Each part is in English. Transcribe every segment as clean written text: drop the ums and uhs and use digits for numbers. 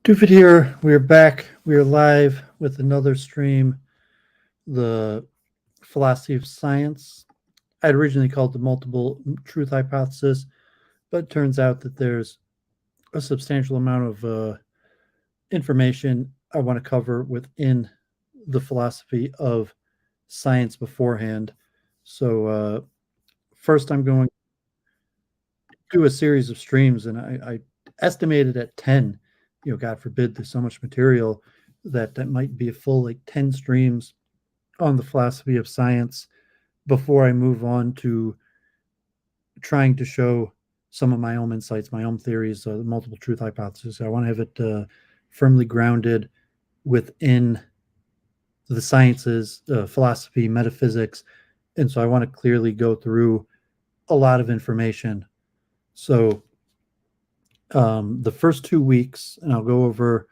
Doofit here. We're back. We're live with another stream, the philosophy of science. I'd originally called the multiple truth hypothesis, but it turns out that there's a substantial amount of information I want to cover within the philosophy of science beforehand. So first I'm going to do a series of streams, and I estimated at 10. God forbid, there's so much material that might be a full 10 streams on the philosophy of science before I move on to trying to show some of my own insights, my own theories, the multiple truth hypothesis. I want to have it firmly grounded within the sciences, philosophy, metaphysics. And so I want to clearly go through a lot of information. So the first 2 weeks, and I'll go over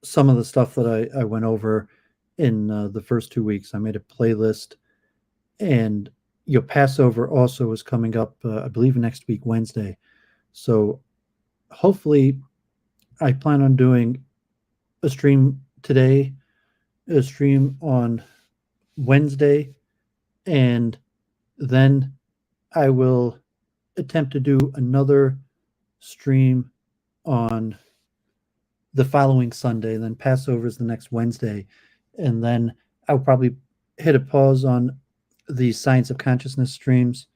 some of the stuff that I went over in the first 2 weeks. I made a playlist, and Passover also is coming up, I believe, next week, Wednesday. So hopefully I plan on doing a stream today, a stream on Wednesday, and then I will attempt to do another stream on the following Sunday. Then Passover is the next Wednesday, and then I'll probably hit a pause on the science of consciousness streams.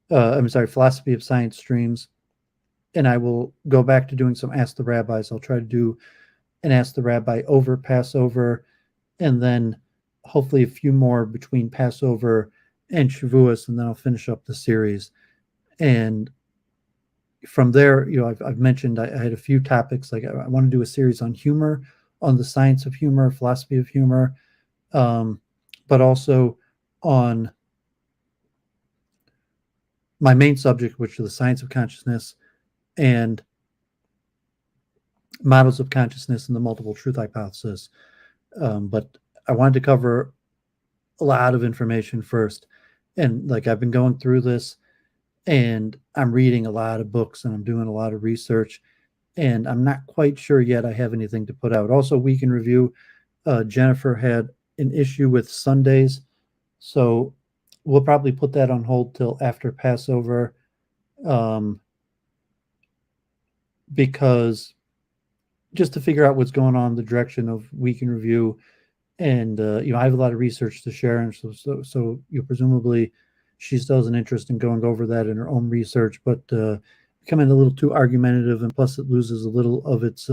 Philosophy of science streams, and I will go back to doing some Ask the Rabbis. I'll try to do an Ask the Rabbi over Passover, and then hopefully a few more between Passover and Shavuos, and then I'll finish up the series. And from there, I've mentioned I had a few topics. Like I want to do a series on humor, on the science of humor, philosophy of humor, but also on my main subject, which is the science of consciousness and models of consciousness and the multiple truth hypothesis. But I wanted to cover a lot of information first. And I've been going through this, and I'm reading a lot of books, and I'm doing a lot of research, and I'm not quite sure yet I have anything to put out. Also, week in review, Jennifer had an issue with Sundays, so we'll probably put that on hold till after Passover, because just to figure out what's going on, the direction of week in review. And I have a lot of research to share, and so presumably she still has an interest in going over that in her own research, but becoming a little too argumentative, and plus it loses a little of its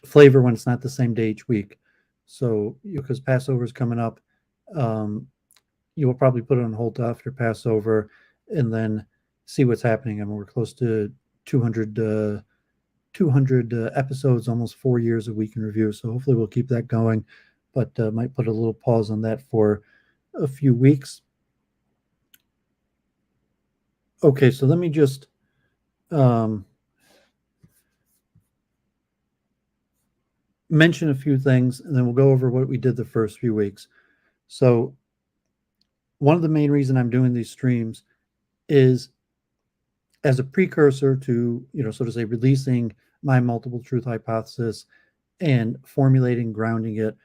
flavor when it's not the same day each week. So because Passover is coming up, you will probably put it on hold after Passover, and then see what's happening. I mean, we're close to 200 episodes, almost 4 years of week in review. So hopefully we'll keep that going, but might put a little pause on that for a few weeks. Okay, so let me just mention a few things, and then we'll go over what we did the first few weeks. So one of the main reasons I'm doing these streams is as a precursor to, so to say, releasing my multiple truth hypothesis and formulating, grounding it.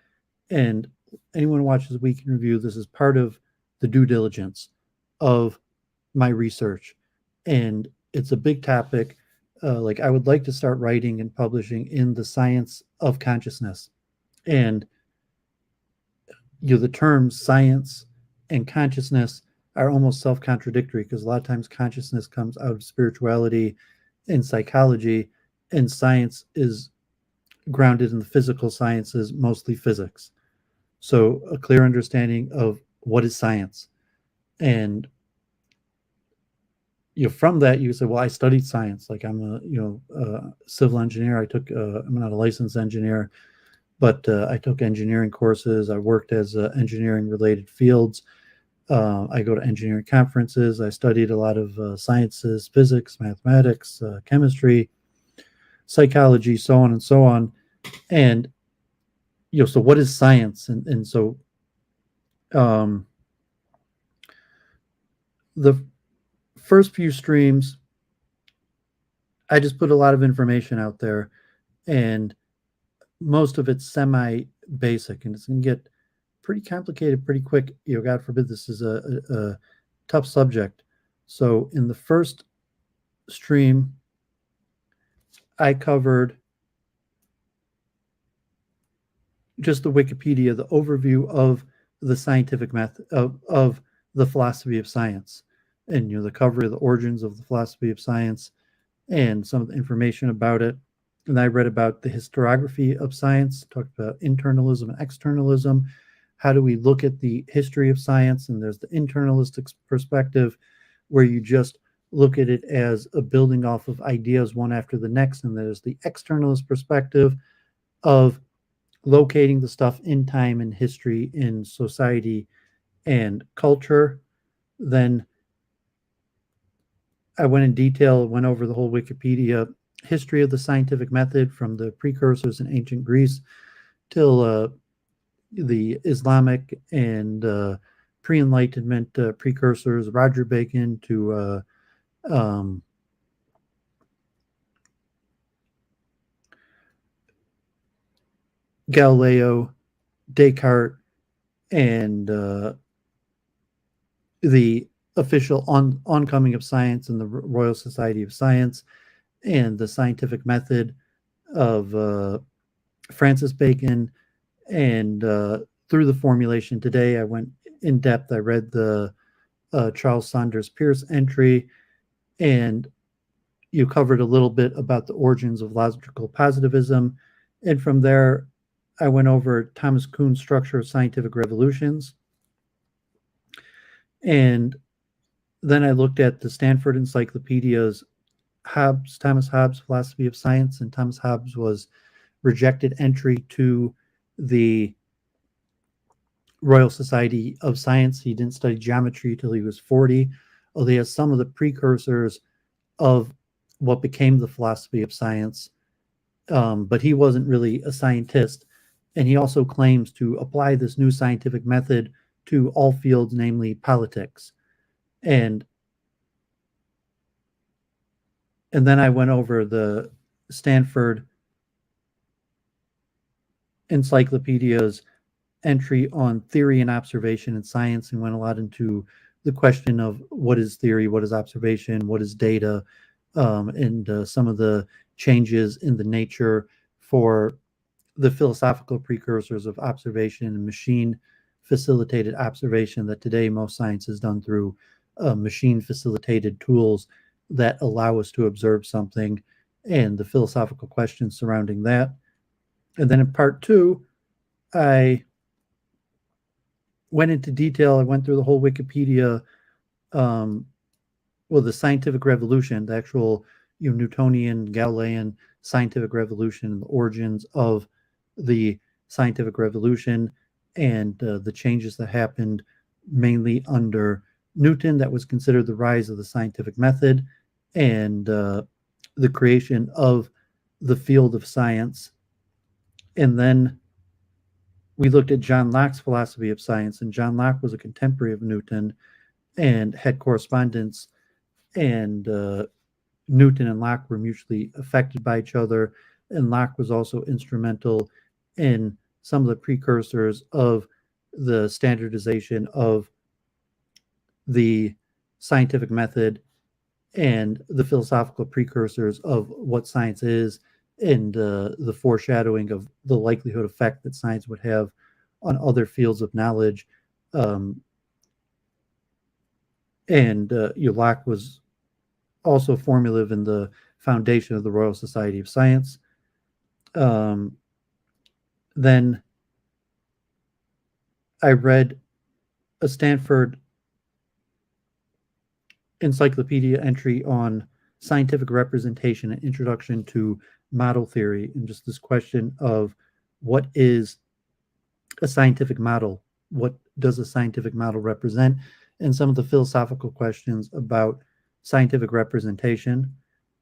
And anyone who watches Week in Review, this is part of the due diligence of my research. And it's a big topic. I would like to start writing and publishing in the science of consciousness. And the terms science and consciousness are almost self-contradictory, because a lot of times consciousness comes out of spirituality and psychology, and science is grounded in the physical sciences, mostly physics. So a clear understanding of what is science. And from that, you say, well, I studied science. I'm a civil engineer. I'm not a licensed engineer, but I took engineering courses. I worked as engineering related fields. I go to engineering conferences. I studied a lot of sciences, physics, mathematics, chemistry, psychology, so on and so on. And so what is science? And so the first few streams, I just put a lot of information out there, and most of it's semi-basic, and it's going to get pretty complicated pretty quick. God forbid this is a tough subject. So in the first stream, I covered just the Wikipedia, the overview of the scientific method of the philosophy of science, and the cover of the origins of the philosophy of science and some of the information about it. And I read about the historiography of science, talked about internalism and externalism. How do we look at the history of science? And there's the internalistic perspective, where you just look at it as a building off of ideas one after the next. And there's the externalist perspective of locating the stuff in time and history, in society and culture. Then I went in detail, went over the whole Wikipedia history of the scientific method from the precursors in ancient Greece till the Islamic and pre-Enlightenment precursors, Roger Bacon to Galileo, Descartes, and the official oncoming of science and the Royal Society of Science, and the scientific method of Francis Bacon, and through the formulation today, I went in depth. I read the Charles Saunders Peirce entry, and you covered a little bit about the origins of logical positivism. And from there, I went over Thomas Kuhn's structure of scientific revolutions. And then I looked at the Stanford Encyclopedia's Thomas Hobbes' philosophy of science, and Thomas Hobbes was rejected entry to the Royal Society of Science. He didn't study geometry till he was 40, although he has some of the precursors of what became the philosophy of science. But he wasn't really a scientist. And he also claims to apply this new scientific method to all fields, namely politics. And then I went over the Stanford Encyclopedia's entry on theory and observation in science, and went a lot into the question of what is theory, what is observation, what is data, and some of the changes in the nature for the philosophical precursors of observation and machine facilitated observation, that today most science is done through machine facilitated tools that allow us to observe something, and the philosophical questions surrounding that. And then in part two, I went into detail. I went through the whole Wikipedia, the scientific revolution, the actual Newtonian, Galilean scientific revolution, and the origins of the scientific revolution, and the changes that happened mainly under Newton that was considered the rise of the scientific method, and the creation of the field of science. And then we looked at John Locke's philosophy of science, and John Locke was a contemporary of Newton and had correspondence, and Newton and Locke were mutually affected by each other, and Locke was also instrumental in some of the precursors of the standardization of the scientific method and the philosophical precursors of what science is, and the foreshadowing of the likelihood effect that science would have on other fields of knowledge. Locke was also formative in the foundation of the Royal Society of Science. Then I read a Stanford Encyclopedia entry on scientific representation, an introduction to model theory, and just this question of what is a scientific model? What does a scientific model represent? And some of the philosophical questions about scientific representation,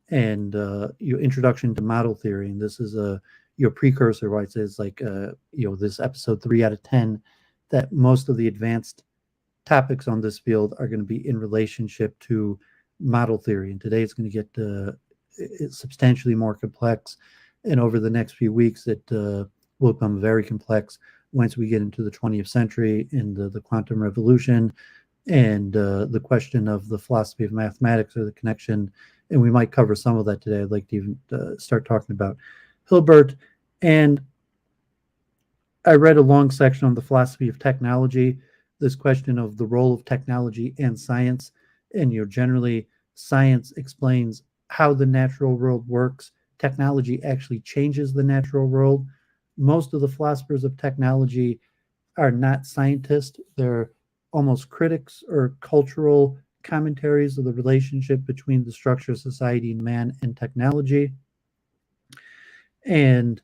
and your introduction to model theory. And this is your precursor, where it says this episode 3 out of 10, that most of the advanced topics on this field are going to be in relationship to model theory. And today it's going to get it's substantially more complex. And over the next few weeks, it will become very complex once we get into the 20th century and the quantum revolution and the question of the philosophy of mathematics or the connection. And we might cover some of that today. I'd like to even start talking about Hilbert. And I read a long section on the philosophy of technology, this question of the role of technology and science. And generally, science explains how the natural world works. Technology actually changes the natural world. Most of the philosophers of technology are not scientists. They're almost critics or cultural commentaries of the relationship between the structure of society and man and technology. And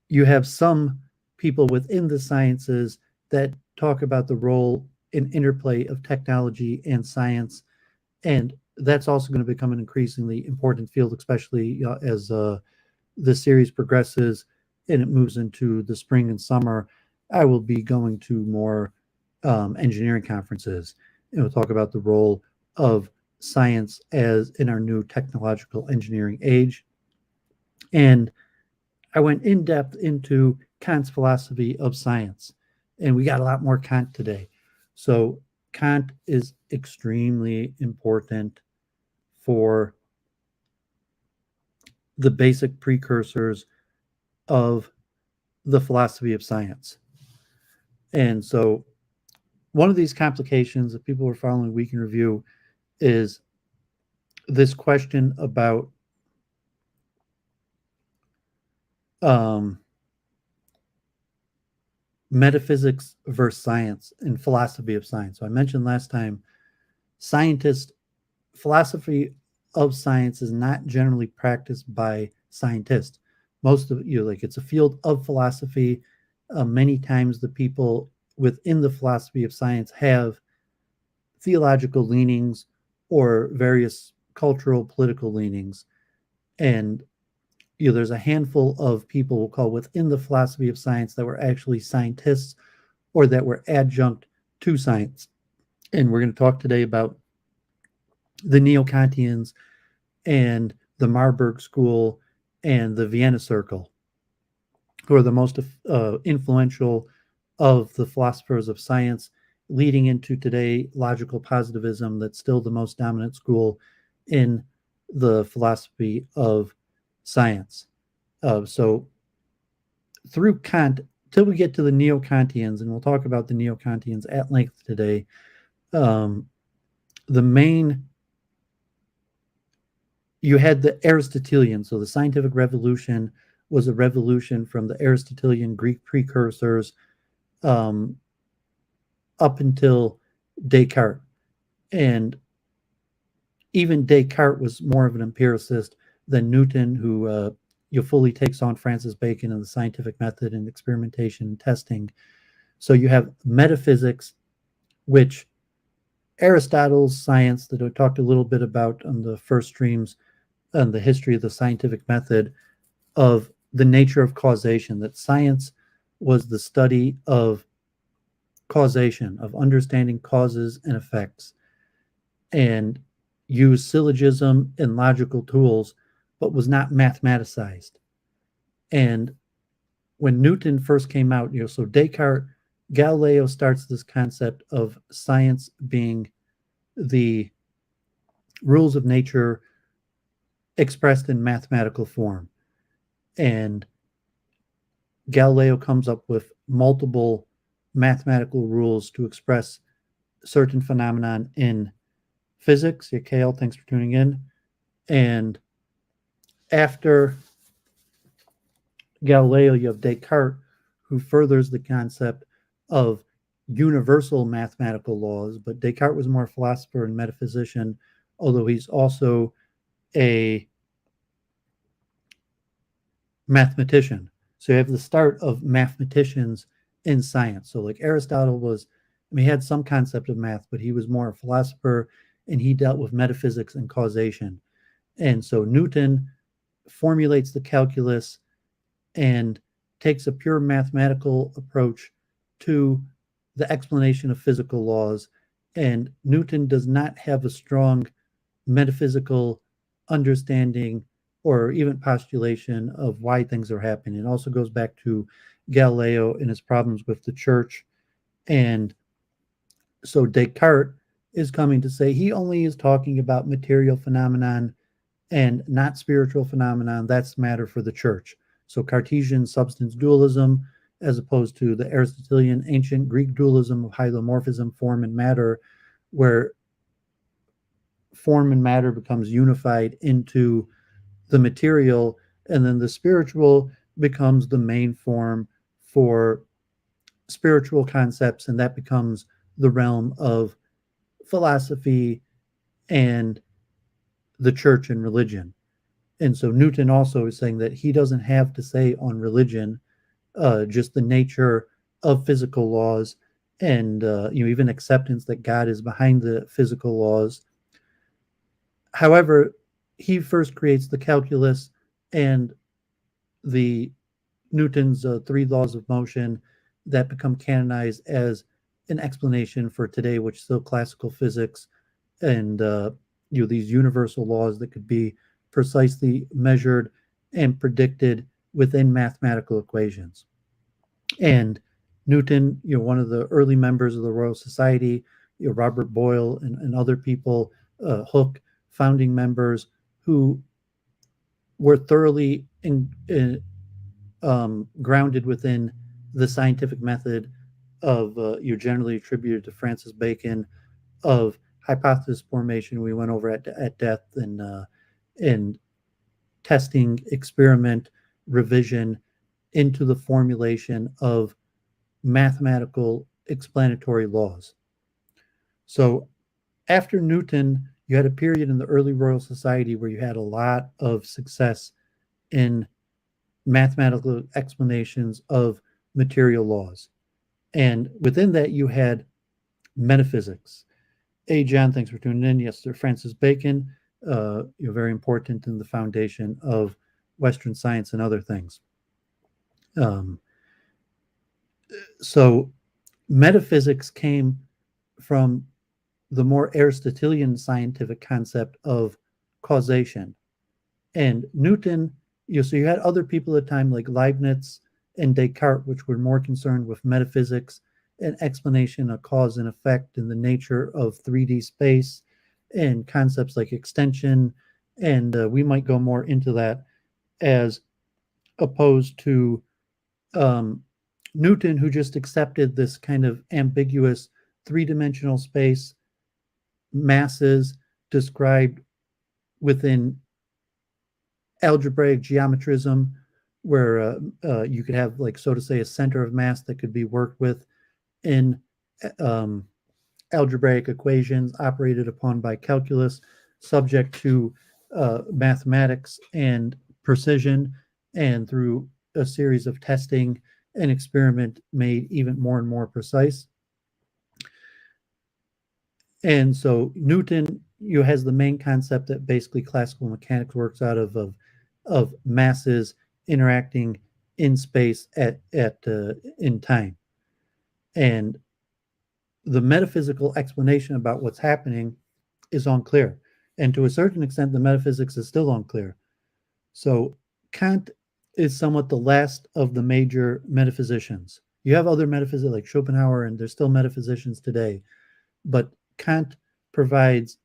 you have some people within the sciences that talk about the role and interplay of technology and science. And that's also going to become an increasingly important field, especially as the series progresses and it moves into the spring and summer. I will be going to more engineering conferences, and we'll talk about the role of science as in our new technological engineering age. And I went in depth into Kant's philosophy of science, and we got a lot more Kant today. So Kant is extremely important for the basic precursors of the philosophy of science. And so one of these complications, if people are following Week in Review, is this question about metaphysics versus science and philosophy of science. So I mentioned last time, philosophy of science is not generally practiced by scientists. Most of it's a field of philosophy. Many times the people within the philosophy of science have theological leanings or various cultural, political leanings. And there's a handful of people we'll call within the philosophy of science that were actually scientists or that were adjunct to science. And we're going to talk today about the Neo-Kantians and the Marburg School and the Vienna Circle, who are the most influential of the philosophers of science, leading into today logical positivism that's still the most dominant school in the philosophy of science. So through Kant, till we get to the Neo-Kantians, and we'll talk about the Neo-Kantians at length today, you had the Aristotelian. So the scientific revolution was a revolution from the Aristotelian Greek precursors up until Descartes. And even Descartes was more of an empiricist than Newton, who fully takes on Francis Bacon and the scientific method and experimentation and testing. So you have metaphysics, which Aristotle's science that I talked a little bit about on the first streams on the history of the scientific method of the nature of causation, that science was the study of causation, of understanding causes and effects, and used syllogism and logical tools, but was not mathematicized. And when Newton first came out, so Descartes, Galileo starts this concept of science being the rules of nature expressed in mathematical form. And Galileo comes up with multiple mathematical rules to express certain phenomenon in physics. Yeah, Kale, thanks for tuning in. And after Galileo, you have Descartes, who furthers the concept of universal mathematical laws. But Descartes was more a philosopher and metaphysician, although he's also a mathematician. So you have the start of mathematicians in science. So like Aristotle was, he had some concept of math, but he was more a philosopher, and he dealt with metaphysics and causation. And so Newton formulates the calculus and takes a pure mathematical approach to the explanation of physical laws. And Newton does not have a strong metaphysical understanding or even postulation of why things are happening. It also goes back to Galileo and his problems with the church. And so Descartes is coming to say he only is talking about material phenomenon and not spiritual phenomenon. That's matter for the church. So Cartesian substance dualism, as opposed to the Aristotelian ancient Greek dualism of hylomorphism, form and matter, where form and matter becomes unified into the material, and then the spiritual becomes the main form for spiritual concepts, and that becomes the realm of philosophy and the church and religion. And so Newton also is saying that he doesn't have to say on religion just the nature of physical laws and even acceptance that God is behind the physical laws. However, he first creates the calculus and the Newton's three laws of motion that become canonized as an explanation for today, which is still classical physics, and these universal laws that could be precisely measured and predicted within mathematical equations. And Newton, one of the early members of the Royal Society, Robert Boyle and other people, Hooke, founding members who were thoroughly grounded within the scientific method of generally attributed to Francis Bacon of hypothesis formation. We went over at depth in testing, experiment, revision into the formulation of mathematical explanatory laws. So after Newton, you had a period in the early Royal Society where you had a lot of success in mathematical explanations of material laws. And within that, you had metaphysics. Hey, John, thanks for tuning in. Yes, Sir Francis Bacon, very important in the foundation of Western science and other things. So metaphysics came from the more Aristotelian scientific concept of causation. And Newton, so you had other people at the time like Leibniz and Descartes, which were more concerned with metaphysics and explanation of cause and effect and the nature of 3D space and concepts like extension. And we might go more into that, as opposed to Newton, who just accepted this kind of ambiguous three-dimensional space, masses described within algebraic geometrism, where you could have, like, so to say, a center of mass that could be worked with in algebraic equations operated upon by calculus, subject to mathematics and precision, and through a series of testing and experiment made even more and more precise. And so Newton has the main concept that basically classical mechanics works out of masses interacting in space at in time. And the metaphysical explanation about what's happening is unclear. And to a certain extent, the metaphysics is still unclear. So Kant is somewhat the last of the major metaphysicians. You have other metaphysicians like Schopenhauer, and there's still metaphysicians today. But Kant provides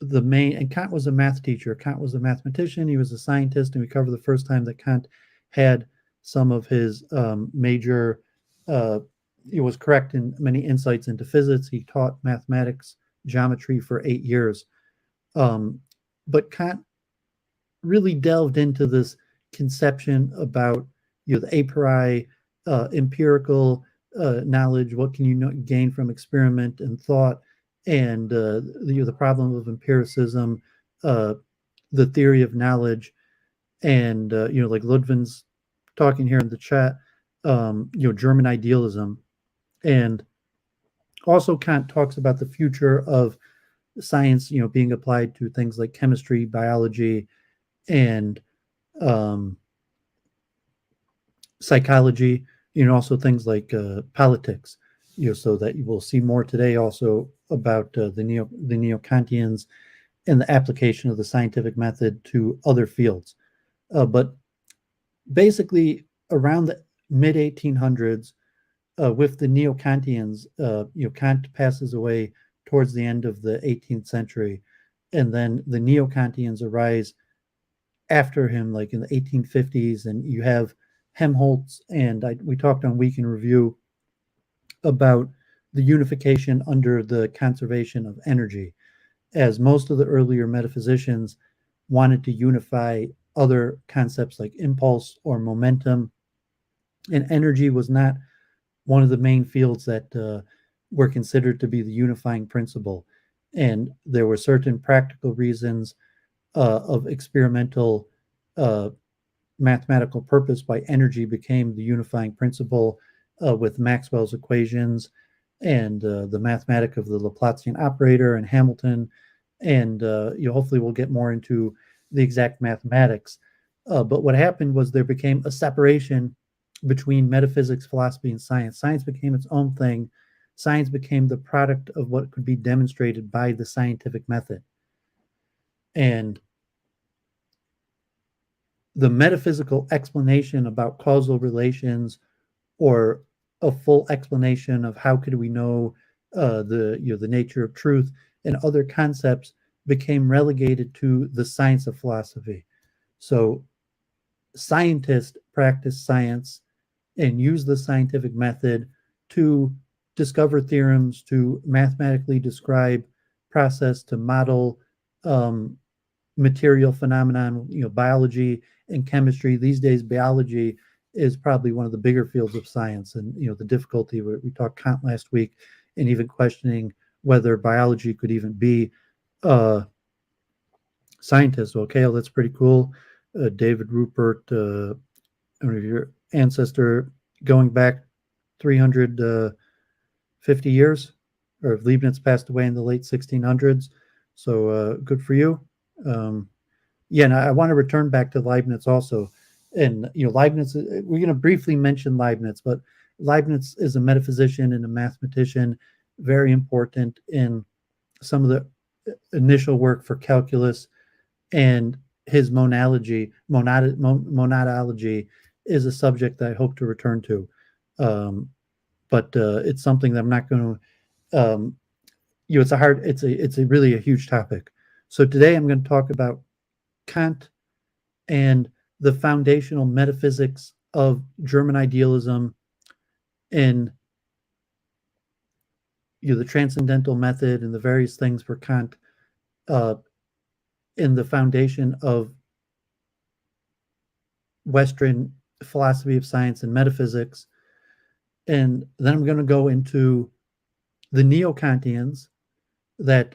the main, and Kant was a math teacher. Kant was a mathematician. He was a scientist, and we covered the first time that Kant had some of his major, he was correct in many insights into physics. He taught mathematics, geometry for 8 years. But Kant really delved into this conception about the a priori empirical knowledge. What can you gain from experiment and thought, and the problem of empiricism, the theory of knowledge, and like Ludwig's talking here in the chat, German idealism. And also Kant talks about the future of science, being applied to things like chemistry, biology, and psychology, also things like politics, so that you will see more today also about the Neo-Kantians and the application of the scientific method to other fields. But basically, around the mid 1800s, with the Neo-Kantians, Kant passes away towards the end of the 18th century, and then the Neo-Kantians arise after him, like in the 1850s, and you have Helmholtz, and we talked on Week in Review about the unification under the conservation of energy, as most of the earlier metaphysicians wanted to unify other concepts like impulse or momentum, and energy was not one of the main fields that were considered to be the unifying principle. And there were certain practical reasons of experimental mathematical purpose why energy became the unifying principle with Maxwell's equations and the mathematic of the Laplacian operator and Hamilton. And hopefully we'll get more into the exact mathematics. But what happened was there became a separation between metaphysics, philosophy, and science. Science became its own thing. Science became the product of what could be demonstrated by the scientific method. And the metaphysical explanation about causal relations or a full explanation of how could we know the nature of truth and other concepts became relegated to the science of philosophy. So scientists practice science and use the scientific method to discover theorems, to mathematically describe process, to model material phenomenon, biology and chemistry. These days, biology is probably one of the bigger fields of science, and the difficulty. We talked Kant last week, and even questioning whether biology could even be scientist. Okay, well, that's pretty cool. David Rupert, your ancestor going back 350 years, or if Leibniz passed away in the late 1600s. So good for you. And I want to return back to Leibniz also. And, Leibniz, we're going to briefly mention Leibniz, but Leibniz is a metaphysician and a mathematician, very important in some of the initial work for calculus, and his monadology is a subject that I hope to return to. But it's something that I'm not going to, it's a really a huge topic. So today I'm going to talk about Kant and the foundational metaphysics of German idealism in the transcendental method and the various things for Kant in the foundation of Western philosophy of science and metaphysics. And then I'm going to go into the Neo-Kantians that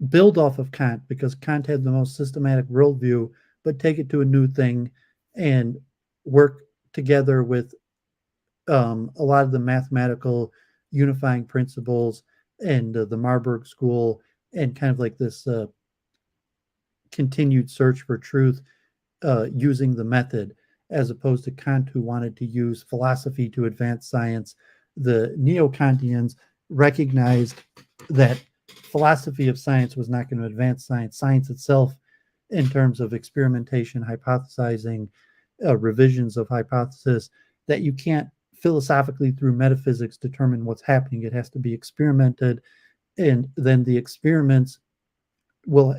build off of Kant, because Kant had the most systematic worldview, but take it to a new thing and work together with a lot of the mathematical unifying principles and the Marburg School, and kind of like this continued search for truth using the method, as opposed to Kant, who wanted to use philosophy to advance science. The Neo-Kantians recognized that philosophy of science was not going to advance science. Science itself, in terms of experimentation, hypothesizing, revisions of hypothesis, that you can't philosophically through metaphysics determine what's happening. It has to be experimented, and then the experiments will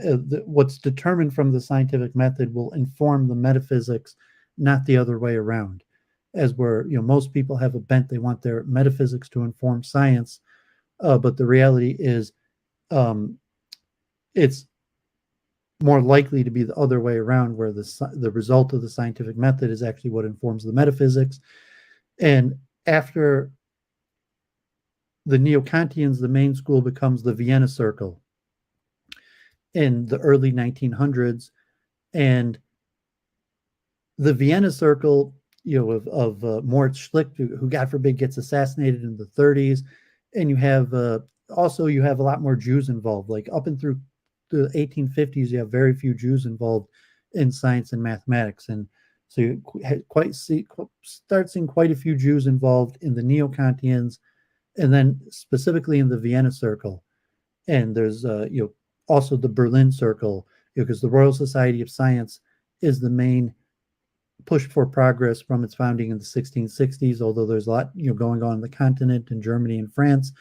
what's determined from the scientific method will inform the metaphysics, not the other way around. As where most people have a bent, they want their metaphysics to inform science, but the reality is it's more likely to be the other way around, where the result of the scientific method is actually what informs the metaphysics. And after the Neo-Kantians, the main school becomes the Vienna Circle in the early 1900s. And the Vienna Circle, of Moritz Schlicht, who God forbid gets assassinated in the 30s, and you have a lot more Jews involved. Like up and through the 1850s, you have very few Jews involved in science and mathematics, and so you start seeing quite a few Jews involved in the Neo-Kantians, and then specifically in the Vienna Circle. And there's also the Berlin Circle, because the Royal Society of Science is the main push for progress from its founding in the 1660s, although there's a lot going on in the continent, in Germany and France.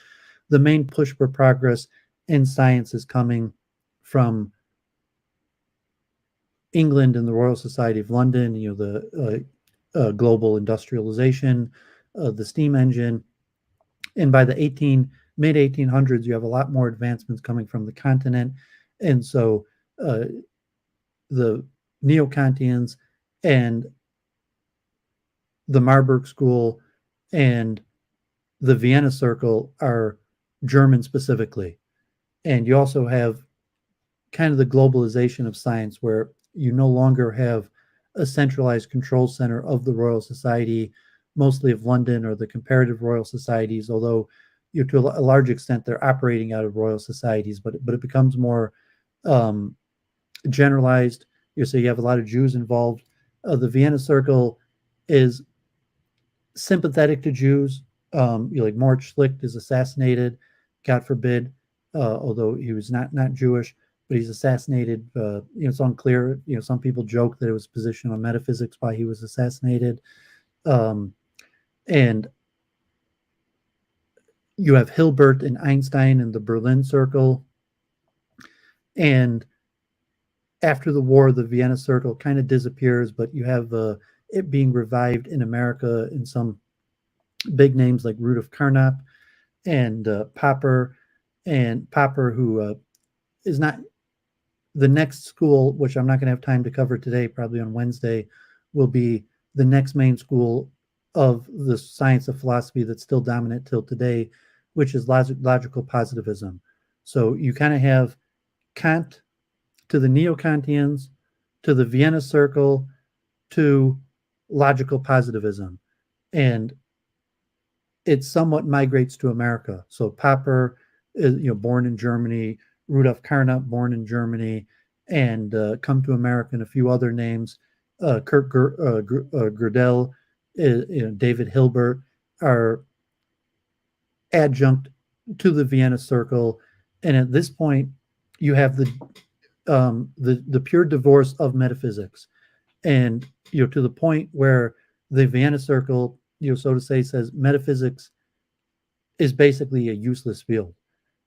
The main push for progress in science is coming from England and the Royal Society of London, the global industrialization, the steam engine. And by the mid 1800s, you have a lot more advancements coming from the continent. And so the Neo-Kantians and the Marburg School and the Vienna Circle are German specifically. And you also have kind of the globalization of science, where you no longer have a centralized control center of the Royal Society, mostly of London, or the comparative Royal Societies, although to a large extent they're operating out of Royal Societies, but it becomes more generalized. So you have a lot of Jews involved. The Vienna Circle is sympathetic to Jews. Like Moritz Schlicht is assassinated, God forbid, although he was not Jewish, but he's assassinated. It's unclear. Some people joke that it was position on metaphysics why he was assassinated. And you have Hilbert and Einstein in the Berlin Circle. And after the war, the Vienna Circle kind of disappears, but you have it being revived in America in some big names like Rudolf Carnap and Popper, who is not the next school, which I'm not going to have time to cover today, probably on Wednesday, will be the next main school of the science of philosophy that's still dominant till today, which is logical positivism. So you kind of have Kant to the Neo-Kantians, to the Vienna Circle, to logical positivism. And it somewhat migrates to America. So Popper is born in Germany, Rudolf Carnap born in Germany, and come to America, and a few other names. Kurt Gödel, David Hilbert are adjunct to the Vienna Circle. And at this point, you have the pure divorce of metaphysics, and to the point where the Vienna Circle, so to say, says metaphysics is basically a useless field.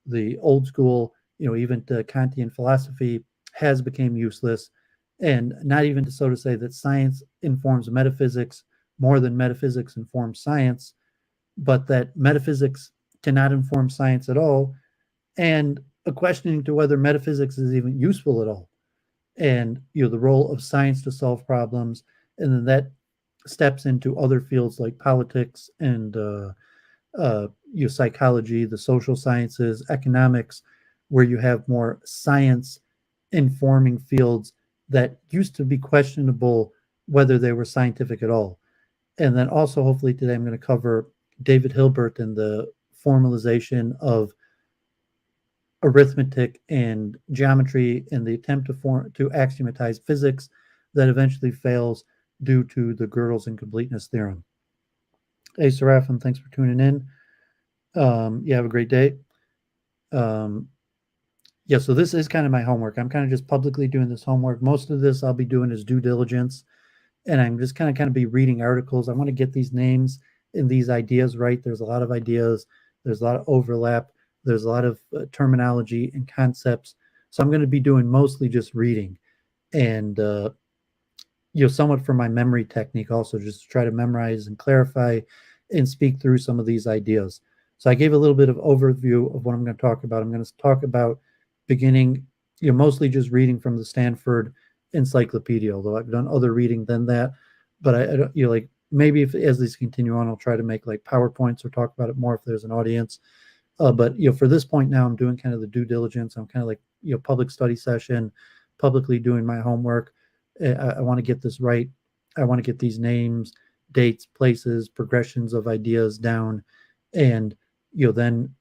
The old school, even Kantian philosophy has become useless, and not even so to say that science informs metaphysics more than metaphysics informs science, but that metaphysics cannot inform science at all, and a questioning to whether metaphysics is even useful at all, and the role of science to solve problems, and then that steps into other fields like politics and psychology, the social sciences, economics, where you have more science informing fields that used to be questionable whether they were scientific at all. And then also, hopefully today, I'm going to cover David Hilbert and the formalization of arithmetic and geometry in the attempt to axiomatize physics that eventually fails due to the Gödel's incompleteness theorem. Hey, Seraphin, thanks for tuning in. You have a great day. Yeah, so this is kind of my homework. I'm kind of just publicly doing this homework. Most of this I'll be doing is due diligence, and I'm just kind of be reading articles. I want to get these names and these ideas right. There's a lot of ideas. There's a lot of overlap. There's a lot of terminology and concepts. So I'm going to be doing mostly just reading, and somewhat for my memory technique also, just to try to memorize and clarify and speak through some of these ideas. So I gave a little bit of overview of what I'm going to talk about. I'm going to talk about beginning, mostly just reading from the Stanford Encyclopedia, although I've done other reading than that. But I don't, maybe if as these continue on, I'll try to make like PowerPoints or talk about it more if there's an audience. But for this point now, I'm doing kind of the due diligence. I'm kind of like public study session, publicly doing my homework. I want to get this right. I want to get these names, dates, places, progressions of ideas down, and then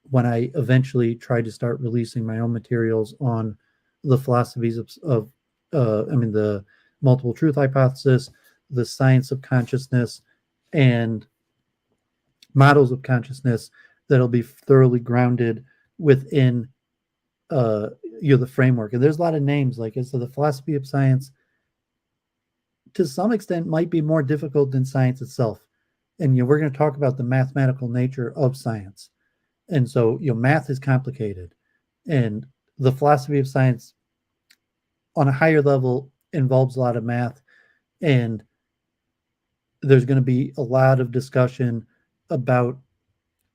when I eventually try to start releasing my own materials on the philosophies of the multiple truth hypothesis, the science of consciousness, and models of consciousness, that'll be thoroughly grounded within the framework. And there's a lot of names, like so the philosophy of science to some extent might be more difficult than science itself. And we're going to talk about the mathematical nature of science. And so math is complicated, and the philosophy of science on a higher level involves a lot of math, and there's going to be a lot of discussion about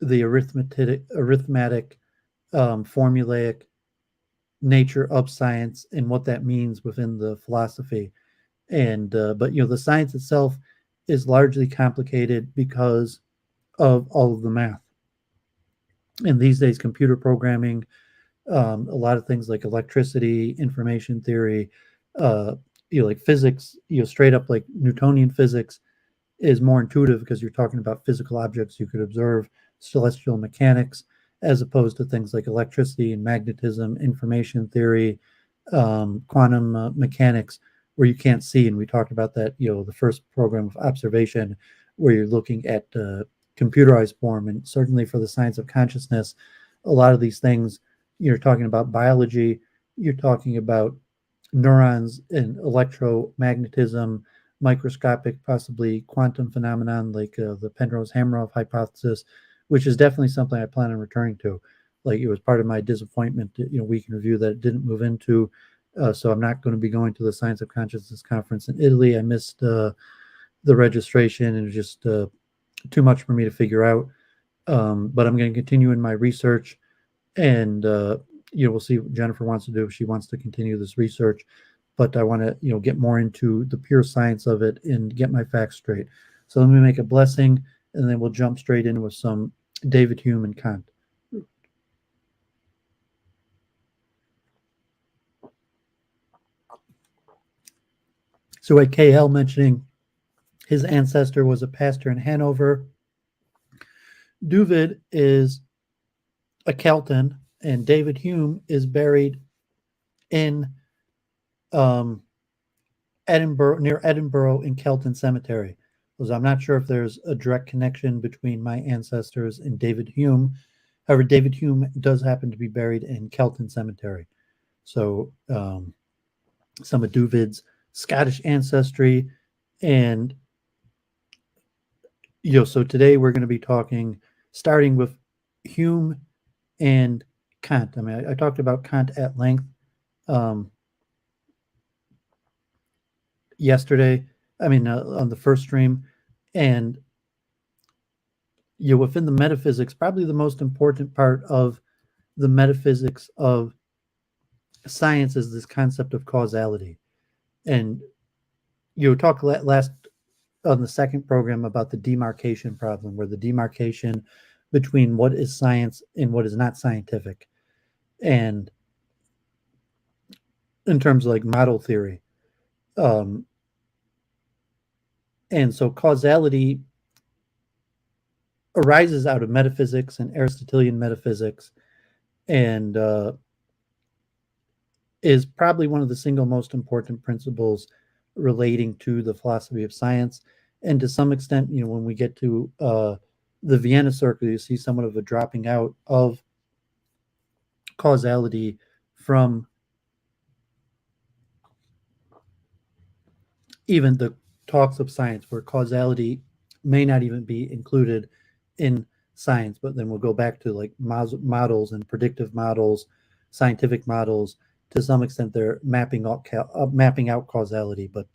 the arithmetic formulaic nature of science and what that means within the philosophy. And but the science itself is largely complicated because of all of the math. And these days, computer programming, a lot of things like electricity, information theory, like physics, straight up like Newtonian physics is more intuitive because you're talking about physical objects you could observe, celestial mechanics, as opposed to things like electricity and magnetism, information theory, quantum mechanics, where you can't see. And we talked about that, the first program of observation, where you're looking at computerized form. And certainly for the science of consciousness, a lot of these things, you're talking about biology, you're talking about neurons and electromagnetism, microscopic, possibly quantum phenomenon like the Penrose-Hameroff hypothesis, which is definitely something I plan on returning to. Like it was part of my disappointment, week in review that it didn't move into. So I'm not going to be going to the Science of Consciousness conference in Italy. I missed the registration, and it was just too much for me to figure out. But I'm going to continue in my research, and we'll see what Jennifer wants to do if she wants to continue this research. But I want to get more into the pure science of it and get my facts straight. So let me make a blessing, and then we'll jump straight in with some David Hume and Kant. So at KL mentioning his ancestor was a pastor in Hanover, David is a Kelton, and David Hume is buried in Edinburgh, near Edinburgh in Kelton Cemetery. Because I'm not sure if there's a direct connection between my ancestors and David Hume. However, David Hume does happen to be buried in Kelton Cemetery. So some of David's Scottish ancestry. And so today we're going to be starting with Hume and Kant. I mean, I talked about Kant at length yesterday. I mean, on the first stream. And within the metaphysics, probably the most important part of the metaphysics of science is this concept of causality. And you talked last on the second program about the demarcation problem, where the demarcation between what is science and what is not scientific, and in terms of like model theory. And so causality arises out of metaphysics and Aristotelian metaphysics, and is probably one of the single most important principles relating to the philosophy of science. And to some extent, when we get to the Vienna Circle, you see somewhat of a dropping out of causality from even the talks of science, where causality may not even be included in science. But then we'll go back to like models and predictive models, scientific models. To some extent, they're mapping out causality, but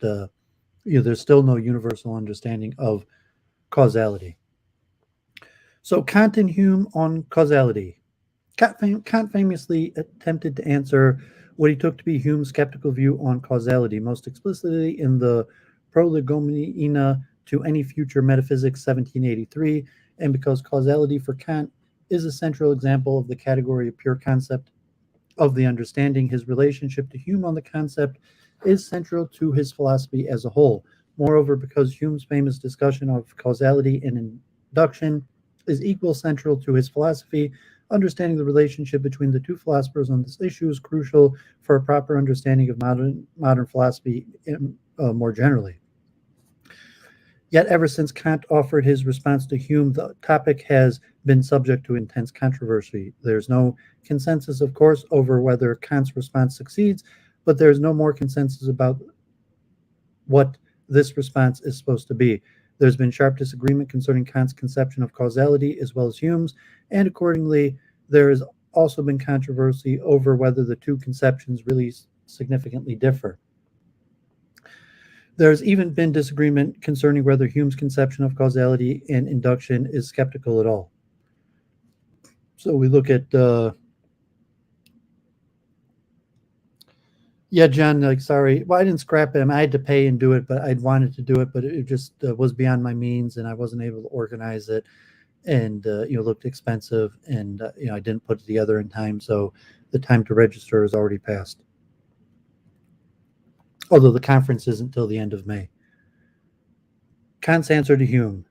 there's still no universal understanding of causality. So Kant and Hume on causality. Kant famously attempted to answer what he took to be Hume's skeptical view on causality, most explicitly in the Prolegomena to Any Future Metaphysics, 1783, and because causality for Kant is a central example of the category of pure concept of the understanding, his relationship to Hume on the concept is central to his philosophy as a whole. Moreover, because Hume's famous discussion of causality and induction is equal central to his philosophy, understanding the relationship between the two philosophers on this issue is crucial for a proper understanding of modern philosophy more generally. Yet ever since Kant offered his response to Hume, the topic has been subject to intense controversy. There's no consensus, of course, over whether Kant's response succeeds, but there's no more consensus about what this response is supposed to be. There's been sharp disagreement concerning Kant's conception of causality as well as Hume's, and accordingly, there has also been controversy over whether the two conceptions really significantly differ. There's even been disagreement concerning whether Hume's conception of causality and induction is skeptical at all. So we look at, John, sorry. Well, I didn't scrap it. I had to pay and do it, but I'd wanted to do it, but it just was beyond my means, and I wasn't able to organize it, and looked expensive, and I didn't put it together in time, so the time to register has already passed. Although the conference isn't until the end of May. Kant's answer to Hume.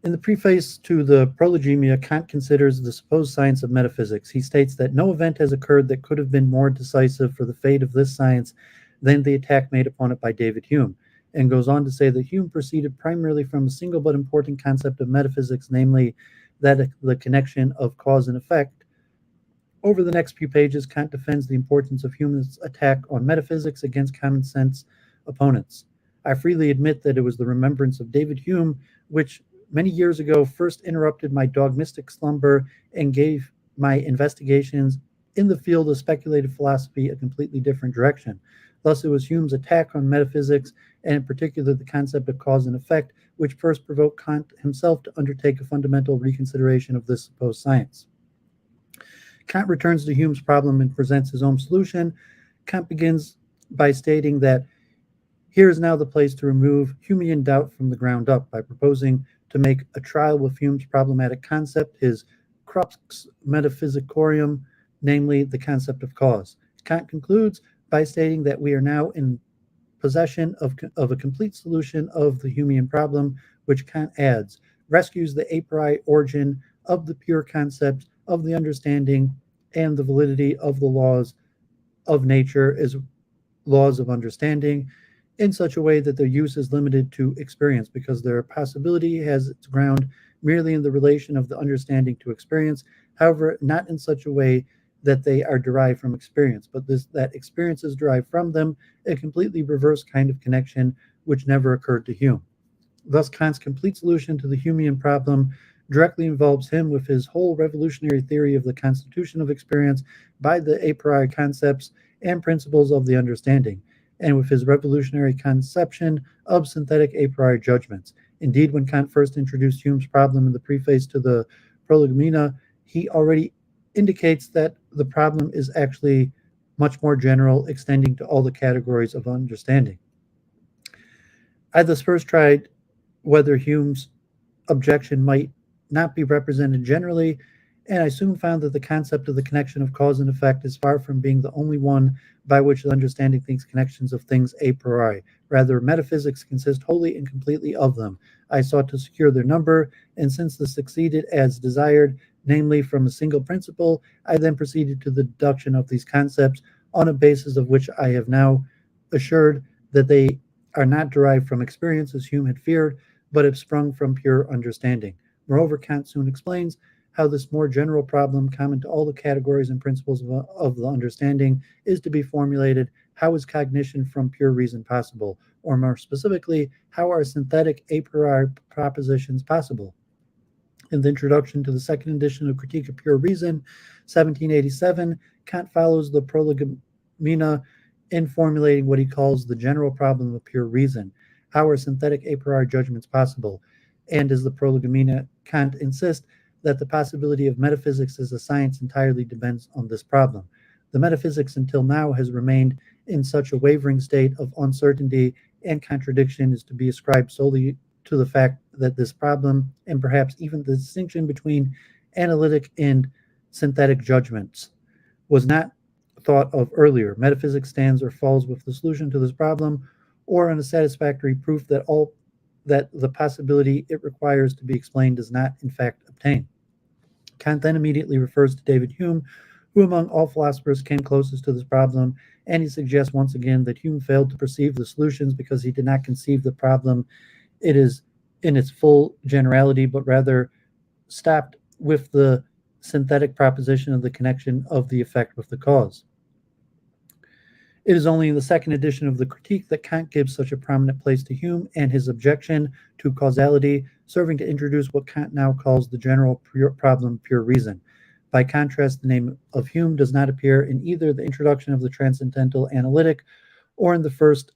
In the preface to the Prolegomena, Kant considers the supposed science of metaphysics. He states that no event has occurred that could have been more decisive for the fate of this science than the attack made upon it by David Hume, and goes on to say that Hume proceeded primarily from a single but important concept of metaphysics, namely that of the connection of cause and effect. Over the next few pages, Kant defends the importance of Hume's attack on metaphysics against common sense opponents. I freely admit that it was the remembrance of David Hume which many years ago first interrupted my dogmatic slumber and gave my investigations in the field of speculative philosophy a completely different direction. Thus, it was Hume's attack on metaphysics, and in particular the concept of cause and effect, which first provoked Kant himself to undertake a fundamental reconsideration of this supposed science. Kant returns to Hume's problem and presents his own solution. Kant begins by stating that here is now the place to remove Humean doubt from the ground up by proposing to make a trial with Hume's problematic concept, his crux metaphysicorum, namely the concept of cause. Kant concludes by stating that we are now in possession of a complete solution of the Humean problem, which Kant adds, rescues the a priori origin of the pure concept of the understanding and the validity of the laws of nature as laws of understanding in such a way that their use is limited to experience, because their possibility has its ground merely in the relation of the understanding to experience, however, not in such a way that they are derived from experience, but that experience is derived from them, a completely reverse kind of connection which never occurred to Hume. Thus, Kant's complete solution to the Humean problem directly involves him with his whole revolutionary theory of the constitution of experience by the a priori concepts and principles of the understanding, and with his revolutionary conception of synthetic a priori judgments. Indeed, when Kant first introduced Hume's problem in the preface to the Prolegomena, he already indicates that the problem is actually much more general, extending to all the categories of understanding. I thus first tried whether Hume's objection might not be represented generally, and I soon found that the concept of the connection of cause and effect is far from being the only one by which the understanding thinks connections of things a priori. Rather, metaphysics consist wholly and completely of them. I sought to secure their number, and since this succeeded as desired, namely from a single principle, I then proceeded to the deduction of these concepts on a basis of which I have now assured that they are not derived from experience as Hume had feared, but have sprung from pure understanding. Moreover, Kant soon explains how this more general problem, common to all the categories and principles of the understanding, is to be formulated. How is cognition from pure reason possible? Or more specifically, how are synthetic a priori propositions possible? In the introduction to the second edition of Critique of Pure Reason, 1787, Kant follows the Prolegomena in formulating what he calls the general problem of pure reason. How are synthetic a priori judgments possible? And as the Prolegomena, Kant insists that the possibility of metaphysics as a science entirely depends on this problem. The metaphysics until now has remained in such a wavering state of uncertainty and contradiction is to be ascribed solely to the fact that this problem, and perhaps even the distinction between analytic and synthetic judgments, was not thought of earlier. Metaphysics stands or falls with the solution to this problem, or on a satisfactory proof that the possibility it requires to be explained does not in fact obtain. Kant then immediately refers to David Hume, who among all philosophers came closest to this problem, and he suggests once again that Hume failed to perceive the solutions because he did not conceive the problem. It is in its full generality, but rather stopped with the synthetic proposition of the connection of the effect with the cause. It is only in the second edition of the Critique that Kant gives such a prominent place to Hume and his objection to causality, serving to introduce what Kant now calls the general problem of pure reason. By contrast, the name of Hume does not appear in either the introduction of the Transcendental Analytic or in the first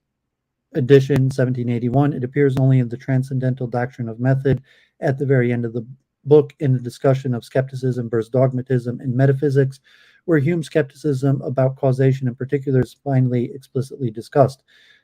edition, 1781. It appears only in the Transcendental Doctrine of Method at the very end of the book in the discussion of skepticism versus dogmatism in Metaphysics, where Hume's skepticism about causation in particular is finally explicitly discussed.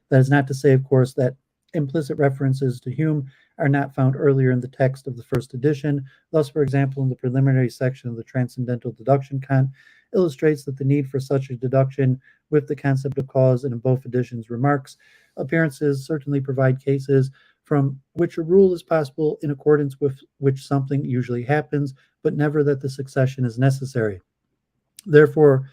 That is not to say, of course, that implicit references to Hume are not found earlier in the text of the first edition. Thus, for example, in the preliminary section of the Transcendental Deduction, Kant illustrates that the need for such a deduction with the concept of cause, and in both editions remarks, appearances certainly provide cases from which a rule is possible in accordance with which something usually happens, but never that the succession is necessary. Therefore,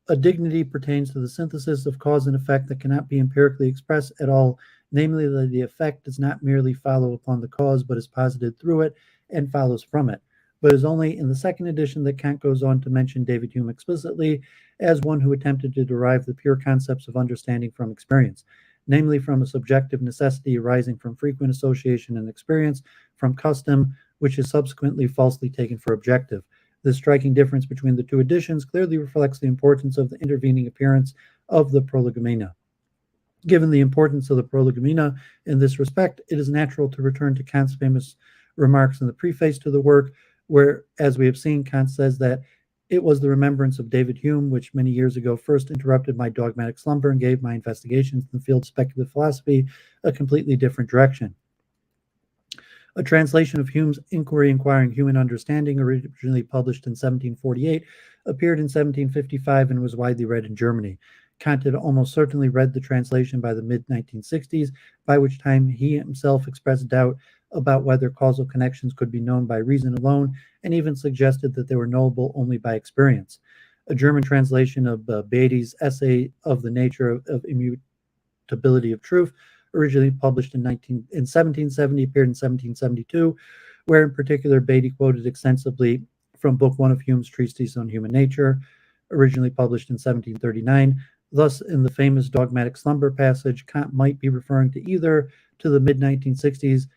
a dignity pertains to the synthesis of cause and effect that cannot be empirically expressed at all, namely that the effect does not merely follow upon the cause, but is posited through it and follows from it. But it is only in the second edition that Kant goes on to mention David Hume explicitly as one who attempted to derive the pure concepts of understanding from experience, namely from a subjective necessity arising from frequent association and experience, from custom, which is subsequently falsely taken for objective. This striking difference between the two editions clearly reflects the importance of the intervening appearance of the prolegomena. Given the importance of the prolegomena in this respect, it is natural to return to Kant's famous remarks in the preface to the work, where, as we have seen, Kant says that it was the remembrance of David Hume which many years ago first interrupted my dogmatic slumber and gave my investigations in the field of speculative philosophy a completely different direction. A translation of Hume's Inquiry Inquiring Human Understanding, originally published in 1748, appeared in 1755 and was widely read in Germany. Kant had almost certainly read the translation by the mid-1960s, by which time he himself expressed doubt about whether causal connections could be known by reason alone, and even suggested that they were knowable only by experience. A German translation of Beatty's Essay of the Nature of Immutability of Truth, originally published in 1770, appeared in 1772, where in particular Beatty quoted extensively from Book 1 of Hume's Treatise on Human Nature, originally published in 1739. Thus, in the famous dogmatic slumber passage, Kant might be referring to either to the mid-1960s,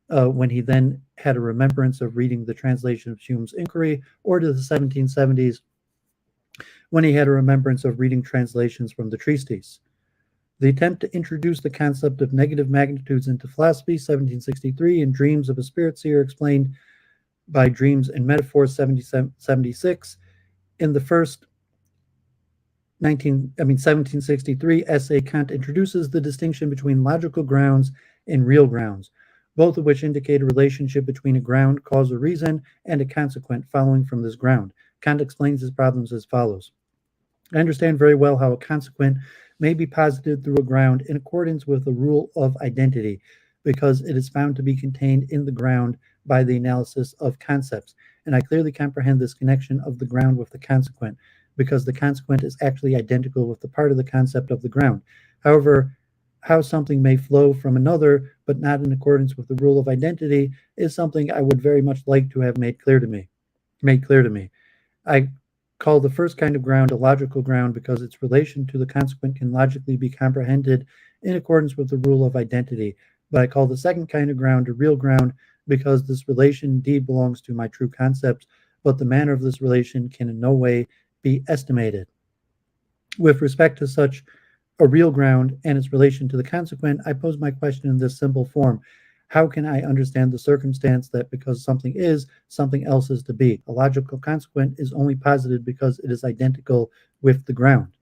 when he then had a remembrance of reading the translation of Hume's Inquiry, or to the 1770s, when he had a remembrance of reading translations from the Treatise. The attempt to introduce the concept of negative magnitudes into philosophy, 1763, and dreams of a spirit seer explained by Dreams and Metaphors, 1776. In the first 1763 essay, Kant introduces the distinction between logical grounds and real grounds, both of which indicate a relationship between a ground, cause or reason, and a consequent following from this ground. Kant explains his problems as follows. I understand very well how a consequent may be posited through a ground in accordance with the rule of identity, because it is found to be contained in the ground by the analysis of concepts. And I clearly comprehend this connection of the ground with the consequent, because the consequent is actually identical with the part of the concept of the ground. However, how something may flow from another, but not in accordance with the rule of identity, is something I would very much like to have made clear to me. I call the first kind of ground a logical ground because its relation to the consequent can logically be comprehended in accordance with the rule of identity. But I call the second kind of ground a real ground because this relation indeed belongs to my true concepts, but the manner of this relation can in no way be estimated. With respect to such a real ground and its relation to the consequent, I pose my question in this simple form. How can I understand the circumstance that because something is, something else is to be? A logical consequent is only posited because it is identical with the ground.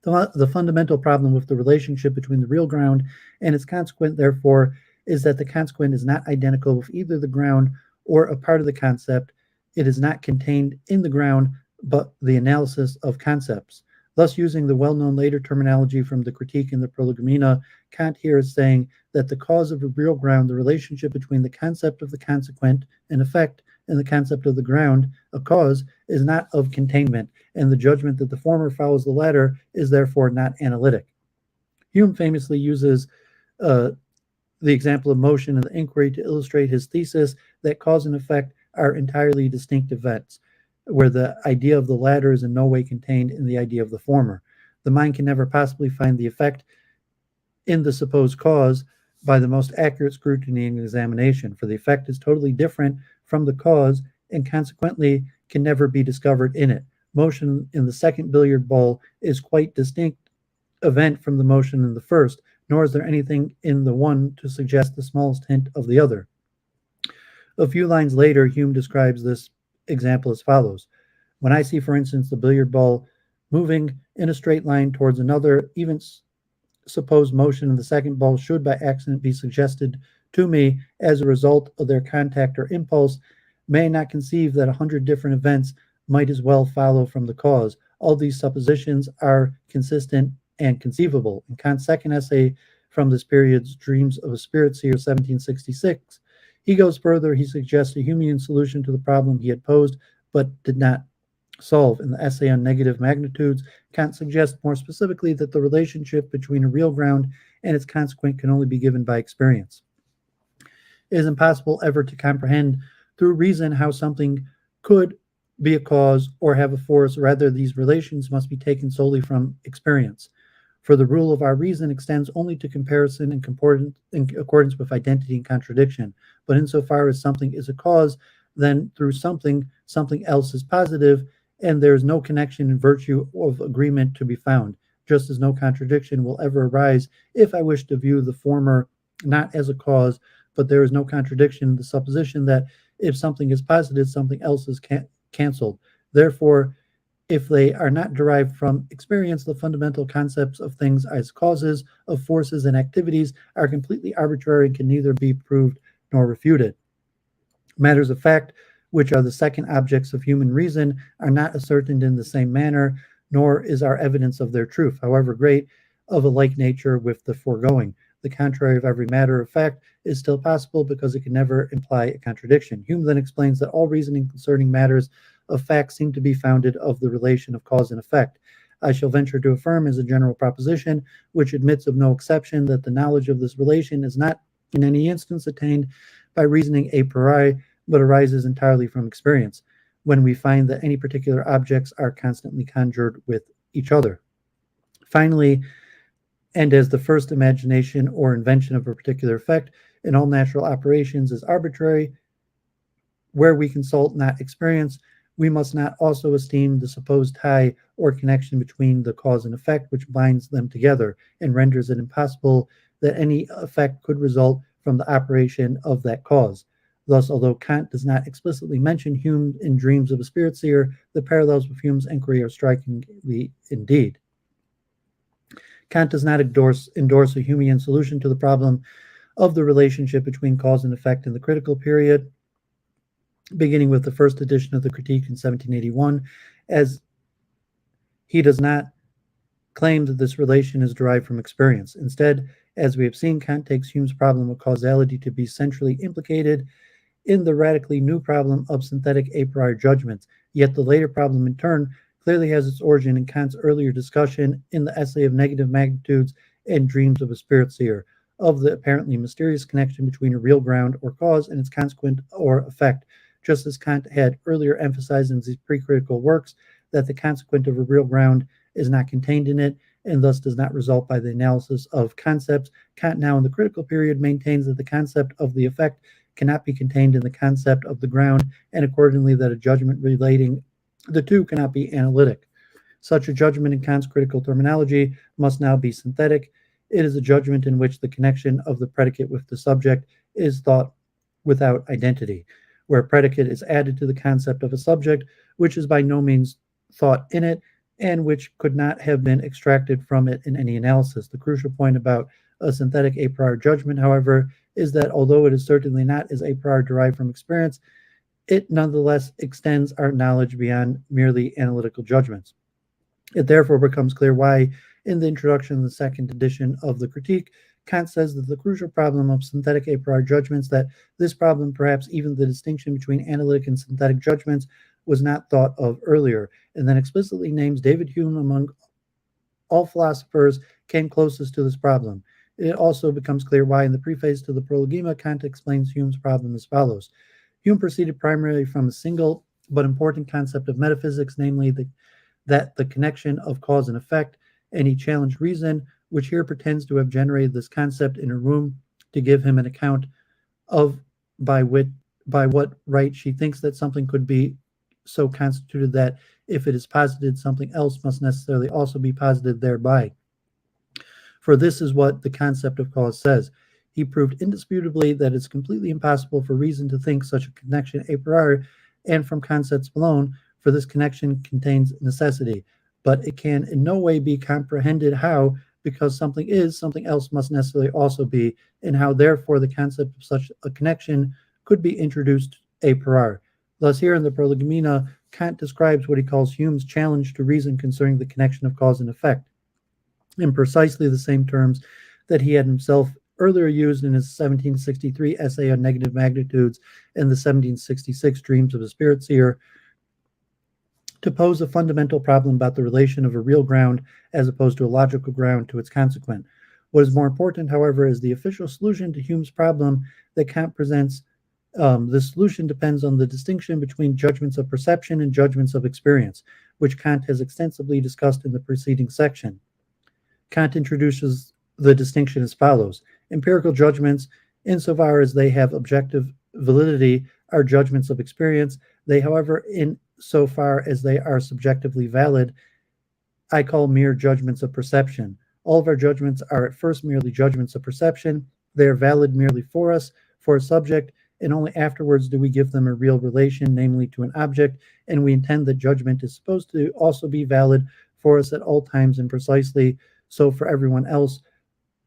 The fundamental problem with the relationship between the real ground and its consequent, therefore, is that the consequent is not identical with either the ground or a part of the concept. It is not contained in the ground, but the analysis of concepts. Thus, using the well-known later terminology from the Critique and the Prolegomena, Kant here is saying that the cause of a real ground, the relationship between the concept of the consequent, an effect, and the concept of the ground, a cause, is not of containment, and the judgment that the former follows the latter is therefore not analytic. Hume famously uses the example of motion and the inquiry to illustrate his thesis that cause and effect are entirely distinct events, where the idea of the latter is in no way contained in the idea of the former. The mind can never possibly find the effect in the supposed cause by the most accurate scrutiny and examination, for the effect is totally different from the cause and consequently can never be discovered in it. Motion in the second billiard ball is quite distinct event from the motion in the first, nor is there anything in the one to suggest the smallest hint of the other. A few lines later, Hume describes this example as follows. When I see, for instance, the billiard ball moving in a straight line towards another, even supposed motion in the second ball should by accident be suggested to me as a result of their contact or impulse, may I not conceive that 100 different events might as well follow from the cause. All these suppositions are consistent and conceivable. In Kant's second essay from this period's Dreams of a Spirit Seer, 1766, he goes further. He suggests a Humean solution to the problem he had posed but did not solve. In the essay on negative magnitudes, Kant suggests more specifically that the relationship between a real ground and its consequent can only be given by experience. It is impossible ever to comprehend through reason how something could be a cause or have a force. Rather, these relations must be taken solely from experience. For the rule of our reason extends only to comparison in accordance with identity and contradiction. But insofar as something is a cause, then through something else is positive, and there is no connection in virtue of agreement to be found, just as no contradiction will ever arise if I wish to view the former not as a cause, but there is no contradiction in the supposition that if something is posited, something else is cancelled. Therefore, if they are not derived from experience, the fundamental concepts of things as causes, of forces and activities, are completely arbitrary and can neither be proved nor refuted. Matters of fact, which are the second objects of human reason, are not ascertained in the same manner, nor is our evidence of their truth, however great, of a like nature with the foregoing. The contrary of every matter of fact is still possible because it can never imply a contradiction. Hume then explains that all reasoning concerning matters of fact seem to be founded of the relation of cause and effect. I shall venture to affirm as a general proposition, which admits of no exception, that the knowledge of this relation is not in any instance attained by reasoning a priori, but arises entirely from experience, when we find that any particular objects are constantly conjured with each other. Finally, and as the first imagination or invention of a particular effect in all natural operations is arbitrary, where we consult not experience, we must not also esteem the supposed tie or connection between the cause and effect which binds them together and renders it impossible that any effect could result from the operation of that cause. Thus, although Kant does not explicitly mention Hume in Dreams of a Spirit Seer, the parallels with Hume's inquiry are strikingly indeed. Kant does not endorse a Humean solution to the problem of the relationship between cause and effect in the critical period, beginning with the first edition of the Critique in 1781, as he does not claim that this relation is derived from experience. Instead, as we have seen, Kant takes Hume's problem of causality to be centrally implicated in the radically new problem of synthetic a priori judgments. Yet the later problem, in turn, clearly has its origin in Kant's earlier discussion in the essay of negative magnitudes and Dreams of a Spirit Seer, of the apparently mysterious connection between a real ground or cause and its consequent or effect, just as Kant had earlier emphasized in his pre-critical works that the consequent of a real ground is not contained in it and thus does not result by the analysis of concepts. Kant now in the critical period maintains that the concept of the effect cannot be contained in the concept of the ground, and accordingly that a judgment relating the two cannot be analytic. Such a judgment in Kant's critical terminology must now be synthetic. It is a judgment in which the connection of the predicate with the subject is thought without identity, where a predicate is added to the concept of a subject, which is by no means thought in it, and which could not have been extracted from it in any analysis. The crucial point about a synthetic a priori judgment, however, is that although it is certainly not as a priori derived from experience, it nonetheless extends our knowledge beyond merely analytical judgments. It therefore becomes clear why, in the introduction of the second edition of the Critique, Kant says that the crucial problem of synthetic a priori judgments, that this problem, perhaps even the distinction between analytic and synthetic judgments, was not thought of earlier, and then explicitly names David Hume among all philosophers came closest to this problem. It also becomes clear why in the preface to the Prolegomena, Kant explains Hume's problem as follows. Hume proceeded primarily from a single but important concept of metaphysics, namely that the connection of cause and effect, and he challenged reason, which here pretends to have generated this concept in a room, to give him an account of by what right she thinks that something could be so constituted that if it is posited, something else must necessarily also be posited thereby. For this is what the concept of cause says. He proved indisputably that it's completely impossible for reason to think such a connection a priori, and from concepts alone, for this connection contains necessity. But it can in no way be comprehended how, because something is, something else must necessarily also be, and how therefore the concept of such a connection could be introduced a priori. Thus here in the Prolegomena, Kant describes what he calls Hume's challenge to reason concerning the connection of cause and effect, in precisely the same terms that he had himself earlier used in his 1763 essay on negative magnitudes and the 1766 Dreams of a Spirit Seer, to pose a fundamental problem about the relation of a real ground as opposed to a logical ground to its consequent. What is more important, however, is the official solution to Hume's problem that Kant presents. This solution depends on the distinction between judgments of perception and judgments of experience, which Kant has extensively discussed in the preceding section. Kant introduces the distinction as follows. Empirical judgments, insofar as they have objective validity, are judgments of experience. They, however, insofar as they are subjectively valid, I call mere judgments of perception. All of our judgments are at first merely judgments of perception. They are valid merely for us, for a subject, and only afterwards do we give them a real relation, namely to an object, and we intend that judgment is supposed to also be valid for us at all times and precisely so for everyone else.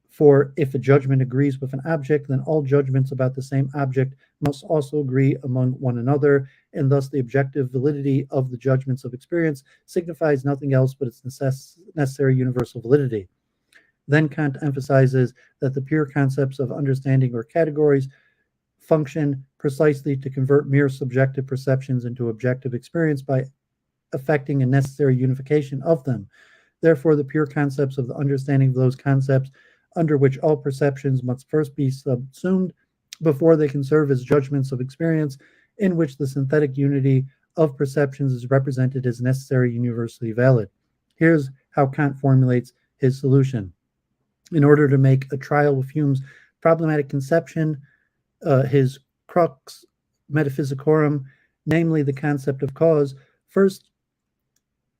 For if a judgment agrees with an object, then all judgments about the same object must also agree among one another, and thus the objective validity of the judgments of experience signifies nothing else but its necessary universal validity. Then Kant emphasizes that the pure concepts of understanding or categories function precisely to convert mere subjective perceptions into objective experience by effecting a necessary unification of them. Therefore, the pure concepts of the understanding of those concepts, under which all perceptions must first be subsumed before they can serve as judgments of experience, in which the synthetic unity of perceptions is represented as necessary universally valid. Here's how Kant formulates his solution. In order to make a trial with Hume's problematic conception, his crux metaphysicorum, namely the concept of cause, first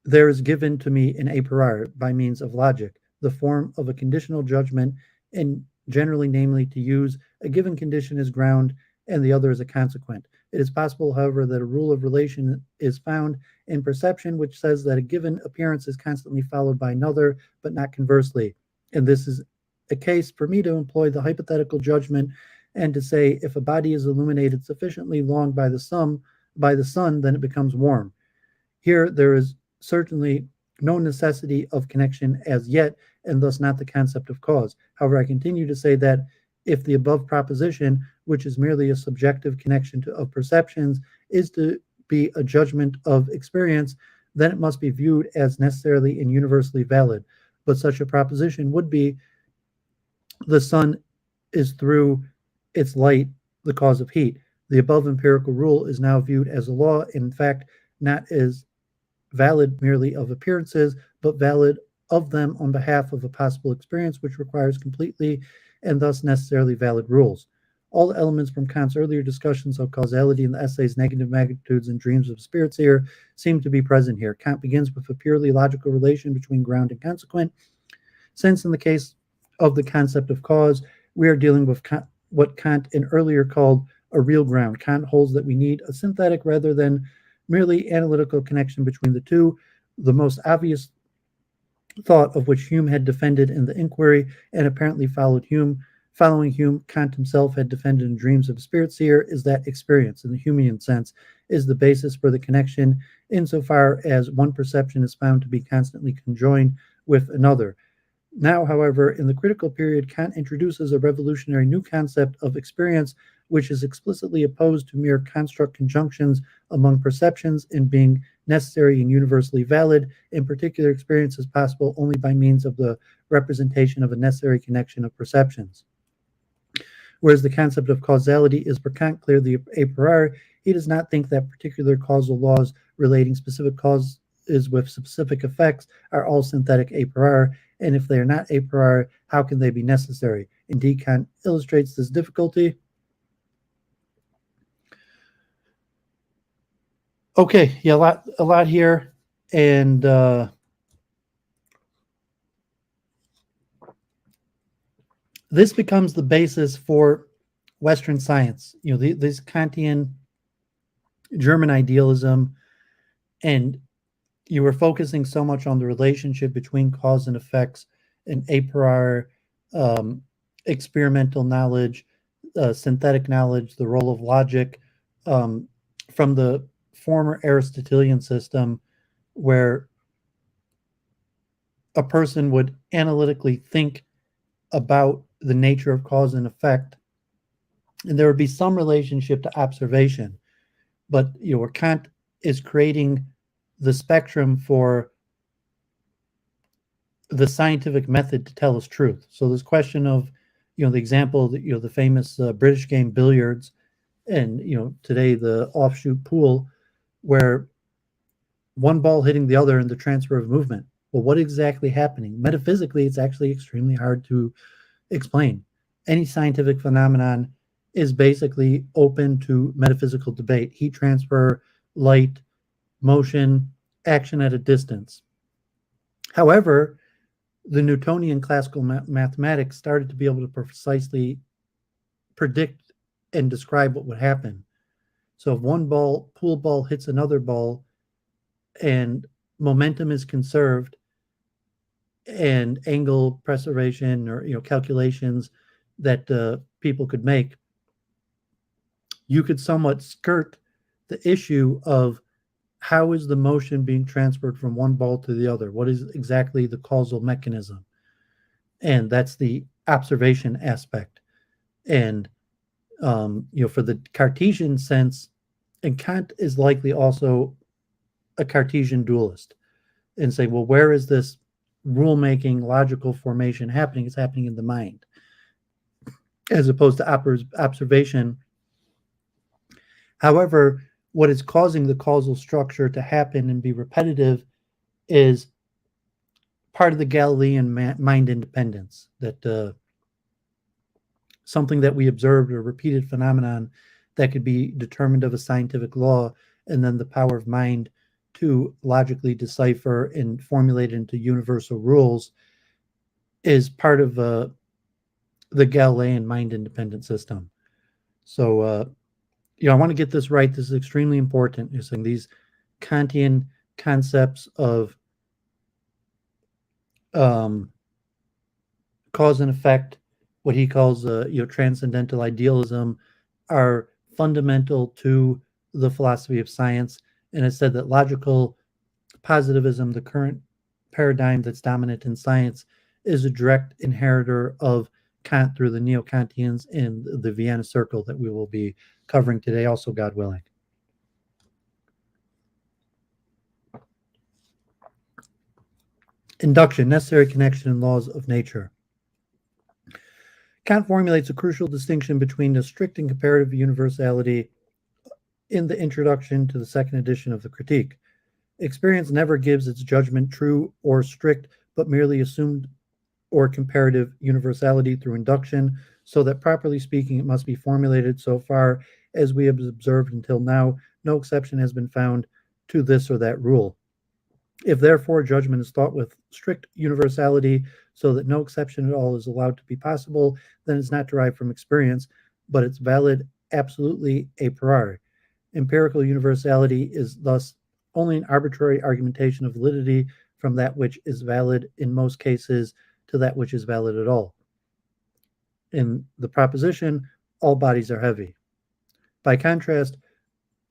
there is given to me in a priori, by means of logic, the form of a conditional judgment, and generally, namely, to use a given condition as ground and the other as a consequent. It is possible, however, that a rule of relation is found in perception which says that a given appearance is constantly followed by another, but not conversely. And this is a case for me to employ the hypothetical judgment and to say if a body is illuminated sufficiently long by the sun, then it becomes warm. Here, there is certainly no necessity of connection as yet, and thus not the concept of cause. However, I continue to say that if the above proposition, which is merely a subjective connection of perceptions, is to be a judgment of experience, then it must be viewed as necessarily and universally valid. But such a proposition would be the sun is through its light the cause of heat. The above empirical rule is now viewed as a law, in fact, not as valid merely of appearances, but valid of them on behalf of a possible experience which requires completely and thus necessarily valid rules. All the elements from Kant's earlier discussions of causality in the essays Negative Magnitudes and Dreams of Spirits here seem to be present here. Kant begins with a purely logical relation between ground and consequent, since in the case of the concept of cause, we are dealing with what Kant in earlier called a real ground. Kant holds that we need a synthetic rather than merely analytical connection between the two, the most obvious thought of which Hume had defended in the Inquiry and apparently following Hume, Kant himself had defended in Dreams of a Spirit Seer, is that experience, in the Humean sense, is the basis for the connection insofar as one perception is found to be constantly conjoined with another. Now, however, in the critical period, Kant introduces a revolutionary new concept of experience, which is explicitly opposed to mere construct conjunctions among perceptions in being necessary and universally valid. In particular, experience is possible only by means of the representation of a necessary connection of perceptions. Whereas the concept of causality is for Kant clearly a priori, he does not think that particular causal laws relating specific causes with specific effects are all synthetic a priori, and if they are not a priori, how can they be necessary? Indeed, Kant illustrates this difficulty. Okay, yeah, a lot here, and this becomes the basis for Western science. This Kantian German idealism, and you were focusing so much on the relationship between cause and effects and a priori experimental knowledge, synthetic knowledge, the role of logic from the former Aristotelian system, where a person would analytically think about the nature of cause and effect, and there would be some relationship to observation. But where Kant is creating the spectrum for the scientific method to tell us truth. So this question of, the example that, the famous British game billiards, and, today the offshoot pool, where one ball hitting the other and the transfer of movement. Well, what exactly happening? Metaphysically, it's actually extremely hard to explain. Any scientific phenomenon is basically open to metaphysical debate. Heat transfer, light, motion, action at a distance. However, the Newtonian classical mathematics started to be able to precisely predict and describe what would happen. So if one pool ball hits another ball and momentum is conserved and angle preservation or calculations that people could make, you could somewhat skirt the issue of how is the motion being transferred from one ball to the other? What is exactly the causal mechanism? And that's the observation aspect. And, for the Cartesian sense, and Kant is likely also a Cartesian dualist, and say, well, where is this rule-making, logical formation happening? It's happening in the mind, as opposed to observation. However, what is causing the causal structure to happen and be repetitive is part of the Galilean mind independence, that something that we observed, a repeated phenomenon that could be determined of a scientific law, and then the power of mind to logically decipher and formulate into universal rules is part of the Galilean mind independent system. So, I want to get this right. This is extremely important. You're saying these Kantian concepts of cause and effect, what he calls transcendental idealism, are fundamental to the philosophy of science. And it said that logical positivism, the current paradigm that's dominant in science, is a direct inheritor of Kant through the Neo-Kantians and the Vienna Circle that we will be covering today, also, God willing. Induction, necessary connection and laws of nature. Kant formulates a crucial distinction between the strict and comparative universality in the introduction to the second edition of the Critique. Experience never gives its judgment true or strict, but merely assumed or comparative universality through induction, so that, properly speaking, it must be formulated so far as we have observed until now. No exception has been found to this or that rule. If, therefore, judgment is thought with strict universality, so that no exception at all is allowed to be possible, then it's not derived from experience, but it's valid absolutely a priori. Empirical universality is thus only an arbitrary argumentation of validity from that which is valid in most cases to that which is valid at all. In the proposition, all bodies are heavy. By contrast,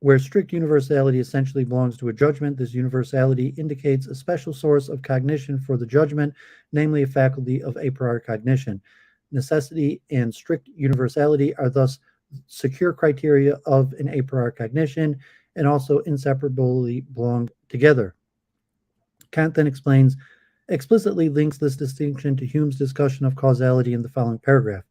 Where strict universality essentially belongs to a judgment, this universality indicates a special source of cognition for the judgment, namely a faculty of a priori cognition. Necessity and strict universality are thus secure criteria of an a priori cognition and also inseparably belong together. Kant then explicitly links this distinction to Hume's discussion of causality in the following paragraph.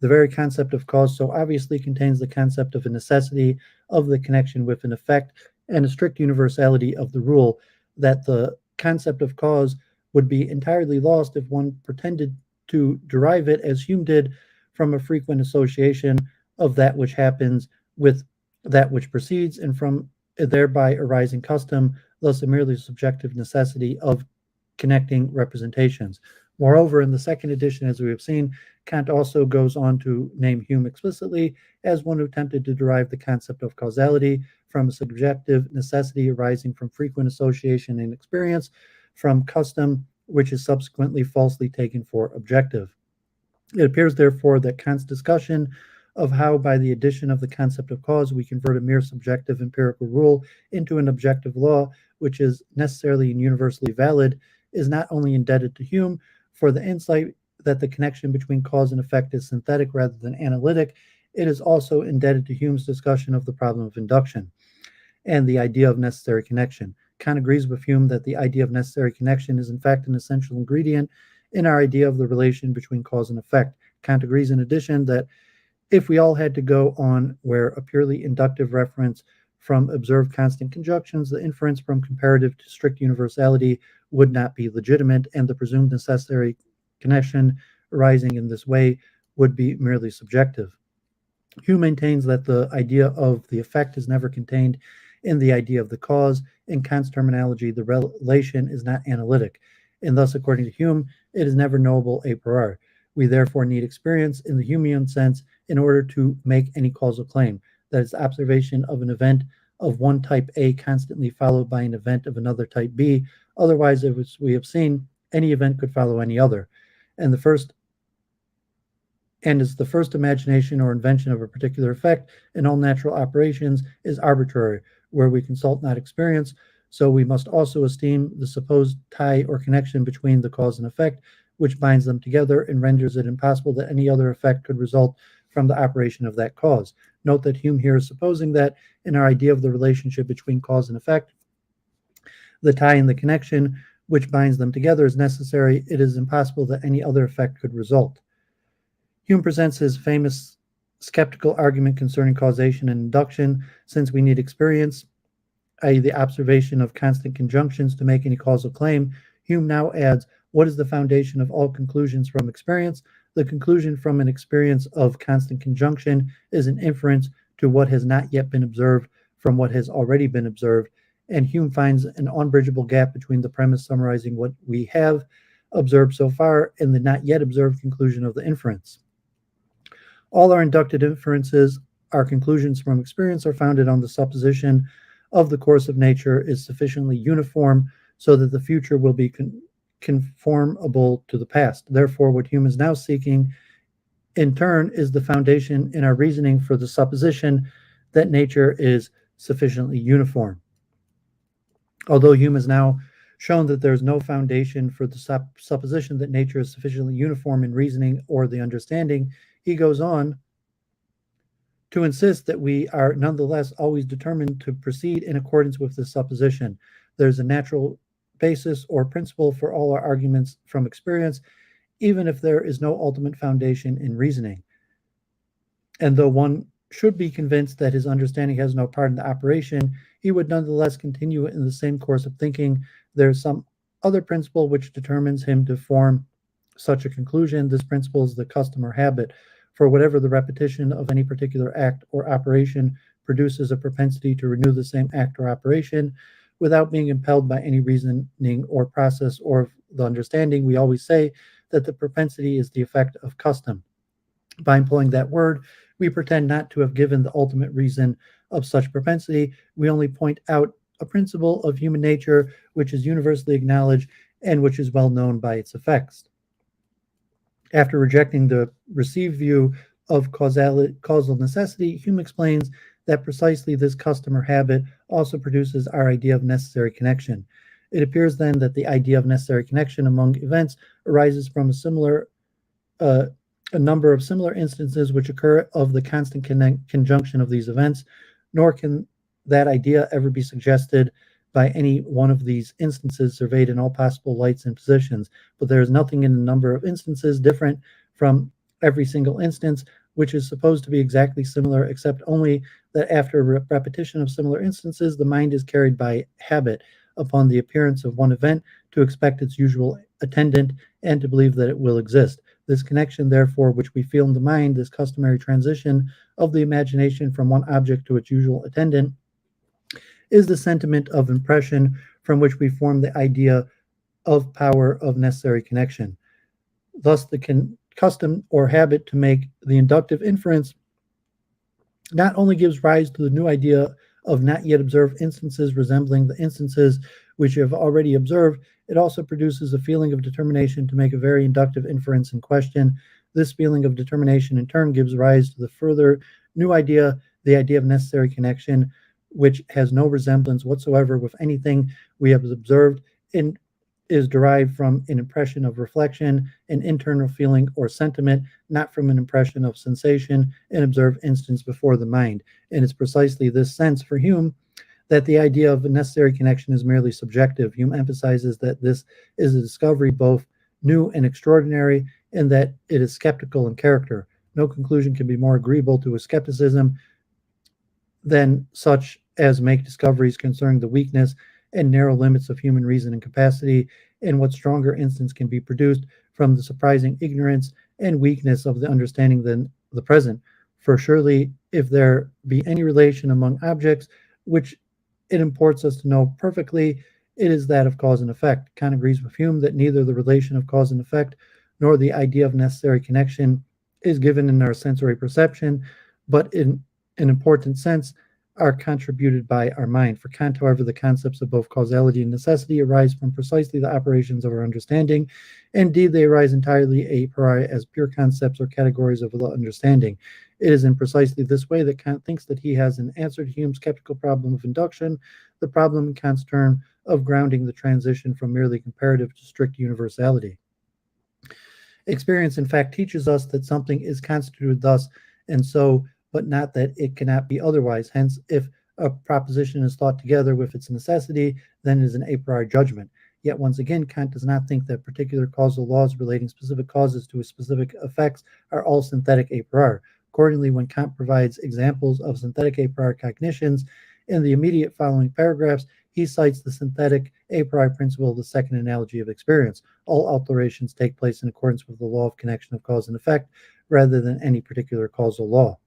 The very concept of cause so obviously contains the concept of a necessity of the connection with an effect and a strict universality of the rule that the concept of cause would be entirely lost if one pretended to derive it, as Hume did, from a frequent association of that which happens with that which precedes and from a thereby arising custom, thus a merely subjective necessity of connecting representations. Moreover, in the second edition, as we have seen, Kant also goes on to name Hume explicitly as one who attempted to derive the concept of causality from a subjective necessity arising from frequent association and experience, from custom, which is subsequently falsely taken for objective. It appears, therefore, that Kant's discussion of how, by the addition of the concept of cause, we convert a mere subjective empirical rule into an objective law, which is necessarily and universally valid, is not only indebted to Hume for the insight that the connection between cause and effect is synthetic rather than analytic, it is also indebted to Hume's discussion of the problem of induction and the idea of necessary connection. Kant agrees with Hume that the idea of necessary connection is in fact an essential ingredient in our idea of the relation between cause and effect. Kant agrees in addition that if we all had to go on where a purely inductive reference from observed constant conjunctions, the inference from comparative to strict universality would not be legitimate, and the presumed necessary connection arising in this way would be merely subjective. Hume maintains that the idea of the effect is never contained in the idea of the cause. In Kant's terminology, the relation is not analytic, and thus, according to Hume, it is never knowable a priori. We therefore need experience in the Humean sense in order to make any causal claim, that is, observation of an event of one type A constantly followed by an event of another type B. Otherwise, as we have seen, any event could follow any other. And is the first imagination or invention of a particular effect in all natural operations is arbitrary, where we consult not experience, so we must also esteem the supposed tie or connection between the cause and effect, which binds them together and renders it impossible that any other effect could result from the operation of that cause. Note that Hume here is supposing that in our idea of the relationship between cause and effect, the tie and the connection which binds them together is necessary. It is impossible that any other effect could result. Hume presents his famous skeptical argument concerning causation and induction. Since we need experience, i.e., the observation of constant conjunctions, to make any causal claim, Hume now adds, what is the foundation of all conclusions from experience? The conclusion from an experience of constant conjunction is an inference to what has not yet been observed from what has already been observed, and Hume finds an unbridgeable gap between the premise summarizing what we have observed so far and the not yet observed conclusion of the inference. All our inducted inferences, our conclusions from experience, are founded on the supposition of the course of nature is sufficiently uniform so that the future will be conformable to the past. Therefore, what Hume is now seeking, in turn, is the foundation in our reasoning for the supposition that nature is sufficiently uniform. Although Hume has now shown that there is no foundation for the supposition that nature is sufficiently uniform in reasoning or the understanding, he goes on to insist that we are nonetheless always determined to proceed in accordance with this supposition. There's a natural basis or principle for all our arguments from experience, even if there is no ultimate foundation in reasoning. And though one should be convinced that his understanding has no part in the operation, he would nonetheless continue in the same course of thinking. There's some other principle which determines him to form such a conclusion. This principle is the custom or habit. For whatever the repetition of any particular act or operation produces a propensity to renew the same act or operation without being impelled by any reasoning or process or the understanding, we always say that the propensity is the effect of custom. By employing that word, we pretend not to have given the ultimate reason of such propensity. We only point out a principle of human nature which is universally acknowledged and which is well known by its effects. After rejecting the received view of causal necessity, Hume explains that precisely this custom or habit also produces our idea of necessary connection. It appears then that the idea of necessary connection among events arises from uh, a number of similar instances which occur of the constant conjunction of these events, nor can that idea ever be suggested by any one of these instances surveyed in all possible lights and positions, but there is nothing in the number of instances different from every single instance, which is supposed to be exactly similar, except only that after repetition of similar instances, the mind is carried by habit upon the appearance of one event to expect its usual attendant and to believe that it will exist. This connection, therefore, which we feel in the mind, this customary transition of the imagination from one object to its usual attendant, is the sentiment of impression from which we form the idea of power of necessary connection. Thus, the custom or habit to make the inductive inference not only gives rise to the new idea of not yet observed instances resembling the instances which you have already observed, it also produces a feeling of determination to make a very inductive inference in question. This feeling of determination in turn gives rise to the further new idea, the idea of necessary connection, which has no resemblance whatsoever with anything we have observed and is derived from an impression of reflection, an internal feeling or sentiment, not from an impression of sensation, an observed instance before the mind. And it's precisely this sense for Hume that the idea of a necessary connection is merely subjective. Hume emphasizes that this is a discovery both new and extraordinary, and that it is skeptical in character. No conclusion can be more agreeable to a skepticism than such as make discoveries concerning the weakness and narrow limits of human reason and capacity, and what stronger instance can be produced from the surprising ignorance and weakness of the understanding than the present. For surely, if there be any relation among objects which it imports us to know perfectly, it is that of cause and effect. Kant agrees with Hume that neither the relation of cause and effect nor the idea of necessary connection is given in our sensory perception, but in an important sense are contributed by our mind. For Kant, however, the concepts of both causality and necessity arise from precisely the operations of our understanding. Indeed, they arise entirely a priori as pure concepts or categories of the understanding. It is in precisely this way that Kant thinks that he has an answer to Hume's skeptical problem of induction, the problem in Kant's term of grounding the transition from merely comparative to strict universality. Experience, in fact, teaches us that something is constituted thus and so, but not that it cannot be otherwise. Hence, if a proposition is thought together with its necessity, then it is an a priori judgment. Yet once again, Kant does not think that particular causal laws relating specific causes to specific effects are all synthetic a priori. Accordingly, when Kant provides examples of synthetic a priori cognitions in the immediate following paragraphs, he cites the synthetic a priori principle of the second analogy of experience. All alterations take place in accordance with the law of connection of cause and effect, rather than any particular causal law.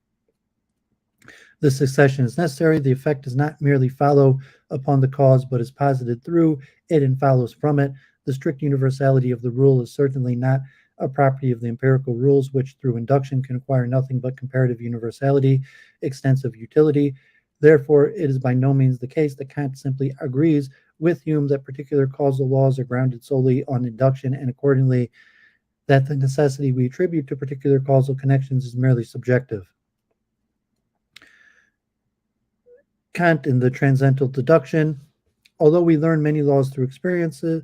The succession is necessary. The effect does not merely follow upon the cause, but is posited through it and follows from it. The strict universality of the rule is certainly not a property of the empirical rules, which through induction can acquire nothing but comparative universality, extensive utility. Therefore, it is by no means the case that Kant simply agrees with Hume that particular causal laws are grounded solely on induction, and accordingly that the necessity we attribute to particular causal connections is merely subjective. Kant in the transcendental deduction, although we learn many laws through experiences,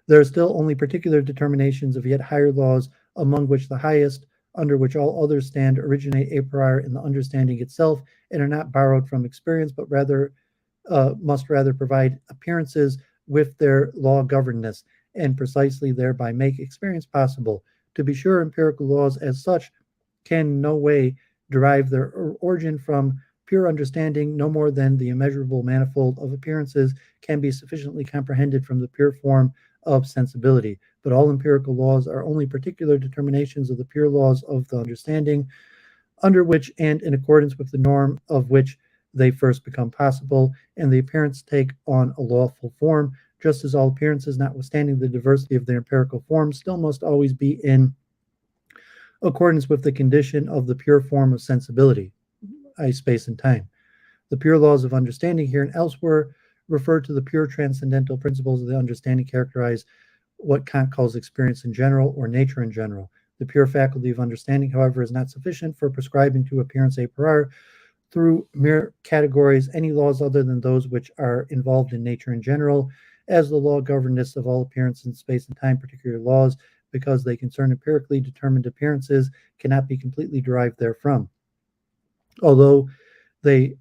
there are still only particular determinations of yet higher laws, among which the highest, under which all others stand, originate a priori in the understanding itself and are not borrowed from experience, but must rather provide appearances with their law governedness, and precisely thereby make experience possible. To be sure, empirical laws as such can in no way derive their origin from pure understanding, no more than the immeasurable manifold of appearances can be sufficiently comprehended from the pure form of sensibility. But all empirical laws are only particular determinations of the pure laws of the understanding, under which and in accordance with the norm of which they first become possible, and the appearance take on a lawful form, just as all appearances, notwithstanding the diversity of their empirical forms, still must always be in accordance with the condition of the pure form of sensibility, i.e. space and time. The pure laws of understanding here and elsewhere refer to the pure transcendental principles of the understanding characterize what Kant calls experience in general or nature in general. The pure faculty of understanding, however, is not sufficient for prescribing to appearance a priori through mere categories any laws other than those which are involved in nature in general, as the law governess of all appearance in space and time. Particular laws, because they concern empirically determined appearances, cannot be completely derived therefrom. Although they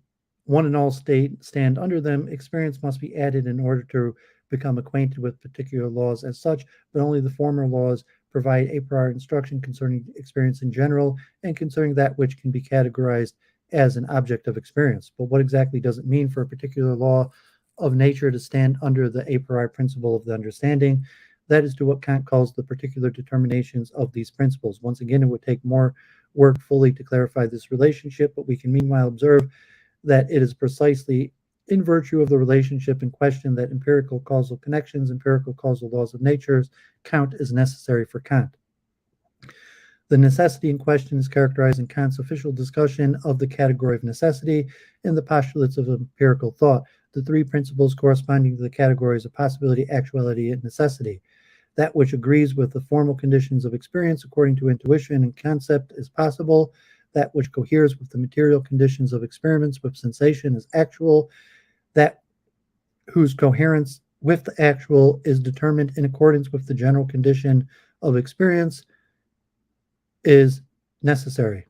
one and all stand under them, experience must be added in order to become acquainted with particular laws as such, but only the former laws provide a priori instruction concerning experience in general and concerning that which can be categorized as an object of experience. But what exactly does it mean for a particular law of nature to stand under the a priori principle of the understanding? That is to what Kant calls the particular determinations of these principles. Once again, it would take more work fully to clarify this relationship, but we can meanwhile observe that it is precisely in virtue of the relationship in question that empirical causal connections, empirical causal laws of nature, count as necessary for Kant. The necessity in question is characterized in Kant's official discussion of the category of necessity in the postulates of empirical thought, the three principles corresponding to the categories of possibility, actuality, and necessity. That which agrees with the formal conditions of experience according to intuition and concept is possible. That which coheres with the material conditions of experiments with sensation is actual. That whose coherence with the actual is determined in accordance with the general condition of experience is necessary.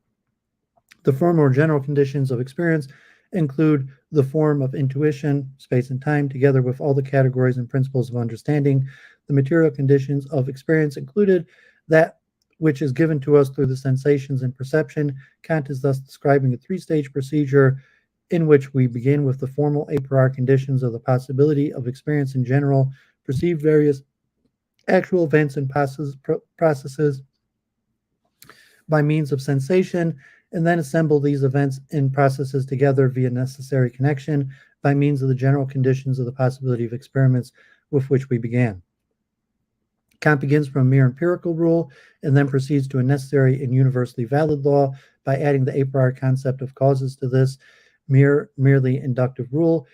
The form or general conditions of experience include the form of intuition, space and time, together with all the categories and principles of understanding. The material conditions of experience included that which is given to us through the sensations and perception. Kant is thus describing a three-stage procedure in which we begin with the formal a priori conditions of the possibility of experience in general, perceive various actual events and processes by means of sensation, and then assemble these events and processes together via necessary connection by means of the general conditions of the possibility of experiments with which we began. Kant begins from a mere empirical rule and then proceeds to a necessary and universally valid law by adding the a priori concept of causes to this merely inductive rule.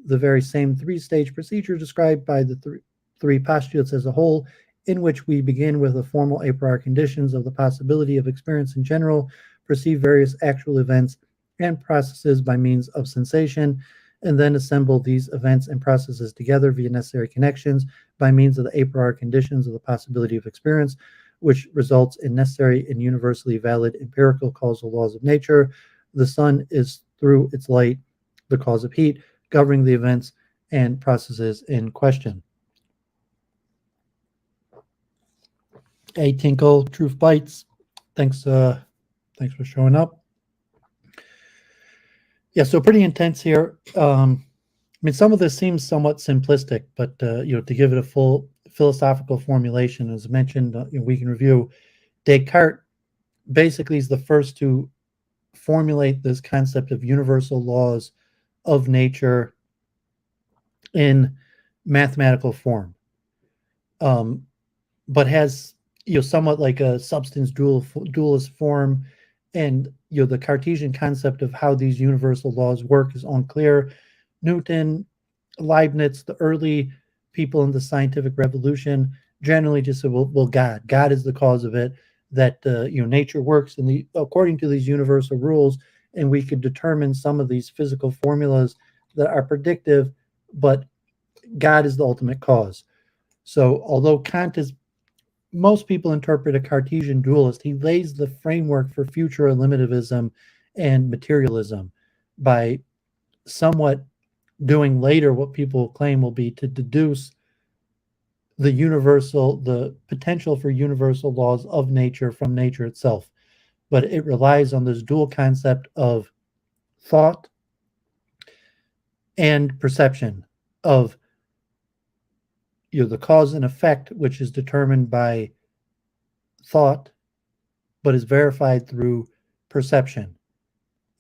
The very same three-stage procedure described by the three postulates as a whole, in which we begin with the formal a priori conditions of the possibility of experience in general, perceive various actual events and processes by means of sensation, and then assemble these events and processes together via necessary connections by means of the a priori conditions of the possibility of experience, which results in necessary and universally valid empirical causal laws of nature. The sun is, through its light, the cause of heat, governing the events and processes in question. Hey, Tinkle, Truth Bites. Thanks for showing up. Yeah, so pretty intense here. I mean, some of this seems somewhat simplistic, but to give it a full philosophical formulation, as mentioned, we can review. Descartes basically is the first to formulate this concept of universal laws of nature in mathematical form, but has somewhat like a substance dualist form, and the Cartesian concept of how these universal laws work is unclear. Newton, Leibniz, the early people in the scientific revolution generally just said, well, God is the cause of it, that nature works according to these universal rules, and we could determine some of these physical formulas that are predictive, but God is the ultimate cause. So although most people interpret a Cartesian dualist, he lays the framework for future eliminativism and materialism by somewhat doing later what people claim will be to deduce the potential for universal laws of nature from nature itself. But it relies on this dual concept of thought and perception, of the cause and effect, which is determined by thought, but is verified through perception.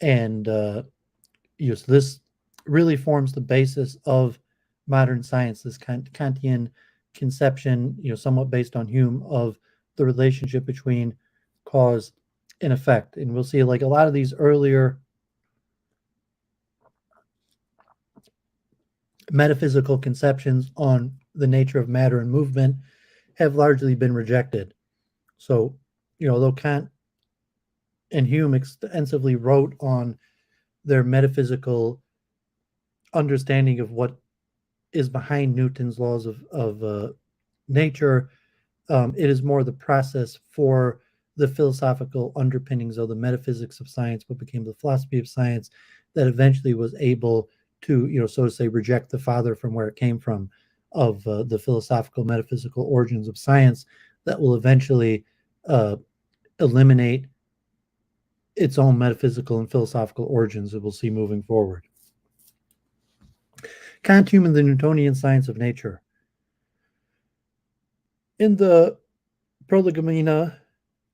And so this really forms the basis of modern science, this Kantian conception, somewhat based on Hume, of the relationship between cause and effect. And we'll see, like, a lot of these earlier metaphysical conceptions on the nature of matter and movement have largely been rejected. So, although Kant and Hume extensively wrote on their metaphysical understanding of what is behind Newton's laws of nature. It is more the process for the philosophical underpinnings of the metaphysics of science, what became the philosophy of science, that eventually was able to, so to say, reject the father from where it came from, of the philosophical metaphysical origins of science, that will eventually eliminate its own metaphysical and philosophical origins that we'll see moving forward. Kant, Hume, and the Newtonian science of nature. In the Prolegomena,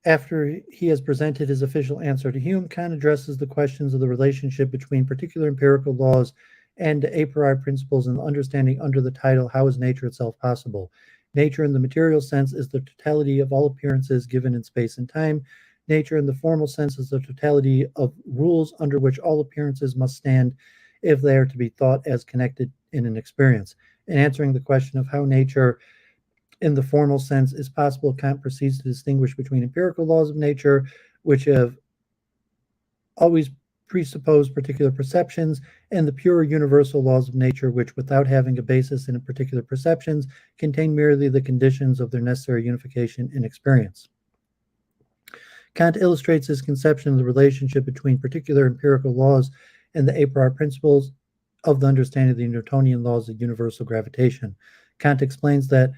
after he has presented his official answer to Hume, Kant addresses the questions of the relationship between particular empirical laws and a priori principles in the understanding under the title, How is Nature Itself Possible? Nature in the material sense is the totality of all appearances given in space and time. Nature in the formal sense is the totality of rules under which all appearances must stand if they are to be thought as connected in an experience. In answering the question of how nature in the formal sense is possible, Kant proceeds to distinguish between empirical laws of nature, which have always presupposed particular perceptions, and the pure universal laws of nature, which, without having a basis in particular perceptions, contain merely the conditions of their necessary unification in experience. Kant illustrates his conception of the relationship between particular empirical laws and the a priori principles of the understanding of the Newtonian laws of universal gravitation. Kant explains that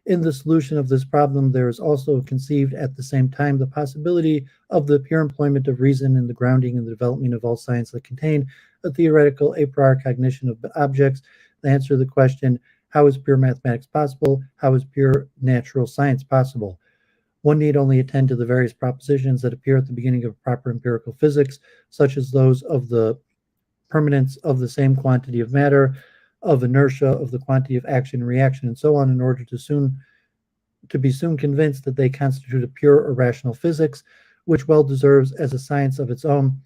in the solution of this problem, there is also conceived at the same time the possibility of the pure employment of reason in the grounding and the development of all science that contain a theoretical a priori cognition of objects. The answer to the question, how is pure mathematics possible? How is pure natural science possible? One need only attend to the various propositions that appear at the beginning of proper empirical physics, such as those of the permanence of the same quantity of matter, of inertia, of the quantity of action and reaction, and so on, in order to be soon convinced that they constitute a pure or rational physics, which well deserves, as a science of its own,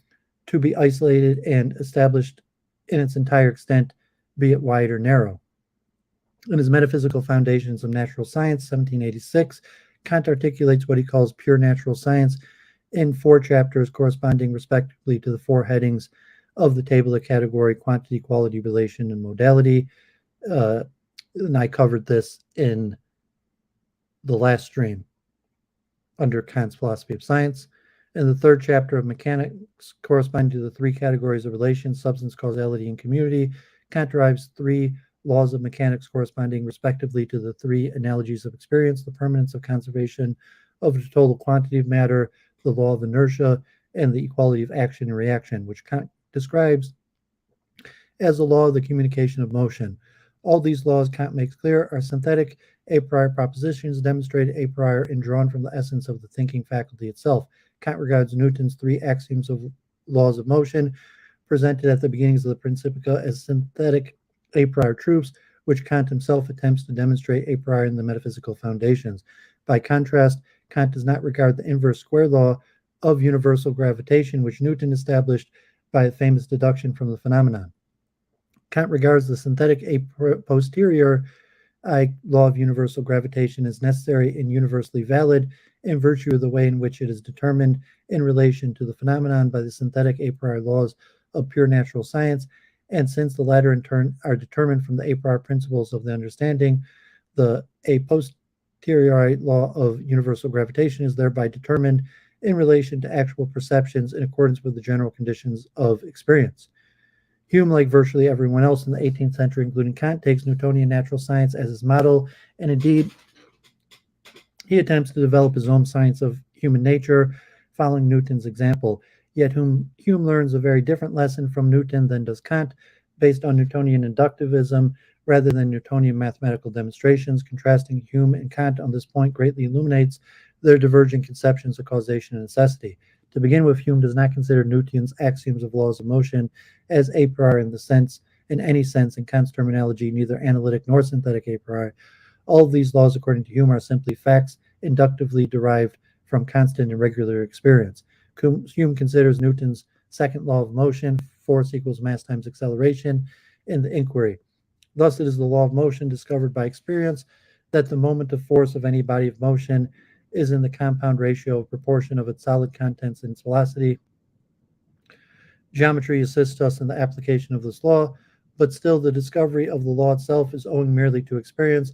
to be isolated and established in its entire extent, be it wide or narrow. In his Metaphysical Foundations of Natural Science, 1786, Kant articulates what he calls pure natural science in 4 chapters corresponding respectively to the 4 headings of the table of category, quantity, quality, relation, and modality. And I covered this in the last stream under Kant's philosophy of science. In the 3rd chapter of mechanics, corresponding to the 3 categories of relations, substance, causality, and community, Kant derives 3 laws of mechanics corresponding respectively to the 3 analogies of experience, the permanence of conservation of the total quantity of matter, the law of inertia, and the equality of action and reaction, which Kant describes as the law of the communication of motion. All these laws, Kant makes clear, are synthetic a priori propositions demonstrated a priori and drawn from the essence of the thinking faculty itself. Kant regards Newton's 3 axioms of laws of motion presented at the beginnings of the Principia as synthetic a priori truths, which Kant himself attempts to demonstrate a priori in the Metaphysical Foundations. By contrast, Kant does not regard the inverse square law of universal gravitation, which Newton established by a famous deduction from the phenomenon. Kant regards the synthetic a posteriori law of universal gravitation as necessary and universally valid in virtue of the way in which it is determined in relation to the phenomenon by the synthetic a priori laws of pure natural science. And since the latter in turn are determined from the a priori principles of the understanding, the a posteriori law of universal gravitation is thereby determined in relation to actual perceptions in accordance with the general conditions of experience. Hume, like virtually everyone else in the 18th century, including Kant, takes Newtonian natural science as his model, and indeed, he attempts to develop his own science of human nature, following Newton's example. Yet Hume learns a very different lesson from Newton than does Kant, based on Newtonian inductivism rather than Newtonian mathematical demonstrations. Contrasting Hume and Kant on this point greatly illuminates their divergent conceptions of causation and necessity. To begin with, Hume does not consider Newton's axioms of laws of motion as a priori in any sense in Kant's terminology, neither analytic nor synthetic a priori. All of these laws, according to Hume, are simply facts inductively derived from constant and regular experience. Hume considers Newton's second law of motion, force equals mass times acceleration, in the inquiry. Thus, it is the law of motion discovered by experience that the moment of force of any body of motion is in the compound ratio of proportion of its solid contents and its velocity. Geometry assists us in the application of this law, but still the discovery of the law itself is owing merely to experience,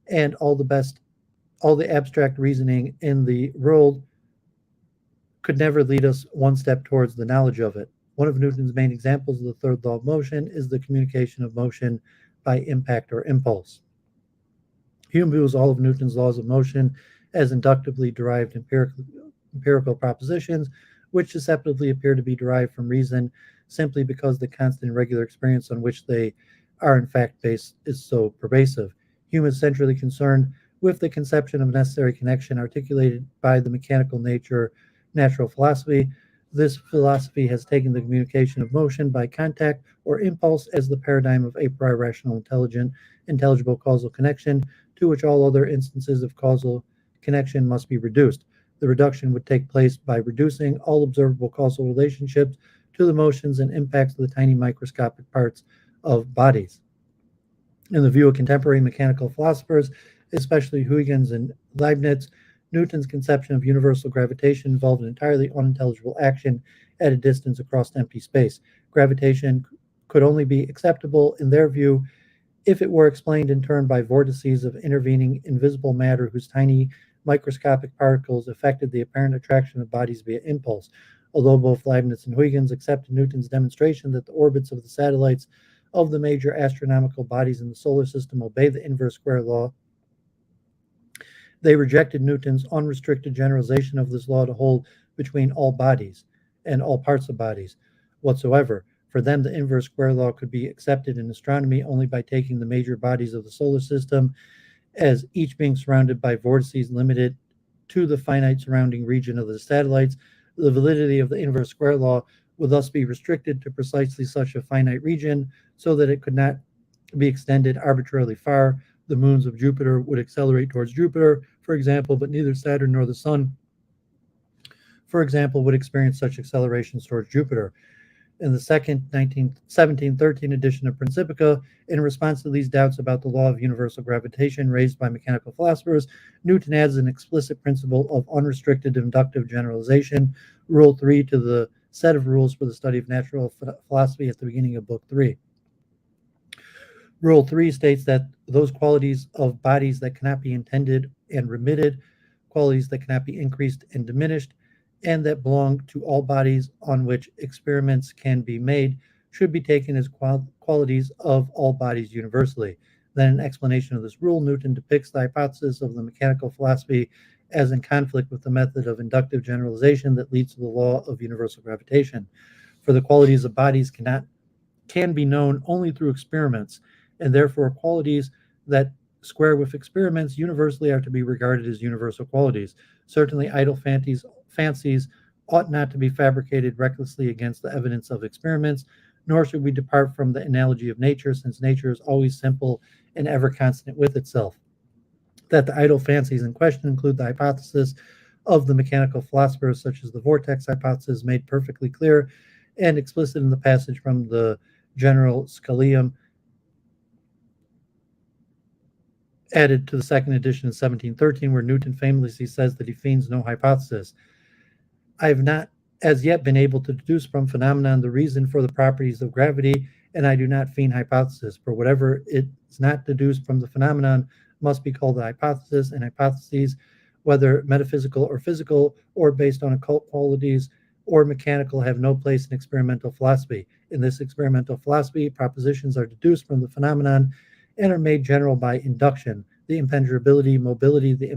and all the abstract reasoning in the world could never lead us one step towards the knowledge of it. One of Newton's main examples of the third law of motion is the communication of motion by impact or impulse. Hume views all of Newton's laws of motion as inductively derived empirical propositions, which deceptively appear to be derived from reason simply because the constant and regular experience on which they are in fact based is so pervasive. Hume is centrally concerned with the conception of necessary connection articulated by the mechanical natural philosophy. This philosophy has taken the communication of motion by contact or impulse as the paradigm of a priori rational intelligible causal connection, to which all other instances of causal connection must be reduced. The reduction would take place by reducing all observable causal relationships to the motions and impacts of the tiny microscopic parts of bodies. In the view of contemporary mechanical philosophers, especially Huygens and Leibniz, Newton's conception of universal gravitation involved an entirely unintelligible action at a distance across empty space. Gravitation could only be acceptable, in their view, if it were explained in turn by vortices of intervening invisible matter whose tiny microscopic particles affected the apparent attraction of bodies via impulse. Although both Leibniz and Huygens accepted Newton's demonstration that the orbits of the satellites of the major astronomical bodies in the solar system obey the inverse square law, they rejected Newton's unrestricted generalization of this law to hold between all bodies and all parts of bodies whatsoever. For them, the inverse square law could be accepted in astronomy only by taking the major bodies of the solar system as each being surrounded by vortices limited to the finite surrounding region of the satellites. The validity of the inverse square law would thus be restricted to precisely such a finite region, so that it could not be extended arbitrarily far. The moons of Jupiter would accelerate towards Jupiter, for example, but neither Saturn nor the Sun, for example, would experience such accelerations towards Jupiter. In the second 1713 edition of Principia, in response to these doubts about the law of universal gravitation raised by mechanical philosophers, Newton adds an explicit principle of unrestricted inductive generalization, Rule 3, to the set of rules for the study of natural philosophy at the beginning of Book 3. Rule 3 states that those qualities of bodies that cannot be intended and remitted, qualities that cannot be increased and diminished, and that belong to all bodies on which experiments can be made, should be taken as qualities of all bodies universally. Then, in explanation of this rule, Newton depicts the hypothesis of the mechanical philosophy as in conflict with the method of inductive generalization that leads to the law of universal gravitation. For the qualities of bodies can be known only through experiments, and therefore qualities that square with experiments universally are to be regarded as universal qualities. Certainly, idle fancies ought not to be fabricated recklessly against the evidence of experiments, nor should we depart from the analogy of nature, since nature is always simple and ever constant with itself. That the idle fancies in question include the hypothesis of the mechanical philosophers, such as the vortex hypothesis, made perfectly clear and explicit in the passage from the General Scholium added to the second edition in 1713, where Newton famously says that he feigns no hypothesis. I have not as yet been able to deduce from phenomenon the reason for the properties of gravity, and I do not feign hypothesis, for whatever is not deduced from the phenomenon must be called a hypothesis, and hypotheses, whether metaphysical or physical, or based on occult qualities or mechanical, have no place in experimental philosophy. In this experimental philosophy, propositions are deduced from the phenomenon and are made general by induction. The impenetrability, mobility, the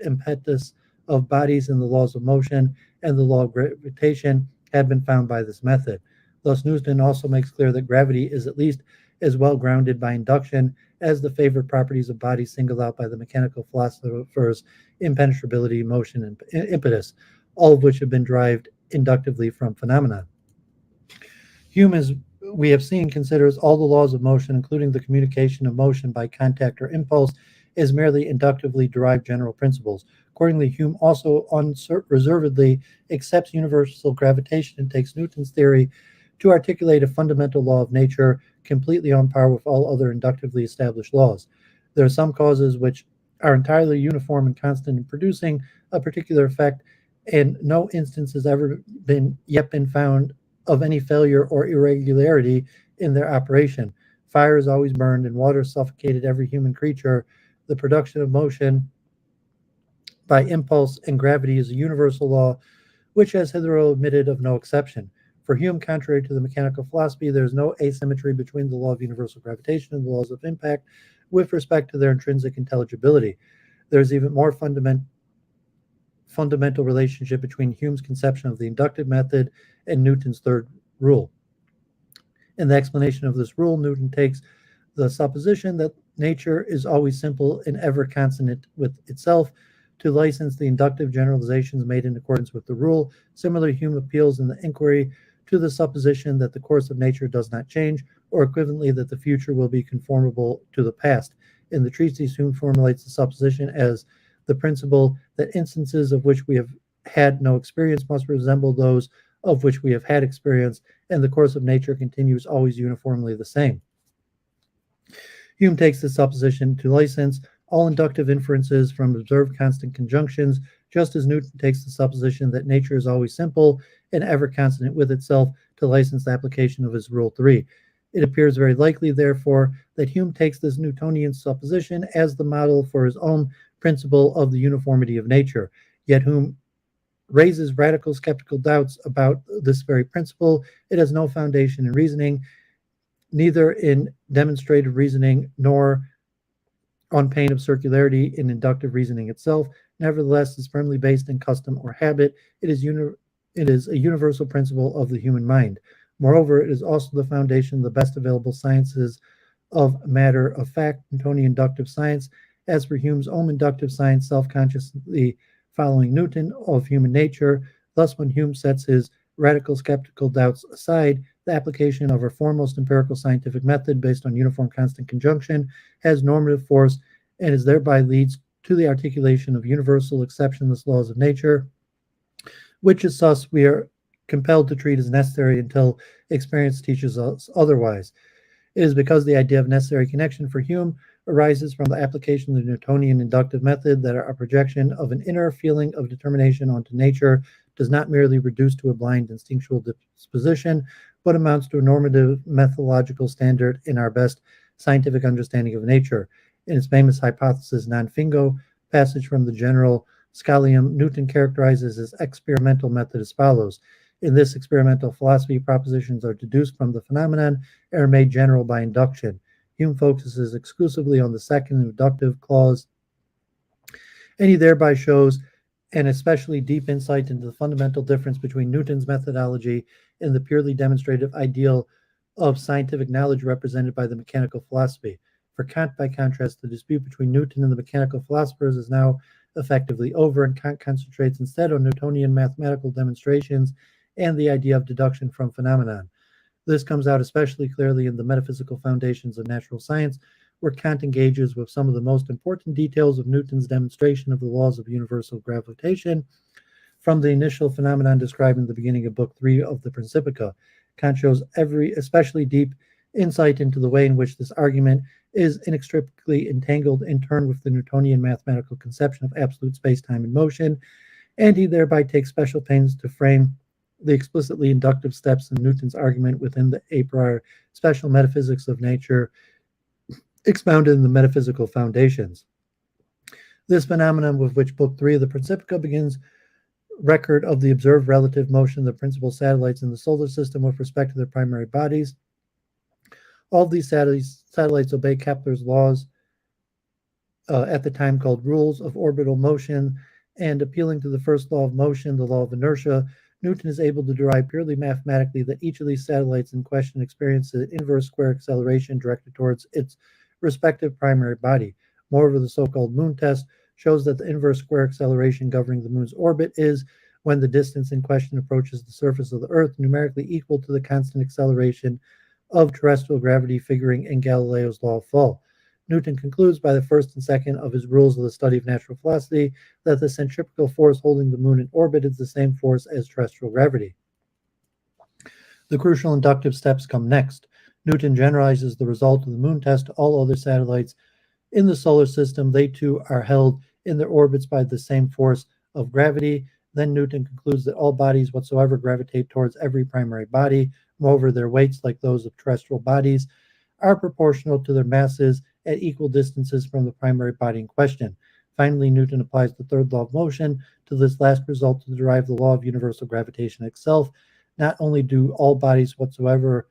impetus of bodies and the laws of motion and the law of gravitation have been found by this method. Thus, Newton also makes clear that gravity is at least as well grounded by induction as the favored properties of bodies singled out by the mechanical philosophers: impenetrability, motion, and impetus, all of which have been derived inductively from phenomena. Hume, as we have seen, considers all the laws of motion, including the communication of motion by contact or impulse, as merely inductively derived general principles. Accordingly, Hume also unreservedly accepts universal gravitation and takes Newton's theory to articulate a fundamental law of nature completely on par with all other inductively established laws. There are some causes which are entirely uniform and constant in producing a particular effect, and no instance has ever been found of any failure or irregularity in their operation. Fire is always burned, and water suffocated every human creature. The production of motion by impulse and gravity is a universal law, which has hitherto admitted of no exception. For Hume, contrary to the mechanical philosophy, there is no asymmetry between the law of universal gravitation and the laws of impact with respect to their intrinsic intelligibility. There is even more fundamental relationship between Hume's conception of the inductive method and Newton's third rule. In the explanation of this rule, Newton takes the supposition that nature is always simple and ever consonant with itself to license the inductive generalizations made in accordance with the rule. Similarly, Hume appeals in the inquiry to the supposition that the course of nature does not change, or equivalently that the future will be conformable to the past. In the treatise, Hume formulates the supposition as the principle that instances of which we have had no experience must resemble those of which we have had experience, and the course of nature continues always uniformly the same. Hume takes this supposition to license all inductive inferences from observed constant conjunctions, just as Newton takes the supposition that nature is always simple and ever consonant with itself to license the application of his Rule 3. It appears very likely, therefore, that Hume takes this Newtonian supposition as the model for his own principle of the uniformity of nature. Yet Hume raises radical skeptical doubts about this very principle. It has no foundation in reasoning, neither in demonstrative reasoning nor on pain of circularity in inductive reasoning itself. Nevertheless, is firmly based in custom or habit. It is a universal principle of the human mind. Moreover, it is also the foundation of the best available sciences of matter of fact, Newtonian inductive science. As for Hume's own inductive science, self-consciously following Newton of human nature, thus when Hume sets his radical skeptical doubts aside, the application of our foremost empirical scientific method based on uniform constant conjunction has normative force and is thereby leads to the articulation of universal exceptionless laws of nature, which is thus we are compelled to treat as necessary until experience teaches us otherwise. It is because the idea of necessary connection for Hume arises from the application of the Newtonian inductive method that our projection of an inner feeling of determination onto nature does not merely reduce to a blind instinctual disposition, but amounts to a normative methodological standard in our best scientific understanding of nature. In his famous hypothesis non fingo passage from the General Scholium, Newton characterizes his experimental method as follows. In this experimental philosophy, propositions are deduced from the phenomenon and are made general by induction. Hume focuses exclusively on the second inductive clause, and he thereby shows an especially deep insight into the fundamental difference between Newton's methodology and the purely demonstrative ideal of scientific knowledge represented by the mechanical philosophy. For Kant, by contrast, the dispute between Newton and the mechanical philosophers is now effectively over, and Kant concentrates instead on Newtonian mathematical demonstrations and the idea of deduction from phenomenon. This comes out especially clearly in the metaphysical foundations of natural science, where Kant engages with some of the most important details of Newton's demonstration of the laws of universal gravitation from the initial phenomenon described in the beginning of Book 3 of the Principia. Kant shows especially deep insight into the way in which this argument is inextricably entangled in turn with the Newtonian mathematical conception of absolute space-time and motion, and he thereby takes special pains to frame the explicitly inductive steps in Newton's argument within the a priori special metaphysics of nature expounded in the metaphysical foundations. This phenomenon with which Book 3 of the Principia begins record of the observed relative motion of the principal satellites in the solar system with respect to their primary bodies. All of these satellites obey Kepler's laws at the time called rules of orbital motion, and appealing to the first law of motion, the law of inertia, Newton is able to derive purely mathematically that each of these satellites in question experiences an inverse square acceleration directed towards its respective primary body. Moreover, the so-called moon test shows that the inverse square acceleration governing the moon's orbit is, when the distance in question approaches the surface of the Earth, numerically equal to the constant acceleration of terrestrial gravity figuring in Galileo's law of fall. Newton concludes by the first and second of his rules of the study of natural philosophy that the centripetal force holding the moon in orbit is the same force as terrestrial gravity. The crucial inductive steps come next. Newton generalizes the result of the moon test to all other satellites in the solar system. They too are held in their orbits by the same force of gravity. Then Newton concludes that all bodies whatsoever gravitate towards every primary body. Moreover, their weights, like those of terrestrial bodies, are proportional to their masses at equal distances from the primary body in question. Finally, Newton applies the third law of motion to this last result to derive the law of universal gravitation itself. Not only do all bodies whatsoever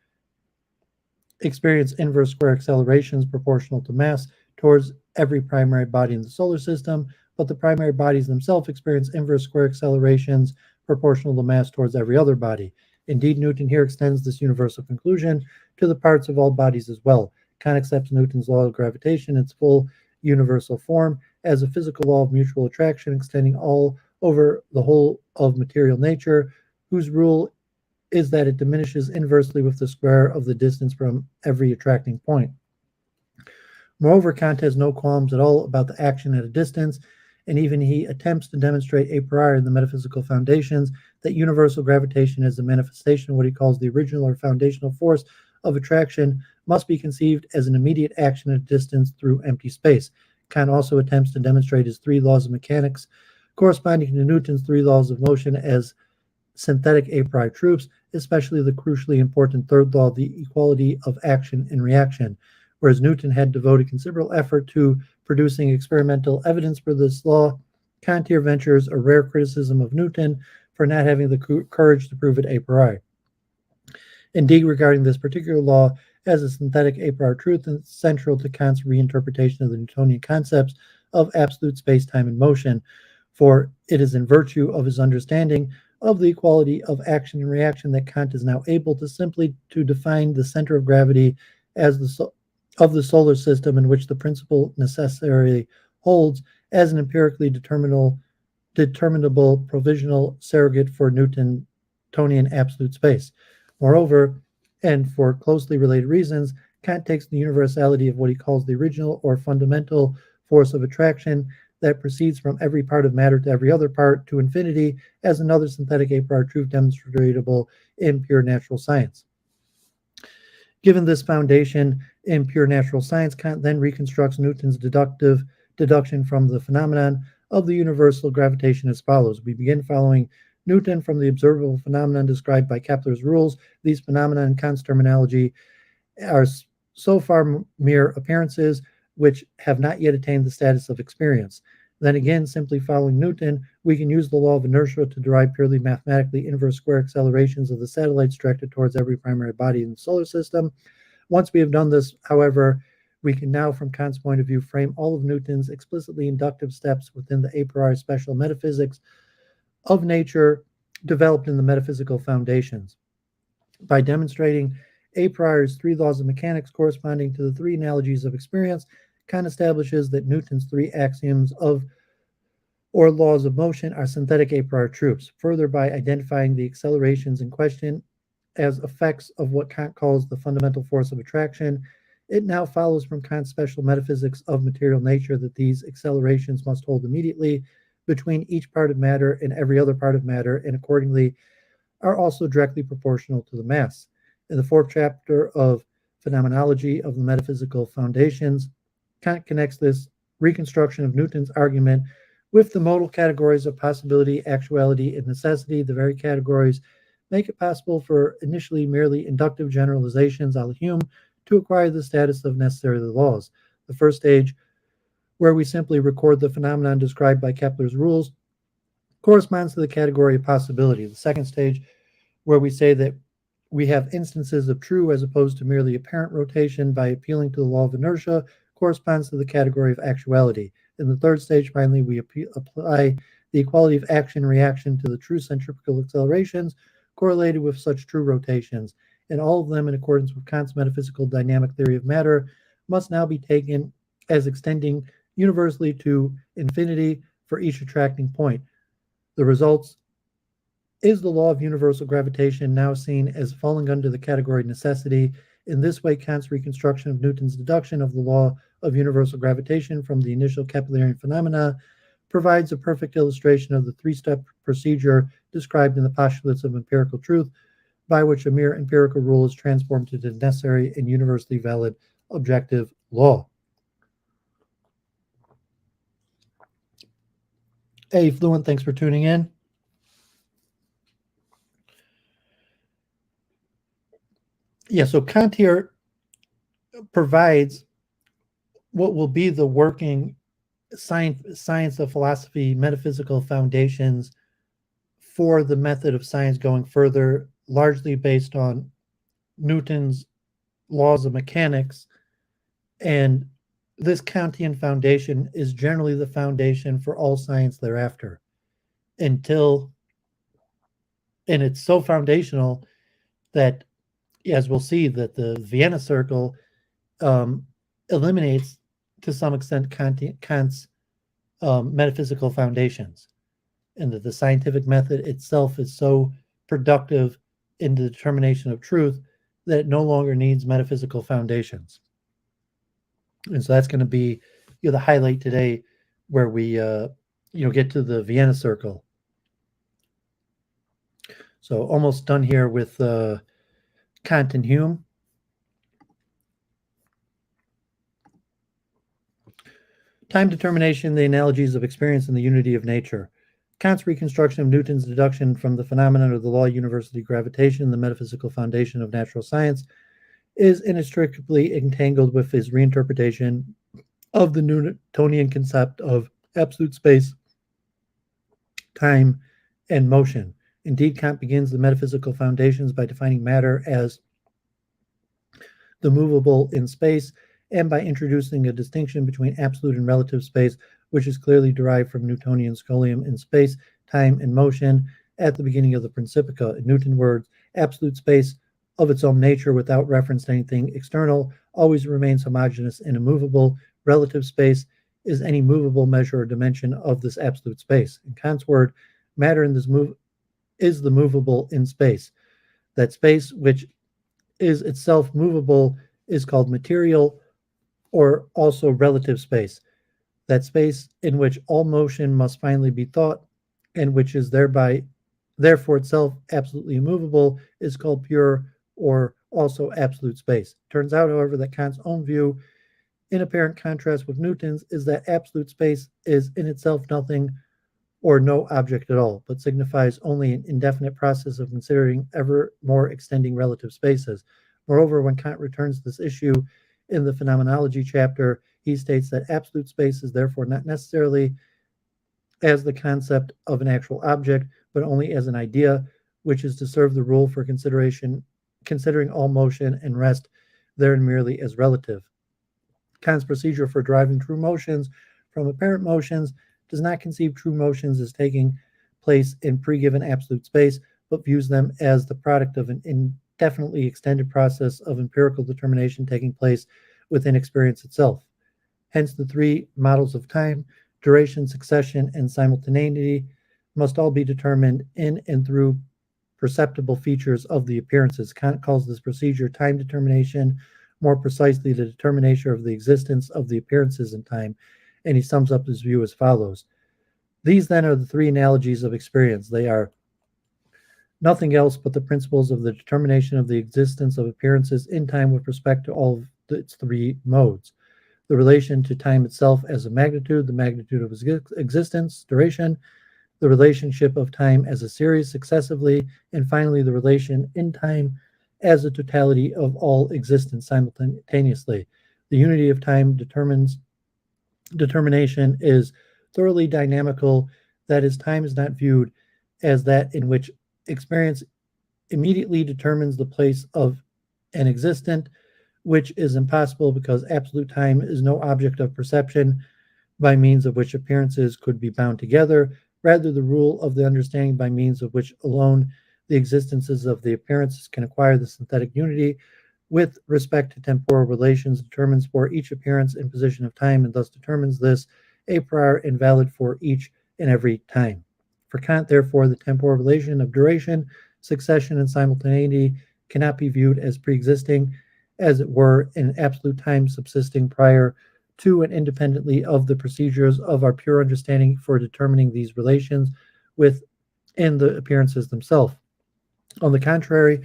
experience inverse square accelerations proportional to mass towards every primary body in the solar system, but the primary bodies themselves experience inverse square accelerations proportional to mass towards every other body. Indeed, Newton here extends this universal conclusion to the parts of all bodies as well. Kant accepts Newton's law of gravitation in its full universal form as a physical law of mutual attraction extending all over the whole of material nature, whose rule is that it diminishes inversely with the square of the distance from every attracting point. Moreover, Kant has no qualms at all about the action at a distance, and even he attempts to demonstrate a priori in the metaphysical foundations that universal gravitation is the manifestation of what he calls the original or foundational force of attraction must be conceived as an immediate action at a distance through empty space. Kant also attempts to demonstrate his three laws of mechanics corresponding to Newton's three laws of motion as synthetic a priori truths, especially the crucially important third law, the equality of action and reaction. Whereas Newton had devoted considerable effort to producing experimental evidence for this law, Kant here ventures a rare criticism of Newton for not having the courage to prove it a priori. Indeed, regarding this particular law as a synthetic a priori truth, it's central to Kant's reinterpretation of the Newtonian concepts of absolute space-time and motion, for it is in virtue of his understanding of the equality of action and reaction that Kant is now able to simply to define the center of gravity as of the solar system in which the principle necessarily holds as an empirically determinable provisional surrogate for Newtonian absolute space. Moreover, and for closely related reasons, Kant takes the universality of what he calls the original or fundamental force of attraction that proceeds from every part of matter to every other part to infinity as another synthetic a priori truth demonstratable in pure natural science. Given this foundation in pure natural science, Kant then reconstructs Newton's deduction from the phenomenon of the universal gravitation as follows. We begin following Newton from the observable phenomenon described by Kepler's rules. These phenomena in Kant's terminology are so far mere appearances which have not yet attained the status of experience. Then again, simply following Newton, we can use the law of inertia to derive purely mathematically inverse square accelerations of the satellites directed towards every primary body in the solar system. Once we have done this, however, we can now, from Kant's point of view, frame all of Newton's explicitly inductive steps within the a priori special metaphysics of nature developed in the metaphysical foundations. By demonstrating a priori's three laws of mechanics corresponding to the three analogies of experience, Kant establishes that Newton's three axioms of or laws of motion are synthetic a priori truths. Further, by identifying the accelerations in question as effects of what Kant calls the fundamental force of attraction, it now follows from Kant's special metaphysics of material nature that these accelerations must hold immediately between each part of matter and every other part of matter, and accordingly are also directly proportional to the mass. In the fourth chapter of Phenomenology of the Metaphysical Foundations, Kant connects this reconstruction of Newton's argument with the modal categories of possibility, actuality, and necessity. The very categories make it possible for initially merely inductive generalizations a la Hume to acquire the status of necessary laws. The first stage, where we simply record the phenomenon described by Kepler's rules, corresponds to the category of possibility. The second stage, where we say that we have instances of true as opposed to merely apparent rotation by appealing to the law of inertia, corresponds to the category of actuality. In the third stage, finally, we apply the equality of action and reaction to the true centrifugal accelerations correlated with such true rotations, and all of them, in accordance with Kant's metaphysical dynamic theory of matter, must now be taken as extending universally to infinity for each attracting point. The results is the law of universal gravitation, now seen as falling under the category necessity. In this way, Kant's reconstruction of Newton's deduction of the law of universal gravitation from the initial Keplerian phenomena provides a perfect illustration of the three-step procedure described in the postulates of empirical truth, by which a mere empirical rule is transformed into necessary and universally valid objective law. Hey, Fluent, thanks for tuning in. So Kant here provides what will be the working science of philosophy, metaphysical foundations for the method of science going further, largely based on Newton's laws of mechanics. And this Kantian foundation is generally the foundation for all science thereafter, until, and it's so foundational that, as we'll see, that the Vienna Circle um, eliminates to some extent Kant's metaphysical foundations, and that the scientific method itself is so productive in the determination of truth that it no longer needs metaphysical foundations. And so that's going to be the highlight today, where we get to the Vienna Circle. So almost done here with Kant and Hume. Time determination, the analogies of experience, and the unity of nature. Kant's reconstruction of Newton's deduction from the phenomenon of the law of universal gravitation, the metaphysical foundation of natural science, is inextricably entangled with his reinterpretation of the Newtonian concept of absolute space, time, and motion. Indeed, Kant begins the metaphysical foundations by defining matter as the movable in space, and by introducing a distinction between absolute and relative space, which is clearly derived from Newtonian scholium in space, time, and motion at the beginning of the Principia. In Newton's words, absolute space of its own nature, without reference to anything external, always remains homogeneous and immovable. Relative space is any movable measure or dimension of this absolute space. In Kant's word, matter in this is the movable in space. That space which is itself movable is called material, or also relative space. That space in which all motion must finally be thought, and which is therefore itself absolutely immovable, is called pure, or also absolute space. Turns out, however, that Kant's own view, in apparent contrast with Newton's, is that absolute space is in itself nothing or no object at all, but signifies only an indefinite process of considering ever more extending relative spaces. Moreover, when Kant returns this issue in the Phenomenology chapter, he states that absolute space is therefore not necessarily as the concept of an actual object, but only as an idea, which is to serve the rule for considering all motion and rest therein merely as relative. Kant's procedure for deriving true motions from apparent motions does not conceive true motions as taking place in pre-given absolute space, but views them as the product of an indefinitely extended process of empirical determination taking place within experience itself. Hence, the three models of time, duration, succession, and simultaneity, must all be determined in and through perceptible features of the appearances. Kant calls this procedure time determination, more precisely the determination of the existence of the appearances in time, and he sums up his view as follows. These then are the three analogies of experience. They are nothing else but the principles of the determination of the existence of appearances in time with respect to all of its three modes. The relation to time itself as a magnitude, the magnitude of existence, duration, the relationship of time as a series successively, and finally the relation in time as a totality of all existence simultaneously. The unity of time determination is thoroughly dynamical, that is, time is not viewed as that in which experience immediately determines the place of an existent, which is impossible because absolute time is no object of perception by means of which appearances could be bound together. Rather, the rule of the understanding by means of which alone the existences of the appearances can acquire the synthetic unity with respect to temporal relations determines for each appearance and position of time, and thus determines this a priori and valid for each and every time. For Kant, therefore, the temporal relation of duration, succession, and simultaneity cannot be viewed as pre-existing, as it were, in absolute time subsisting prior to and independently of the procedures of our pure understanding for determining these relations within the appearances themselves. On the contrary,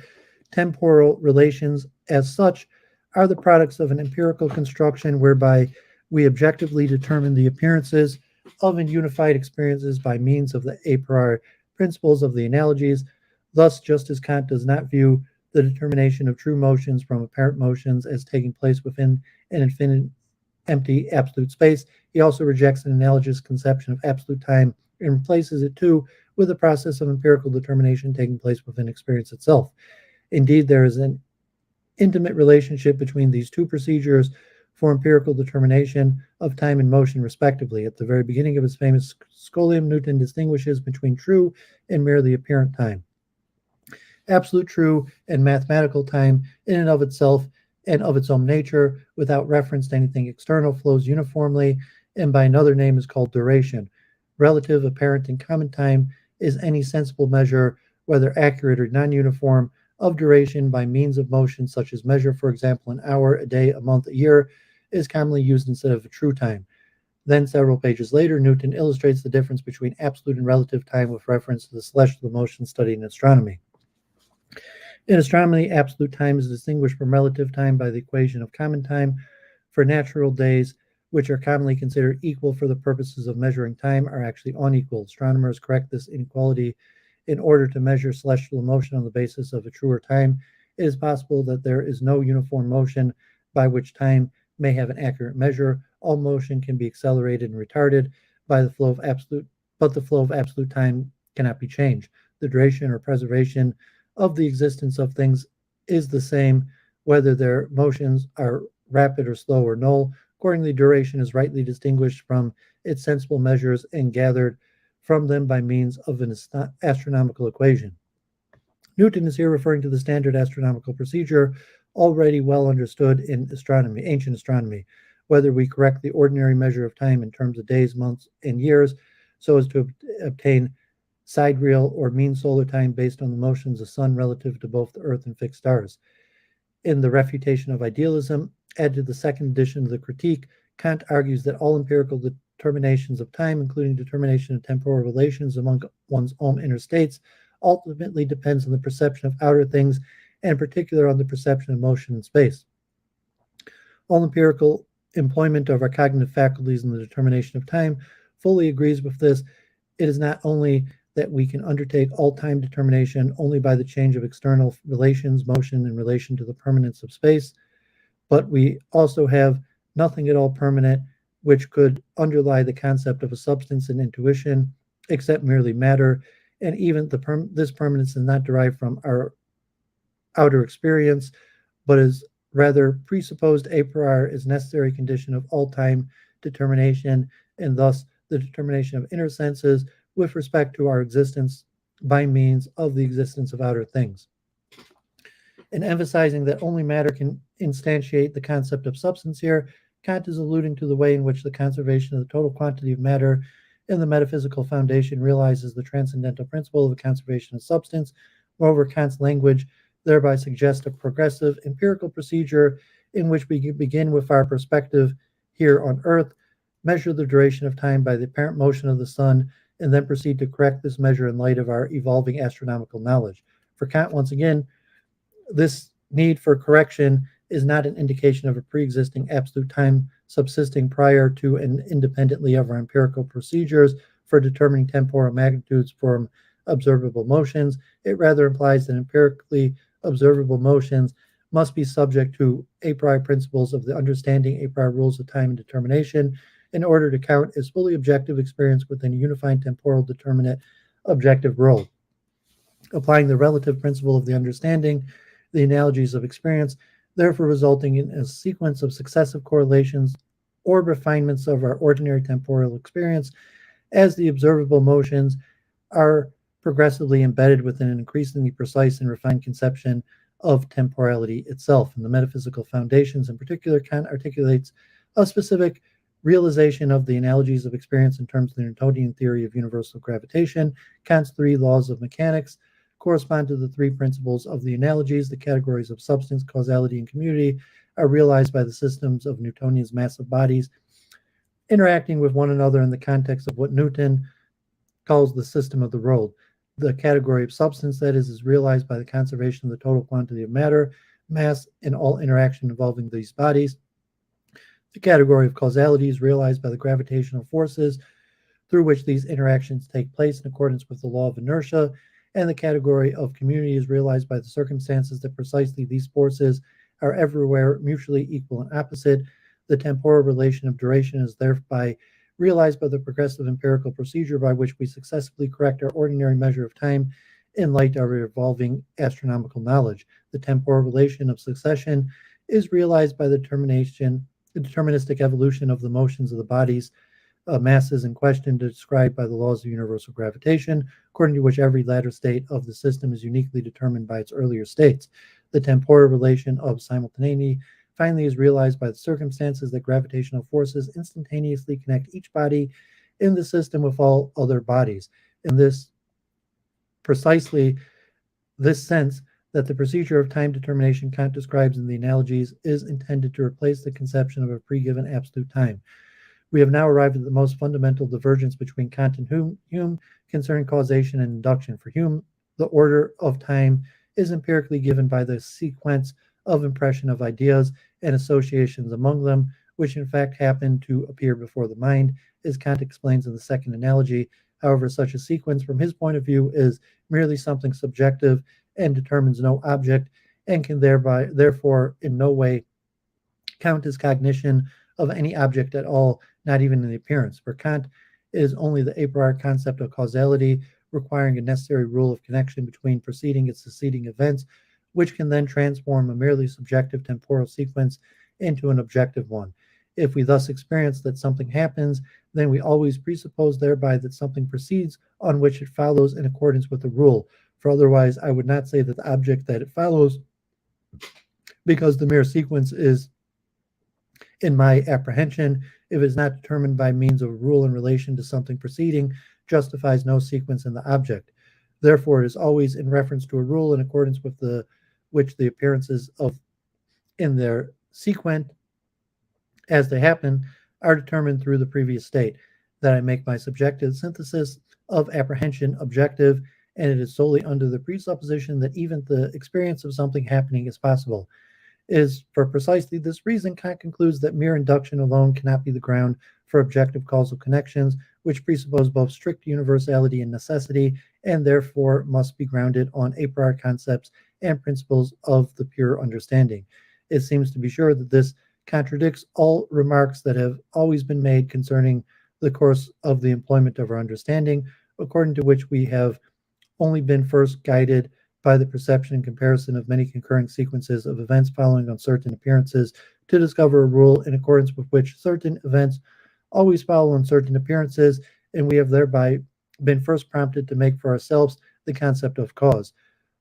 temporal relations as such are the products of an empirical construction whereby we objectively determine the appearances of unified experiences by means of the a priori principles of the analogies. Thus, just as Kant does not view the determination of true motions from apparent motions as taking place within an infinite empty absolute space. He also rejects an analogous conception of absolute time and replaces it too with a process of empirical determination taking place within experience itself. Indeed, there is an intimate relationship between these two procedures for empirical determination of time and motion, respectively. At the very beginning of his famous Scholium, Newton distinguishes between true and merely apparent time. Absolute true and mathematical time in and of itself and of its own nature, without reference to anything external, flows uniformly, and by another name is called duration. Relative, apparent, and common time is any sensible measure, whether accurate or non-uniform, of duration by means of motion, such as measure, for example, an hour, a day, a month, a year, is commonly used instead of a true time. Then, several pages later, Newton illustrates the difference between absolute and relative time with reference to the celestial motion studied in astronomy. In astronomy, absolute time is distinguished from relative time by the equation of common time. For natural days, which are commonly considered equal for the purposes of measuring time, are actually unequal. Astronomers correct this inequality in order to measure celestial motion on the basis of a truer time. It is possible that there is no uniform motion by which time may have an accurate measure. All motion can be accelerated and retarded by the flow of absolute, but the flow of absolute time cannot be changed. The duration or preservation of the existence of things is the same whether their motions are rapid or slow or null. Accordingly, duration is rightly distinguished from its sensible measures and gathered from them by means of an astronomical equation. Newton is here referring to the standard astronomical procedure already well understood in astronomy, ancient astronomy, whether we correct the ordinary measure of time in terms of days, months, and years so as to obtain sidereal or mean solar time based on the motions of the sun relative to both the earth and fixed stars. In the Refutation of Idealism, added to the second edition of the Critique, Kant argues that all empirical determinations of time, including determination of temporal relations among one's own inner states, ultimately depends on the perception of outer things, and in particular on the perception of motion in space. All empirical employment of our cognitive faculties in the determination of time fully agrees with this. It is not only that we can undertake all time determination only by the change of external relations, motion in relation to the permanence of space, but we also have nothing at all permanent which could underlie the concept of a substance and intuition except merely matter, and even this permanence is not derived from our outer experience, but is rather presupposed a priori as necessary condition of all time determination, and thus the determination of inner senses with respect to our existence by means of the existence of outer things. In emphasizing that only matter can instantiate the concept of substance here, Kant is alluding to the way in which the conservation of the total quantity of matter in the metaphysical foundation realizes the transcendental principle of the conservation of substance. Moreover, Kant's language thereby suggests a progressive empirical procedure in which we begin with our perspective here on Earth, measure the duration of time by the apparent motion of the sun, and then proceed to correct this measure in light of our evolving astronomical knowledge. For Kant, once again, this need for correction is not an indication of a pre-existing absolute time subsisting prior to and independently of our empirical procedures for determining temporal magnitudes from observable motions. It rather implies that empirically observable motions must be subject to a priori principles of the understanding, a priori rules of time and determination, in order to count as fully objective experience within a unified temporal determinate objective world. Applying the relative principle of the understanding, the analogies of experience, therefore resulting in a sequence of successive correlations or refinements of our ordinary temporal experience as the observable motions are progressively embedded within an increasingly precise and refined conception of temporality itself. In the metaphysical foundations in particular, Kant articulates a specific realization of the analogies of experience in terms of the Newtonian theory of universal gravitation. Kant's three laws of mechanics correspond to the three principles of the analogies. The categories of substance, causality, and community are realized by the systems of Newtonian's massive bodies interacting with one another in the context of what Newton calls the system of the world. The category of substance, that is realized by the conservation of the total quantity of matter, mass, and all interaction involving these bodies. The category of causality is realized by the gravitational forces through which these interactions take place in accordance with the law of inertia. and the category of community is realized by the circumstances that precisely these forces are everywhere mutually equal and opposite. The temporal relation of duration is thereby realized by the progressive empirical procedure by which we successively correct our ordinary measure of time in light of our evolving astronomical knowledge. The temporal relation of succession is realized by the deterministic evolution of the motions of the bodies masses in question described by the laws of universal gravitation, according to which every latter state of the system is uniquely determined by its earlier states. The temporal relation of simultaneity finally is realized by the circumstances that gravitational forces instantaneously connect each body in the system with all other bodies. In this precisely this sense that the procedure of time determination Kant describes in the analogies is intended to replace the conception of a pre-given absolute time. We have now arrived at the most fundamental divergence between Kant and Hume concerning causation and induction. For Hume, the order of time is empirically given by the sequence of impression of ideas and associations among them, which in fact happen to appear before the mind, as Kant explains in the second analogy. However, such a sequence, from his point of view, is merely something subjective and determines no object, and can therefore in no way count as cognition of any object at all, not even in the appearance. For Kant, it is only the a priori concept of causality, requiring a necessary rule of connection between preceding and succeeding events, which can then transform a merely subjective temporal sequence into an objective one. If we thus experience that something happens, then we always presuppose thereby that something proceeds on which it follows in accordance with the rule. For otherwise, I would not say that the object that it follows, because the mere sequence is in my apprehension, if it is not determined by means of a rule in relation to something preceding, justifies no sequence in the object. Therefore, it is always in reference to a rule in accordance with which the appearances of in their sequent as they happen are determined through the previous state, that I make my subjective synthesis of apprehension objective, and it is solely under the presupposition that even the experience of something happening is possible. It is for precisely this reason Kant concludes that mere induction alone cannot be the ground for objective causal connections, which presuppose both strict universality and necessity, and therefore must be grounded on a priori concepts and principles of the pure understanding. It seems to be sure that this contradicts all remarks that have always been made concerning the course of the employment of our understanding, according to which we have only been first guided by the perception and comparison of many concurrent sequences of events following on certain appearances to discover a rule in accordance with which certain events always follow on certain appearances, and we have thereby been first prompted to make for ourselves the concept of cause.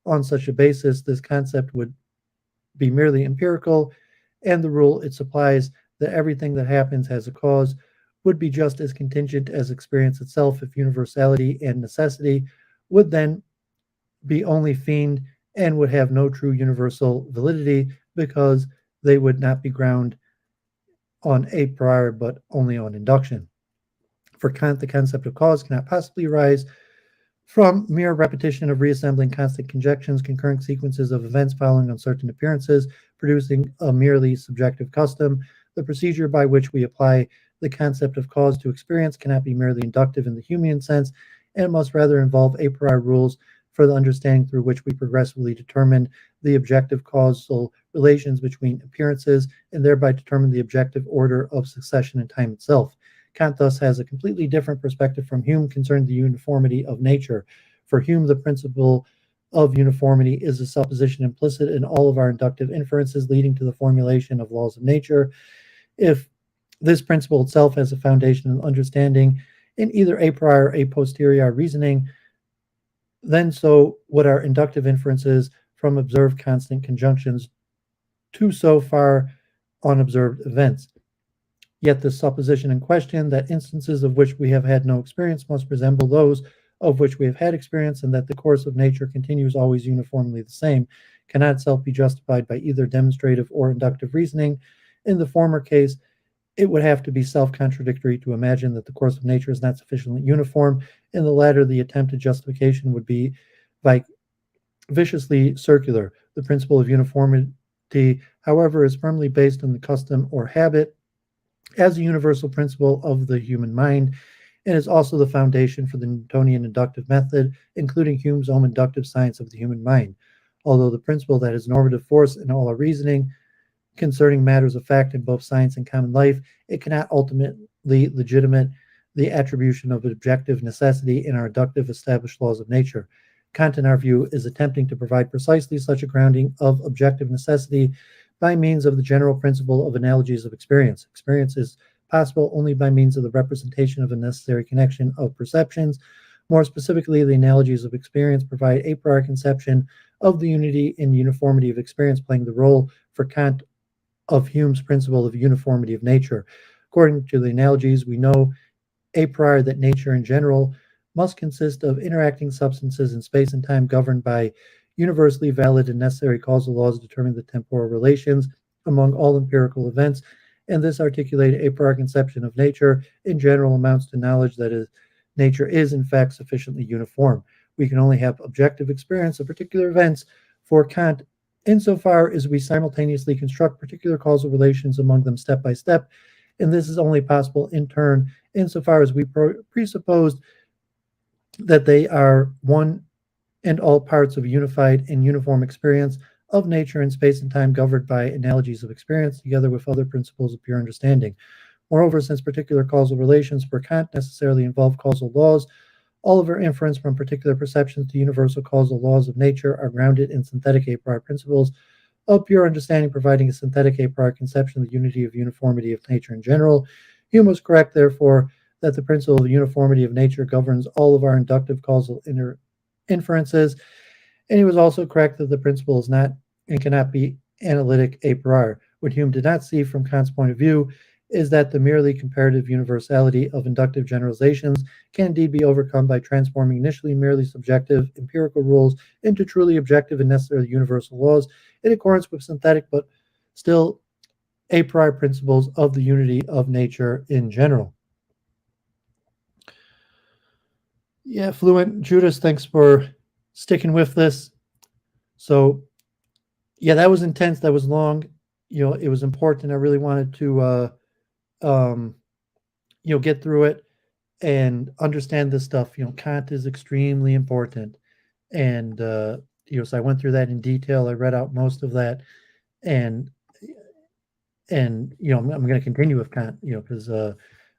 On such a basis, this concept would be merely empirical, and the rule it supplies that everything that happens has a cause would be just as contingent as experience itself if universality and necessity would then be only feigned and would have no true universal validity because they would not be ground on a priori but only on induction. For Kant, the concept of cause cannot possibly arise from mere repetition of reassembling constant conjunctions, concurrent sequences of events following on certain appearances, producing a merely subjective custom. The procedure by which we apply the concept of cause to experience cannot be merely inductive in the Humean sense, and must rather involve a priori rules for the understanding through which we progressively determine the objective causal relations between appearances and thereby determine the objective order of succession in time itself. Kant thus has a completely different perspective from Hume concerning the uniformity of nature. For Hume, the principle of uniformity is a supposition implicit in all of our inductive inferences leading to the formulation of laws of nature. If this principle itself has a foundation in understanding in either a priori or a posteriori reasoning, then so would our inductive inferences from observed constant conjunctions to so far unobserved events. Yet the supposition in question that instances of which we have had no experience must resemble those of which we have had experience, and that the course of nature continues always uniformly the same, cannot itself be justified by either demonstrative or inductive reasoning. In the former case, it would have to be self-contradictory to imagine that the course of nature is not sufficiently uniform. In the latter, the attempted justification would be viciously circular. The principle of uniformity, however, is firmly based on the custom or habit as a universal principle of the human mind, and is also the foundation for the Newtonian inductive method, including Hume's own inductive science of the human mind. Although the principle that is normative force in all our reasoning concerning matters of fact in both science and common life, it cannot ultimately legitimate the attribution of objective necessity in our inductive established laws of nature. Kant, in our view, is attempting to provide precisely such a grounding of objective necessity by means of the general principle of analogies of experience. Experience is possible only by means of the representation of a necessary connection of perceptions. More specifically, the analogies of experience provide a priori conception of the unity and uniformity of experience, playing the role for Kant of Hume's principle of uniformity of nature. According to the analogies, we know a priori that nature in general must consist of interacting substances in space and time governed by universally valid and necessary causal laws determining the temporal relations among all empirical events, and this articulated a priori conception of nature in general amounts to knowledge that nature is in fact sufficiently uniform. We can only have objective experience of particular events for Kant insofar as we simultaneously construct particular causal relations among them step by step, and this is only possible in turn insofar as we presupposed that they are one and all parts of a unified and uniform experience of nature in space and time governed by analogies of experience together with other principles of pure understanding. Moreover, since particular causal relations for Kant necessarily involve causal laws, all of our inference from particular perceptions to universal causal laws of nature are grounded in synthetic a priori principles of pure understanding, providing a synthetic a priori conception of the unity of uniformity of nature in general. Hume was correct, therefore, that the principle of uniformity of nature governs all of our inductive causal inferences, and he was also correct that the principle is not and cannot be analytic a priori. What Hume did not see from Kant's point of view is that the merely comparative universality of inductive generalizations can indeed be overcome by transforming initially merely subjective empirical rules into truly objective and necessarily universal laws in accordance with synthetic but still a priori principles of the unity of nature in general. Yeah, Fluent. Judas, thanks for sticking with this. So, yeah, that was intense. That was long. It was important. I really wanted to get through it and understand this stuff. Kant is extremely important. And, so I went through that in detail. I read out most of that. And I'm going to continue with Kant, because the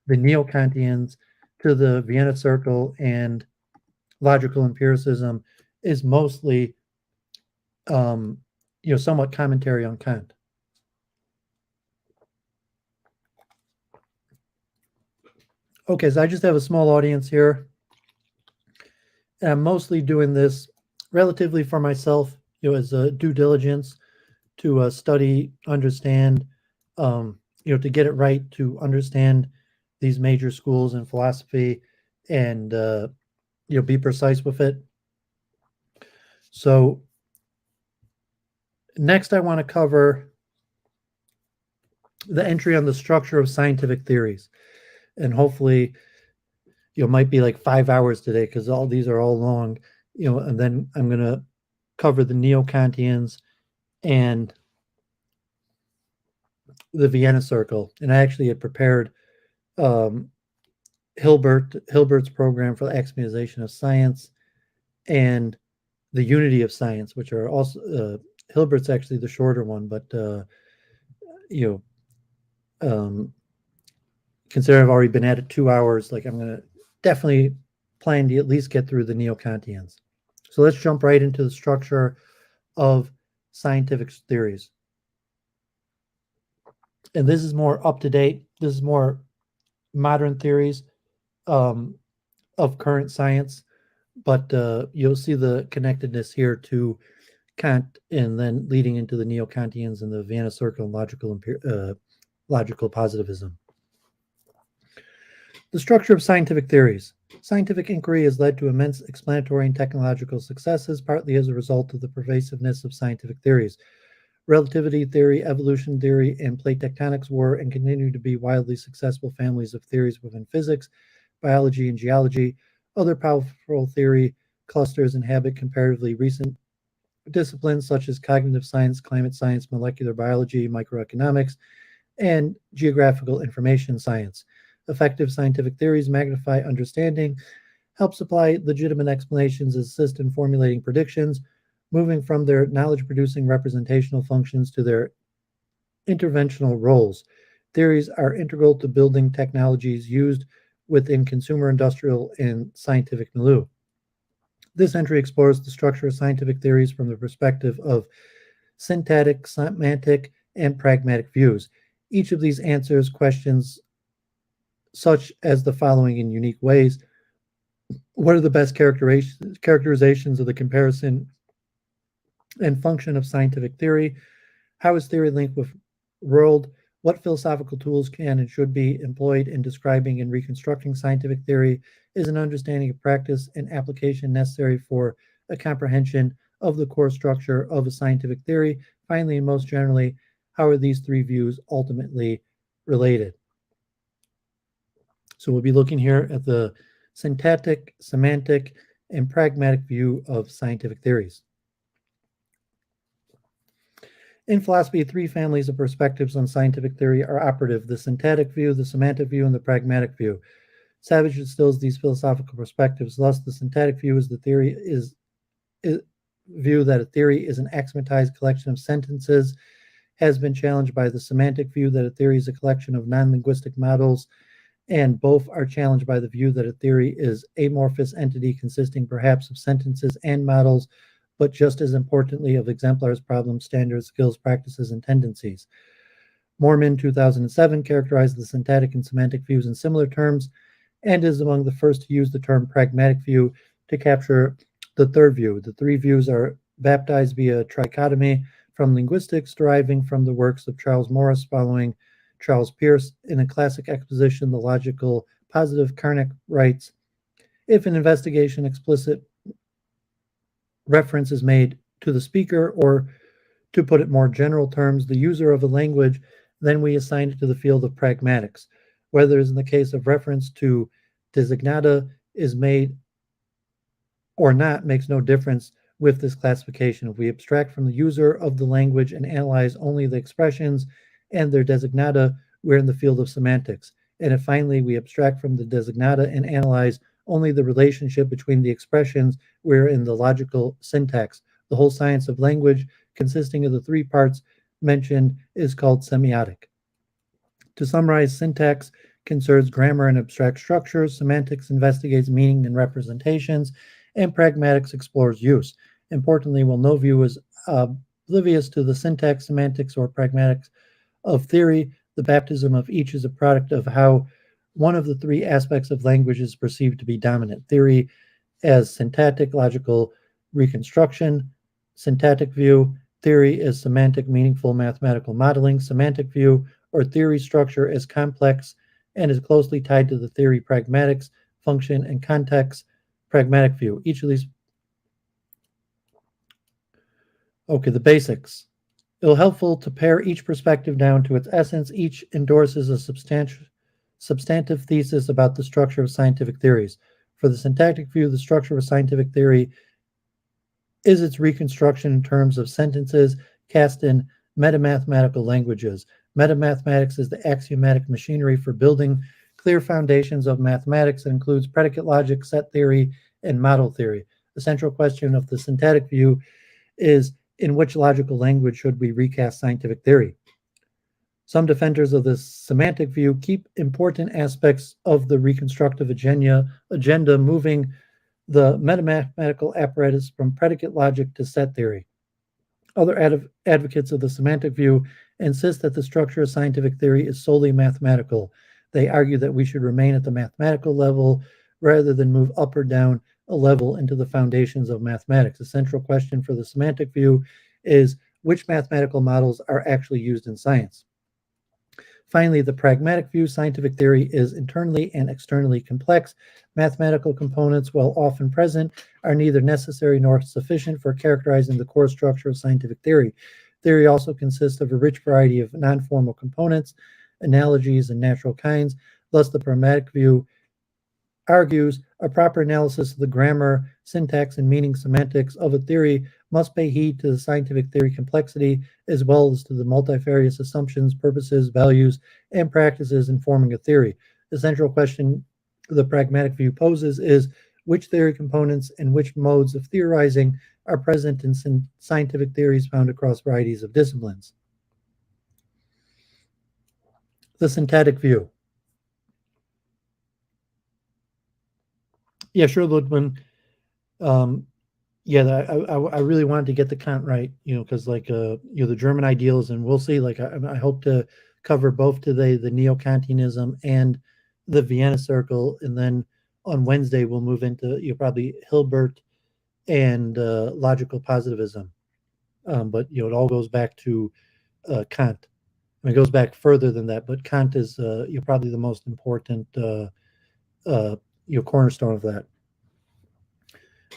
Neo-Kantians to the Vienna Circle and logical empiricism is mostly, somewhat commentary on Kant. Okay, so I just have a small audience here. And I'm mostly doing this relatively for myself, as a due diligence to study, understand, to get it right, to understand these major schools in philosophy and, be precise with it. So next I want to cover the entry on the structure of scientific theories. And hopefully, might be like 5 hours today because all these are all long, and then I'm going to cover the Neo-Kantians and the Vienna Circle. And I actually had prepared Hilbert's program for the axiomatization of science and the unity of science, which are also Hilbert's actually the shorter one, but considering I've already been at it 2 hours, like I'm going to definitely plan to at least get through the Neo-Kantians. So let's jump right into the structure of scientific theories. And this is more up to date. This is more modern theories of current science, but you'll see the connectedness here to Kant and then leading into the Neo-Kantians and the Vienna Circle and logical positivism. The structure of scientific theories. Scientific inquiry has led to immense explanatory and technological successes, partly as a result of the pervasiveness of scientific theories. Relativity theory, evolution theory, and plate tectonics were and continue to be wildly successful families of theories within physics, biology, and geology. Other powerful theory clusters inhabit comparatively recent disciplines such as cognitive science, climate science, molecular biology, microeconomics, and geographical information science. Effective scientific theories magnify understanding, help supply legitimate explanations, assist in formulating predictions, moving from their knowledge-producing representational functions to their interventional roles. Theories are integral to building technologies used within consumer, industrial, and scientific milieu. This entry explores the structure of scientific theories from the perspective of syntactic, semantic, and pragmatic views. Each of these answers questions such as the following in unique ways. What are the best characterizations of the comparison and function of scientific theory? How is theory linked with world? What philosophical tools can and should be employed in describing and reconstructing scientific theory? Is an understanding of practice and application necessary for a comprehension of the core structure of a scientific theory? Finally, and most generally, how are these three views ultimately related? So we'll be looking here at the syntactic, semantic, and pragmatic view of scientific theories. In philosophy, three families of perspectives on scientific theory are operative: the syntactic view, the semantic view, and the pragmatic view. Savage distills these philosophical perspectives. Thus, the syntactic view is view that a theory is an axiomatized collection of sentences, has been challenged by the semantic view that a theory is a collection of non-linguistic models, and both are challenged by the view that a theory is amorphous entity consisting perhaps of sentences and models, but just as importantly of exemplars, problems, standards, skills, practices, and tendencies. Moorman, 2007, characterized the syntactic and semantic views in similar terms and is among the first to use the term pragmatic view to capture the third view. The three views are baptized via trichotomy from linguistics, deriving from the works of Charles Morris following Charles Peirce. In a classic exposition, The Logical Positive, Carnot writes, if an investigation explicit reference is made to the speaker, or to put it more general terms, the user of a language, then we assign it to the field of pragmatics. Whether, as in the case of reference to designata, is made or not makes no difference with this classification. If we abstract from the user of the language and analyze only the expressions and their designata, we're in the field of semantics. And if finally we abstract from the designata and analyze only the relationship between the expressions, we're in the logical syntax. The whole science of language, consisting of the three parts mentioned, is called semiotic. To summarize, syntax concerns grammar and abstract structures, semantics investigates meaning and representations, and pragmatics explores use. Importantly, while no view is oblivious to the syntax, semantics, or pragmatics of theory, the baptism of each is a product of how one of the three aspects of language is perceived to be dominant. Theory as syntactic, logical reconstruction; syntactic view, theory as semantic, meaningful mathematical modeling; semantic view, or theory structure, as complex and is closely tied to the theory pragmatics, function, and context; pragmatic view. Each of these. Okay, the basics. It'll helpful to pare each perspective down to its essence. Each endorses a substantive thesis about the structure of scientific theories. For the syntactic view, the structure of a scientific theory is its reconstruction in terms of sentences cast in metamathematical languages. Metamathematics is the axiomatic machinery for building clear foundations of mathematics that includes predicate logic, set theory, and model theory. The central question of the syntactic view is, in which logical language should we recast scientific theory? Some defenders of the semantic view keep important aspects of the reconstructive agenda, moving the metamathematical apparatus from predicate logic to set theory. Other advocates of the semantic view insist that the structure of scientific theory is solely mathematical. They argue that we should remain at the mathematical level rather than move up or down a level into the foundations of mathematics. The central question for the semantic view is, which mathematical models are actually used in science? Finally, the pragmatic view, scientific theory is internally and externally complex. Mathematical components, while often present, are neither necessary nor sufficient for characterizing the core structure of scientific theory. Theory also consists of a rich variety of non-formal components, analogies, and natural kinds. Thus, the pragmatic view argues a proper analysis of the grammar, syntax, and meaning semantics of a theory must pay heed to the scientific theory complexity, as well as to the multifarious assumptions, purposes, values, and practices informing a theory. The central question the pragmatic view poses is which theory components and which modes of theorizing are present in scientific theories found across varieties of disciplines. The syntactic view. Yeah, sure, Ludwig. Yeah, I really wanted to get the Kant right, because the German ideals, and we'll see. Like I hope to cover both today, the Neo-Kantianism and the Vienna Circle, and then on Wednesday we'll move into probably Hilbert and logical positivism. But it all goes back to Kant. I mean, it goes back further than that, but Kant is probably the most important cornerstone of that.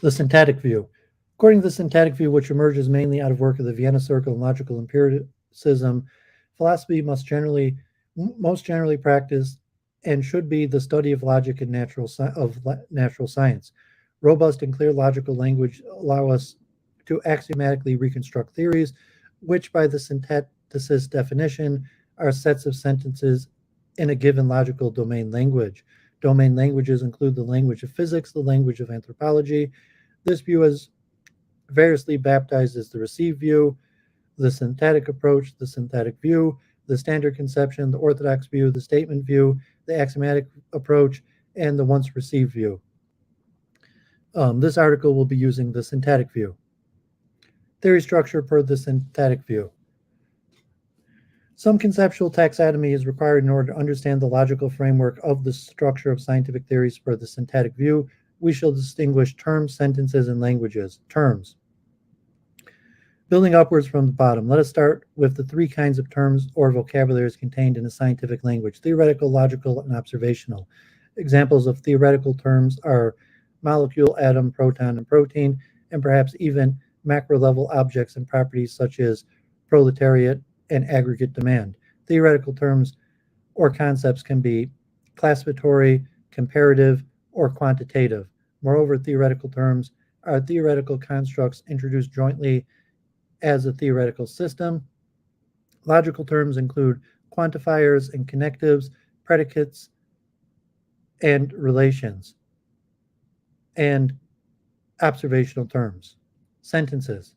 The syntactic view. According to the syntactic view, which emerges mainly out of work of the Vienna Circle and logical empiricism, philosophy most generally practiced and should be the study of logic and natural science. Robust and clear logical language allow us to axiomatically reconstruct theories, which by the syntacticist definition are sets of sentences in a given logical domain language. Domain languages include the language of physics, the language of anthropology. This view is variously baptized as the received view, the syntactic approach, the syntactic view, the standard conception, the orthodox view, the statement view, the axiomatic approach, and the once received view. This article will be using the syntactic view. Theory structure per the syntactic view. Some conceptual taxonomy is required in order to understand the logical framework of the structure of scientific theories per the syntactic view. We shall distinguish terms, sentences, and languages. Terms. Building upwards from the bottom, let us start with the three kinds of terms or vocabularies contained in a scientific language: theoretical, logical, and observational. Examples of theoretical terms are molecule, atom, proton, and protein, and perhaps even macro-level objects and properties such as proletariat and aggregate demand. Theoretical terms or concepts can be classificatory, comparative, or quantitative. Moreover, theoretical terms are theoretical constructs introduced jointly as a theoretical system. Logical terms include quantifiers and connectives, predicates, and relations. And observational terms. Sentences.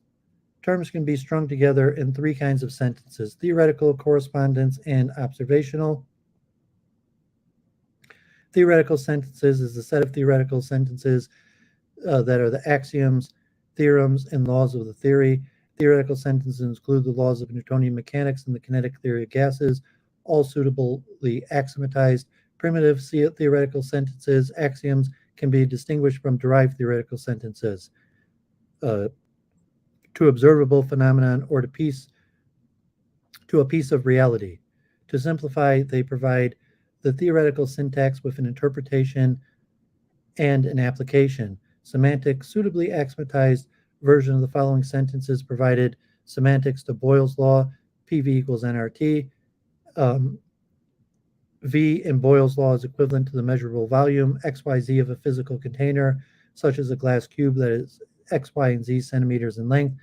Terms can be strung together in three kinds of sentences: theoretical, correspondence, and observational. Theoretical sentences is a set of theoretical sentences that are the axioms, theorems, and laws of the theory. Theoretical sentences include the laws of Newtonian mechanics and the kinetic theory of gases, all suitably axiomatized. Primitive theoretical sentences, axioms, can be distinguished from derived theoretical sentences to observable phenomenon or to a piece of reality. To simplify, they provide the theoretical syntax with an interpretation and an application. Semantic, suitably axiomatized version of the following sentences provided semantics to Boyle's law: PV equals nRT. V in Boyle's law is equivalent to the measurable volume XYZ of a physical container, such as a glass cube that is X, Y, and Z centimeters in length,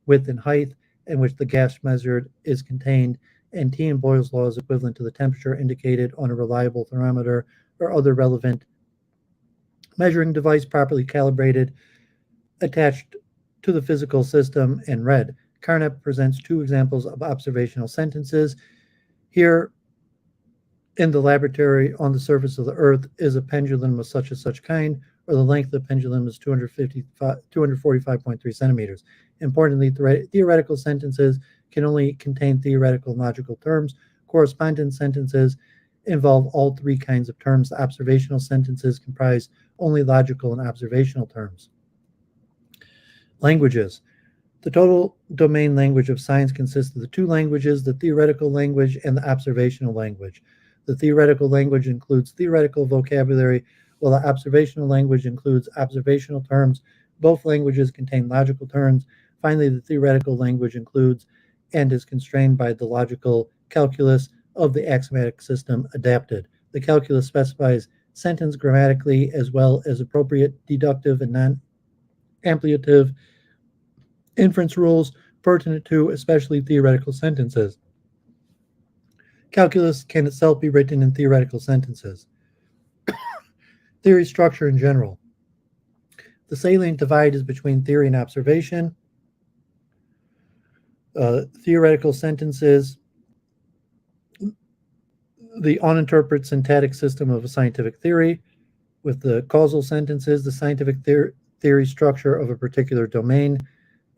width, and height, in which the gas measured is contained, and T in Boyle's law is equivalent to the temperature indicated on a reliable thermometer or other relevant measuring device properly calibrated, attached to the physical system, and read. Carnap presents two examples of observational sentences. Here, in the laboratory on the surface of the Earth is a pendulum of such and such kind, or the length of the pendulum is 245.3 centimeters. Importantly, theoretical sentences can only contain theoretical and logical terms. Correspondence sentences involve all three kinds of terms. Observational sentences comprise only logical and observational terms. Languages. The total domain language of science consists of the two languages, the theoretical language and the observational language. The theoretical language includes theoretical vocabulary, while the observational language includes observational terms. Both languages contain logical terms. Finally, the theoretical language includes and is constrained by the logical calculus of the axiomatic system adapted. The calculus specifies sentence grammatically as well as appropriate deductive and non-ampliative inference rules pertinent to especially theoretical sentences. Calculus can itself be written in theoretical sentences. Theory structure in general. The salient divide is between theory and observation. Theoretical sentences, the uninterpreted syntactic system of a scientific theory. With the causal sentences, the scientific theory structure of a particular domain.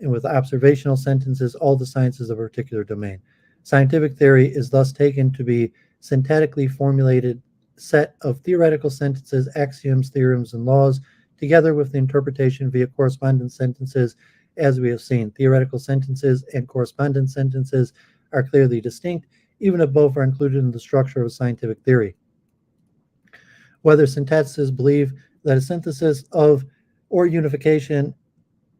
And with observational sentences, all the sciences of a particular domain. Scientific theory is thus taken to be syntactically formulated set of theoretical sentences, axioms, theorems, and laws, together with the interpretation via correspondence sentences, as we have seen. Theoretical sentences and correspondence sentences are clearly distinct, even if both are included in the structure of a scientific theory. Whether syntacticists believe that a synthesis of or unification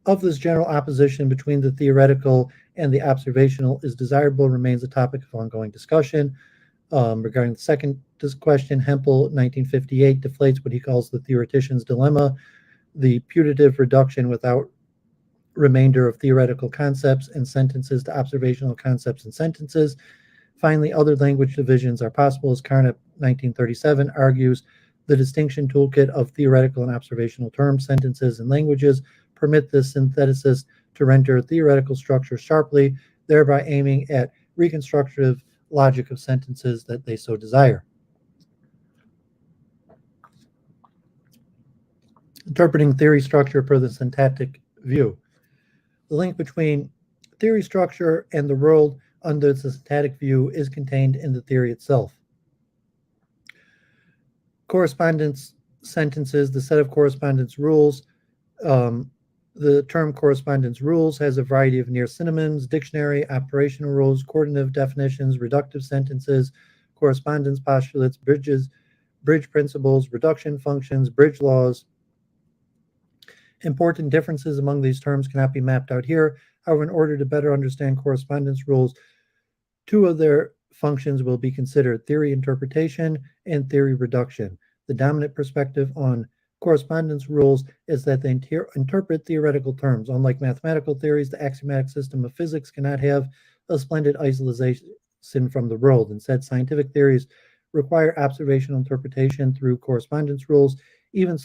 of this general opposition between the theoretical and the observational is desirable remains a topic of ongoing discussion. Regarding the second question, Hempel, 1958, deflates what he calls the theoretician's dilemma, the putative reduction without remainder of theoretical concepts and sentences to observational concepts and sentences. Finally, other language divisions are possible, as Carnap, 1937, argues the distinction toolkit of theoretical and observational terms, sentences, and languages permit this syntheticist to render theoretical structure sharply, thereby aiming at reconstructive logic of sentences that they so desire. Interpreting theory structure per the syntactic view. The link between theory structure and the world under the syntactic view is contained in the theory itself. Correspondence sentences, the set of correspondence rules. The term correspondence rules has a variety of near synonyms, dictionary, operational rules, coordinative definitions, reductive sentences, correspondence postulates, bridge principles, reduction functions, bridge laws. Important differences among these terms cannot be mapped out here. However, in order to better understand correspondence rules, two of their functions will be considered: theory interpretation and theory reduction. The dominant perspective on correspondence rules is that they interpret theoretical terms. Unlike mathematical theories, the axiomatic system of physics cannot have a splendid isolation from the world. Instead, scientific theories require observational interpretation through correspondence rules. Even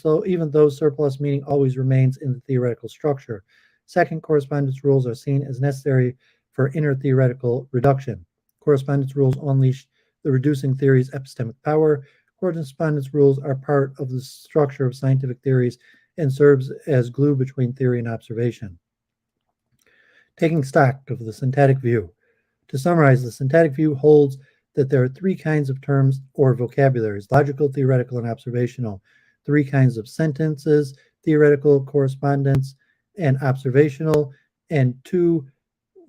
though surplus meaning always remains in the theoretical structure. Second, correspondence rules are seen as necessary for inner theoretical reduction. Correspondence rules unleash the reducing theory's epistemic power. Correspondence rules are part of the structure of scientific theories and serves as glue between theory and observation. Taking stock of the syntactic view. To summarize, the syntactic view holds that there are three kinds of terms or vocabularies: logical, theoretical, and observational. Three kinds of sentences: theoretical, correspondence, and observational, and two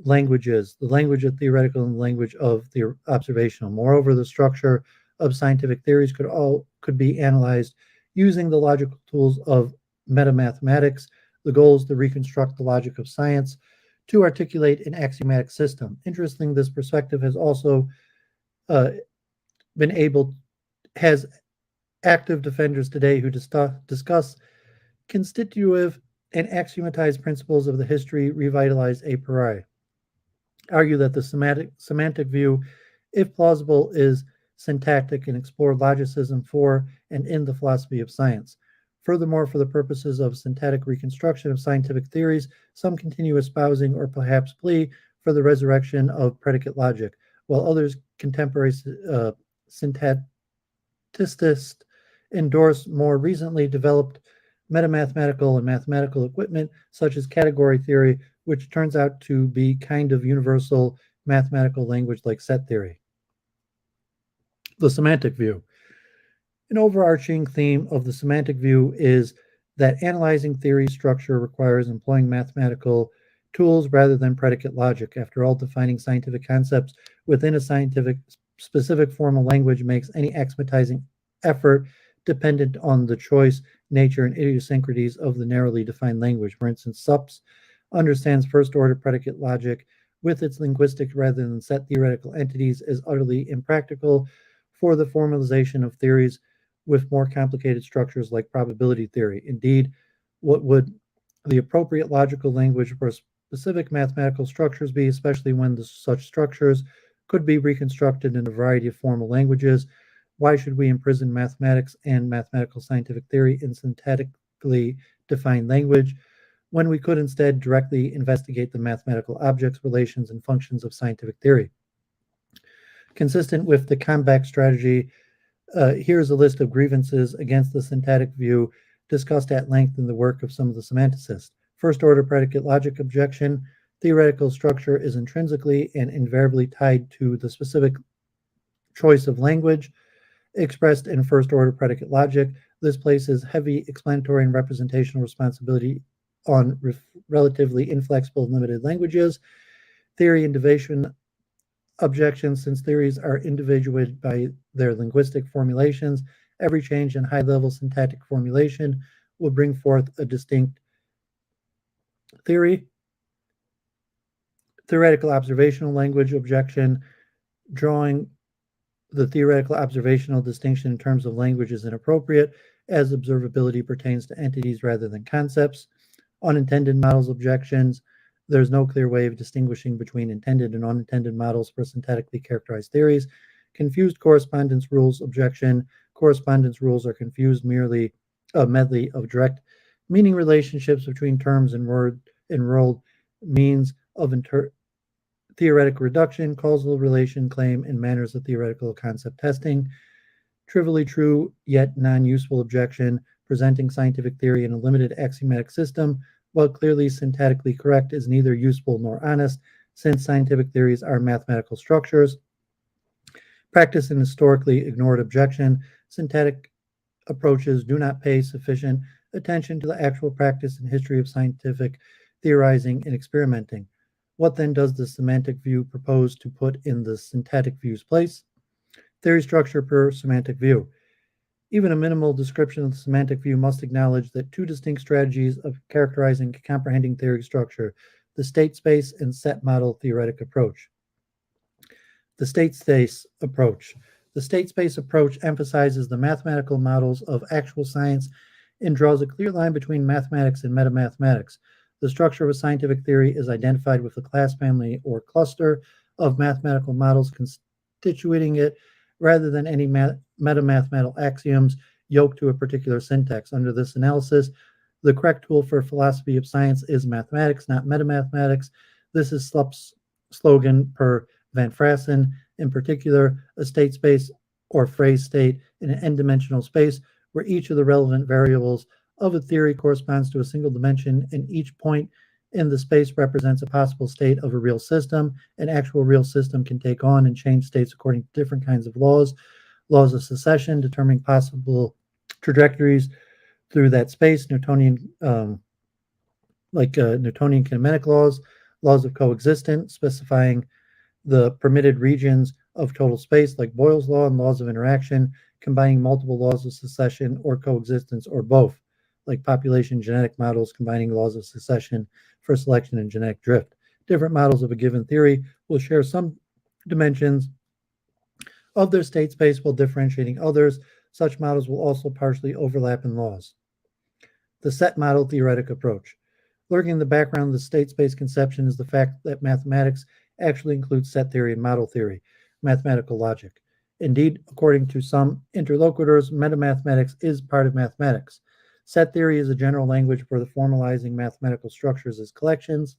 languages: the language of theoretical and the language of the observational. Moreover, the structure of scientific theories could be analyzed using the logical tools of metamathematics. The goal is to reconstruct the logic of science to articulate an axiomatic system. Interesting, this perspective has also has active defenders today who discuss constitutive and axiomatized principles of the history revitalized a priori. Argue that the semantic view, if plausible, is syntactic and explore logicism for and in the philosophy of science. Furthermore, for the purposes of syntactic reconstruction of scientific theories, some continue espousing or perhaps plea for the resurrection of predicate logic, while others, contemporary syntacticists, endorse more recently developed metamathematical and mathematical equipment, such as category theory, which turns out to be kind of universal mathematical language like set theory. The semantic view. An overarching theme of the semantic view is that analyzing theory structure requires employing mathematical tools rather than predicate logic. After all, defining scientific concepts within a scientific specific formal language makes any axiomatizing effort dependent on the choice, nature, and idiosyncrasies of the narrowly defined language. For instance, SUPS understands first-order predicate logic with its linguistic rather than set theoretical entities is utterly impractical for the formalization of theories with more complicated structures like probability theory. Indeed, what would the appropriate logical language for specific mathematical structures be, especially when such structures could be reconstructed in a variety of formal languages? Why should we imprison mathematics and mathematical scientific theory in syntactically defined language when we could instead directly investigate the mathematical objects, relations, and functions of scientific theory? Consistent with the comeback strategy, here's a list of grievances against the syntactic view discussed at length in the work of some of the semanticists. First order predicate logic objection. Theoretical structure is intrinsically and invariably tied to the specific choice of language expressed in first order predicate logic. This places heavy explanatory and representational responsibility on relatively inflexible and limited languages. Theory innovation objections, since theories are individuated by their linguistic formulations, every change in high-level syntactic formulation will bring forth a distinct theory. Theoretical observational language objection, drawing the theoretical observational distinction in terms of language is inappropriate, as observability pertains to entities rather than concepts. Unintended models objections, there's no clear way of distinguishing between intended and unintended models for syntactically characterized theories. Confused correspondence rules objection, correspondence rules are confused merely a medley of direct meaning relationships between terms and enrolled means of theoretical reduction, causal relation claim, and manners of theoretical concept testing. Trivially true yet non-useful objection, presenting scientific theory in a limited axiomatic system, while clearly syntactically correct, is neither useful nor honest, since scientific theories are mathematical structures. Practice and historically ignored objection, syntactic approaches do not pay sufficient attention to the actual practice and history of scientific theorizing and experimenting. What then does the semantic view propose to put in the syntactic view's place? Theory structure per semantic view. Even a minimal description of the semantic view must acknowledge that two distinct strategies of characterizing and comprehending theory structure, the state space and set model theoretic approach. The state space approach. The state space approach emphasizes the mathematical models of actual science and draws a clear line between mathematics and metamathematics. The structure of a scientific theory is identified with a class, family, or cluster of mathematical models constituting it, rather than any metamathematical axioms yoked to a particular syntax. Under this analysis, the correct tool for philosophy of science is mathematics, not metamathematics. This is Slupp's slogan per Van Frassen. In particular, a state space or phrase state in an n-dimensional space where each of the relevant variables of a theory corresponds to a single dimension and each point in the space represents a possible state of a real system. An actual real system can take on and change states according to different kinds of laws. Laws of succession determining possible trajectories through that space, Newtonian kinematic laws, laws of coexistence specifying the permitted regions of total space, like Boyle's law, and laws of interaction combining multiple laws of succession or coexistence or both, like population genetic models combining laws of succession for selection and genetic drift. Different models of a given theory will share some dimensions of their state space while differentiating others. Such models will also partially overlap in laws. The set model theoretic approach. Lurking in the background of the state space conception is the fact that mathematics actually includes set theory and model theory, mathematical logic. Indeed, according to some interlocutors, metamathematics is part of mathematics. Set theory is a general language for the formalizing mathematical structures as collections,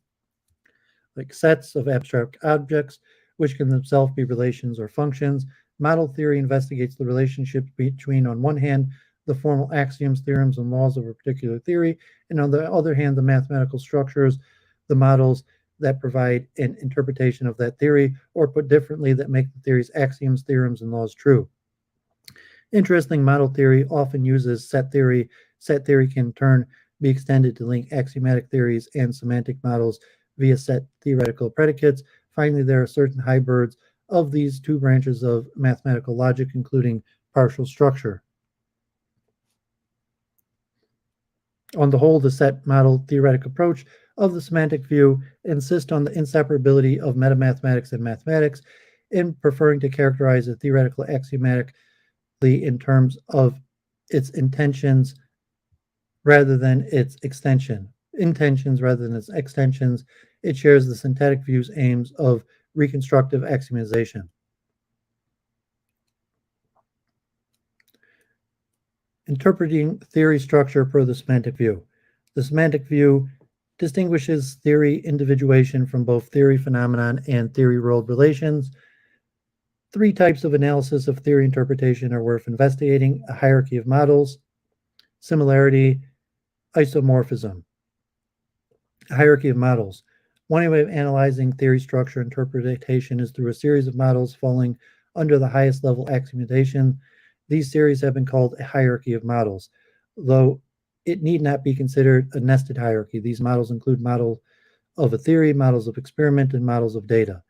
like sets of abstract objects, which can themselves be relations or functions. Model theory investigates the relationship between, on one hand, the formal axioms, theorems, and laws of a particular theory, and on the other hand, the mathematical structures, the models that provide an interpretation of that theory, or put differently, that make the theory's axioms, theorems, and laws true. Interesting, model theory often uses set theory. Set theory can in turn be extended to link axiomatic theories and semantic models via set theoretical predicates. Finally, there are certain hybrids of these two branches of mathematical logic, including partial structure. On the whole, the set model theoretic approach of the semantic view insists on the inseparability of metamathematics and mathematics, in preferring to characterize a theoretical axiomatically in terms of its intentions rather than its extensions. It shares the syntactic view's aims of reconstructive axiomization. Interpreting theory structure per the semantic view. The semantic view distinguishes theory individuation from both theory phenomenon and theory world relations. Three types of analysis of theory interpretation are worth investigating: a hierarchy of models, similarity, isomorphism. A hierarchy of models. One way of analyzing theory structure interpretation is through a series of models falling under the highest level axiomatization. These series have been called a hierarchy of models, though it need not be considered a nested hierarchy. These models include models of a theory, models of experiment, and models of data.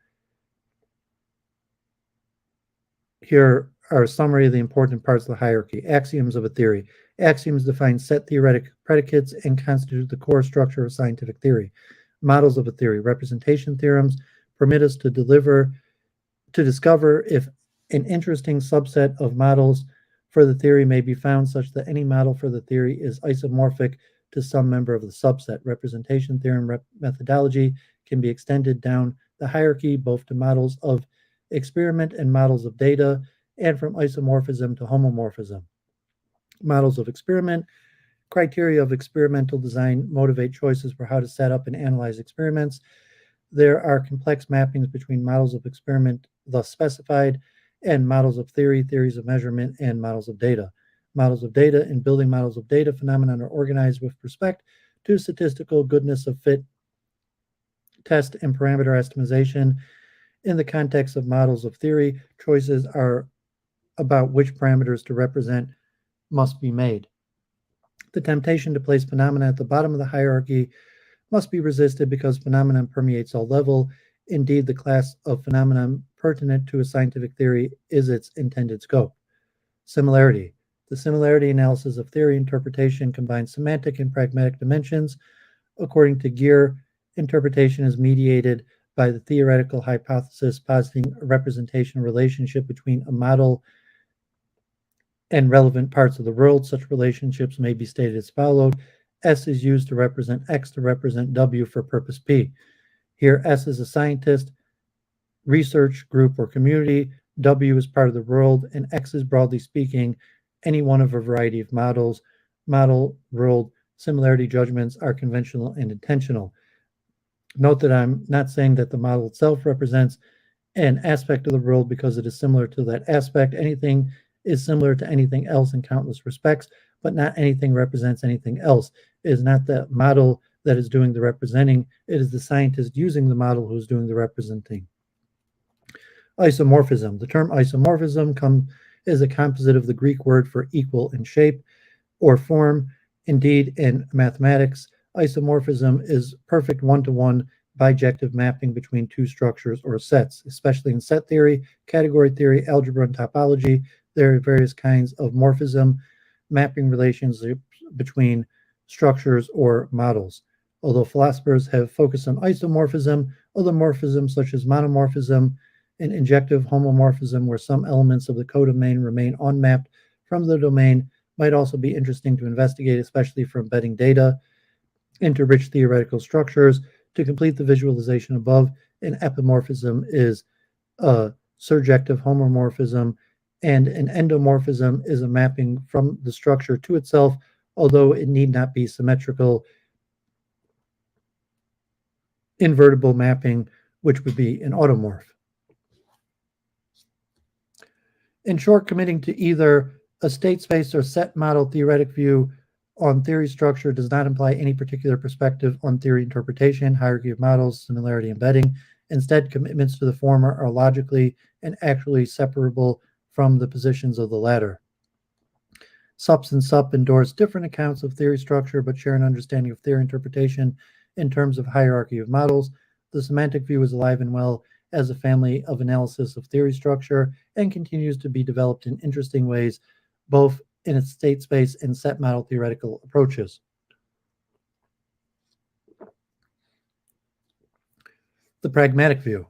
Here are a summary of the important parts of the hierarchy. Axioms of a theory. Axioms define set theoretic predicates and constitute the core structure of scientific theory. Models of a theory. Representation theorems permit us to discover if an interesting subset of models for the theory may be found such that any model for the theory is isomorphic to some member of the subset. Representation theorem methodology can be extended down the hierarchy both to models of experiment and models of data, and from isomorphism to homomorphism. Models of experiment. Criteria of experimental design motivate choices for how to set up and analyze experiments. There are complex mappings between models of experiment, thus specified, and models of theory, theories of measurement, and models of data. Models of data and building models of data phenomenon are organized with respect to statistical goodness of fit, test, and parameter estimation. In the context of models of theory, choices are about which parameters to represent must be made. The temptation to place phenomena at the bottom of the hierarchy must be resisted because phenomenon permeates all level. Indeed, the class of phenomenon pertinent to a scientific theory is its intended scope. Similarity. The similarity analysis of theory interpretation combines semantic and pragmatic dimensions. According to Gear, interpretation is mediated by the theoretical hypothesis positing a representation relationship between a model and relevant parts of the world. Such relationships may be stated as follows. S is used to represent X to represent W for purpose P. Here, S is a scientist, research group, or community. W is part of the world, and X is, broadly speaking, any one of a variety of models. Model, world, similarity judgments are conventional and intentional. Note that I'm not saying that the model itself represents an aspect of the world because it is similar to that aspect. Anything is similar to anything else in countless respects, but not anything represents anything else. It is not the model that is doing the representing, it is the scientist using the model who is doing the representing. Isomorphism. The term isomorphism is a composite of the Greek word for equal in shape or form. Indeed, in mathematics, isomorphism is perfect one-to-one bijective mapping between two structures or sets, especially in set theory, category theory, algebra, and topology. There are various kinds of morphism, mapping relationships between structures or models. Although philosophers have focused on isomorphism, other morphisms such as monomorphism and injective homomorphism, where some elements of the codomain remain unmapped from the domain, might also be interesting to investigate, especially for embedding data into rich theoretical structures. To complete the visualization above, an epimorphism is a surjective homomorphism, and an endomorphism is a mapping from the structure to itself, although it need not be symmetrical. Invertible mapping, which would be an automorph. In short, committing to either a state space or set model theoretic view on theory structure does not imply any particular perspective on theory interpretation, hierarchy of models, similarity embedding. Instead, commitments to the former are logically and actually separable from the positions of the latter. Sups and Sup endorse different accounts of theory structure, but share an understanding of theory interpretation in terms of hierarchy of models. The semantic view is alive and well as a family of analysis of theory structure and continues to be developed in interesting ways, both in its state space and set model theoretical approaches. The pragmatic view.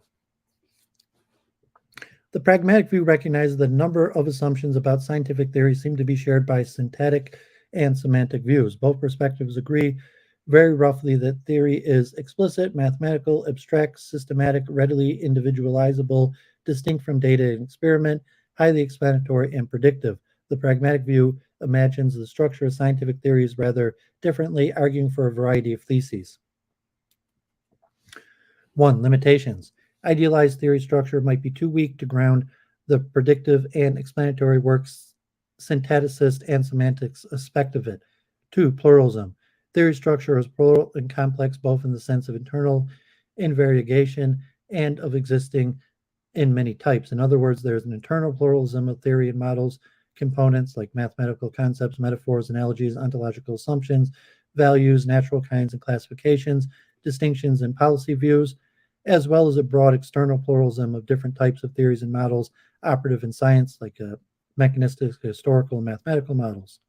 The pragmatic view recognizes that a number of assumptions about scientific theory seem to be shared by syntactic and semantic views. Both perspectives agree very roughly that theory is explicit, mathematical, abstract, systematic, readily individualizable, distinct from data and experiment, highly explanatory, and predictive. The pragmatic view imagines the structure of scientific theories rather differently, arguing for a variety of theses. 1. Limitations. Idealized theory structure might be too weak to ground the predictive and explanatory works, syntacticist and semantics aspect of it. 2. Pluralism. Theory structure is plural and complex both in the sense of internal invariegation and of existing in many types. In other words, there's an internal pluralism of theory and models, components like mathematical concepts, metaphors, analogies, ontological assumptions, values, natural kinds and classifications, distinctions and policy views, as well as a broad external pluralism of different types of theories and models operative in science, like mechanistic, historical, and mathematical models.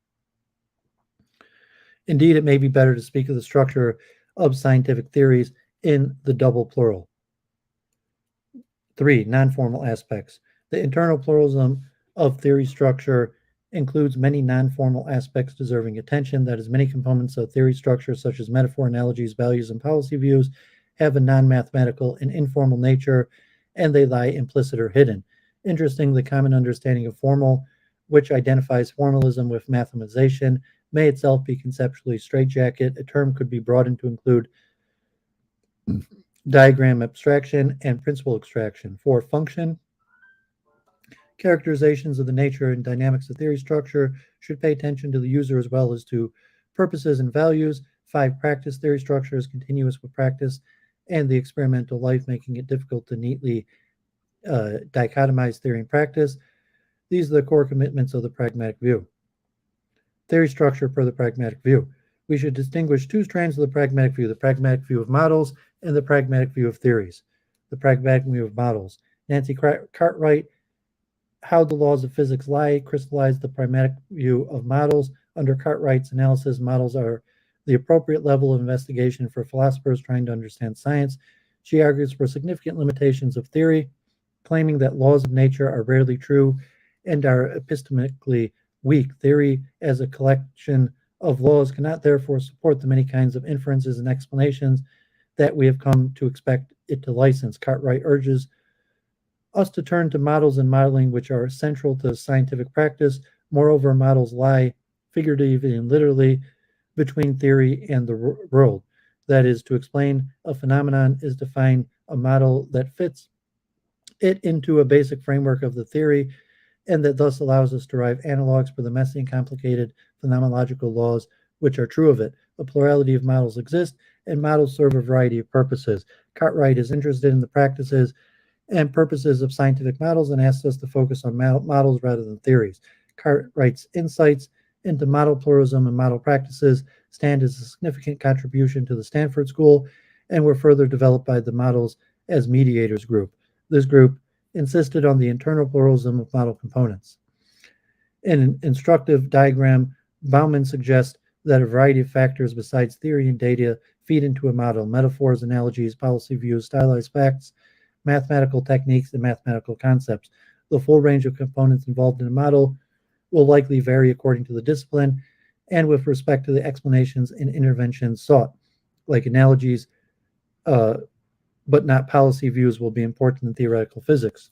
Indeed, it may be better to speak of the structure of scientific theories in the double plural. 3. Non-formal aspects. The internal pluralism of theory structure includes many non-formal aspects deserving attention. That is, many components of theory structure, such as metaphor, analogies, values, and policy views, have a non-mathematical and informal nature, and they lie implicit or hidden. Interestingly, the common understanding of formal, which identifies formalism with mathematization, may itself be conceptually straitjacket. A term could be broadened to include diagram abstraction and principle extraction. 4. Function. Characterizations of the nature and dynamics of theory structure should pay attention to the user as well as to purposes and values. 5. Practice. Theory structure is continuous with practice and the experimental life, making it difficult to neatly dichotomize theory and practice. These are the core commitments of the pragmatic view. Theory structure per the pragmatic view. We should distinguish two strands of the pragmatic view of models and the pragmatic view of theories. The pragmatic view of models. Nancy Cartwright, How the Laws of Physics Lie, crystallized the pragmatic view of models. Under Cartwright's analysis, models are the appropriate level of investigation for philosophers trying to understand science. She argues for significant limitations of theory, claiming that laws of nature are rarely true and are epistemically weak. Theory as a collection of laws cannot therefore support the many kinds of inferences and explanations that we have come to expect it to license. Cartwright urges us to turn to models and modeling which are central to scientific practice. Moreover, models lie figuratively and literally between theory and the world. That is, to explain a phenomenon is to find a model that fits it into a basic framework of the theory, and that thus allows us to derive analogs for the messy and complicated phenomenological laws which are true of it. A plurality of models exist, and models serve a variety of purposes. Cartwright is interested in the practices and purposes of scientific models and asks us to focus on models rather than theories. Cartwright's insights into model pluralism and model practices stand as a significant contribution to the Stanford School and were further developed by the Models as Mediators group. This group insisted on the internal pluralism of model components. In an instructive diagram, Bauman suggests that a variety of factors besides theory and data feed into a model: metaphors, analogies, policy views, stylized facts, mathematical techniques, and mathematical concepts. The full range of components involved in a model will likely vary according to the discipline and with respect to the explanations and interventions sought, like analogies, but not policy views, will be important in theoretical physics.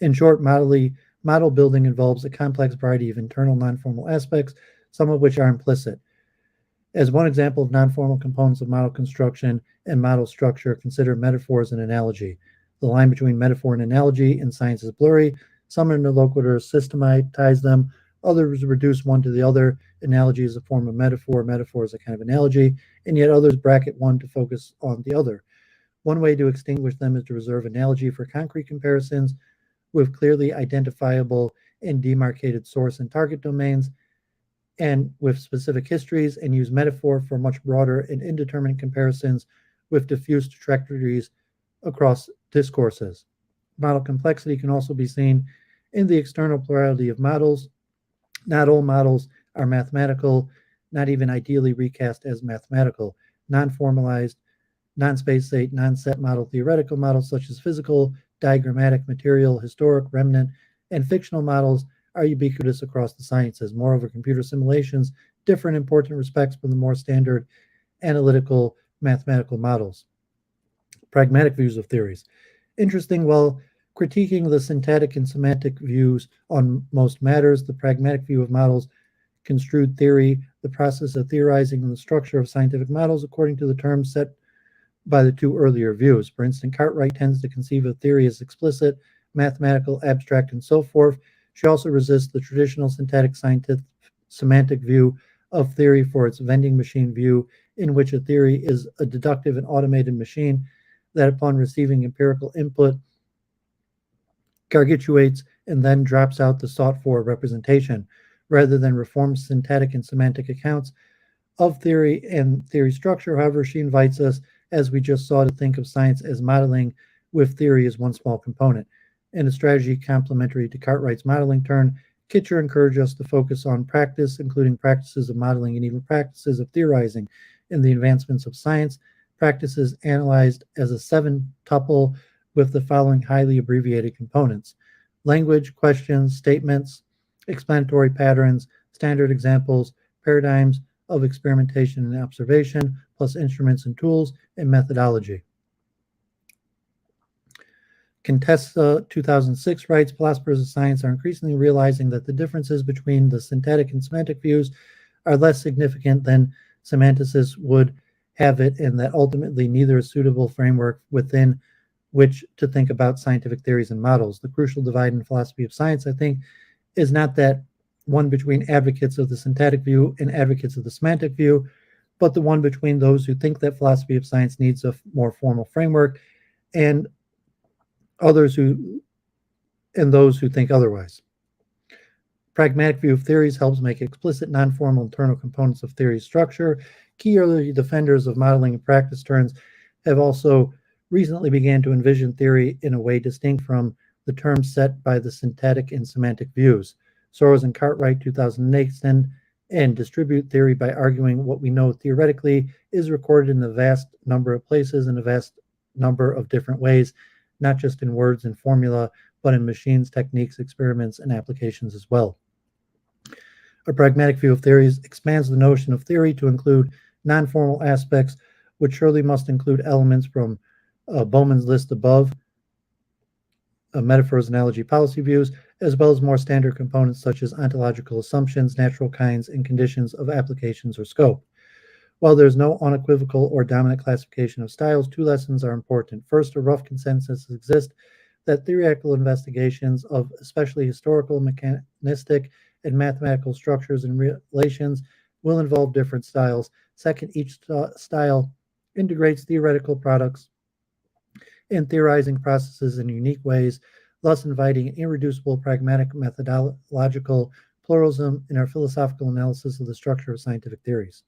In short, model building involves a complex variety of internal non-formal aspects, some of which are implicit. As one example of non-formal components of model construction and model structure, consider metaphors and analogy. The line between metaphor and analogy in science is blurry. Some interlocutors systematize them, others reduce one to the other. Analogy is a form of metaphor, metaphor is a kind of analogy, and yet others bracket one to focus on the other. One way to extinguish them is to reserve analogy for concrete comparisons with clearly identifiable and demarcated source and target domains, and with specific histories, and use metaphor for much broader and indeterminate comparisons with diffuse trajectories across discourses. Model complexity can also be seen in the external plurality of models. Not all models are mathematical, not even ideally recast as mathematical. Non-formalized, non-space-state, non-set model theoretical models such as physical, diagrammatic, material, historic, remnant, and fictional models are ubiquitous across the sciences. Moreover, computer simulations differ in important respects from the more standard analytical mathematical models. Pragmatic views of theories. Interesting, while critiquing the syntactic and semantic views on most matters, the pragmatic view of models construed theory, the process of theorizing and the structure of scientific models according to the terms set by the two earlier views. For instance, Cartwright tends to conceive of theory as explicit, mathematical, abstract, and so forth. She also resists the traditional syntactic scientific semantic view of theory for its vending machine view, in which a theory is a deductive and automated machine that, upon receiving empirical input, gargantuates and then drops out the sought-for representation, rather than reform syntactic and semantic accounts of theory and theory structure. However, she invites us, as we just saw, to think of science as modeling, with theory as one small component. In a strategy complementary to Cartwright's modeling turn, Kitcher encouraged us to focus on practice, including practices of modeling and even practices of theorizing in the advancements of science, practices analyzed as a seven-tuple with the following highly abbreviated components: language, questions, statements, explanatory patterns, standard examples, paradigms of experimentation and observation, plus instruments and tools, and methodology. Contessa 2006 writes, philosophers of science are increasingly realizing that the differences between the syntactic and semantic views are less significant than semanticists would have it, and that ultimately neither is suitable framework within which to think about scientific theories and models. The crucial divide in philosophy of science, I think, is not that one between advocates of the syntactic view and advocates of the semantic view, but the one between those who think that philosophy of science needs a more formal framework and those who think otherwise. Pragmatic view of theories helps make explicit non-formal internal components of theory structure. Key early defenders of modeling and practice turns have also recently began to envision theory in a way distinct from the terms set by the syntactic and semantic views. Soros and Cartwright 2008 extend and distribute theory by arguing what we know theoretically is recorded in a vast number of places in a vast number of different ways, not just in words and formula, but in machines, techniques, experiments, and applications as well. A pragmatic view of theories expands the notion of theory to include non-formal aspects, which surely must include elements from Bowman's list above, metaphors, analogy, policy views, as well as more standard components such as ontological assumptions, natural kinds, and conditions of applications or scope. While there's no unequivocal or dominant classification of styles, two lessons are important. First, a rough consensus exists that theoretical investigations of especially historical, mechanistic, and mathematical structures and relations will involve different styles. Second, each style integrates theoretical products and theorizing processes in unique ways, thus inviting an irreducible pragmatic methodological pluralism in our philosophical analysis of the structure of scientific theories.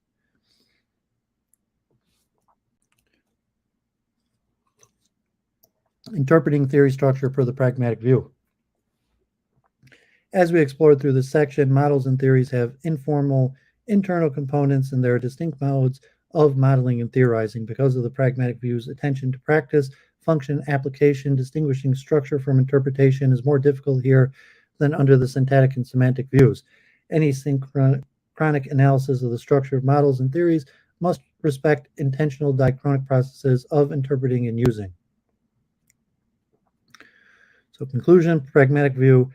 Interpreting theory structure per the pragmatic view. As we explored through this section, models and theories have informal internal components, and there are distinct modes of modeling and theorizing. Because of the pragmatic view's attention to practice, function, application, distinguishing structure from interpretation is more difficult here than under the syntactic and semantic views. Any synchronic analysis of the structure of models and theories must respect intentional diachronic processes of interpreting and using. So, conclusion, pragmatic view.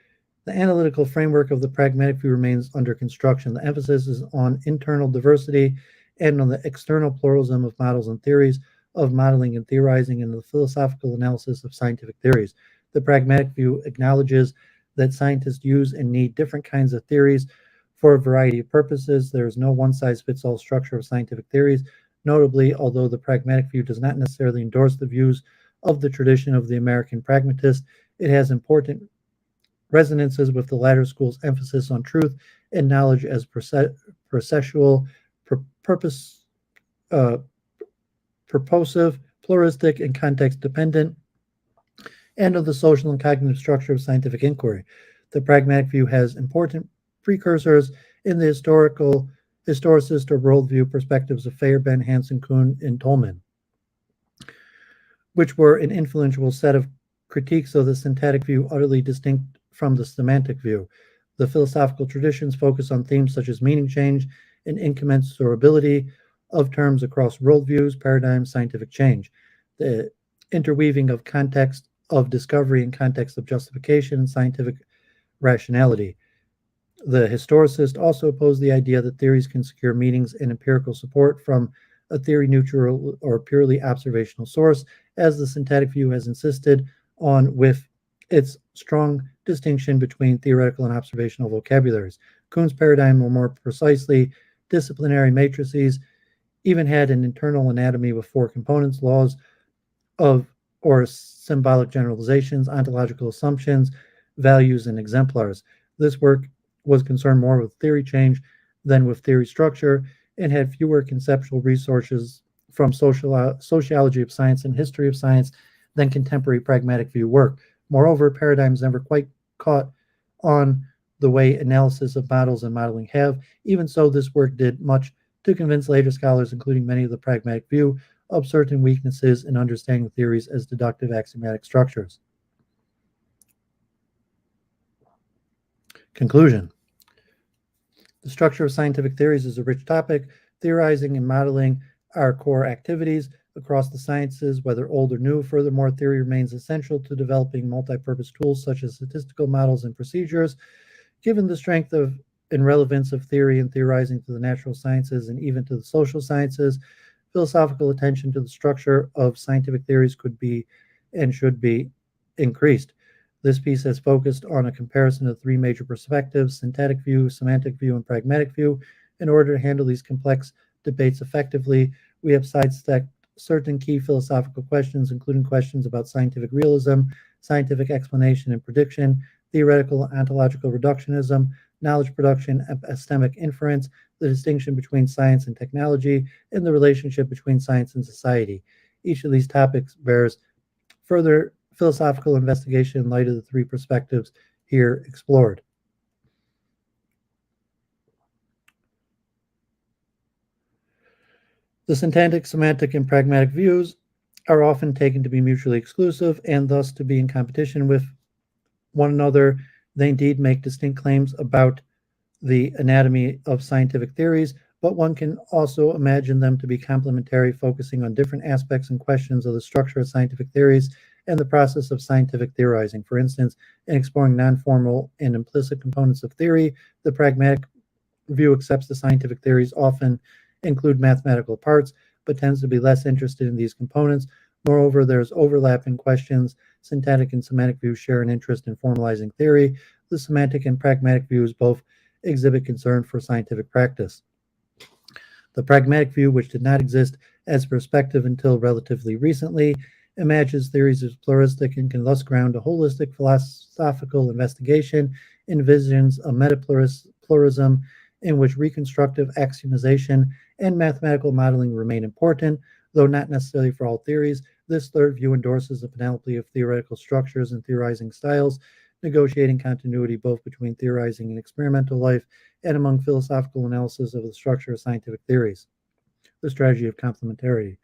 The analytical framework of the pragmatic view remains under construction. The emphasis is on internal diversity and on the external pluralism of models and theories, of modeling and theorizing, and the philosophical analysis of scientific theories. The pragmatic view acknowledges that scientists use and need different kinds of theories for a variety of purposes. There is no one-size-fits-all structure of scientific theories. Notably, although the pragmatic view does not necessarily endorse the views of the tradition of the American pragmatist, it has important resonances with the latter school's emphasis on truth and knowledge as processual, purposive, pluralistic, and context-dependent, and of the social and cognitive structure of scientific inquiry. The pragmatic view has important precursors in the historicist or worldview perspectives of Feyerabend, Hansen, Kuhn, and Tolman, which were an influential set of critiques of the syntactic view utterly distinct from the semantic view. The philosophical traditions focus on themes such as meaning change and incommensurability of terms across worldviews, paradigms, scientific change, the interweaving of context of discovery and context of justification and scientific rationality. The historicist also opposed the idea that theories can secure meanings and empirical support from a theory neutral or purely observational source, as the syntactic view has insisted on with its strong distinction between theoretical and observational vocabularies. Kuhn's paradigm, or more precisely, disciplinary matrices, even had an internal anatomy with four components: laws of or symbolic generalizations, ontological assumptions, values, and exemplars. This work was concerned more with theory change than with theory structure and had fewer conceptual resources from sociology of science and history of science than contemporary pragmatic view work. Moreover, paradigms never quite caught on the way analysis of models and modeling have. Even so, this work did much to convince later scholars, including many of the pragmatic view, of certain weaknesses in understanding theories as deductive axiomatic structures. Conclusion. The structure of scientific theories is a rich topic. Theorizing and modeling are core activities across the sciences, whether old or new. Furthermore, theory remains essential to developing multi-purpose tools such as statistical models and procedures. Given the strength of and relevance of theory and theorizing to the natural sciences and even to the social sciences, philosophical attention to the structure of scientific theories could be and should be increased. This piece has focused on a comparison of three major perspectives: syntactic view, semantic view, and pragmatic view. In order to handle these complex debates effectively, we have sidestepped certain key philosophical questions, including questions about scientific realism, scientific explanation and prediction, theoretical ontological reductionism, knowledge production, epistemic inference, the distinction between science and technology, and the relationship between science and society. Each of these topics bears further philosophical investigation in light of the three perspectives here explored. The syntactic, semantic, and pragmatic views are often taken to be mutually exclusive and thus to be in competition with one another. They indeed make distinct claims about the anatomy of scientific theories, but one can also imagine them to be complementary, focusing on different aspects and questions of the structure of scientific theories and the process of scientific theorizing. For instance, in exploring non-formal and implicit components of theory, the pragmatic view accepts the scientific theories often include mathematical parts, but tends to be less interested in these components. Moreover, there's overlap in questions. Syntactic and semantic views share an interest in formalizing theory. The semantic and pragmatic views both exhibit concern for scientific practice. The pragmatic view, which did not exist as perspective until relatively recently, imagines theories as pluralistic and can thus ground a holistic philosophical investigation, envisions a metapluralism in which reconstructive axiomization and mathematical modeling remain important, though not necessarily for all theories. This third view endorses a panoply of theoretical structures and theorizing styles, negotiating continuity both between theorizing and experimental life and among philosophical analysis of the structure of scientific theories. The strategy of complementarity.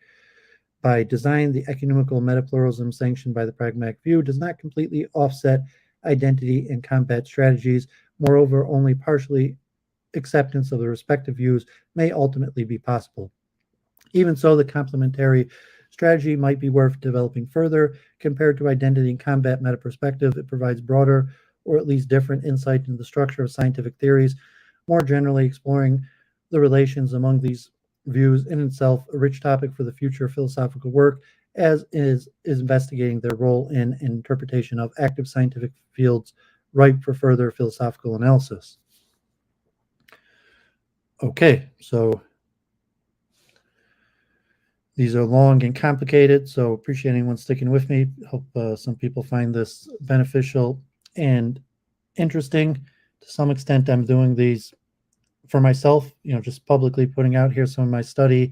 By design, the ecumenical metapluralism sanctioned by the pragmatic view does not completely offset identity and combat strategies. Moreover, only partially acceptance of the respective views may ultimately be possible. Even so, the complementary strategy might be worth developing further. Compared to identity and combat meta perspective, it provides broader or at least different insight into the structure of scientific theories. More generally, exploring the relations among these views in itself a rich topic for the future philosophical work, as is investigating their role in interpretation of active scientific fields ripe for further philosophical analysis. Okay, so these are long and complicated, so appreciate anyone sticking with me. Hope some people find this beneficial and interesting. To some extent, I'm doing these for myself, just publicly putting out here some of my study,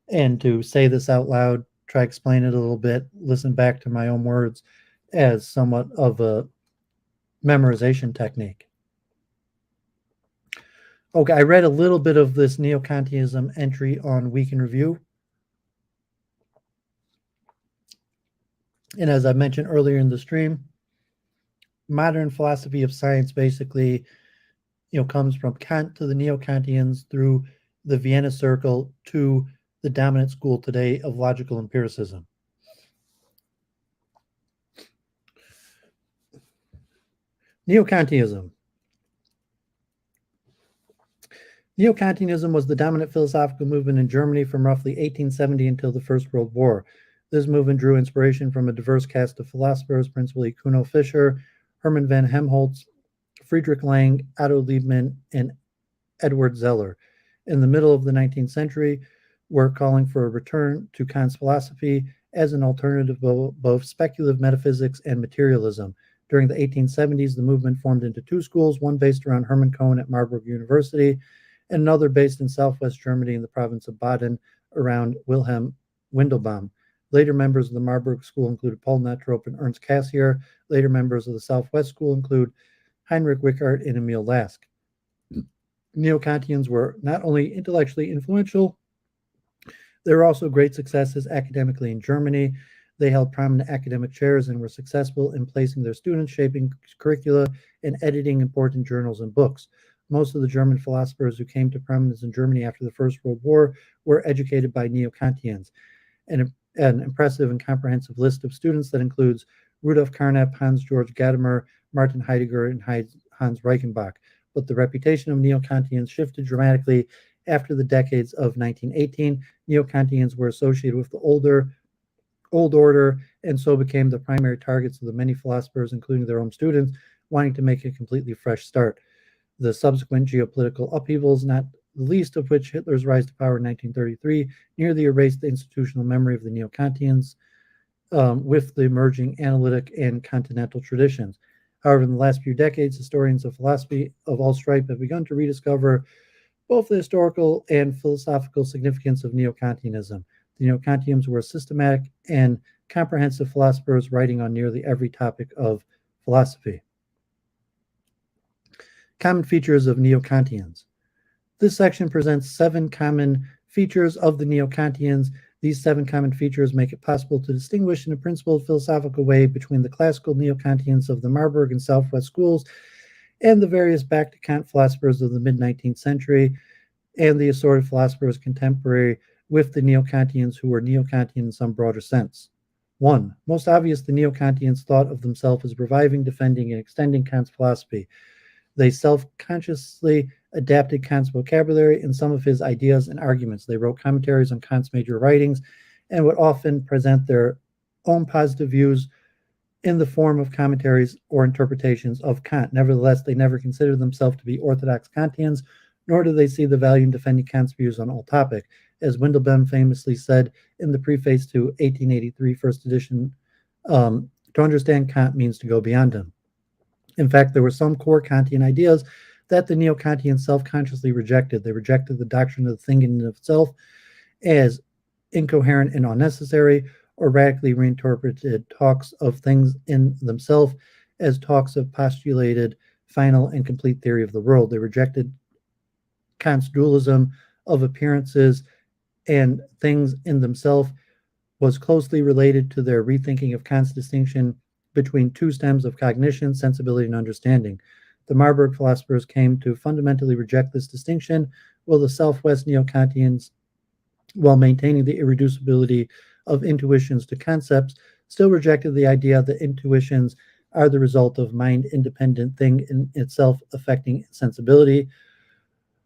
and to say this out loud, try to explain it a little bit, listen back to my own words as somewhat of a memorization technique. Okay, I read a little bit of this Neo-Kantianism entry on Week in Review. And as I mentioned earlier in the stream, modern philosophy of science basically, comes from Kant to the Neo-Kantians through the Vienna Circle to the dominant school today of logical empiricism. Neo-Kantianism. Neo-Kantianism was the dominant philosophical movement in Germany from roughly 1870 until the First World War. This movement drew inspiration from a diverse cast of philosophers, principally Kuno Fischer, Hermann von Helmholtz, Friedrich Lang, Otto Liebmann, and Edward Zeller. In the middle of the 19th century, were calling for a return to Kant's philosophy as an alternative to both speculative metaphysics and materialism. During the 1870s, the movement formed into two schools, one based around Hermann Cohen at Marburg University, and another based in southwest Germany in the province of Baden around Wilhelm Windelbaum. Later members of the Marburg School included Paul Nettrop and Ernst Cassirer. Later members of the Southwest School include Heinrich Wickart and Emil Lask. Neo-Kantians were not only intellectually influential, they were also great successes academically in Germany. They held prominent academic chairs and were successful in placing their students, shaping curricula, and editing important journals and books. Most of the German philosophers who came to prominence in Germany after the First World War were educated by Neo-Kantians. An impressive and comprehensive list of students that includes Rudolf Carnap, Hans-Georg Gadamer, Martin Heidegger, and Hans Reichenbach. But the reputation of Neo-Kantians shifted dramatically after the decades of 1918. Neo-Kantians were associated with the old order, and so became the primary targets of the many philosophers, including their own students, wanting to make a completely fresh start. The subsequent geopolitical upheavals, not the least of which Hitler's rise to power in 1933, nearly erased the institutional memory of the Neo-Kantians with the emerging analytic and continental traditions. However, in the last few decades, historians of philosophy of all stripe have begun to rediscover both the historical and philosophical significance of Neo-Kantianism. The Neo-Kantians were systematic and comprehensive philosophers writing on nearly every topic of philosophy. Common features of Neo-Kantians. This section presents 7 common features of the Neo-Kantians. These 7 common features make it possible to distinguish in a principled philosophical way between the classical Neo-Kantians of the Marburg and Southwest schools and the various back-to-Kant philosophers of the mid-19th century and the assorted philosophers contemporary with the Neo-Kantians who were Neo-Kantian in some broader sense. 1. Most obvious, the Neo-Kantians thought of themselves as reviving, defending, and extending Kant's philosophy. They self-consciously adapted Kant's vocabulary and some of his ideas and arguments. They wrote commentaries on Kant's major writings and would often present their own positive views in the form of commentaries or interpretations of Kant. Nevertheless, they never considered themselves to be orthodox Kantians, nor do they see the value in defending Kant's views on all topics. As Windelbaum famously said in the preface to 1883 first edition, to understand Kant means to go beyond him. In fact, there were some core Kantian ideas that the Neo-Kantians self-consciously rejected. They rejected the doctrine of the thing in and of itself as incoherent and unnecessary, or radically reinterpreted talks of things in themselves as talks of postulated final and complete theory of the world. They rejected Kant's dualism of appearances and things in themselves was closely related to their rethinking of Kant's distinction between two stems of cognition, sensibility, and understanding. The Marburg philosophers came to fundamentally reject this distinction, while the Southwest Neo-Kantians, while maintaining the irreducibility of intuitions to concepts, still rejected the idea that intuitions are the result of mind-independent thing in itself affecting sensibility.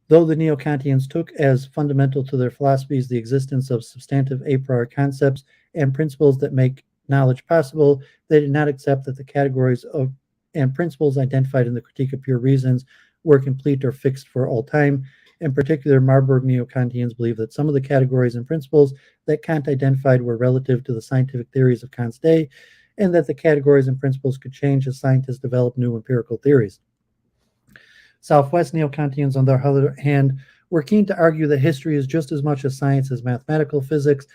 Though the Neo-Kantians took as fundamental to their philosophies the existence of substantive a priori concepts and principles that make knowledge possible, they did not accept that the categories of and principles identified in the Critique of Pure Reasons were complete or fixed for all time. In particular, Marburg Neo-Kantians believed that some of the categories and principles that Kant identified were relative to the scientific theories of Kant's day, and that the categories and principles could change as scientists developed new empirical theories. Southwest Neo-Kantians, on the other hand, were keen to argue that history is just as much a science as mathematical physics,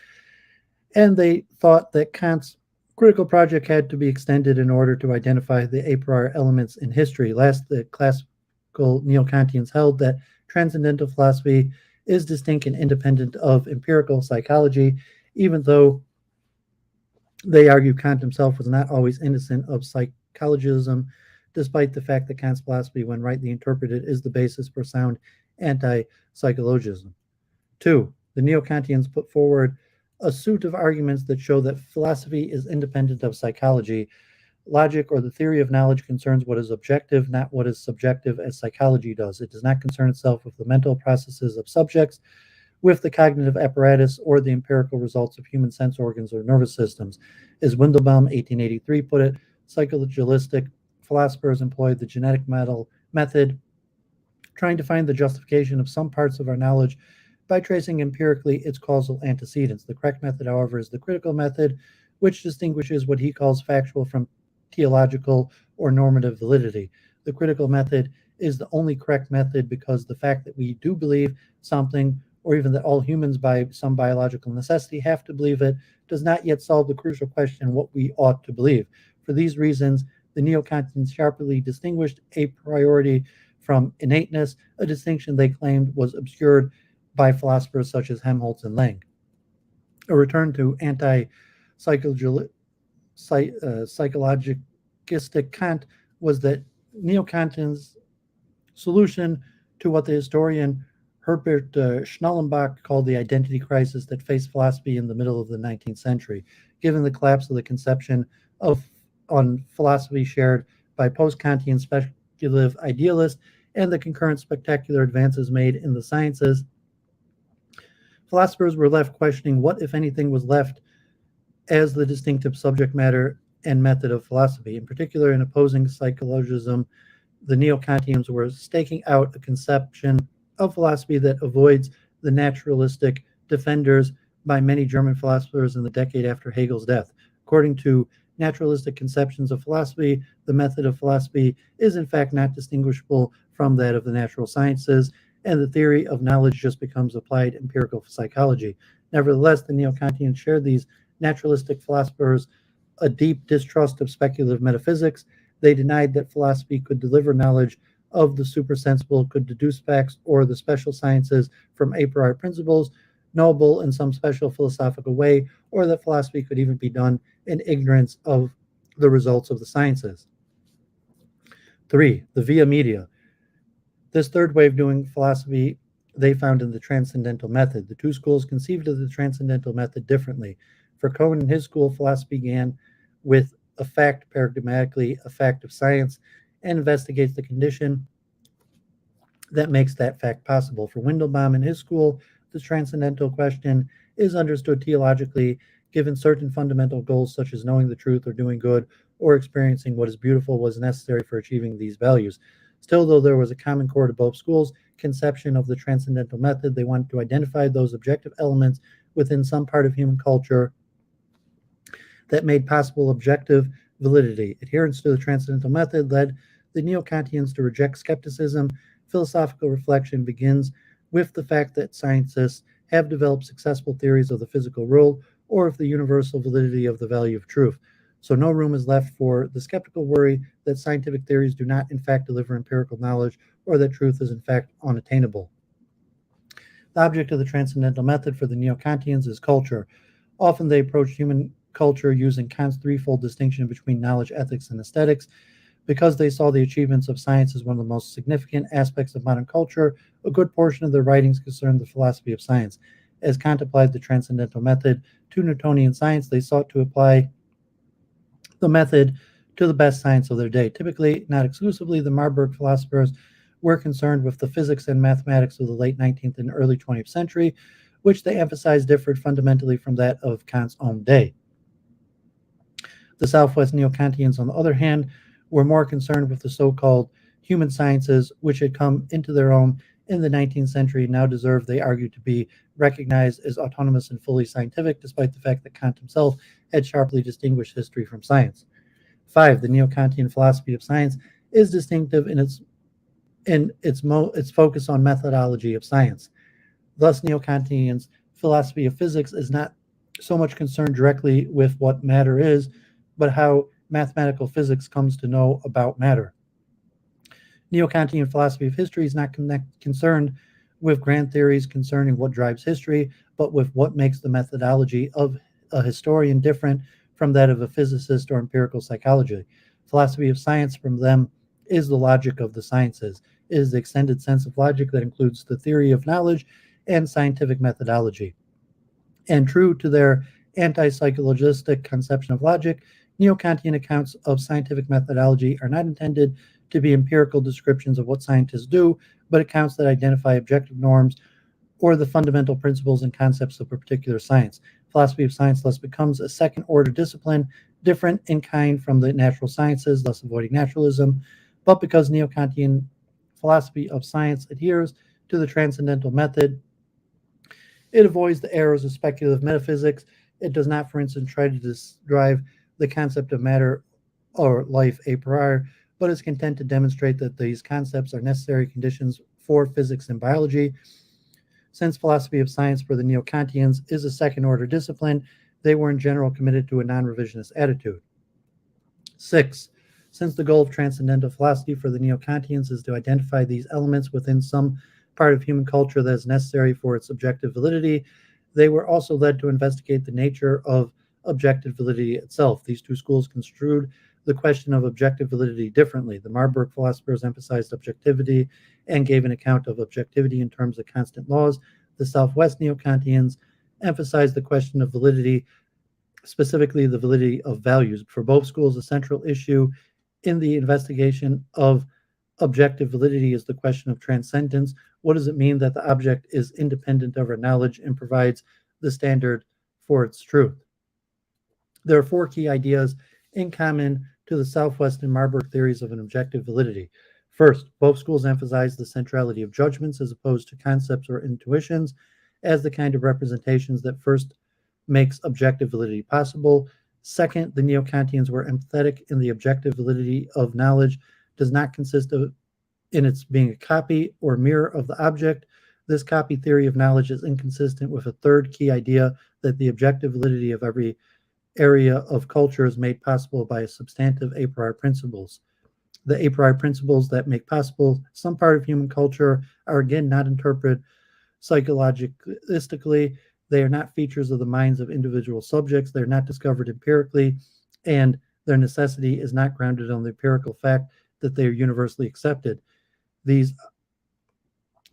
and they thought that Kant's critical project had to be extended in order to identify the a priori elements in history. Last, the classical Neo-Kantians held that transcendental philosophy is distinct and independent of empirical psychology, even though they argue Kant himself was not always innocent of psychologism, despite the fact that Kant's philosophy, when rightly interpreted, is the basis for sound anti-psychologism. 2. The Neo-Kantians put forward a suite of arguments that show that philosophy is independent of psychology. Logic, or the theory of knowledge, concerns what is objective, not what is subjective, as psychology does. It does not concern itself with the mental processes of subjects, with the cognitive apparatus, or the empirical results of human sense organs or nervous systems. As Windelbaum, 1883, put it, psychologistic philosophers employed the genetic method, trying to find the justification of some parts of our knowledge by tracing empirically its causal antecedents. The correct method, however, is the critical method, which distinguishes what he calls factual from teleological or normative validity. The critical method is the only correct method because the fact that we do believe something, or even that all humans by some biological necessity have to believe it, does not yet solve the crucial question what we ought to believe. For these reasons, the Neo-Kantians sharply distinguished a priority from innateness, a distinction they claimed was obscured by philosophers such as Helmholtz and Lang. A return to anti-psychologistic Kant was that Neo-Kantians' solution to what the historian Herbert Schnellenbach called the identity crisis that faced philosophy in the middle of the 19th century. Given the collapse of the conception on philosophy shared by post-Kantian speculative idealists and the concurrent spectacular advances made in the sciences, philosophers were left questioning what, if anything, was left as the distinctive subject matter and method of philosophy. In particular, in opposing psychologism, the Neo-Kantians were staking out a conception of philosophy that avoids the naturalistic defenders by many German philosophers in the decade after Hegel's death. According to naturalistic conceptions of philosophy, the method of philosophy is in fact not distinguishable from that of the natural sciences, and the theory of knowledge just becomes applied empirical psychology. Nevertheless, the Neo-Kantians shared these naturalistic philosophers a deep distrust of speculative metaphysics. They denied that philosophy could deliver knowledge of the supersensible, could deduce facts or the special sciences from a priori principles, knowable in some special philosophical way, or that philosophy could even be done in ignorance of the results of the sciences. 3. The via media. This third way of doing philosophy they found in the transcendental method. The two schools conceived of the transcendental method differently. For Cohen and his school, philosophy began with a fact, paradigmatically a fact of science, and investigates the condition that makes that fact possible. For Windelbaum and his school, the transcendental question is understood teleologically, given certain fundamental goals such as knowing the truth or doing good or experiencing what is beautiful was necessary for achieving these values. Still, though there was a common core to both schools' conception of the transcendental method, they wanted to identify those objective elements within some part of human culture that made possible objective validity. Adherence to the transcendental method led the Neo-Kantians to reject skepticism. Philosophical reflection begins with the fact that scientists have developed successful theories of the physical world or of the universal validity of the value of truth. So no room is left for the skeptical worry that scientific theories do not in fact deliver empirical knowledge or that truth is in fact unattainable. The object of the transcendental method for the Neo-Kantians is culture. Often they approach human culture using Kant's threefold distinction between knowledge, ethics, and aesthetics. Because they saw the achievements of science as one of the most significant aspects of modern culture, a good portion of their writings concerned the philosophy of science. As Kant applied the transcendental method to Newtonian science, they sought to apply the method to the best science of their day. Typically, not exclusively, the Marburg philosophers were concerned with the physics and mathematics of the late 19th and early 20th century, which they emphasized differed fundamentally from that of Kant's own day. The Southwest Neo-Kantians, on the other hand, were more concerned with the so-called human sciences, which had come into their own in the 19th century and now deserve, they argued, to be recognized as autonomous and fully scientific, despite the fact that Kant himself had sharply distinguished history from science. 5. The Neo-Kantian philosophy of science is distinctive in its focus on methodology of science. Thus, Neo-Kantians' philosophy of physics is not so much concerned directly with what matter is, but how mathematical physics comes to know about matter. Neo-Kantian philosophy of history is not concerned with grand theories concerning what drives history, but with what makes the methodology of a historian different from that of a physicist or empirical psychology. Philosophy of science from them is the logic of the sciences. It is the extended sense of logic that includes the theory of knowledge and scientific methodology. And true to their anti-psychologistic conception of logic, Neo-Kantian accounts of scientific methodology are not intended to be empirical descriptions of what scientists do, but accounts that identify objective norms or the fundamental principles and concepts of a particular science. Philosophy of science thus becomes a second-order discipline, different in kind from the natural sciences, thus avoiding naturalism, but because Neo-Kantian philosophy of science adheres to the transcendental method, it avoids the errors of speculative metaphysics. It does not, for instance, try to drive the concept of matter or life a priori, but is content to demonstrate that these concepts are necessary conditions for physics and biology. Since philosophy of science for the Neo-Kantians is a second-order discipline, they were in general committed to a non-revisionist attitude. 6. Since the goal of transcendental philosophy for the Neo-Kantians is to identify these elements within some part of human culture that is necessary for its objective validity, they were also led to investigate the nature of objective validity itself. These two schools construed the question of objective validity differently. The Marburg philosophers emphasized objectivity and gave an account of objectivity in terms of constant laws. The Southwest Neo-Kantians emphasized the question of validity, specifically the validity of values. For both schools, the central issue in the investigation of objective validity is the question of transcendence. What does it mean that the object is independent of our knowledge and provides the standard for its truth? There are four key ideas in common to the Southwest and Marburg theories of an objective validity. First, both schools emphasize the centrality of judgments as opposed to concepts or intuitions as the kind of representations that first makes objective validity possible. Second, the Neo-Kantians were empathetic in the objective validity of knowledge does not consist of in its being a copy or mirror of the object. This copy theory of knowledge is inconsistent with a third key idea that the objective validity of every area of culture is made possible by substantive a priori principles. The a priori principles that make possible some part of human culture are again not interpreted psychologically. They are not features of the minds of individual subjects. They are not discovered empirically, and their necessity is not grounded on the empirical fact that they are universally accepted. These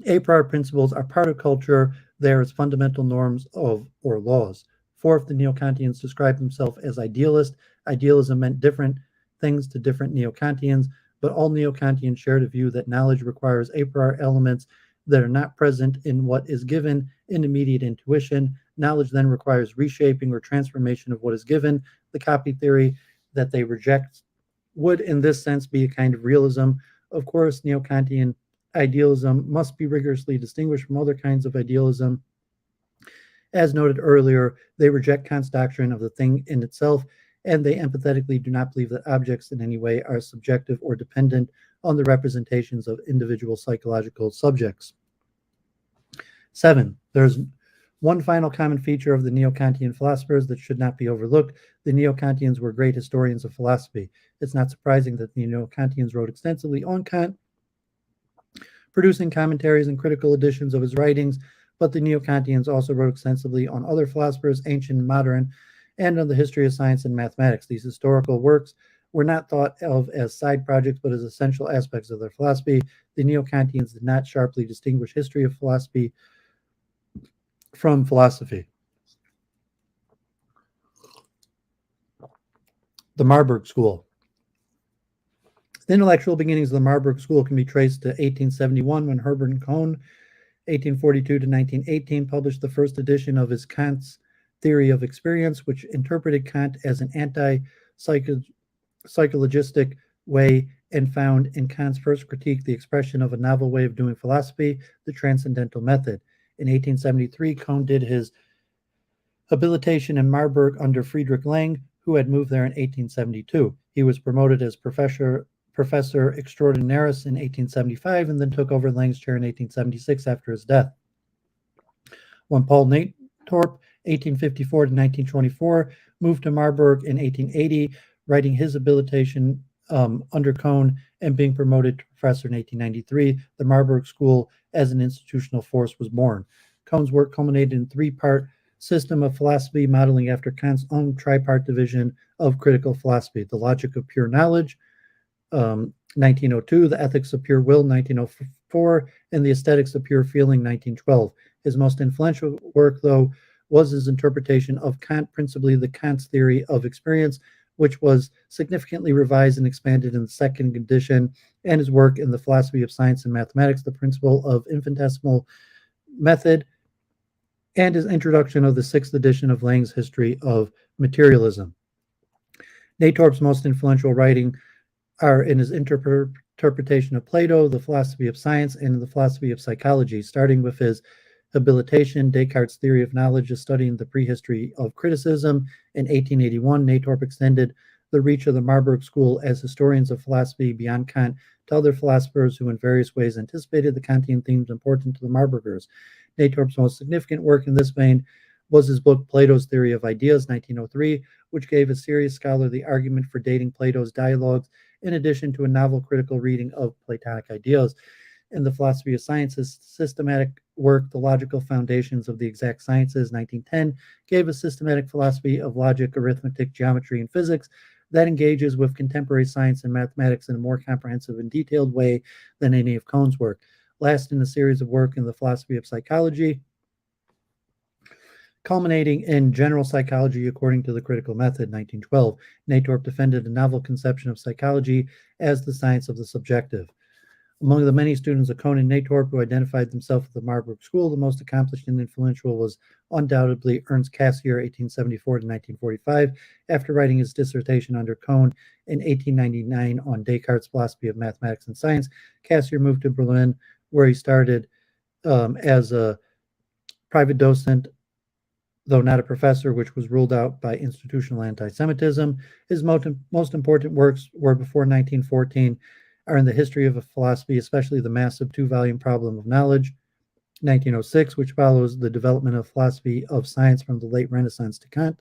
a priori principles are part of culture. They are its fundamental norms of or laws. Fourth, the Neo-Kantians described themselves as idealist. Idealism meant different things to different Neo-Kantians, but all Neo-Kantians shared a view that knowledge requires a priori elements that are not present in what is given in immediate intuition. Knowledge then requires reshaping or transformation of what is given. The copy theory that they reject would, in this sense, be a kind of realism. Of course, Neo-Kantian idealism must be rigorously distinguished from other kinds of idealism. As noted earlier, they reject Kant's doctrine of the thing in itself, and they empathetically do not believe that objects in any way are subjective or dependent on the representations of individual psychological subjects. 7. There's one final common feature of the Neo-Kantian philosophers that should not be overlooked. The Neo-Kantians were great historians of philosophy. It's not surprising that the Neo-Kantians wrote extensively on Kant, producing commentaries and critical editions of his writings, but the Neo-Kantians also wrote extensively on other philosophers, ancient and modern, and on the history of science and mathematics. These historical works were not thought of as side projects, but as essential aspects of their philosophy. The Neo-Kantians did not sharply distinguish history of philosophy from philosophy. The Marburg School. The intellectual beginnings of the Marburg School can be traced to 1871 when Herbert and Cohn, 1842 to 1918, published the first edition of his Kant's theory of experience, which interpreted Kant as an anti-psychologistic way and found in Kant's first critique the expression of a novel way of doing philosophy, the transcendental method. In 1873, Cohn did his habilitation in Marburg under Friedrich Lang, who had moved there in 1872. He was promoted as professor extraordinaris in 1875 and then took over Lang's chair in 1876 after his death. When Paul Natorp, 1854 to 1924, moved to Marburg in 1880, writing his habilitation under Cohn and being promoted to professor in 1893, the Marburg School as an institutional force was born. Cohn's work culminated in a three-part system of philosophy modeling after Kant's own tripart division of critical philosophy: the logic of pure knowledge, 1902, the ethics of pure will, 1904, and the aesthetics of pure feeling, 1912. His most influential work, though, was his interpretation of Kant, principally the Kant's theory of experience, which was significantly revised and expanded in the second edition, and his work in the philosophy of science and mathematics, the principle of infinitesimal method, and his introduction of the sixth edition of Lang's History of Materialism. Natorp's most influential writing are in his interpretation of Plato, the philosophy of science, and the philosophy of psychology. Starting with his habilitation, Descartes' theory of knowledge, is studying the prehistory of criticism. In 1881, Natorp extended the reach of the Marburg School as historians of philosophy beyond Kant to other philosophers who in various ways anticipated the Kantian themes important to the Marburgers. Natorp's most significant work in this vein was his book Plato's Theory of Ideas, 1903, which gave a serious scholarly argument for dating Plato's dialogues, in addition to a novel critical reading of Platonic ideas. In the philosophy of science, his systematic work, The Logical Foundations of the Exact Sciences, 1910, gave a systematic philosophy of logic, arithmetic, geometry, and physics that engages with contemporary science and mathematics in a more comprehensive and detailed way than any of Cohn's work. Last in a series of work in the philosophy of psychology, culminating in General Psychology According to the Critical Method, 1912. Natorp defended a novel conception of psychology as the science of the subjective. Among the many students of Kohn and Natorp who identified themselves with the Marburg School, the most accomplished and influential was undoubtedly Ernst Cassirer, 1874 to 1945. After writing his dissertation under Kohn in 1899 on Descartes' philosophy of mathematics and science, Cassirer moved to Berlin, where he started as a private docent, though not a professor, which was ruled out by institutional anti-Semitism. His most important works were before 1914 are in the history of philosophy, especially the massive two-volume Problem of Knowledge, 1906, which follows the development of philosophy of science from the late Renaissance to Kant,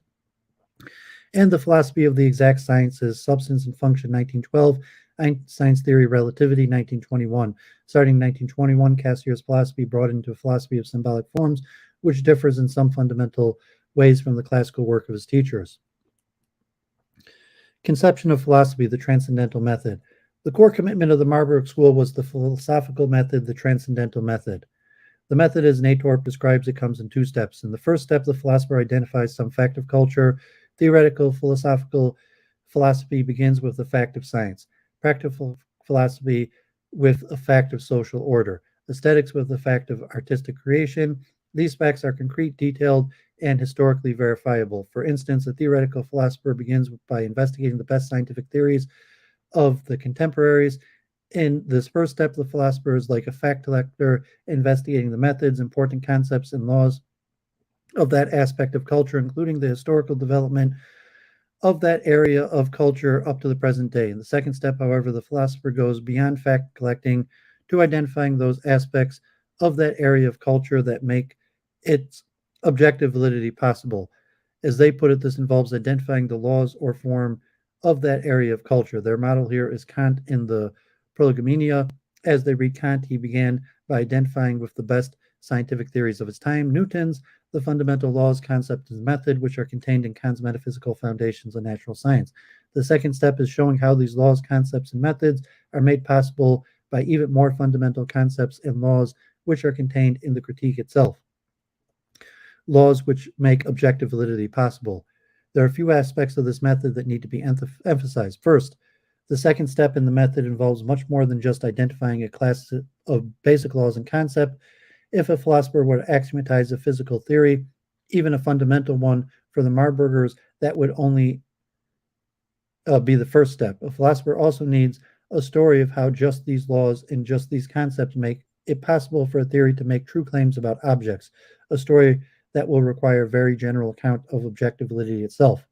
and the philosophy of the exact sciences, Substance and Function, 1912, Einstein's Theory of Relativity, 1921. Starting in 1921, Cassier's philosophy brought into a philosophy of symbolic forms, which differs in some fundamental ways from the classical work of his teachers. Conception of philosophy, the transcendental method. The core commitment of the Marburg School was the philosophical method, the transcendental method. The method, as Natorp describes it, comes in two steps. In the first step, the philosopher identifies some fact of culture. Theoretical philosophical philosophy begins with the fact of science. Practical philosophy with a fact of social order. Aesthetics with the fact of artistic creation. These facts are concrete, detailed, and historically verifiable. For instance, a theoretical philosopher begins by investigating the best scientific theories of the contemporaries. In this first step, the philosopher is like a fact collector, investigating the methods, important concepts, and laws of that aspect of culture, including the historical development of that area of culture up to the present day. In the second step, however, the philosopher goes beyond fact collecting to identifying those aspects of that area of culture that make its objective validity possible. As they put it, this involves identifying the laws or form of that area of culture. Their model here is Kant in the Prolegomena. As they read Kant, he began by identifying with the best scientific theories of his time, Newton's, the fundamental laws, concepts, and method, which are contained in Kant's metaphysical foundations of natural science. The second step is showing how these laws, concepts, and methods are made possible by even more fundamental concepts and laws, which are contained in the critique itself. Laws which make objective validity possible. There are a few aspects of this method that need to be emphasized. First, the second step in the method involves much more than just identifying a class of basic laws and concepts. If a philosopher were to axiomatize a physical theory, even a fundamental one, for the Marburgers, that would only be the first step. A philosopher also needs a story of how just these laws and just these concepts make it possible for a theory to make true claims about objects, a story that will require a very general account of objective validity itself.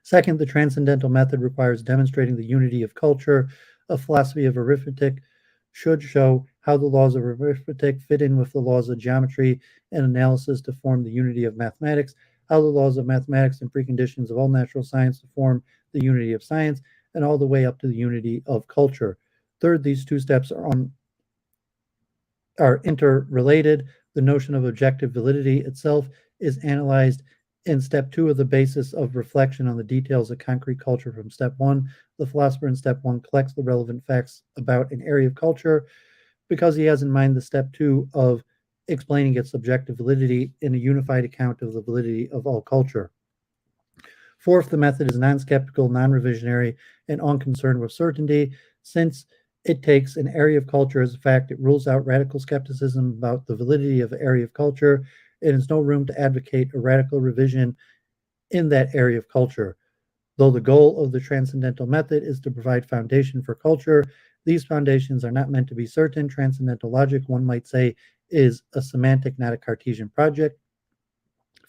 Second, the transcendental method requires demonstrating the unity of culture. A philosophy of arithmetic should show how the laws of arithmetic fit in with the laws of geometry and analysis to form the unity of mathematics, how the laws of mathematics and preconditions of all natural science to form the unity of science, and all the way up to the unity of culture. Third, these two steps are interrelated. The notion of objective validity itself is analyzed in step 2 of the basis of reflection on the details of concrete culture from step 1. The philosopher in step 1 collects the relevant facts about an area of culture because he has in mind the step 2 of explaining its objective validity in a unified account of the validity of all culture. Fourth, the method is non-skeptical, non-revisionary, and unconcerned with certainty. Since it takes an area of culture as a fact, it rules out radical skepticism about the validity of an area of culture. It has no room to advocate a radical revision in that area of culture. Though the goal of the transcendental method is to provide foundation for culture, these foundations are not meant to be certain. Transcendental logic, one might say, is a semantic, not a Cartesian project.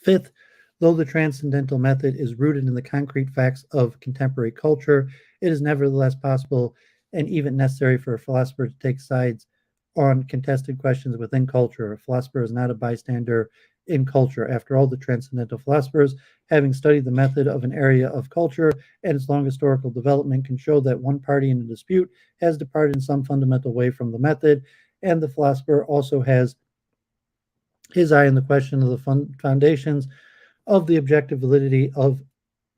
Fifth, though the transcendental method is rooted in the concrete facts of contemporary culture, it is nevertheless possible and even necessary for a philosopher to take sides on contested questions within culture. A philosopher is not a bystander in culture. After all, the transcendental philosophers, having studied the method of an area of culture and its long historical development, can show that one party in a dispute has departed in some fundamental way from the method, and the philosopher also has his eye on the question of the foundations of the objective validity of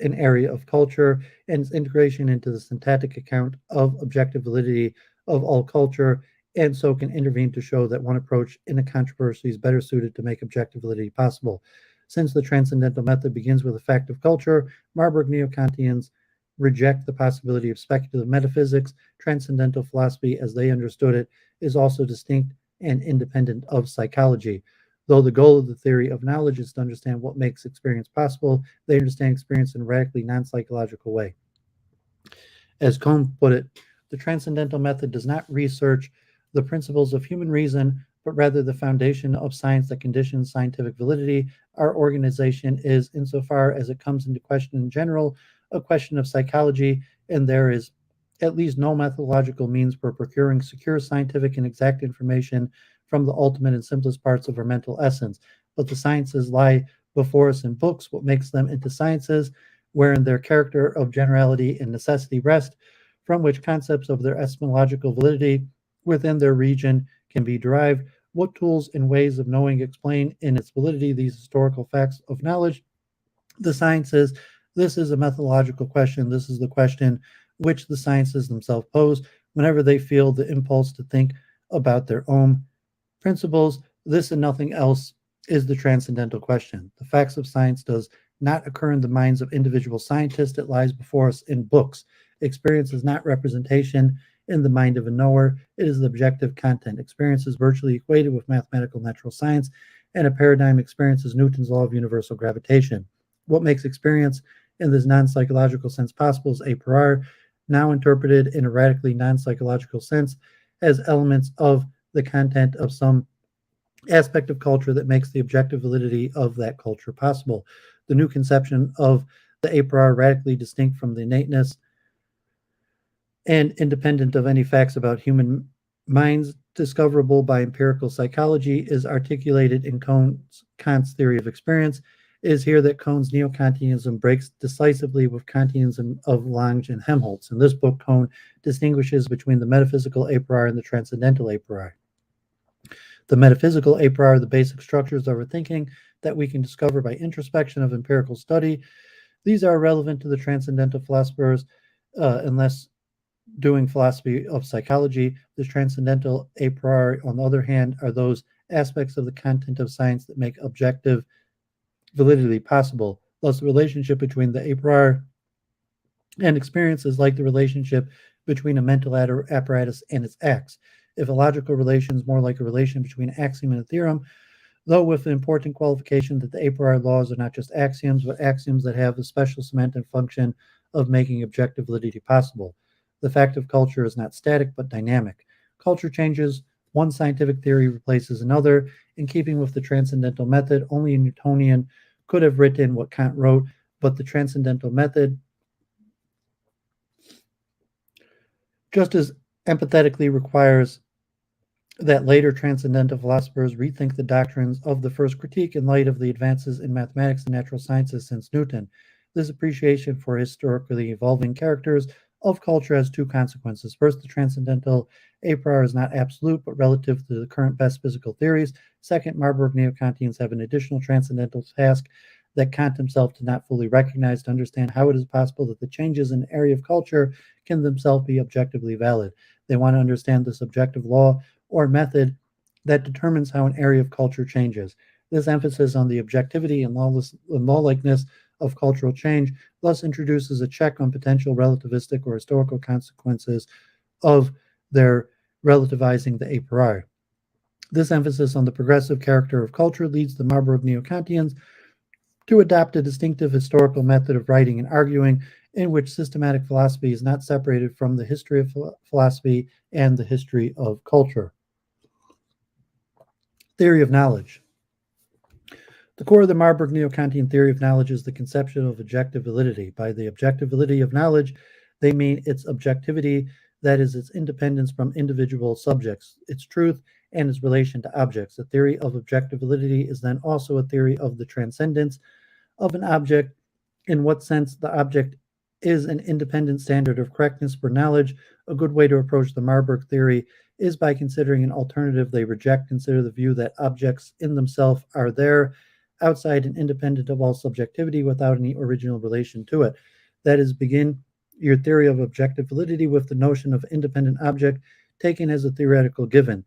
an area of culture and its integration into the syntactic account of objective validity of all culture, and so can intervene to show that one approach in a controversy is better suited to make objective validity possible. Since the transcendental method begins with a fact of culture, Marburg Neo-Kantians reject the possibility of speculative metaphysics. Transcendental philosophy, as they understood it, is also distinct and independent of psychology. Though the goal of the theory of knowledge is to understand what makes experience possible, they understand experience in a radically non-psychological way. As Comte put it, the transcendental method does not research the principles of human reason, but rather the foundation of science that conditions scientific validity. Our organization is, insofar as it comes into question in general, a question of psychology, and there is at least no methodological means for procuring secure scientific and exact information from the ultimate and simplest parts of our mental essence. But the sciences lie before us in books, what makes them into sciences, wherein their character of generality and necessity rest, from which concepts of their epistemological validity within their region can be derived. What tools and ways of knowing explain in its validity these historical facts of knowledge? The sciences, this is a methodological question. This is the question which the sciences themselves pose whenever they feel the impulse to think about their own principles. This and nothing else is the transcendental question. The facts of science does not occur in the minds of individual scientists. It lies before us in books. Experience is not representation in the mind of a knower. It is the objective content. Experience is virtually equated with mathematical natural science, and a paradigm experience is Newton's law of universal gravitation. What makes experience in this non-psychological sense possible is a priori, now interpreted in a radically non-psychological sense as elements of the content of some aspect of culture that makes the objective validity of that culture possible. The new conception of the a priori, radically distinct from the innateness and independent of any facts about human minds discoverable by empirical psychology, is articulated in Kant's theory of experience. It is here that Kohm's Neo-Kantianism breaks decisively with Kantianism of Lange and Helmholtz. In this book, Kohn distinguishes between the metaphysical a priori and the transcendental a priori. The metaphysical a priori are the basic structures of our thinking that we can discover by introspection of empirical study. These are relevant to the transcendental philosophers unless doing philosophy of psychology. The transcendental a priori, on the other hand, are those aspects of the content of science that make objective validity possible. Thus, the relationship between the a priori and experience is like the relationship between a mental apparatus and its acts. If a logical relation is more like a relation between an axiom and a theorem, though with the important qualification that the a priori laws are not just axioms, but axioms that have the special semantic function of making objective validity possible. The fact of culture is not static, but dynamic. Culture changes, one scientific theory replaces another. In keeping with the transcendental method, only a Newtonian could have written what Kant wrote, but the transcendental method, just as empathetically, requires that later transcendental philosophers rethink the doctrines of the first critique in light of the advances in mathematics and natural sciences since Newton. This appreciation for historically evolving characters of culture has two consequences. First, the transcendental a priori is not absolute, but relative to the current best physical theories. Second, Marburg Neo-Kantians have an additional transcendental task that Kant himself did not fully recognize, to understand how it is possible that the changes in an area of culture can themselves be objectively valid. They want to understand the subjective law or method that determines how an area of culture changes. This emphasis on the objectivity and lawlikeness of cultural change, thus introduces a check on potential relativistic or historical consequences of their relativizing the a priori. This emphasis on the progressive character of culture leads the Marburg Neo-Kantians to adopt a distinctive historical method of writing and arguing in which systematic philosophy is not separated from the history of philosophy and the history of culture. Theory of knowledge. The core of the Marburg Neo-Kantian theory of knowledge is the conception of objective validity. By the objective validity of knowledge, they mean its objectivity, that is, its independence from individual subjects, its truth, and its relation to objects. The theory of objective validity is then also a theory of the transcendence of an object, in what sense the object is an independent standard of correctness for knowledge. A good way to approach the Marburg theory is by considering an alternative they reject. Consider the view that objects in themselves are there, outside and independent of all subjectivity, without any original relation to it. That is, begin your theory of objective validity with the notion of independent object taken as a theoretical given.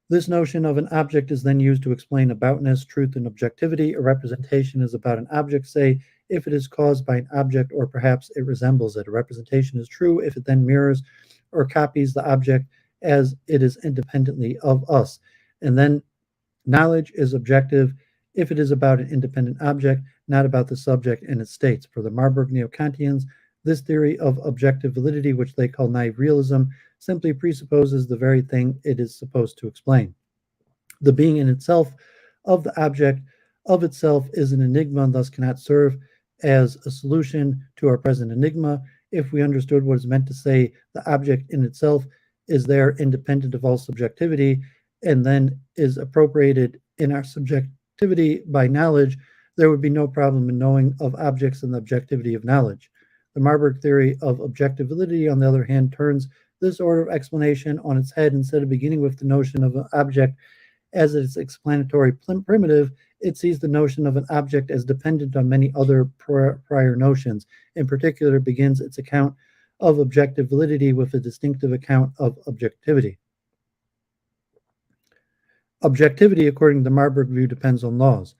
This notion of an object is then used to explain aboutness, truth, and objectivity. A representation is about an object, say, if it is caused by an object, or perhaps it resembles it. A representation is true if it then mirrors or copies the object as it is independently of us. And then knowledge is objective if it is about an independent object, not about the subject and its states. For the Marburg Neo-Kantians, this theory of objective validity, which they call naive realism, simply presupposes the very thing it is supposed to explain. The being in itself of the object of itself is an enigma and thus cannot serve as a solution to our present enigma. If we understood what is meant to say, the object in itself is there independent of all subjectivity and then is appropriated in our subjectivity by knowledge, there would be no problem in knowing of objects and the objectivity of knowledge. The Marburg theory of objective validity, on the other hand, turns this order of explanation on its head. Instead of beginning with the notion of an object as its explanatory primitive, it sees the notion of an object as dependent on many other prior notions. In particular, it begins its account of objective validity with a distinctive account of objectivity. Objectivity, according to the Marburg view, depends on laws.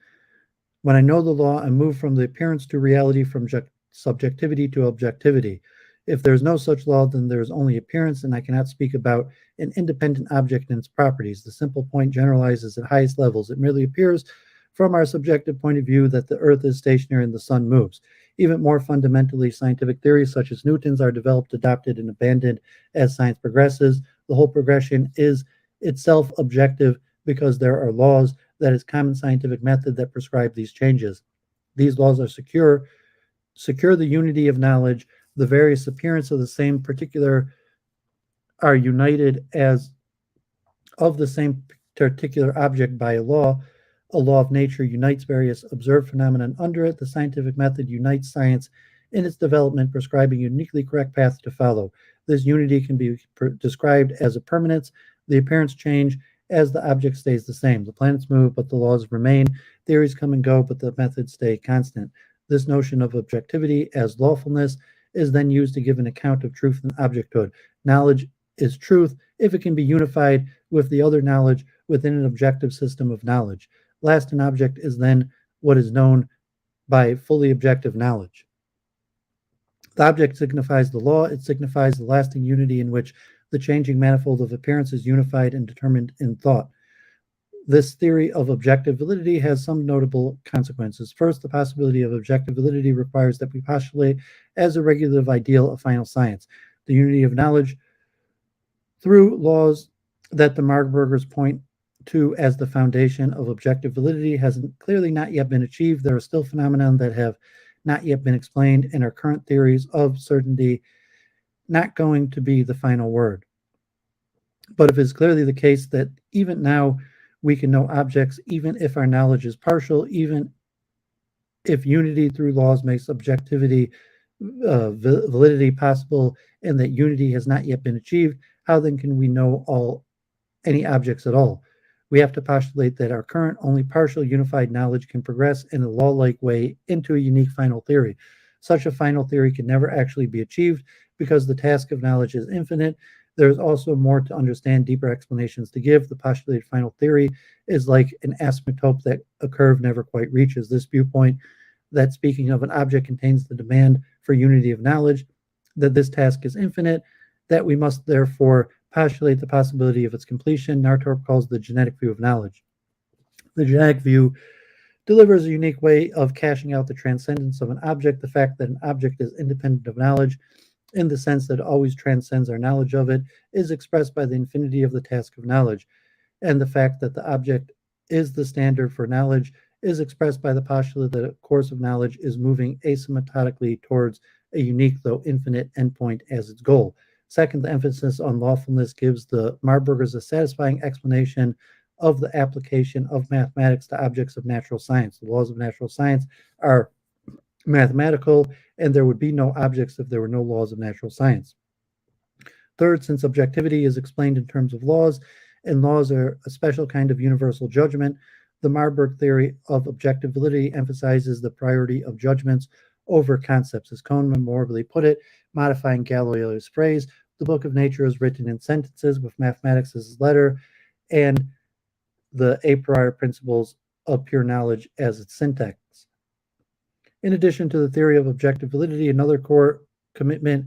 When I know the law, I move from the appearance to reality, from subjectivity to objectivity. If there is no such law, then there is only appearance, and I cannot speak about an independent object and its properties. The simple point generalizes at highest levels. It merely appears from our subjective point of view that the earth is stationary and the sun moves. Even more fundamentally, scientific theories such as Newton's are developed, adopted, and abandoned as science progresses. The whole progression is itself objective because there are laws, that is, common scientific method that prescribe these changes. These laws are secure the unity of knowledge. The various appearance of the same particular are united as of the same particular object by a law. A law of nature unites various observed phenomena under it. The scientific method unites science in its development, prescribing a uniquely correct path to follow. This unity can be described as a permanence. The appearance change as the object stays the same. The planets move, but the laws remain. Theories come and go, but the methods stay constant. This notion of objectivity as lawfulness is then used to give an account of truth and objecthood. Knowledge is truth if it can be unified with the other knowledge within an objective system of knowledge. Last, an object is then what is known by fully objective knowledge. The object signifies the law. It signifies the lasting unity in which the changing manifold of appearance is unified and determined in thought. This theory of objective validity has some notable consequences. First, the possibility of objective validity requires that we postulate as a regulative ideal of final science the unity of knowledge through laws that the Marburgers point to as the foundation of objective validity has clearly not yet been achieved. There are still phenomena that have not yet been explained, and our current theories of certainty not going to be the final word. But it is clearly the case that even now we can know objects, even if our knowledge is partial, even if unity through laws makes objectivity, validity possible, and that unity has not yet been achieved, how then can we know any objects at all? We have to postulate that our current only partial unified knowledge can progress in a law-like way into a unique final theory. Such a final theory can never actually be achieved because the task of knowledge is infinite. There is also more to understand, deeper explanations to give. The postulated final theory is like an asymptote that a curve never quite reaches. This viewpoint that speaking of an object contains the demand for unity of knowledge, that this task is infinite, that we must therefore postulate the possibility of its completion. Nartorp calls the genetic view of knowledge. The genetic view delivers a unique way of cashing out the transcendence of an object, the fact that an object is independent of knowledge, in the sense that it always transcends our knowledge of it, is expressed by the infinity of the task of knowledge, and the fact that the object is the standard for knowledge is expressed by the postulate that a course of knowledge is moving asymptotically towards a unique though infinite endpoint as its goal. Second, the emphasis on lawfulness gives the Marburgers a satisfying explanation of the application of mathematics to objects of natural science. The laws of natural science are mathematical, and there would be no objects if there were no laws of natural science. Third, since objectivity is explained in terms of laws, and laws are a special kind of universal judgment, the Marburg theory of objective validity emphasizes the priority of judgments over concepts. As Cohn memorably put it, modifying Galileo's phrase, the book of nature is written in sentences with mathematics as its letter, and the a priori principles of pure knowledge as its syntax. In addition to the theory of objective validity, another core commitment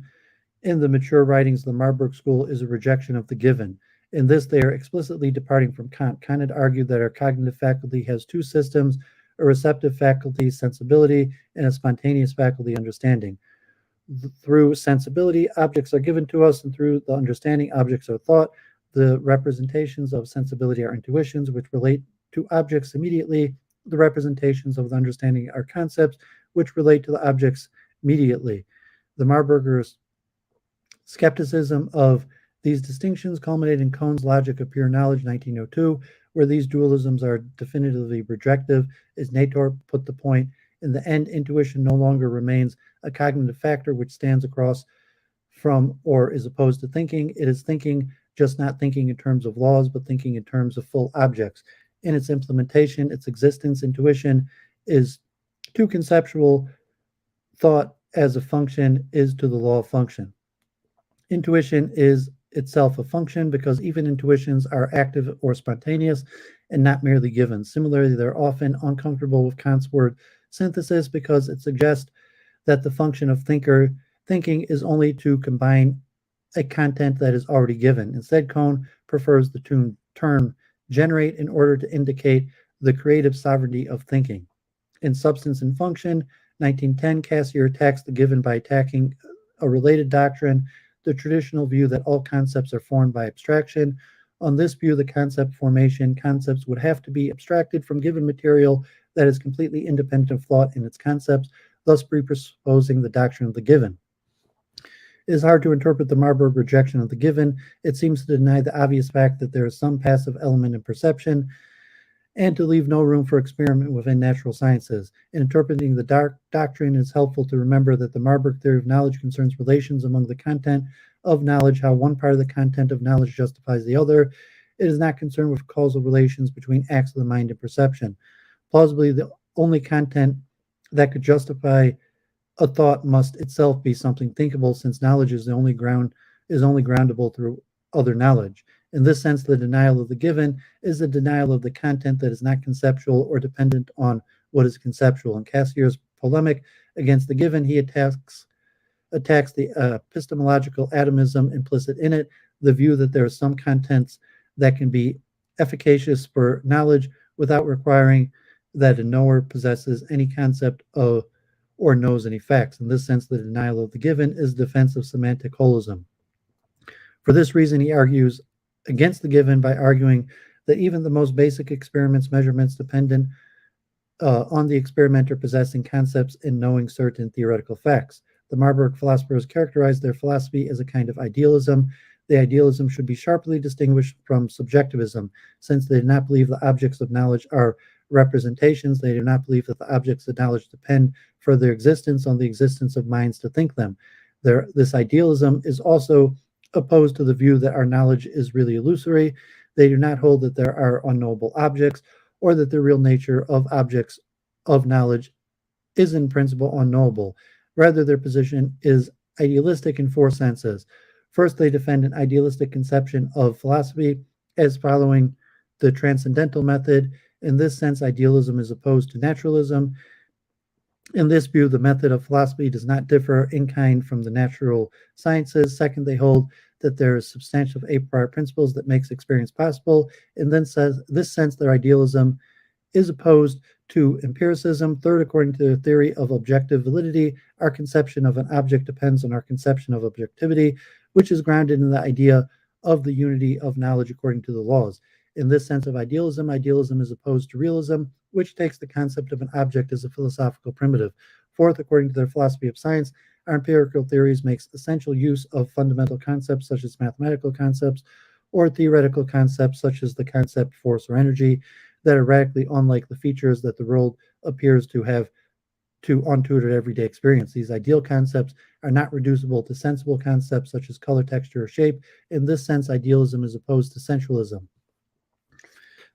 in the mature writings of the Marburg School is a rejection of the given. In this, they are explicitly departing from Kant. Kant had argued that our cognitive faculty has two systems, a receptive faculty, sensibility, and a spontaneous faculty, understanding. Through sensibility, objects are given to us, and through the understanding, objects are thought. The representations of sensibility are intuitions, which relate to objects immediately. The representations of the understanding are concepts, which relate to the objects immediately. The Marburgers' skepticism of these distinctions culminate in Cohn's Logic of Pure Knowledge, 1902, where these dualisms are definitively rejective. As Nator put the point, in the end, intuition no longer remains a cognitive factor which stands across from or is opposed to thinking. It is thinking, just not thinking in terms of laws, but thinking in terms of full objects. In its implementation, its existence, intuition is to conceptual thought as a function is to the law of function. Intuition is itself a function because even intuitions are active or spontaneous and not merely given. Similarly, they're often uncomfortable with Kant's word synthesis because it suggests that the function of thinking is only to combine a content that is already given. Instead, Cohn prefers the term generate in order to indicate the creative sovereignty of thinking. In Substance and Function, 1910, Cassirer attacks the given by attacking a related doctrine, the traditional view that all concepts are formed by abstraction. On this view, the concept formation concepts would have to be abstracted from given material that is completely independent of thought in its concepts, thus presupposing the doctrine of the given. It is hard to interpret the Marburg rejection of the given. It seems to deny the obvious fact that there is some passive element in perception and to leave no room for experiment within natural sciences. In interpreting the doctrine, it is helpful to remember that the Marburg theory of knowledge concerns relations among the content of knowledge, how one part of the content of knowledge justifies the other. It is not concerned with causal relations between acts of the mind and perception. Plausibly, the only content that could justify a thought must itself be something thinkable, since knowledge is only groundable through other knowledge. In this sense, the denial of the given is the denial of the content that is not conceptual or dependent on what is conceptual. In Cassier's polemic against the given, he attacks the epistemological atomism implicit in it, the view that there are some contents that can be efficacious for knowledge without requiring that a knower possesses any concept of or knows any facts. In this sense, the denial of the given is defense of semantic holism. For this reason, he argues against the given by arguing that even the most basic experiments, measurements dependent on the experimenter possessing concepts and knowing certain theoretical facts. The Marburg philosophers characterized their philosophy as a kind of idealism. The idealism should be sharply distinguished from subjectivism, since they do not believe the objects of knowledge are representations. They do not believe that the objects of knowledge depend for their existence on the existence of minds to think them. This idealism is also opposed to the view that our knowledge is really illusory. They do not hold that there are unknowable objects or that the real nature of objects of knowledge is in principle unknowable. Rather, their position is idealistic in four senses. First, they defend an idealistic conception of philosophy as following the transcendental method. In this sense, idealism is opposed to naturalism. In this view, the method of philosophy does not differ in kind from the natural sciences. Second, they hold that there is substantial a priori principles that makes experience possible. In this sense, their idealism is opposed to empiricism. Third, according to the theory of objective validity, our conception of an object depends on our conception of objectivity, which is grounded in the idea of the unity of knowledge according to the laws. In this sense of idealism, idealism is opposed to realism, which takes the concept of an object as a philosophical primitive. Fourth, according to their philosophy of science, our empirical theories makes essential use of fundamental concepts such as mathematical concepts or theoretical concepts such as the concept force or energy that are radically unlike the features that the world appears to have to untutored everyday experience. These ideal concepts are not reducible to sensible concepts such as color, texture, or shape. In this sense, idealism is opposed to sensualism.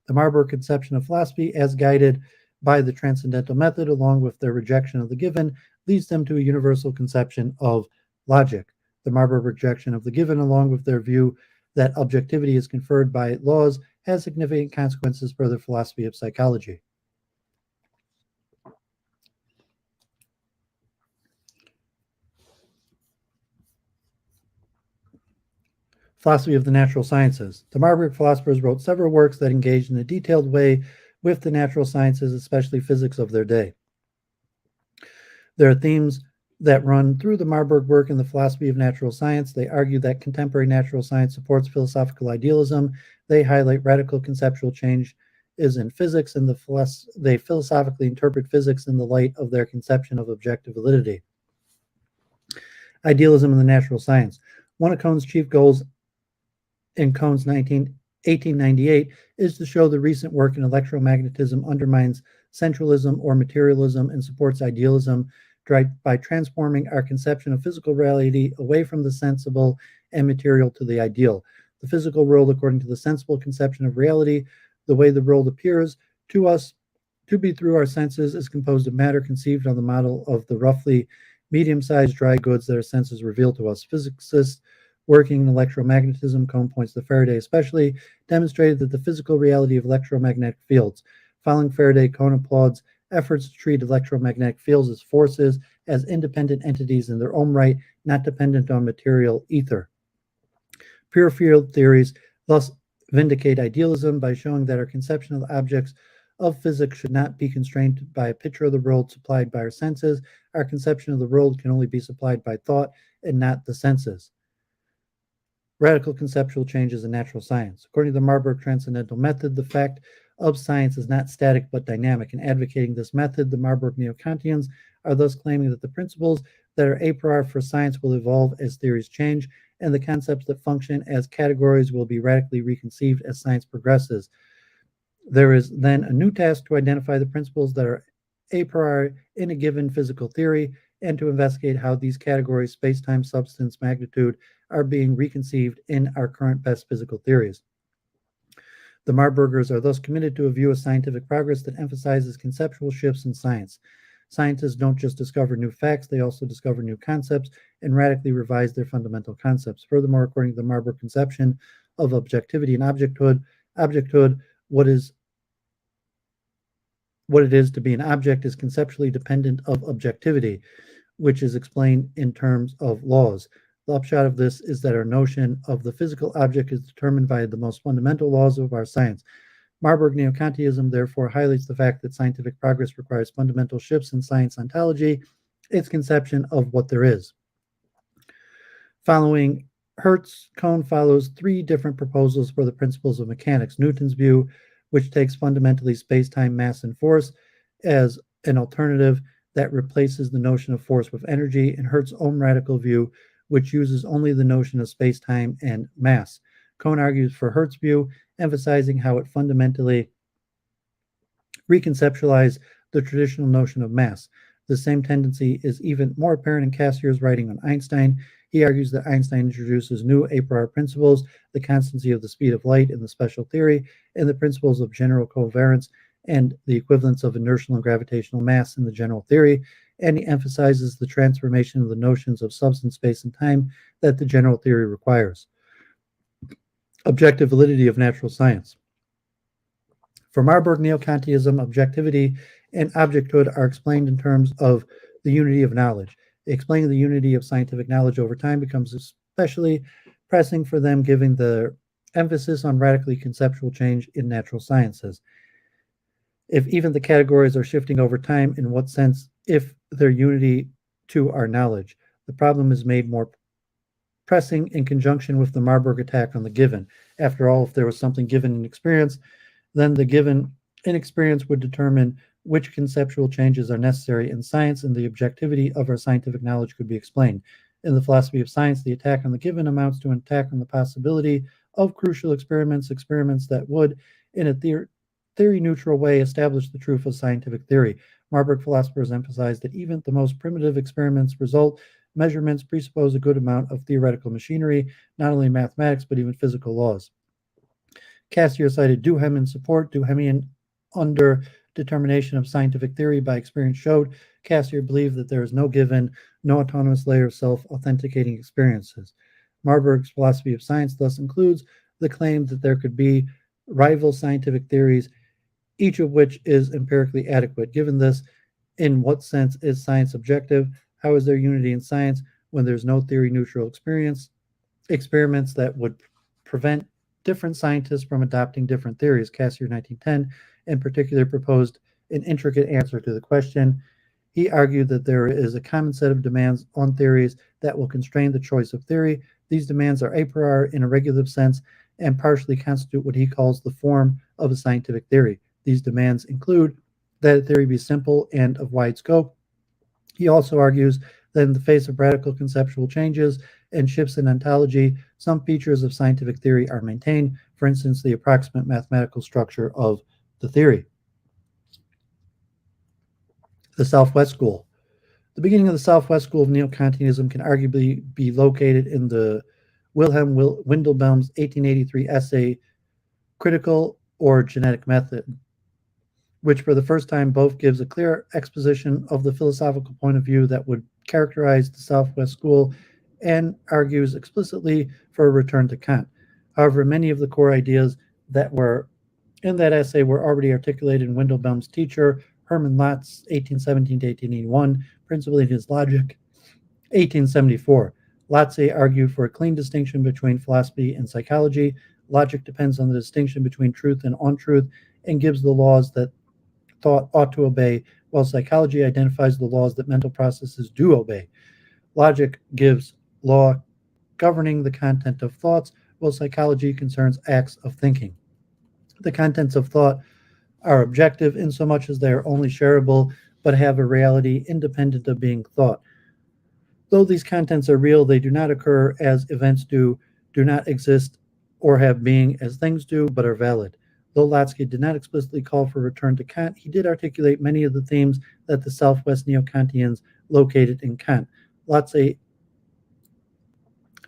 The Marburg conception of philosophy, as guided by the transcendental method, along with their rejection of the given, leads them to a universal conception of logic. The Marburg rejection of the given, along with their view that objectivity is conferred by laws, has significant consequences for the philosophy of psychology. Philosophy of the natural sciences. The Marburg philosophers wrote several works that engaged in a detailed way with the natural sciences, especially physics of their day. There are themes that run through the Marburg work in the philosophy of natural science. They argue that contemporary natural science supports philosophical idealism. They highlight radical conceptual change is in physics, and they philosophically interpret physics in the light of their conception of objective validity. Idealism in the natural science. One of Cohn's chief goals in Cohn's 1898 is to show the recent work in electromagnetism undermines centralism or materialism and supports idealism by transforming our conception of physical reality away from the sensible and material to the ideal. The physical world, according to the sensible conception of reality, the way the world appears to us to be through our senses, is composed of matter conceived on the model of the roughly medium-sized dry goods that our senses reveal to us. Physicists working in electromagnetism, Cohn points to Faraday especially, demonstrated that the physical reality of electromagnetic fields. Following Faraday, Cohn applauds efforts to treat electromagnetic fields as forces, as independent entities in their own right, not dependent on material ether. Pure field theories thus vindicate idealism by showing that our conception of the objects of physics should not be constrained by a picture of the world supplied by our senses. Our conception of the world can only be supplied by thought and not the senses. Radical conceptual changes in natural science. According to the Marburg transcendental method, the fact of science is not static but dynamic. In advocating this method, the Marburg Neo-Kantians are thus claiming that the principles that are a priori for science will evolve as theories change, and the concepts that function as categories will be radically reconceived as science progresses. There is then a new task to identify the principles that are a priori in a given physical theory and to investigate how these categories, space-time, substance, magnitude, are being reconceived in our current best physical theories. The Marburgers are thus committed to a view of scientific progress that emphasizes conceptual shifts in science. Scientists don't just discover new facts, they also discover new concepts and radically revise their fundamental concepts. Furthermore, according to the Marburg conception of objectivity and objecthood, what it is to be an object is conceptually dependent of objectivity, which is explained in terms of laws. The upshot of this is that our notion of the physical object is determined by the most fundamental laws of our science. Marburg Neo-Kantianism therefore highlights the fact that scientific progress requires fundamental shifts in science ontology, its conception of what there is. Following Hertz, Cohn follows three different proposals for the principles of mechanics. Newton's view, which takes fundamentally space-time, mass, and force as an alternative that replaces the notion of force with energy, and Hertz's own radical view, which uses only the notion of space-time and mass. Cohn argues for Hertz's view, emphasizing how it fundamentally reconceptualized the traditional notion of mass. The same tendency is even more apparent in Cassier's writing on Einstein. He argues that Einstein introduces new a priori principles, the constancy of the speed of light in the special theory, and the principles of general covariance and the equivalence of inertial and gravitational mass in the general theory, and he emphasizes the transformation of the notions of substance, space, and time that the general theory requires. Objective validity of natural science. For Marburg Neo-Kantianism, objectivity and objecthood are explained in terms of the unity of knowledge. Explaining the unity of scientific knowledge over time becomes especially pressing for them, given the emphasis on radically conceptual change in natural sciences. If even the categories are shifting over time, in what sense, if their unity to our knowledge? The problem is made more pressing in conjunction with the Marburg attack on the given. After all, if there was something given in experience, then the given inexperience would determine which conceptual changes are necessary in science, and the objectivity of our scientific knowledge could be explained. In the philosophy of science, the attack on the given amounts to an attack on the possibility of crucial experiments that would, in a theory-neutral way, establish the truth of scientific theory. Marburg philosophers emphasize that even the most primitive experiments measurements presuppose a good amount of theoretical machinery, not only mathematics, but even physical laws. Cassier cited Duhem in support. Duhemian under determination of scientific theory by experience showed Cassier believed that there is no given, no autonomous layer of self-authenticating experiences. Marburg's philosophy of science thus includes the claim that there could be rival scientific theories, each of which is empirically adequate. Given this, in what sense is science objective? How is there unity in science when there's no theory-neutral experiments that would prevent different scientists from adopting different theories? Cassier, 1910, in particular, proposed an intricate answer to the question. He argued that there is a common set of demands on theories that will constrain the choice of theory. These demands are a priori in a regulative sense and partially constitute what he calls the form of a scientific theory. These demands include that a theory be simple and of wide scope. He also argues that in the face of radical conceptual changes and shifts in ontology, some features of scientific theory are maintained, for instance, the approximate mathematical structure of the theory. The Southwest School. The beginning of the Southwest School of Neo-Kantianism can arguably be located in the Wilhelm Windelbaum's 1883 essay, Critical or Genetic Method, which for the first time both gives a clear exposition of the philosophical point of view that would characterize the Southwest School and argues explicitly for a return to Kant. However, many of the core ideas that were in that essay were already articulated in Windelbaum's teacher, Hermann Lotz, 1817 to 1881, principally in his Logic, 1874. Lotze argued for a clean distinction between philosophy and psychology. Logic depends on the distinction between truth and untruth and gives the laws that thought ought to obey, while psychology identifies the laws that mental processes do obey. Logic gives law governing the content of thoughts, while psychology concerns acts of thinking. The contents of thought are objective insomuch as they are only shareable, but have a reality independent of being thought. Though these contents are real, they do not occur as events do not exist or have being as things do, but are valid. Though Lotze did not explicitly call for a return to Kant, he did articulate many of the themes that the Southwest Neo-Kantians located in Kant. Lotze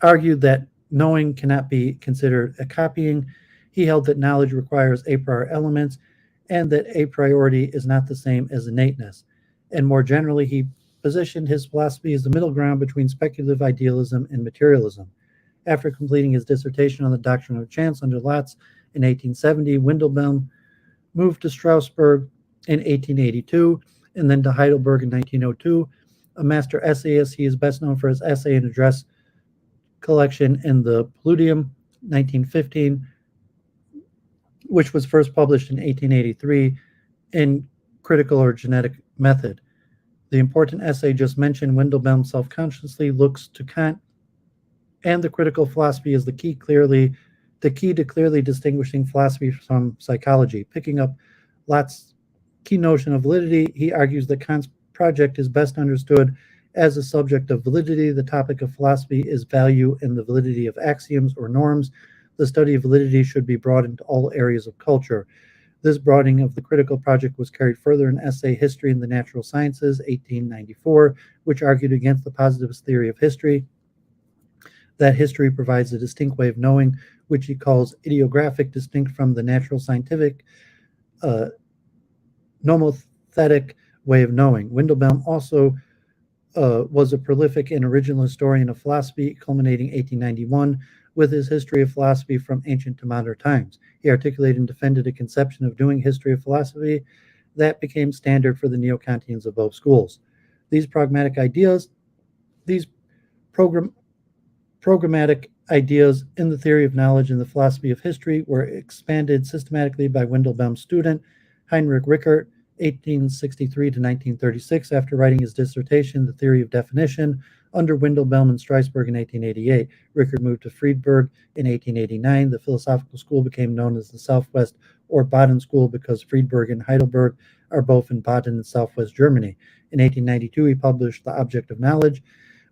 argued that knowing cannot be considered a copying. He held that knowledge requires a priori elements and that a priority is not the same as innateness. And more generally, he positioned his philosophy as the middle ground between speculative idealism and materialism. After completing his dissertation on the doctrine of chance under Lotze in 1870, Windelbaum moved to Strasbourg in 1882 and then to Heidelberg in 1902. A master essayist, he is best known for his essay and address collection in the Palladium, 1915, which was first published in 1883 in Critical or Genetic Method. The important essay just mentioned, Windelbaum self-consciously looks to Kant and the critical philosophy is the key to clearly distinguishing philosophy from psychology. Picking up Lotz's key notion of validity, he argues that Kant's project is best understood as a subject of validity. The topic of philosophy is value and the validity of axioms or norms. The study of validity should be brought into all areas of culture. This broadening of the critical project was carried further in essay History in the Natural Sciences, 1894, which argued against the positivist theory of history, that history provides a distinct way of knowing, which he calls ideographic, distinct from the natural scientific nomothetic way of knowing. Windelbaum also was a prolific and original historian of philosophy, culminating 1891 with his History of Philosophy from Ancient to Modern Times. He articulated and defended a conception of doing history of philosophy that became standard for the Neo-Kantians of both schools. These pragmatic ideas, these programmatic ideas in the theory of knowledge and the philosophy of history were expanded systematically by Windelbaum's student, Heinrich Rickert, 1863 to 1936, after writing his dissertation, The Theory of Definition, under Windelbaum and Streisberg in 1888. Rickert moved to Friedberg in 1889. The philosophical school became known as the Southwest or Baden School because Friedberg and Heidelberg are both in Baden in southwest Germany. In 1892, he published The Object of Knowledge,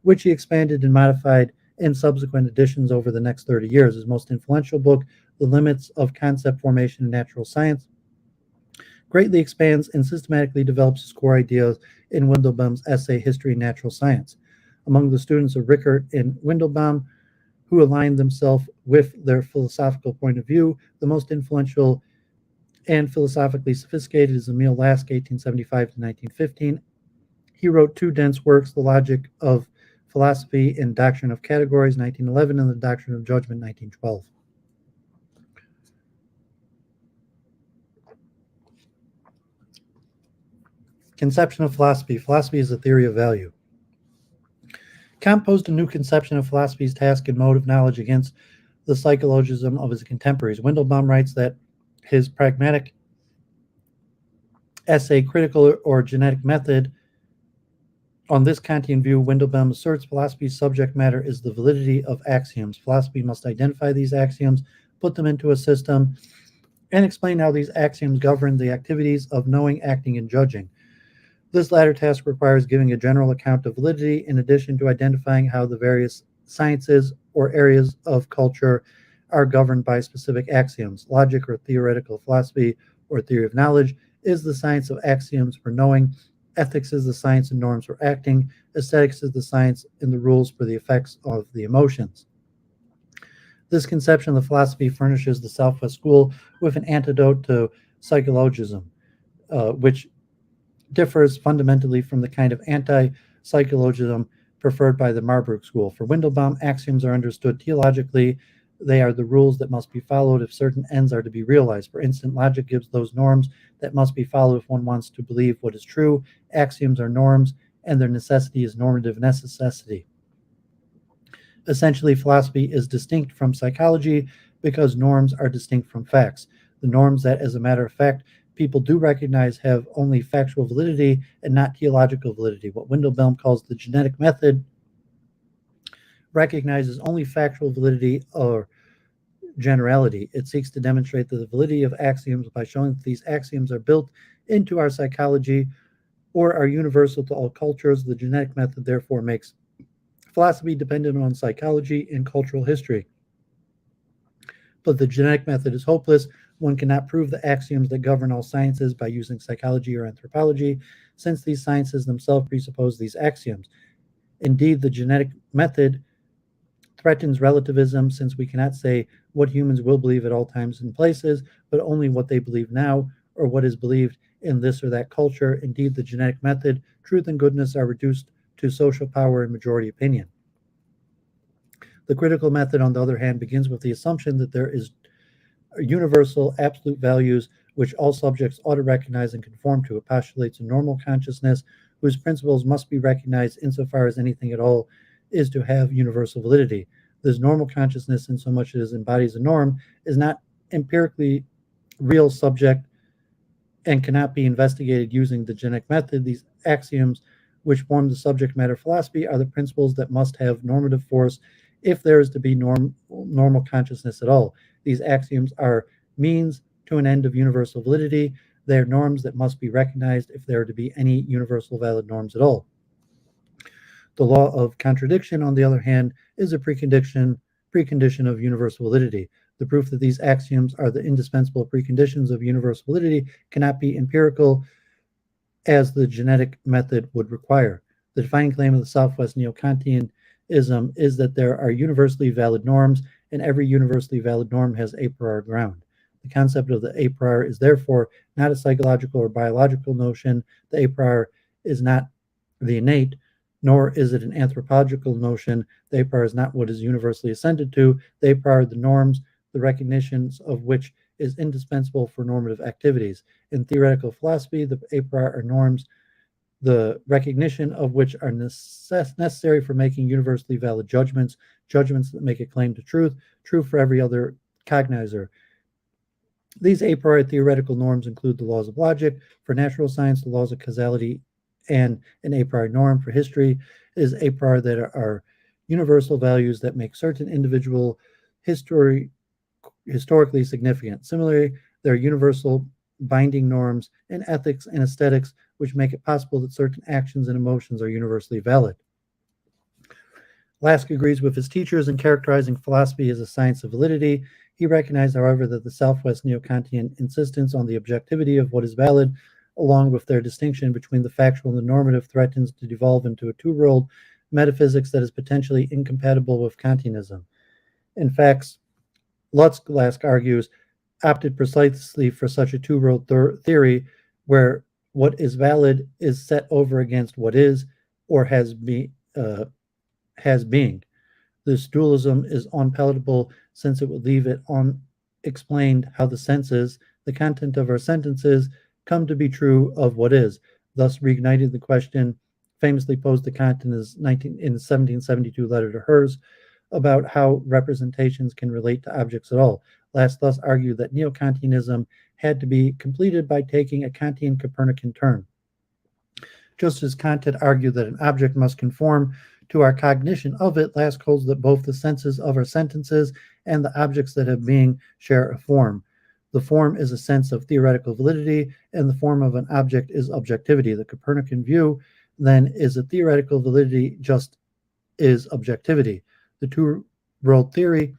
which he expanded and modified in subsequent editions over the next 30 years. His most influential book, The Limits of Concept Formation in Natural Science, greatly expands and systematically develops his core ideas in Windelbaum's essay, History and Natural Science. Among the students of Rickert and Windelbaum, who aligned themselves with their philosophical point of view, the most influential and philosophically sophisticated is Emil Lask, 1875 to 1915. He wrote two dense works, The Logic of Philosophy and Doctrine of Categories, 1911, and The Doctrine of Judgment, 1912. Conception of philosophy. Philosophy is a theory of value. Kant posed a new conception of philosophy's task and mode of knowledge against the psychologism of his contemporaries. Windelbaum writes that his pragmatic essay, Critical or Genetic Method, on this Kantian view, Windelbaum asserts philosophy's subject matter is the validity of axioms. Philosophy must identify these axioms, put them into a system, and explain how these axioms govern the activities of knowing, acting, and judging. This latter task requires giving a general account of validity in addition to identifying how the various sciences or areas of culture are governed by specific axioms. Logic or theoretical philosophy or theory of knowledge is the science of axioms for knowing. Ethics is the science and norms for acting. Aesthetics is the science and the rules for the effects of the emotions. This conception of the philosophy furnishes the Southwest School with an antidote to psychologism, which differs fundamentally from the kind of anti-psychologism preferred by the Marburg School. For Windelbaum, axioms are understood teleologically. They are the rules that must be followed if certain ends are to be realized. For instance, logic gives those norms that must be followed if one wants to believe what is true. Axioms are norms, and their necessity is normative necessity. Essentially, philosophy is distinct from psychology because norms are distinct from facts. The norms that, as a matter of fact, people do recognize have only factual validity and not teleological validity. What Windelbaum calls the genetic method recognizes only factual validity or generality. It seeks to demonstrate the validity of axioms by showing that these axioms are built into our psychology or are universal to all cultures. The genetic method therefore makes philosophy dependent on psychology and cultural history. But the genetic method is hopeless. One cannot prove the axioms that govern all sciences by using psychology or anthropology, since these sciences themselves presuppose these axioms. Indeed, the genetic method threatens relativism, since we cannot say what humans will believe at all times and places, but only what they believe now or what is believed in this or that culture. Indeed, the genetic method, truth and goodness are reduced to social power and majority opinion. The critical method, on the other hand, begins with the assumption that there is universal absolute values which all subjects ought to recognize and conform to. It postulates a normal consciousness whose principles must be recognized insofar as anything at all is to have universal validity. This normal consciousness, in so much as it embodies a norm, is not empirically real subject and cannot be investigated using the genetic method. These axioms which form the subject matter of philosophy are the principles that must have normative force if there is to be normal consciousness at all. These axioms are means to an end of universal validity. They are norms that must be recognized if there are to be any universal valid norms at all. The law of contradiction, on the other hand, is a precondition of universal validity. The proof that these axioms are the indispensable preconditions of universal validity cannot be empirical as the genetic method would require. The defining claim of the Southwest Neo-Kantianism is that there are universally valid norms, and every universally valid norm has a priori ground. The concept of the a priori is therefore not a psychological or biological notion. The a priori is not the innate, nor is it an anthropological notion. The a priori is not what is universally assented to. The a priori are the norms, the recognitions of which is indispensable for normative activities. In theoretical philosophy, the a priori are norms, the recognition of which are necessary for making universally valid judgments, judgments that make a claim to truth, true for every other cognizer. These a priori theoretical norms include the laws of logic for natural science, the laws of causality, and an a priori norm for history is a priori that are universal values that make certain individual historically significant. Similarly, there are universal binding norms in ethics and aesthetics which make it possible that certain actions and emotions are universally valid. Lask agrees with his teachers in characterizing philosophy as a science of validity. He recognized, however, that the Southwest Neo-Kantian insistence on the objectivity of what is valid, along with their distinction between the factual and the normative, threatens to devolve into a two-world metaphysics that is potentially incompatible with Kantianism. In fact, Lask argues, opted precisely for such a two-world theory where what is valid is set over against what is or has being. This dualism is unpalatable since it would leave it unexplained how the senses, the content of our sentences, come to be true of what is, thus reigniting the question famously posed to Kant in his 1772 letter to Hers about how representations can relate to objects at all. Lask thus argued that Neo-Kantianism had to be completed by taking a Kantian Copernican turn. Just as Kant had argued that an object must conform to our cognition of it, Lask holds that both the senses of our sentences and the objects that have being share a form. The form is a sense of theoretical validity, and the form of an object is objectivity. The Copernican view, then, is a theoretical validity just is objectivity. The two-world theory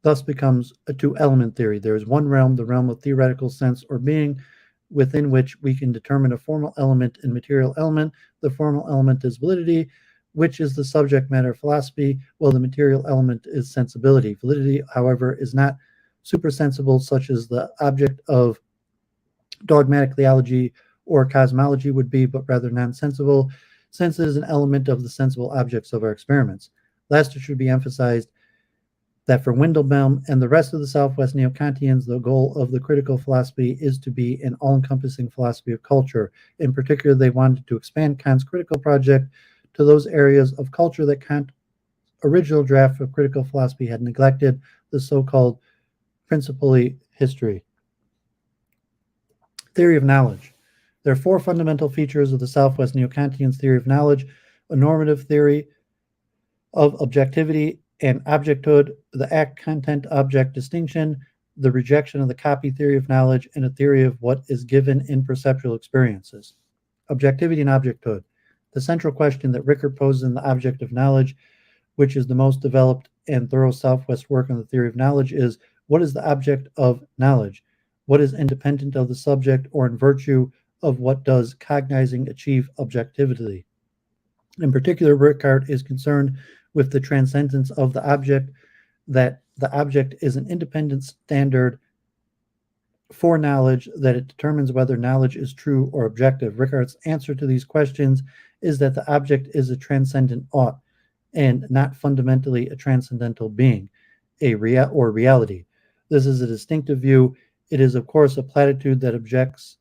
thus becomes a two-element theory. There is one realm, the realm of theoretical sense or being, within which we can determine a formal element and material element. The formal element is validity, which is the subject matter of philosophy, while the material element is sensibility. Validity, however, is not supersensible, such as the object of dogmatic theology or cosmology would be, but rather nonsensible, since it is an element of the sensible objects of our experiments. Last, it should be emphasized that for Windelbaum and the rest of the Southwest Neo-Kantians, the goal of the critical philosophy is to be an all-encompassing philosophy of culture. In particular, they wanted to expand Kant's critical project to those areas of culture that Kant's original draft of critical philosophy had neglected, the so-called principally history. Theory of knowledge. There are four fundamental features of the Southwest Neo-Kantians' theory of knowledge: a normative theory of objectivity and objecthood, the act-content-object distinction, the rejection of the copy theory of knowledge, and a theory of what is given in perceptual experiences. Objectivity and objecthood. The central question that Rickert poses in The Object of Knowledge, which is the most developed and thorough Southwest work on the theory of knowledge, is what is the object of knowledge? What is independent of the subject, or in virtue of what does cognizing achieve objectivity? In particular, Rickert is concerned with the transcendence of the object, that the object is an independent standard for knowledge, that it determines whether knowledge is true or objective. Rickert's answer to these questions is that the object is a transcendent ought and not fundamentally a transcendental being, or reality. This is a distinctive view. It is, of course, a platitude that objects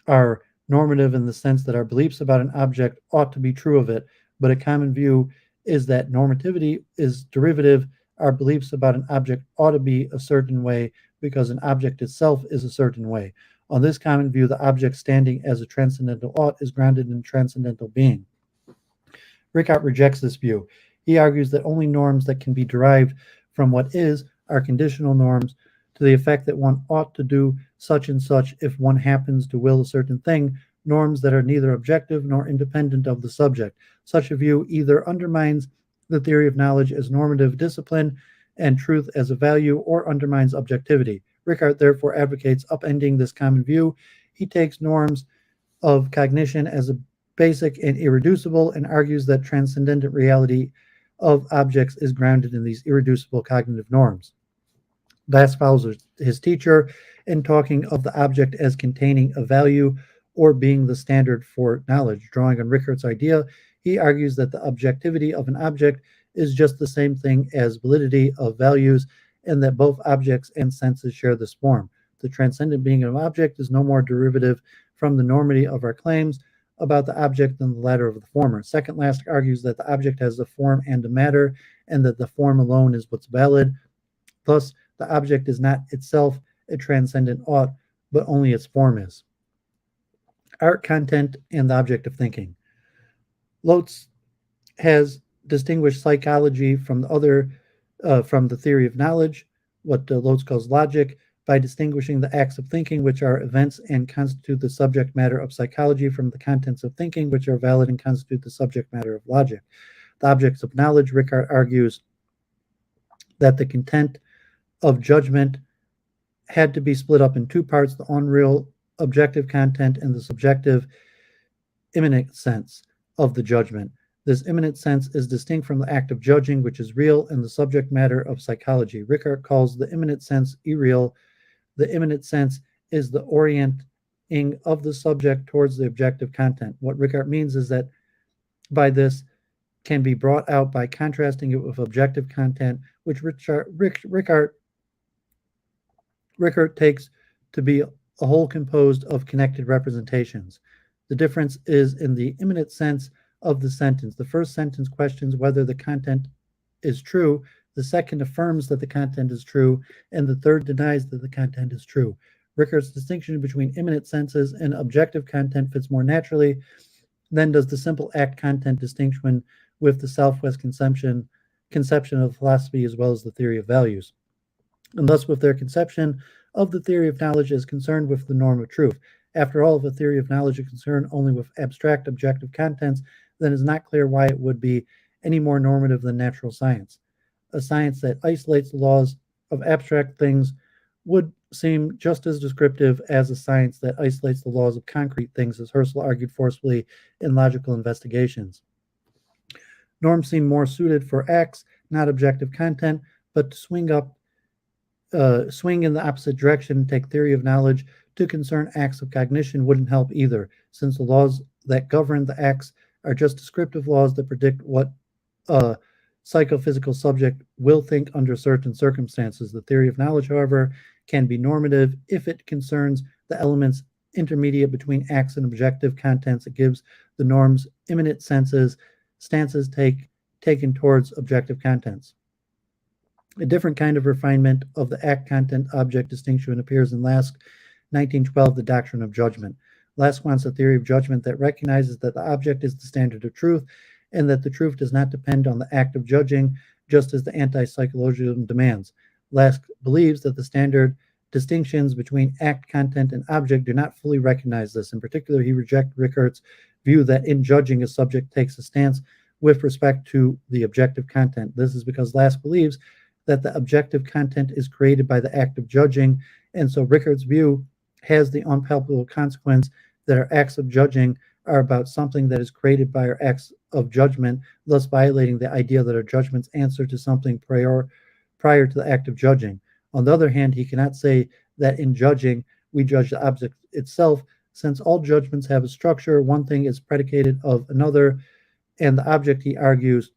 are normative in the sense that our beliefs about an object ought to be true of it, but a common view is that normativity is derivative. Our beliefs about an object ought to be a certain way because an object itself is a certain way. On this common view, the object standing as a transcendental ought is grounded in transcendental being. Rickert rejects this view. He argues that only norms that can be derived from what is are conditional norms, to the effect that one ought to do such and such if one happens to will a certain thing, norms that are neither objective nor independent of the subject. Such a view either undermines the theory of knowledge as normative discipline and truth as a value, or undermines objectivity. Rickert therefore advocates upending this common view. He takes norms of cognition as a basic and irreducible, and argues that transcendent reality of objects is grounded in these irreducible cognitive norms. Lask follows his teacher in talking of the object as containing a value or being the standard for knowledge. Drawing on Rickert's idea, he argues that the objectivity of an object is just the same thing as validity of values, and that both objects and senses share this form. The transcendent being of an object is no more derivative from the normity of our claims about the object than the latter of the former. Second last argues that the object has a form and a matter, and that the form alone is what's valid. Thus, the object is not itself a transcendent ought, but only its form is. Art, content, and the object of thinking. Lotz has distinguished psychology from the theory of knowledge, what Lotz calls logic, by distinguishing the acts of thinking, which are events and constitute the subject matter of psychology, from the contents of thinking, which are valid and constitute the subject matter of logic. The objects of knowledge, Rickard argues that the content of judgment had to be split up in two parts: the unreal objective content and the subjective immanent sense of the judgment. This immanent sense is distinct from the act of judging, which is real and the subject matter of psychology. Rickard calls the immanent sense irreal. The immanent sense is the orienting of the subject towards the objective content. What Rickard means is that by this can be brought out by contrasting it with objective content, which Rickard takes to be a whole composed of connected representations. The difference is in the immanent sense of the sentence. The first sentence questions whether the content is true, the second affirms that the content is true, and the third denies that the content is true. Rickard's distinction between immanent senses and objective content fits more naturally than does the simple act content distinction with the Southwest conception of philosophy as well as the theory of values. And thus, with their conception of the theory of knowledge is concerned with the norm of truth. After all, if a theory of knowledge is concerned only with abstract objective contents, then it is not clear why it would be any more normative than natural science. A science that isolates the laws of abstract things would seem just as descriptive as a science that isolates the laws of concrete things, as Husserl argued forcefully in Logical Investigations. Norms seem more suited for acts, not objective content, but to swing in the opposite direction, take theory of knowledge to concern acts of cognition wouldn't help either, since the laws that govern the acts are just descriptive laws that predict what a psychophysical subject will think under certain circumstances. The theory of knowledge, however, can be normative if it concerns the elements intermediate between acts and objective contents. It gives the norms immanent stances taken towards objective contents. A different kind of refinement of the act-content-object distinction appears in Lask, 1912, The Doctrine of Judgment. Lask wants a theory of judgment that recognizes that the object is the standard of truth and that the truth does not depend on the act of judging, just as the anti-psychologism demands. Lask believes that the standard distinctions between act, content, and object do not fully recognize this. In particular, he rejects Rickard's view that in judging, a subject takes a stance with respect to the objective content. This is because Lask believes that the objective content is created by the act of judging, and so Rickard's view has the unpalpable consequence that our acts of judging are about something that is created by our acts of judgment, thus violating the idea that our judgments answer to something prior to the act of judging. On the other hand, he cannot say that in judging, we judge the object itself, since all judgments have a structure. One thing is predicated of another, and the object, he argues,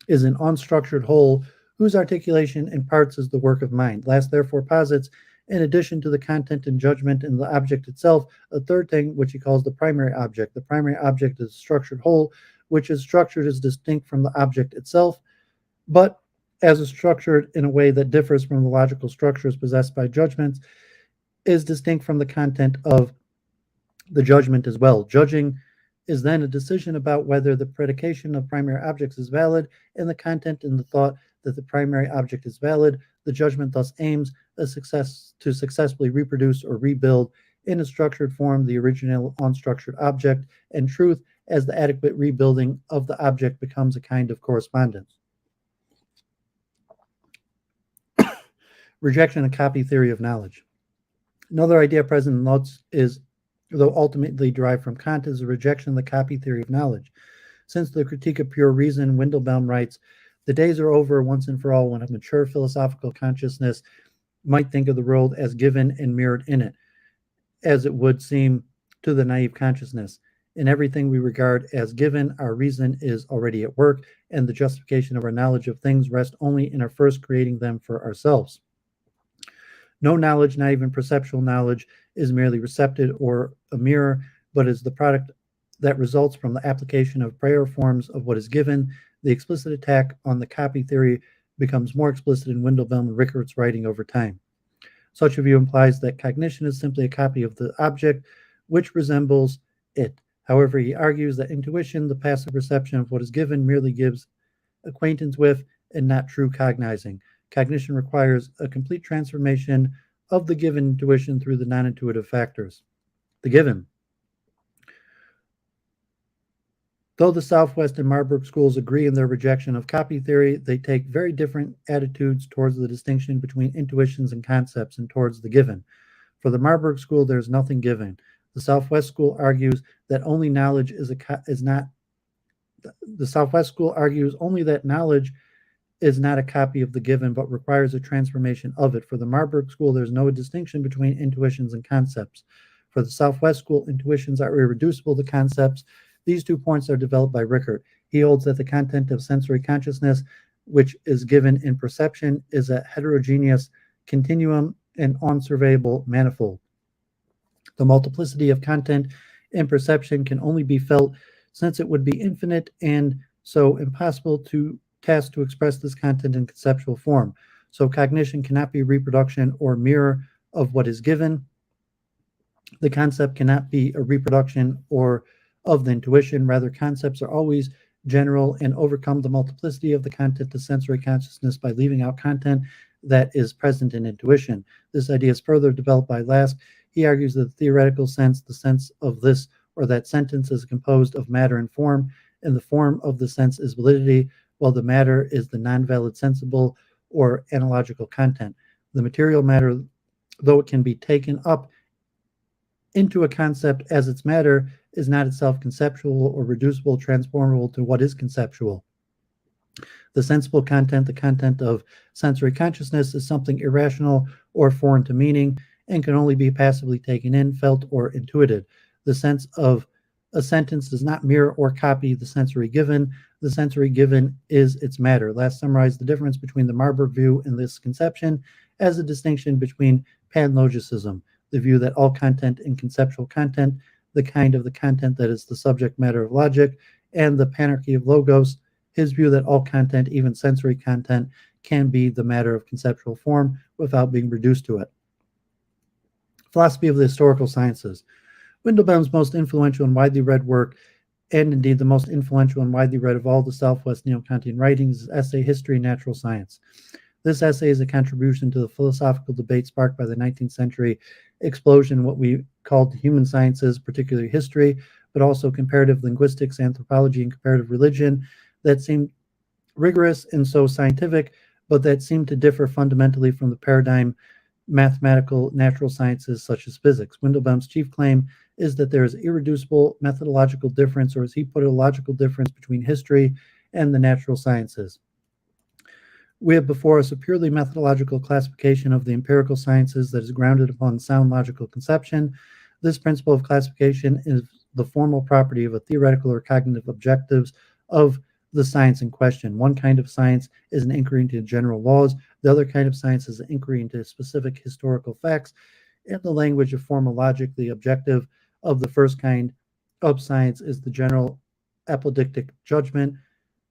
is an unstructured whole whose articulation in parts is the work of mind. Lask therefore posits, in addition to the content and judgment in the object itself, a third thing which he calls the primary object. The primary object is a structured whole, which is structured as distinct from the object itself, but as is structured in a way that differs from the logical structures possessed by judgments, is distinct from the content of the judgment as well. Judging is then a decision about whether the predication of primary objects is valid, and the content in the thought that the primary object is valid. The judgment thus aims to successfully reproduce or rebuild in a structured form the original unstructured object, and truth as the adequate rebuilding of the object becomes a kind of correspondence. Rejection and copy theory of knowledge. Another idea present in Lotz is, though ultimately derived from Kant, is a rejection of the copy theory of knowledge. Since the Critique of Pure Reason, Windelbaum writes, the days are over once and for all when a mature philosophical consciousness might think of the world as given and mirrored in it, as it would seem to the naive consciousness. In everything we regard as given, our reason is already at work, and the justification of our knowledge of things rests only in our first creating them for ourselves. No knowledge, not even perceptual knowledge, is merely receptive or a mirror, but is the product that results from the application of prior forms of what is given. The explicit attack on the copy theory becomes more explicit in Windelbaum and Rickert's writing over time. Such a view implies that cognition is simply a copy of the object which resembles it. However, he argues that intuition, the passive perception of what is given, merely gives acquaintance with and not true cognizing. Cognition requires a complete transformation of the given intuition through the non-intuitive factors. The given. Though the Southwest and Marburg schools agree in their rejection of copy theory, they take very different attitudes towards the distinction between intuitions and concepts and towards the given. For the Marburg school, there is nothing given. The Southwest school argues that only knowledge is not. The Southwest school argues only that knowledge is not a copy of the given, but requires a transformation of it. For the Marburg school, there's no distinction between intuitions and concepts. For the Southwest school, intuitions are irreducible to concepts. These 2 points are developed by Rickert. He holds that the content of sensory consciousness, which is given in perception, is a heterogeneous continuum and unsurveyable manifold. The multiplicity of content in perception can only be felt, since it would be infinite and so impossible to task to express this content in conceptual form. So cognition cannot be reproduction or mirror of what is given. The concept cannot be a reproduction or of the intuition. Rather, concepts are always general and overcome the multiplicity of the content of sensory consciousness by leaving out content that is present in intuition. This idea is further developed by Lask. He argues that the theoretical sense, the sense of this or that sentence, is composed of matter and form, and the form of the sense is validity, while the matter is the non-valid sensible or analogical content. The material matter, though it can be taken up into a concept as its matter, is not itself conceptual or reducible, transformable to what is conceptual. The sensible content, the content of sensory consciousness, is something irrational or foreign to meaning and can only be passively taken in, felt, or intuited. The sense of a sentence does not mirror or copy the sensory given. The sensory given is its matter. Last summarized the difference between the Marburg view and this conception as a distinction between panlogicism, the view that all content in conceptual content, the kind of the content that is the subject matter of logic, and the panarchy of logos, his view that all content, even sensory content, can be the matter of conceptual form without being reduced to it. Philosophy of the historical sciences. Windelbaum's most influential and widely read work, and indeed the most influential and widely read of all the Southwest Neo-Kantian writings, is essay History and Natural Science. This essay is a contribution to the philosophical debate sparked by the 19th century explosion in what we called the human sciences, particularly history, but also comparative linguistics, anthropology, and comparative religion, that seemed rigorous and so scientific, but that seemed to differ fundamentally from the paradigm mathematical natural sciences such as physics. Windelbaum's chief claim is that there is irreducible methodological difference, or as he put it, a logical difference between history and the natural sciences. We have before us a purely methodological classification of the empirical sciences that is grounded upon sound logical conception. This principle of classification is the formal property of a theoretical or cognitive objectives of the science in question. One kind of science is an inquiry into general laws. The other kind of science is an inquiry into specific historical facts. In the language of formal logic, the objective of the first kind of science is the general apodictic judgment.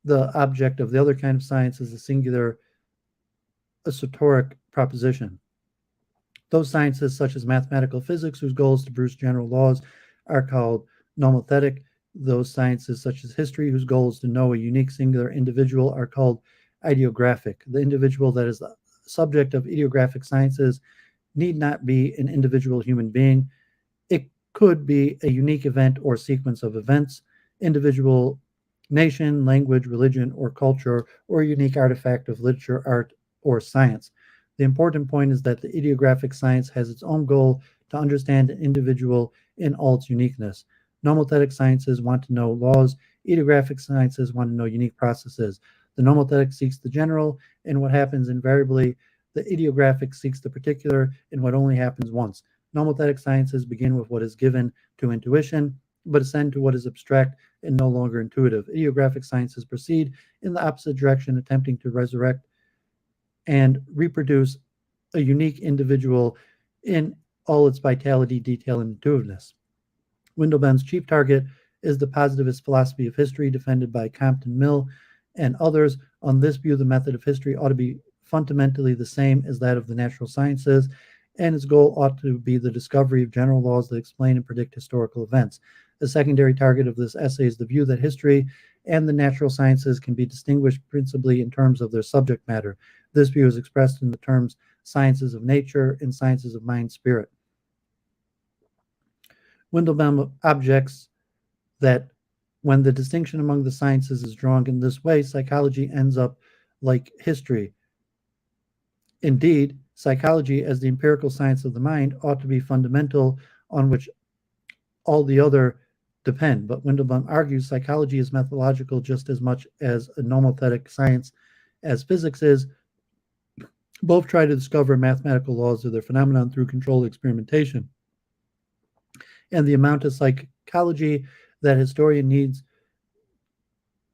The object of the other kind of science is a singular esoteric proposition. Those sciences, such as mathematical physics, whose goal is to produce general laws, are called nomothetic. Those sciences, such as history, whose goal is to know a unique singular individual, are called ideographic. The individual that is the subject of ideographic sciences need not be an individual human being. It could be a unique event or sequence of events, individual nation, language, religion, or culture, or a unique artifact of literature, art, or science. The important point is that the ideographic science has its own goal to understand an individual in all its uniqueness. Nomothetic sciences want to know laws. Ideographic sciences want to know unique processes. The nomothetic seeks the general and what happens invariably. The ideographic seeks the particular and what only happens once. Nomothetic sciences begin with what is given to intuition. but ascend to what is abstract and no longer intuitive. Ideographic sciences proceed in the opposite direction, attempting to resurrect and reproduce a unique individual in all its vitality, detail, and intuitiveness. Windelband's chief target is the positivist philosophy of history defended by Kant and Mill and others. On this view, the method of history ought to be fundamentally the same as that of the natural sciences, and its goal ought to be the discovery of general laws that explain and predict historical events. The secondary target of this essay is the view that history and the natural sciences can be distinguished principally in terms of their subject matter. This view is expressed in the terms sciences of nature and sciences of mind spirit. Windelbaum objects that when the distinction among the sciences is drawn in this way, psychology ends up like history. Indeed, psychology, as the empirical science of the mind, ought to be fundamental on which all the other depend. But Windelbaum argues psychology is methodological just as much as a nomothetic science as physics is. Both try to discover mathematical laws of their phenomenon through controlled experimentation. And the amount of psychology that a historian needs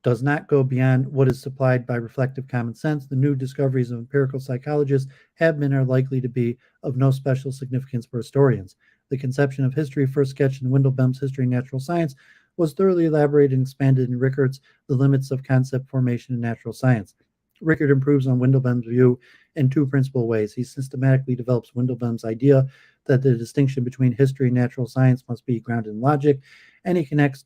does not go beyond what is supplied by reflective common sense. The new discoveries of empirical psychologists have been or are likely to be of no special significance for historians. The conception of history, first sketched in Windelbaum's History and Natural Science, was thoroughly elaborated and expanded in Rickert's The Limits of Concept Formation in Natural Science. Rickert improves on Windelbaum's view in two principal ways. He systematically develops Windelbaum's idea that the distinction between history and natural science must be grounded in logic, and he connects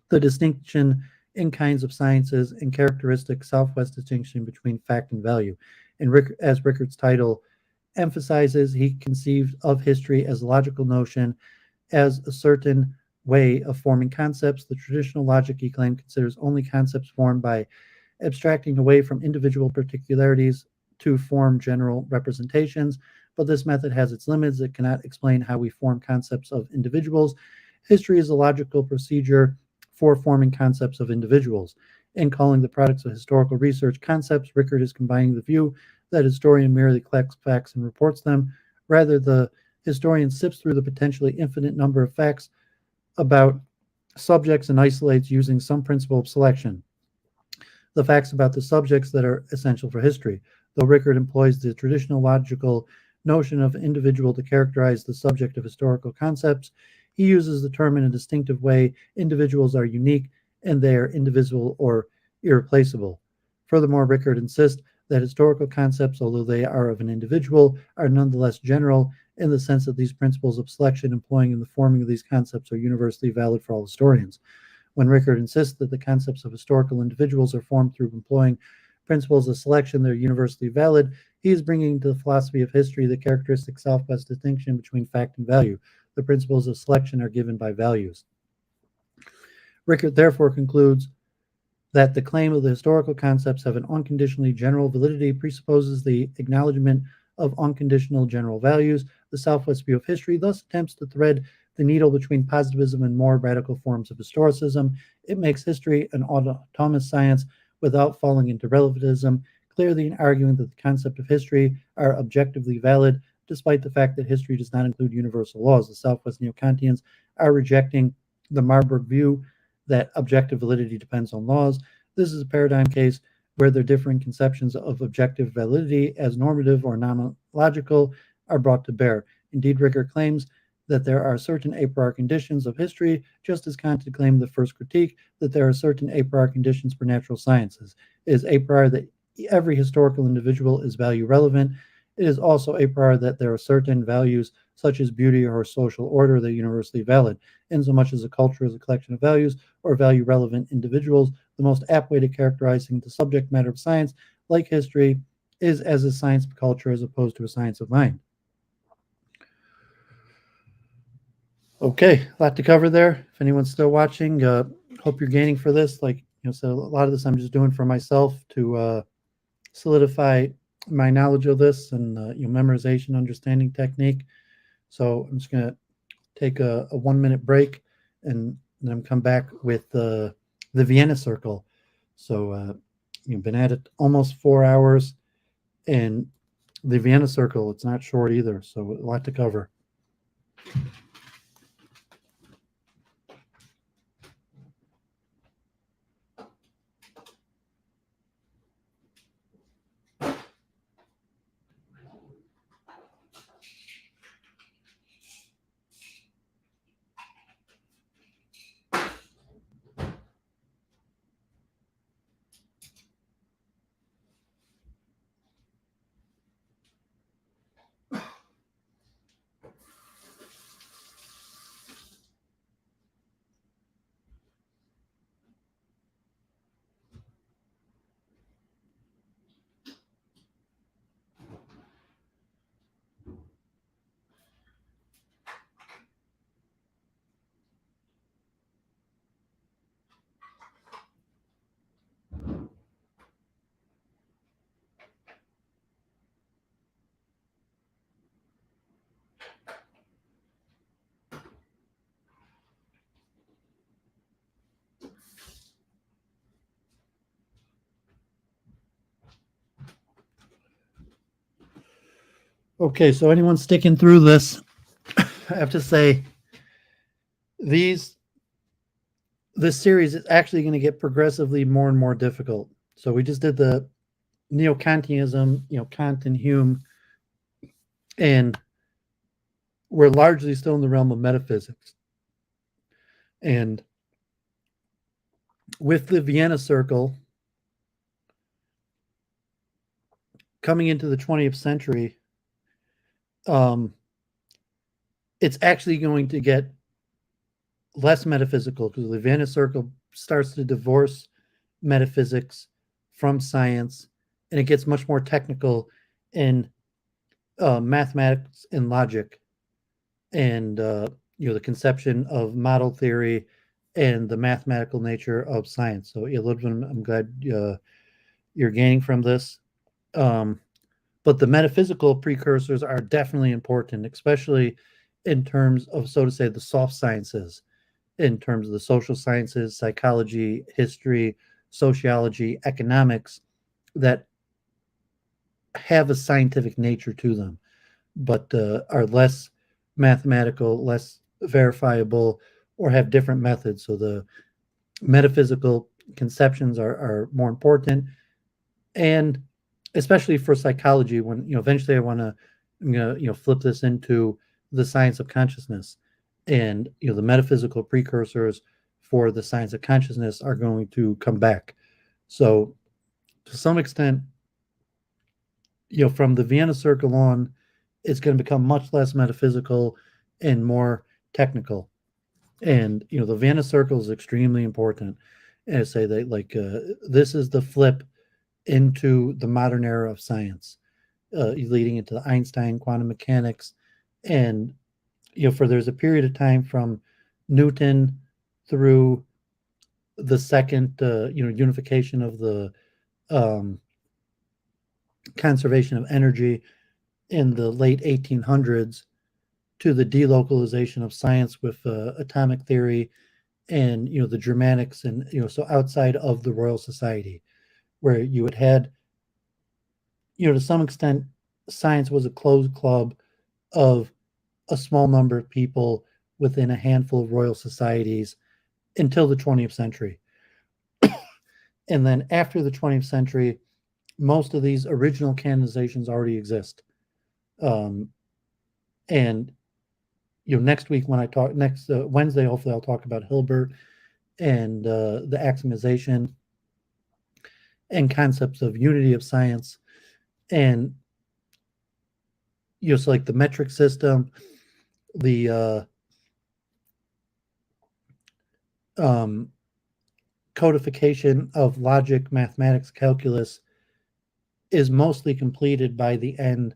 the distinction in kinds of sciences and characteristic southwest distinction between fact and value. And as Rickert's title emphasizes, he conceived of history as a logical notion, as a certain way of forming concepts. The traditional logic, he claimed, considers only concepts formed by abstracting away from individual particularities to form general representations, but this method has its limits. It cannot explain how we form concepts of individuals. History is a logical procedure for forming concepts of individuals. In calling the products of historical research concepts, Rickert is combining the view that a historian merely collects facts and reports them. Rather, the historian sifts through the potentially infinite number of facts about subjects and isolates using some principle of selection the facts about the subjects that are essential for history. Though Rickert employs the traditional logical notion of individual to characterize the subject of historical concepts, he uses the term in a distinctive way. Individuals are unique and they are indivisible or irreplaceable. Furthermore, Rickert insists that historical concepts, although they are of an individual, are nonetheless general in the sense that these principles of selection employing in the forming of these concepts are universally valid for all historians. When Rickert insists that the concepts of historical individuals are formed through employing principles of selection that are universally valid, he is bringing to the philosophy of history the characteristic southwest distinction between fact and value. The principles of selection are given by values. Rickert therefore concludes that the claim of the historical concepts have an unconditionally general validity presupposes the acknowledgement of unconditional general values. The southwest view of history thus attempts to thread the needle between positivism and more radical forms of historicism. It makes history an autonomous science without falling into relativism, clearly in arguing that the concept of history are objectively valid, despite the fact that history does not include universal laws. The Southwest Neo-Kantians are rejecting the Marburg view that objective validity depends on laws. This is a paradigm case where their differing conceptions of objective validity as normative or non-logical are brought to bear. Indeed, Rickert claims that there are certain a priori conditions of history, just as Kant had claimed the first critique that there are certain a priori conditions for natural sciences. It is a priori that every historical individual is value relevant. It is also a priori that there are certain values, such as beauty or social order, that are universally valid. Insomuch as a culture is a collection of values or value relevant individuals, the most apt way to characterizing the subject matter of science, like history, is as a science of culture as opposed to a science of mind. Okay, a lot to cover there. If anyone's still watching, hope you're gaining for this. So a lot of this I'm just doing for myself to solidify my knowledge of this and memorization, understanding technique. So I'm just going to take a 1 minute break and then come back with the Vienna Circle. So you've been at it almost 4 hours, and the Vienna Circle, it's not short either. So a lot to cover. Okay, so anyone sticking through this, I have to say, this series is actually going to get progressively more and more difficult. So we just did the Neo-Kantianism, Kant and Hume, and we're largely still in the realm of metaphysics. And with the Vienna Circle coming into the 20th century, it's actually going to get less metaphysical because the Vienna Circle starts to divorce metaphysics from science, and it gets much more technical in mathematics and logic, and the conception of model theory and the mathematical nature of science. So a little bit, I'm glad you're gaining from this. But the metaphysical precursors are definitely important, especially in terms of, so to say, the soft sciences, in terms of the social sciences, psychology, history, sociology, economics, that have a scientific nature to them, but are less mathematical, less verifiable, or have different methods. So the metaphysical conceptions are more important, and especially for psychology, when eventually I'm gonna flip this into the science of consciousness, and the metaphysical precursors for the science of consciousness are going to come back. So to some extent, from the Vienna Circle on, it's going to become much less metaphysical and more technical. And the Vienna Circle is extremely important. And I say that this is the flip into the modern era of science, leading into the Einstein quantum mechanics, and for there's a period of time from Newton through the second unification of the um, conservation of energy in the late 1800s to the delocalization of science with atomic theory and the Germanics, and so outside of the Royal Society, where you had to some extent science was a closed club of a small number of people within a handful of royal societies until the 20th century. And then after the 20th century, most of these original canonizations already exist. And next week when I talk, next Wednesday, hopefully I'll talk about Hilbert and the axiomatization and concepts of unity of science, and so like the metric system, the codification of logic, mathematics, calculus is mostly completed by the end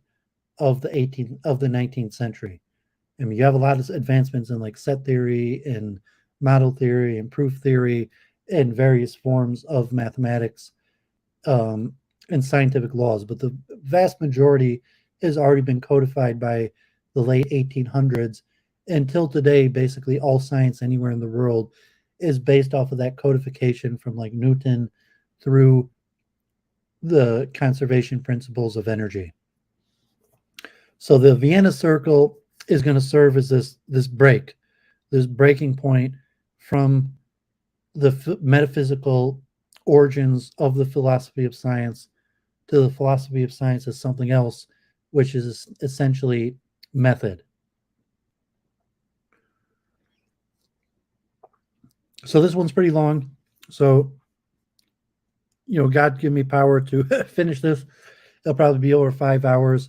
of the 19th century. I mean, you have a lot of advancements in like set theory and model theory and proof theory and various forms of mathematics and scientific laws, but the vast majority has already been codified by the late 1800s. Until today, basically all science anywhere in the world is based off of that codification from like Newton through the conservation principles of energy. So the Vienna Circle is going to serve as this breaking point from the metaphysical origins of the philosophy of science to the philosophy of science as something else, which is essentially method. So this one's pretty long. So, God give me power to finish this. It'll probably be over 5 hours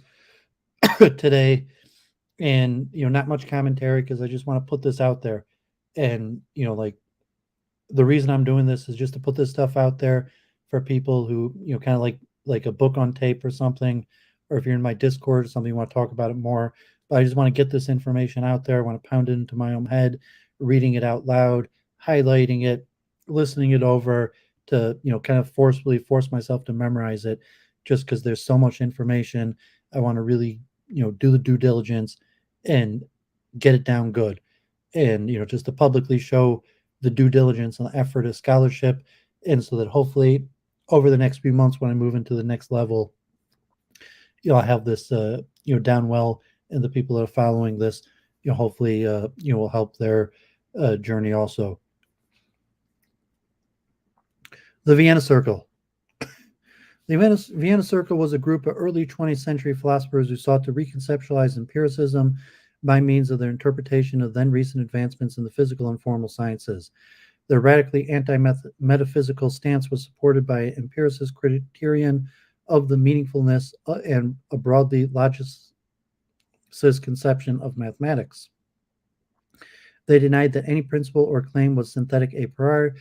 today, and not much commentary because I just want to put this out there. And like the reason I'm doing this is just to put this stuff out there for people who kind of like a book on tape or something, or if you're in my Discord or something, you want to talk about it more. But I just want to get this information out there. I want to pound it into my own head, reading it out loud, highlighting it, listening it over to kind of force myself to memorize it, just because there's so much information. I want to really do the due diligence and get it down good, and just to publicly show the due diligence and the effort of scholarship, and so that hopefully over the next few months when I move into the next level, have this down well, and the people that are following this, hopefully will help their journey also. The Vienna Circle. The Vienna Circle was a group of early 20th century philosophers who sought to reconceptualize empiricism by means of their interpretation of then recent advancements in the physical and formal sciences. Their radically anti-metaphysical stance was supported by an empiricist criterion of the meaningfulness and a broadly logicist conception of mathematics. They denied that any principle or claim was synthetic a priori.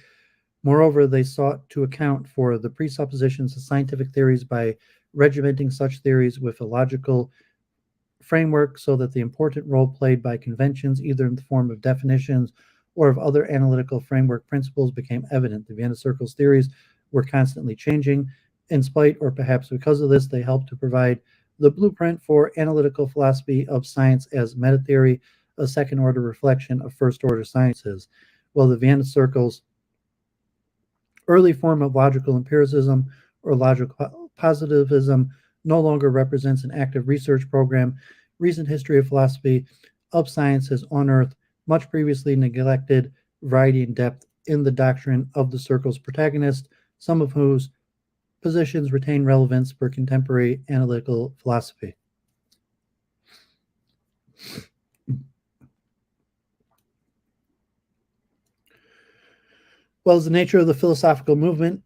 Moreover, they sought to account for the presuppositions of scientific theories by regimenting such theories with a logical framework so that the important role played by conventions, either in the form of definitions or of other analytical framework principles, became evident. The Vienna Circle's theories were constantly changing. In spite, or perhaps because of this, they helped to provide the blueprint for analytical philosophy of science as meta-theory, a second-order reflection of first-order sciences. While the Vienna Circle's early form of logical empiricism or logical positivism no longer represents an active research program, recent history of philosophy of science has unearthed much previously neglected variety and depth in the doctrine of the circle's protagonists, some of whose positions retain relevance for contemporary analytical philosophy. Well, as the nature of the philosophical movement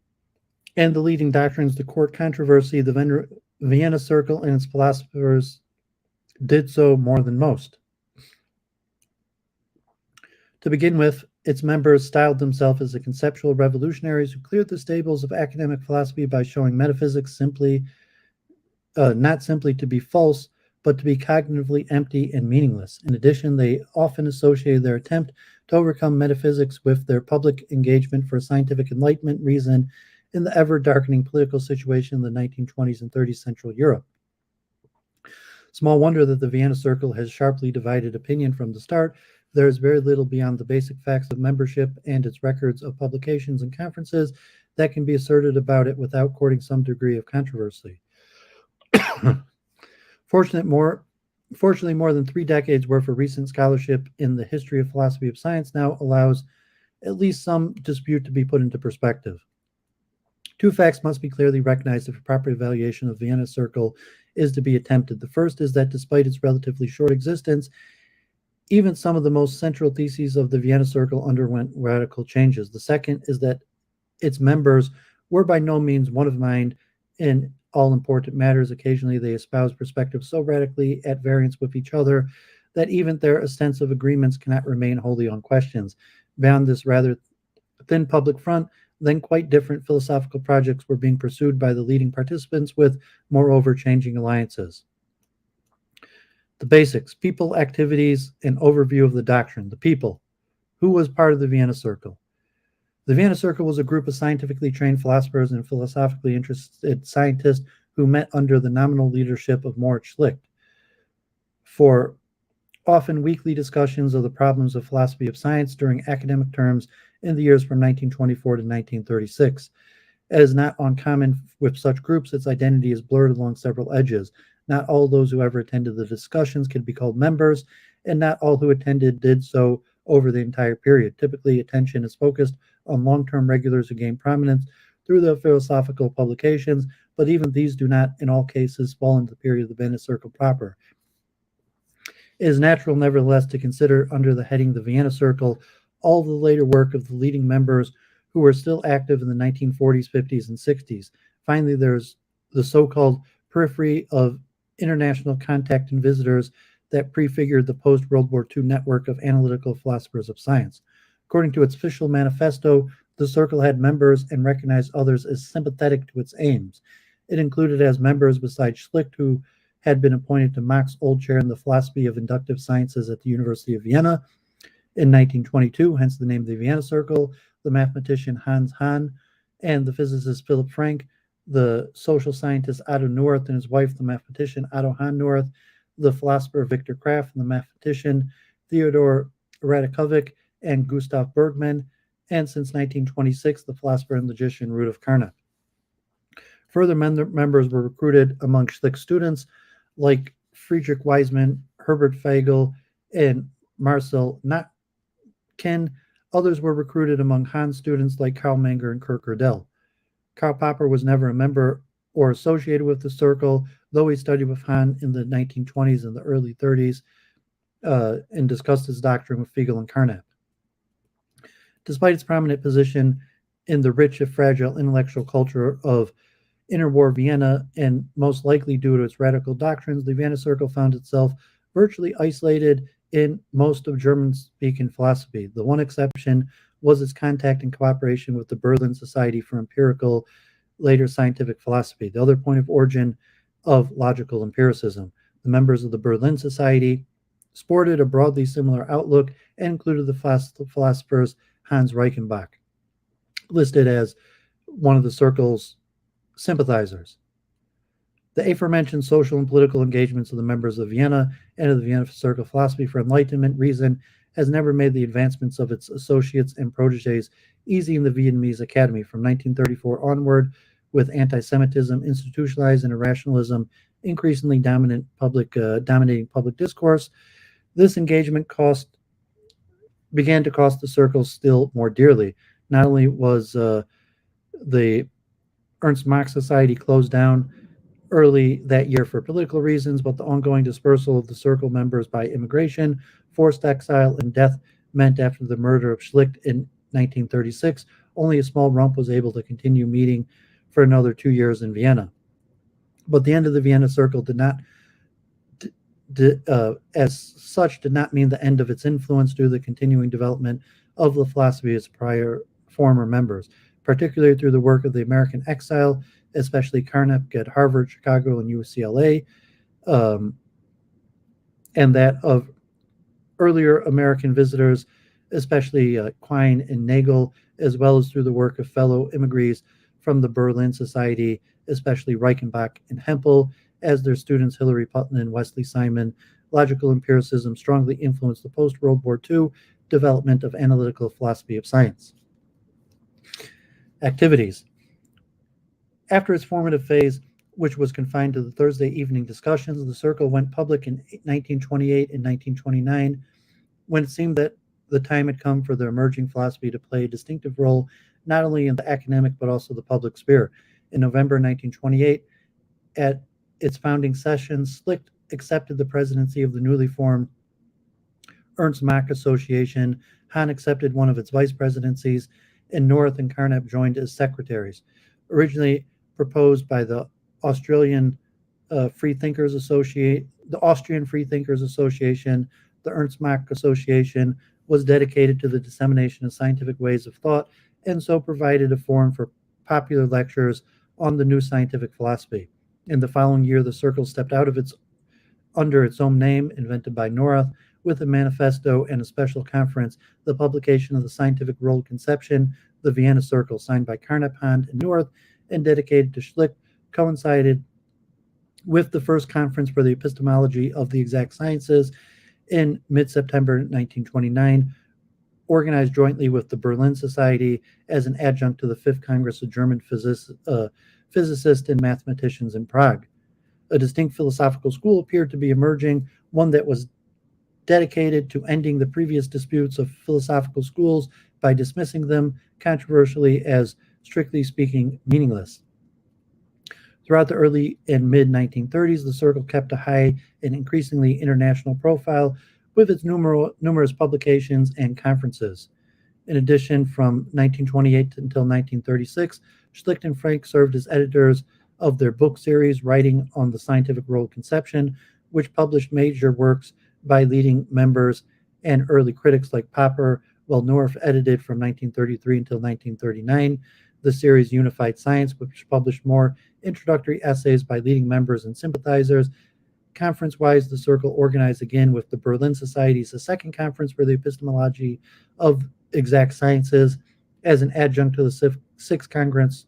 and the leading doctrines to court controversy, the Vienna Circle and its philosophers did so more than most. To begin with, its members styled themselves as the conceptual revolutionaries who cleared the stables of academic philosophy by showing metaphysics not simply to be false, but to be cognitively empty and meaningless. In addition, they often associated their attempt to overcome metaphysics with their public engagement for scientific enlightenment reason in the ever-darkening political situation in the 1920s and 30s Central Europe. Small wonder that the Vienna Circle has sharply divided opinion from the start. There is very little beyond the basic facts of membership and its records of publications and conferences that can be asserted about it without courting some degree of controversy. Fortunately, more than 3 decades worth of recent scholarship in the history of philosophy of science now allows at least some dispute to be put into perspective. 2 facts must be clearly recognized if a proper evaluation of the Vienna Circle is to be attempted. The first is that despite its relatively short existence, even some of the most central theses of the Vienna Circle underwent radical changes. The second is that its members were by no means one of mind in all important matters. Occasionally, they espouse perspectives so radically at variance with each other that even their ostensive agreements cannot remain wholly unquestioned. Beyond this rather thin public front, then quite different philosophical projects were being pursued by the leading participants with, moreover, changing alliances. The basics: people, activities, and overview of the doctrine. The people. Who was part of the Vienna Circle? The Vienna Circle was a group of scientifically trained philosophers and philosophically interested scientists who met under the nominal leadership of Moritz Schlicht for often weekly discussions of the problems of philosophy of science during academic terms in the years from 1924 to 1936. It is not uncommon with such groups, its identity is blurred along several edges. Not all those who ever attended the discussions could be called members, and not all who attended did so over the entire period. Typically, attention is focused on long-term regulars who gain prominence through their philosophical publications, but even these do not, in all cases, fall into the period of the Vienna Circle proper. It is natural, nevertheless, to consider under the heading the Vienna Circle all the later work of the leading members who were still active in the 1940s, 50s, and 60s. Finally, there's the so-called periphery of international contact and visitors that prefigured the post-World War II network of analytical philosophers of science. According to its official manifesto, the Circle had members and recognized others as sympathetic to its aims. It included as members, besides Schlicht, who had been appointed to Mach's old chair in the philosophy of inductive sciences at the University of Vienna in 1922, hence the name of the Vienna Circle, the mathematician Hans Hahn, and the physicist Philip Frank, the social scientist Otto Neurath and his wife, the mathematician Otto Hahn Neurath, the philosopher Victor Kraft, and the mathematician Theodor Radakovic and Gustav Bergman, and since 1926, the philosopher and logician Rudolf Carnap. Further members were recruited among Schlick students like Friedrich Wiseman, Herbert Fagel, and Marcel Notkin. Others were recruited among Hahn students like Karl Menger and Kurt Gödel. Karl Popper was never a member or associated with the circle, though he studied with Hahn in the 1920s and the early 30s and discussed his doctrine with Fagel and Carnap. Despite its prominent position in the rich if fragile intellectual culture of interwar Vienna, and most likely due to its radical doctrines, the Vienna Circle found itself virtually isolated in most of German-speaking philosophy. The one exception was its contact and cooperation with the Berlin Society for Empirical, later Scientific Philosophy, the other point of origin of logical empiricism. The members of the Berlin Society sported a broadly similar outlook and included the philosophers Hans Reichenbach, listed as one of the Circle's sympathizers. The aforementioned social and political engagements of the members of Vienna and of the Vienna Circle Philosophy for Enlightenment reason has never made the advancements of its associates and proteges easy in the Vietnamese Academy. From 1934 onward, with anti-Semitism institutionalized and irrationalism increasingly dominating public discourse, this engagement began to cost the Circle still more dearly. Not only was the Ernst Mach Society closed down early that year for political reasons, but the ongoing dispersal of the Circle members by immigration, forced exile, and death meant after the murder of Schlicht in 1936, only a small rump was able to continue meeting for another 2 years in Vienna. But the end of the Vienna Circle did not mean the end of its influence due to the continuing development of the philosophy of its former members, particularly through the work of the American exile, especially Carnap at Harvard, Chicago, and UCLA, and that of earlier American visitors, especially Quine and Nagel, as well as through the work of fellow immigrants from the Berlin Society, especially Reichenbach and Hempel, as their students Hilary Putnam and Wesley Simon. Logical empiricism strongly influenced the post-World War II development of analytical philosophy of science. Activities. After its formative phase, which was confined to the Thursday evening discussions, the Circle went public in 1928 and 1929, when it seemed that the time had come for the emerging philosophy to play a distinctive role not only in the academic but also the public sphere. In November 1928, at its founding session, Schlicht accepted the presidency of the newly formed Ernst Mach Association. Hahn accepted one of its vice presidencies, and North and Carnap joined as secretaries. Originally proposed by the Austrian Free Thinkers Association, the Ernst Mach Association was dedicated to the dissemination of scientific ways of thought, and so provided a forum for popular lectures on the new scientific philosophy. In the following year, the Circle stepped out of under its own name, invented by Norath, with a manifesto and a special conference, the publication of the scientific world conception, the Vienna Circle, signed by Carnap, Hahn, and Norath, and dedicated to Schlicht, coincided with the first conference for the epistemology of the exact sciences in mid-September 1929, organized jointly with the Berlin Society as an adjunct to the Fifth Congress of German Physicists and Mathematicians in Prague. A distinct philosophical school appeared to be emerging, one that was dedicated to ending the previous disputes of philosophical schools by dismissing them controversially as, strictly speaking, meaningless. Throughout the early and mid-1930s, the Circle kept a high and increasingly international profile with its numerous publications and conferences. In addition, from 1928 until 1936, Schlicht and Frank served as editors of their book series, Writing on the Scientific World Conception, which published major works by leading members and early critics like Popper, while North edited from 1933 until 1939 the series Unified Science, which published more introductory essays by leading members and sympathizers. Conference-wise, the Circle organized again with the Berlin Society's second conference for the epistemology of exact sciences as an adjunct to the Sixth Congress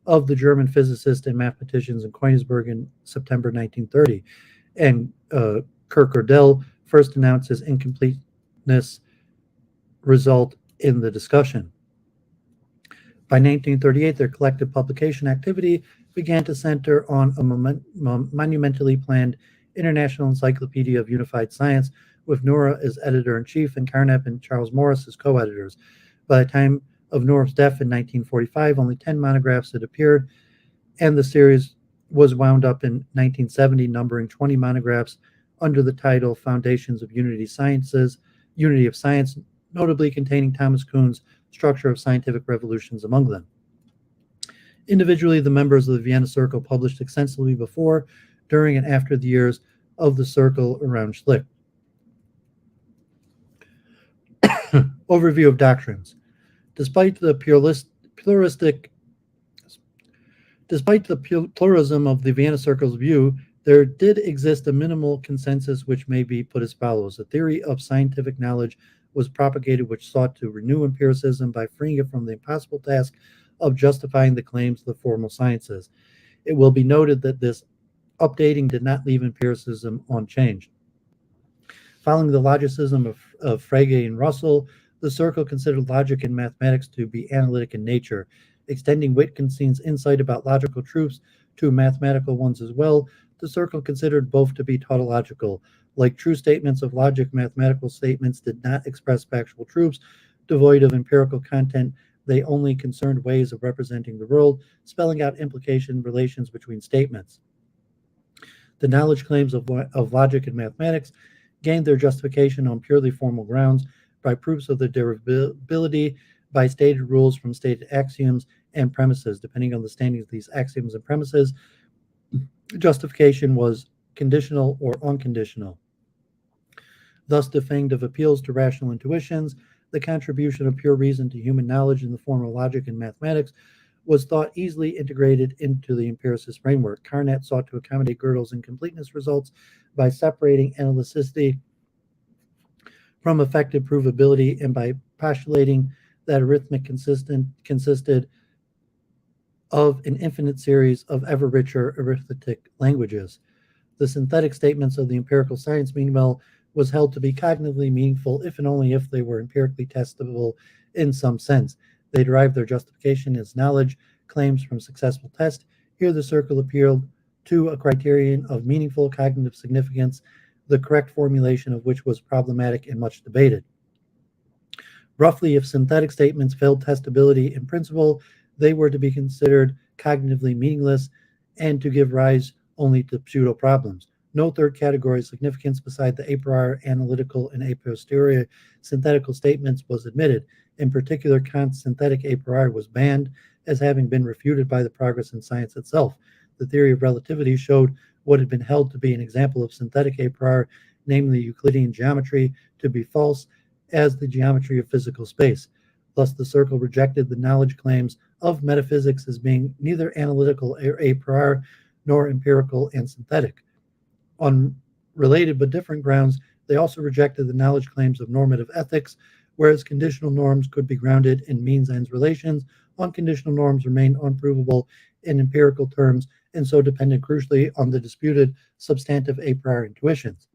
of the German Physicists and Mathematicians in Königsberg in September 1930. And Kurt Gödel first announced his incompleteness result in the discussion. By 1938, their collective publication activity began to center on a monumentally planned International Encyclopedia of Unified Science, with Nora as editor-in-chief and Carnap and Charles Morris as co-editors. By the time of Nora's death in 1945, only 10 monographs had appeared, and the series was wound up in 1970, numbering 20 monographs under the title Foundations of Unity of Science, notably containing Thomas Kuhn's Structure of Scientific Revolutions among them. Individually, the members of the Vienna Circle published extensively before, during, and after the years of the circle around Schlick. Overview of doctrines. Despite the pluralism of the Vienna Circle's view, there did exist a minimal consensus which may be put as follows. A theory of scientific knowledge was propagated which sought to renew empiricism by freeing it from the impossible task of justifying the claims of the formal sciences. It will be noted that this updating did not leave empiricism unchanged. Following the logicism of Frege and Russell, the Circle considered logic and mathematics to be analytic in nature, extending Wittgenstein's insight about logical truths to mathematical ones as well. The Circle considered both to be tautological. Like true statements of logic, mathematical statements did not express factual truths devoid of empirical content. They only concerned ways of representing the world, spelling out implication relations between statements. The knowledge claims of logic and mathematics gained their justification on purely formal grounds by proofs of their derivability, by stated rules from stated axioms and premises. Depending on the standings of these axioms and premises, justification was conditional or unconditional. Thus, defanged of appeals to rational intuitions, the contribution of pure reason to human knowledge in the form of logic and mathematics was thought easily integrated into the empiricist framework. Carnap sought to accommodate Gödel's incompleteness results by separating analyticity from effective provability and by postulating that arithmetic consisted of an infinite series of ever richer arithmetic languages. The synthetic statements of the empirical science, meanwhile, was held to be cognitively meaningful if and only if they were empirically testable in some sense. They derived their justification as knowledge claims from successful tests. Here the Circle appealed to a criterion of meaningful cognitive significance, the correct formulation of which was problematic and much debated. Roughly, if synthetic statements failed testability in principle, they were to be considered cognitively meaningless and to give rise only to pseudo-problems. No third category of significance beside the a priori, analytical, and a posteriori synthetical statements was admitted. In particular, Kant's synthetic a priori was banned as having been refuted by the progress in science itself. The theory of relativity showed what had been held to be an example of synthetic a priori, namely Euclidean geometry, to be false as the geometry of physical space. Thus, the Circle rejected the knowledge claims of metaphysics as being neither analytical a priori nor empirical and synthetic. On related but different grounds, they also rejected the knowledge claims of normative ethics, whereas conditional norms could be grounded in means-ends relations. Unconditional norms remained unprovable in empirical terms and so depended crucially on the disputed substantive a priori intuitions.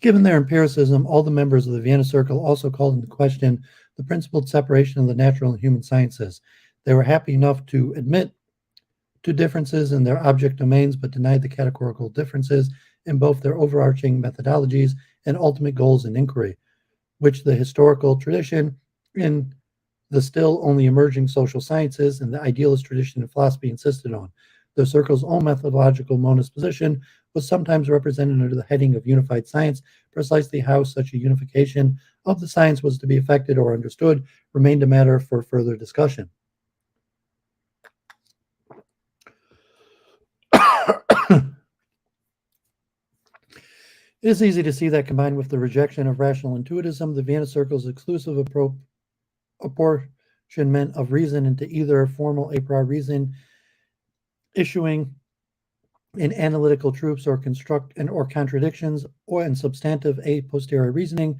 Given their empiricism, all the members of the Vienna Circle also called into question the principled separation of the natural and human sciences. They were happy enough to admit to differences in their object domains, but denied the categorical differences in both their overarching methodologies and ultimate goals in inquiry, which the historical tradition in the still only emerging social sciences and the idealist tradition in philosophy insisted on. The Circle's own methodological monist position was sometimes represented under the heading of unified science. Precisely how such a unification of the science was to be effected or understood remained a matter for further discussion. It is easy to see that combined with the rejection of rational intuitism, the Vienna Circle's exclusive apportionment of reason into either formal a priori reason, issuing in analytical truths or contradictions, or in substantive a posteriori reasoning,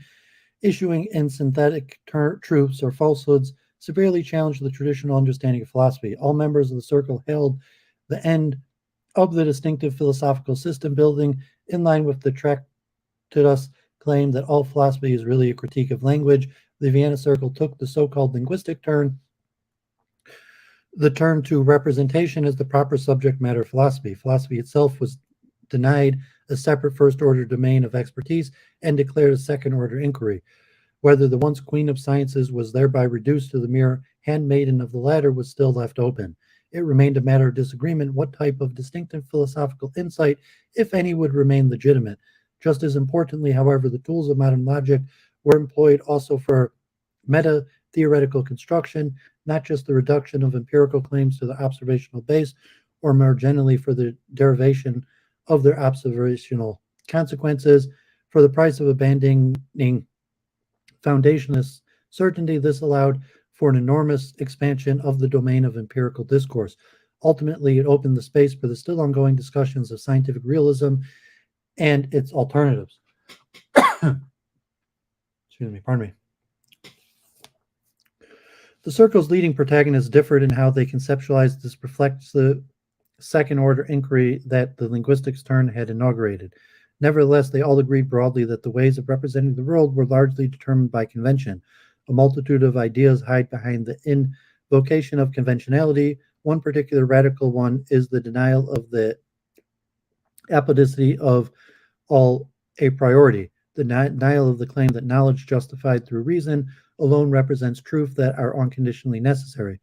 issuing in synthetic truths or falsehoods, severely challenged the traditional understanding of philosophy. All members of the Circle held the end of the distinctive philosophical system building in line with the Tractatus claim that all philosophy is really a critique of language. The Vienna Circle took the so-called linguistic turn the turn to representation as the proper subject matter of philosophy. Philosophy itself was denied a separate first-order domain of expertise and declared a second-order inquiry. Whether the once queen of sciences was thereby reduced to the mere handmaiden of the latter was still left open. It remained a matter of disagreement what type of distinctive philosophical insight, if any, would remain legitimate. Just as importantly, however, the tools of modern logic were employed also for meta-theoretical construction, not just the reduction of empirical claims to the observational base, or more generally for the derivation of their observational consequences. For the price of abandoning foundationist certainty, this allowed for an enormous expansion of the domain of empirical discourse. Ultimately, it opened the space for the still ongoing discussions of scientific realism and its alternatives. Excuse me, pardon me. The Circle's leading protagonists differed in how they conceptualized this reflects the second-order inquiry that the linguistics turn had inaugurated. Nevertheless, they all agreed broadly that the ways of representing the world were largely determined by convention. A multitude of ideas hide behind the invocation of conventionality. One particular radical one is the denial of the apodicity of all a priority, the denial of the claim that knowledge justified through reason alone represents truth that are unconditionally necessary.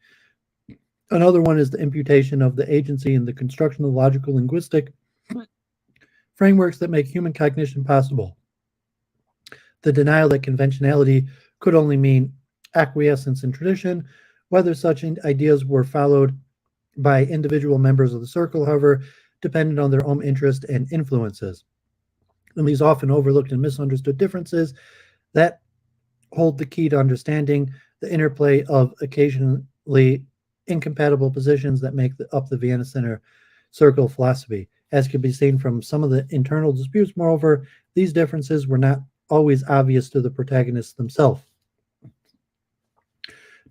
Another one is the imputation of the agency in the construction of logical linguistic frameworks that make human cognition possible. The denial that conventionality could only mean acquiescence in tradition. Whether such ideas were followed by individual members of the circle, however, depended on their own interest and influences. And these often overlooked and misunderstood differences that hold the key to understanding the interplay of occasionally incompatible positions that make up the Vienna Circle philosophy. As can be seen from some of the internal disputes, moreover, these differences were not always obvious to the protagonists themselves.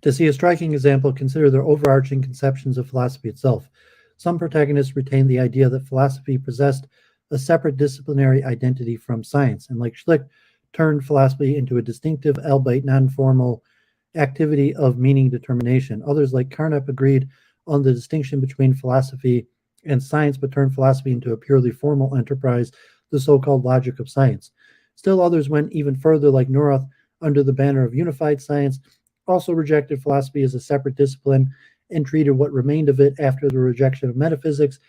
To see a striking example, consider their overarching conceptions of philosophy itself. Some protagonists retained the idea that philosophy possessed a separate disciplinary identity from science, and like Schlick, turned philosophy into a distinctive, albeit non-formal, activity of meaning determination. Others, like Carnap, agreed on the distinction between philosophy and science, but turned philosophy into a purely formal enterprise, the so-called logic of science. Still others went even further, like Neurath, under the banner of unified science, also rejected philosophy as a separate discipline and treated what remained of it after the rejection of metaphysics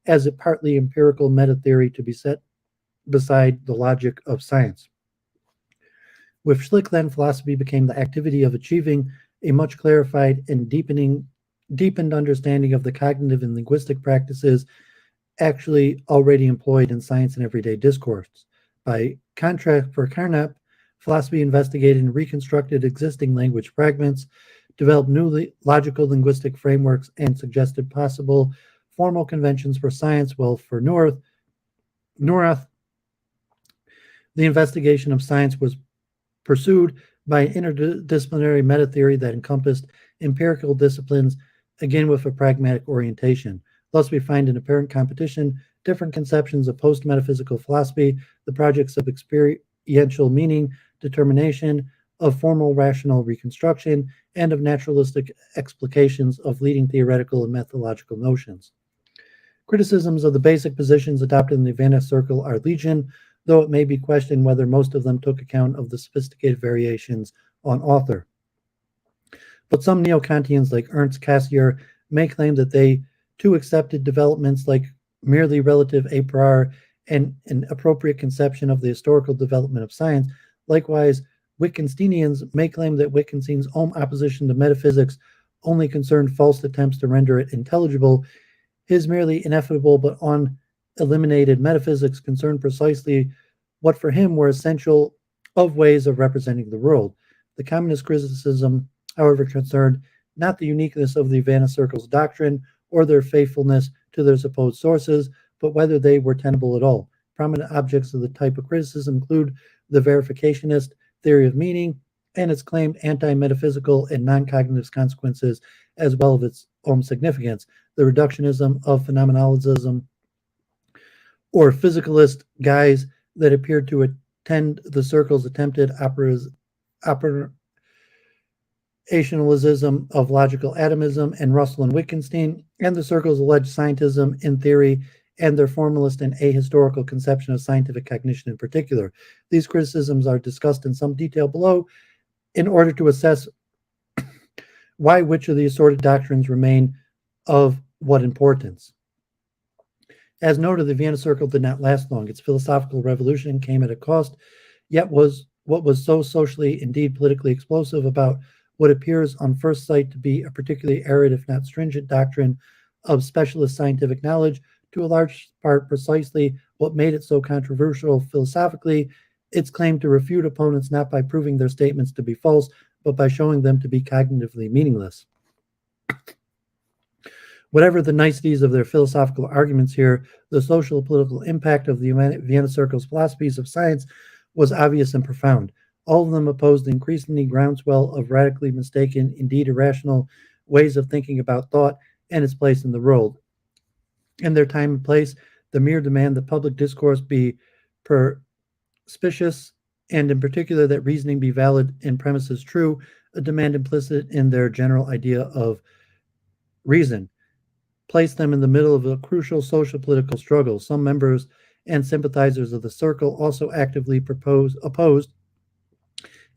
as a partly empirical meta-theory to be set beside the logic of science. With Schlick, then, philosophy became the activity of achieving a much clarified and deepened understanding of the cognitive and linguistic practices actually already employed in science and everyday discourse. By contrast, for Carnap, philosophy investigated and reconstructed existing language fragments, developed new logical linguistic frameworks, and suggested possible formal conventions for science, while for Neurath, the investigation of science was pursued by an interdisciplinary meta-theory that encompassed empirical disciplines, again with a pragmatic orientation. Thus, we find an apparent competition, different conceptions of post-metaphysical philosophy, the projects of experiential meaning determination, of formal rational reconstruction, and of naturalistic explications of leading theoretical and methodological notions. Criticisms of the basic positions adopted in the Vienna Circle are legion, though it may be questioned whether most of them took account of the sophisticated variations on author. But some Neo-Kantians, like Ernst Cassirer, may claim that they too accepted developments like merely relative a priori and an appropriate conception of the historical development of science. Likewise, Wittgensteinians may claim that Wittgenstein's own opposition to metaphysics only concerned false attempts to render it intelligible. His merely ineffable but uneliminated metaphysics concerned precisely what for him were essential of ways of representing the world. The communist criticism, however, concerned not the uniqueness of the Vienna Circle's doctrine or their faithfulness to their supposed sources, but whether they were tenable at all. Prominent objects of the type of criticism include the verificationist theory of meaning and its claimed anti-metaphysical and non-cognitive consequences, as well as its own significance, the reductionism of phenomenalism, or physicalist guise that appeared to attend the Circle's attempted of logical atomism, and Russell and Wittgenstein, and the circle's alleged scientism in theory and their formalist and ahistorical conception of scientific cognition in particular. These criticisms are discussed in some detail below in order to assess why which of the assorted doctrines remain of what importance. As noted, the Vienna Circle did not last long. Its philosophical revolution came at a cost, yet was what was so socially, indeed politically explosive about what appears on first sight to be a particularly arid, if not stringent, doctrine of specialist scientific knowledge, to a large part precisely what made it so controversial philosophically, its claim to refute opponents not by proving their statements to be false, but by showing them to be cognitively meaningless. Whatever the niceties of their philosophical arguments here, the social political impact of the Vienna Circle's philosophies of science was obvious and profound. All of them opposed the increasingly groundswell of radically mistaken, indeed irrational, ways of thinking about thought and its place in the world. In their time and place, the mere demand that public discourse be perspicacious, and in particular that reasoning be valid in premises true, a demand implicit in their general idea of reason, placed them in the middle of a crucial social political struggle. Some members and sympathizers of the circle also actively opposed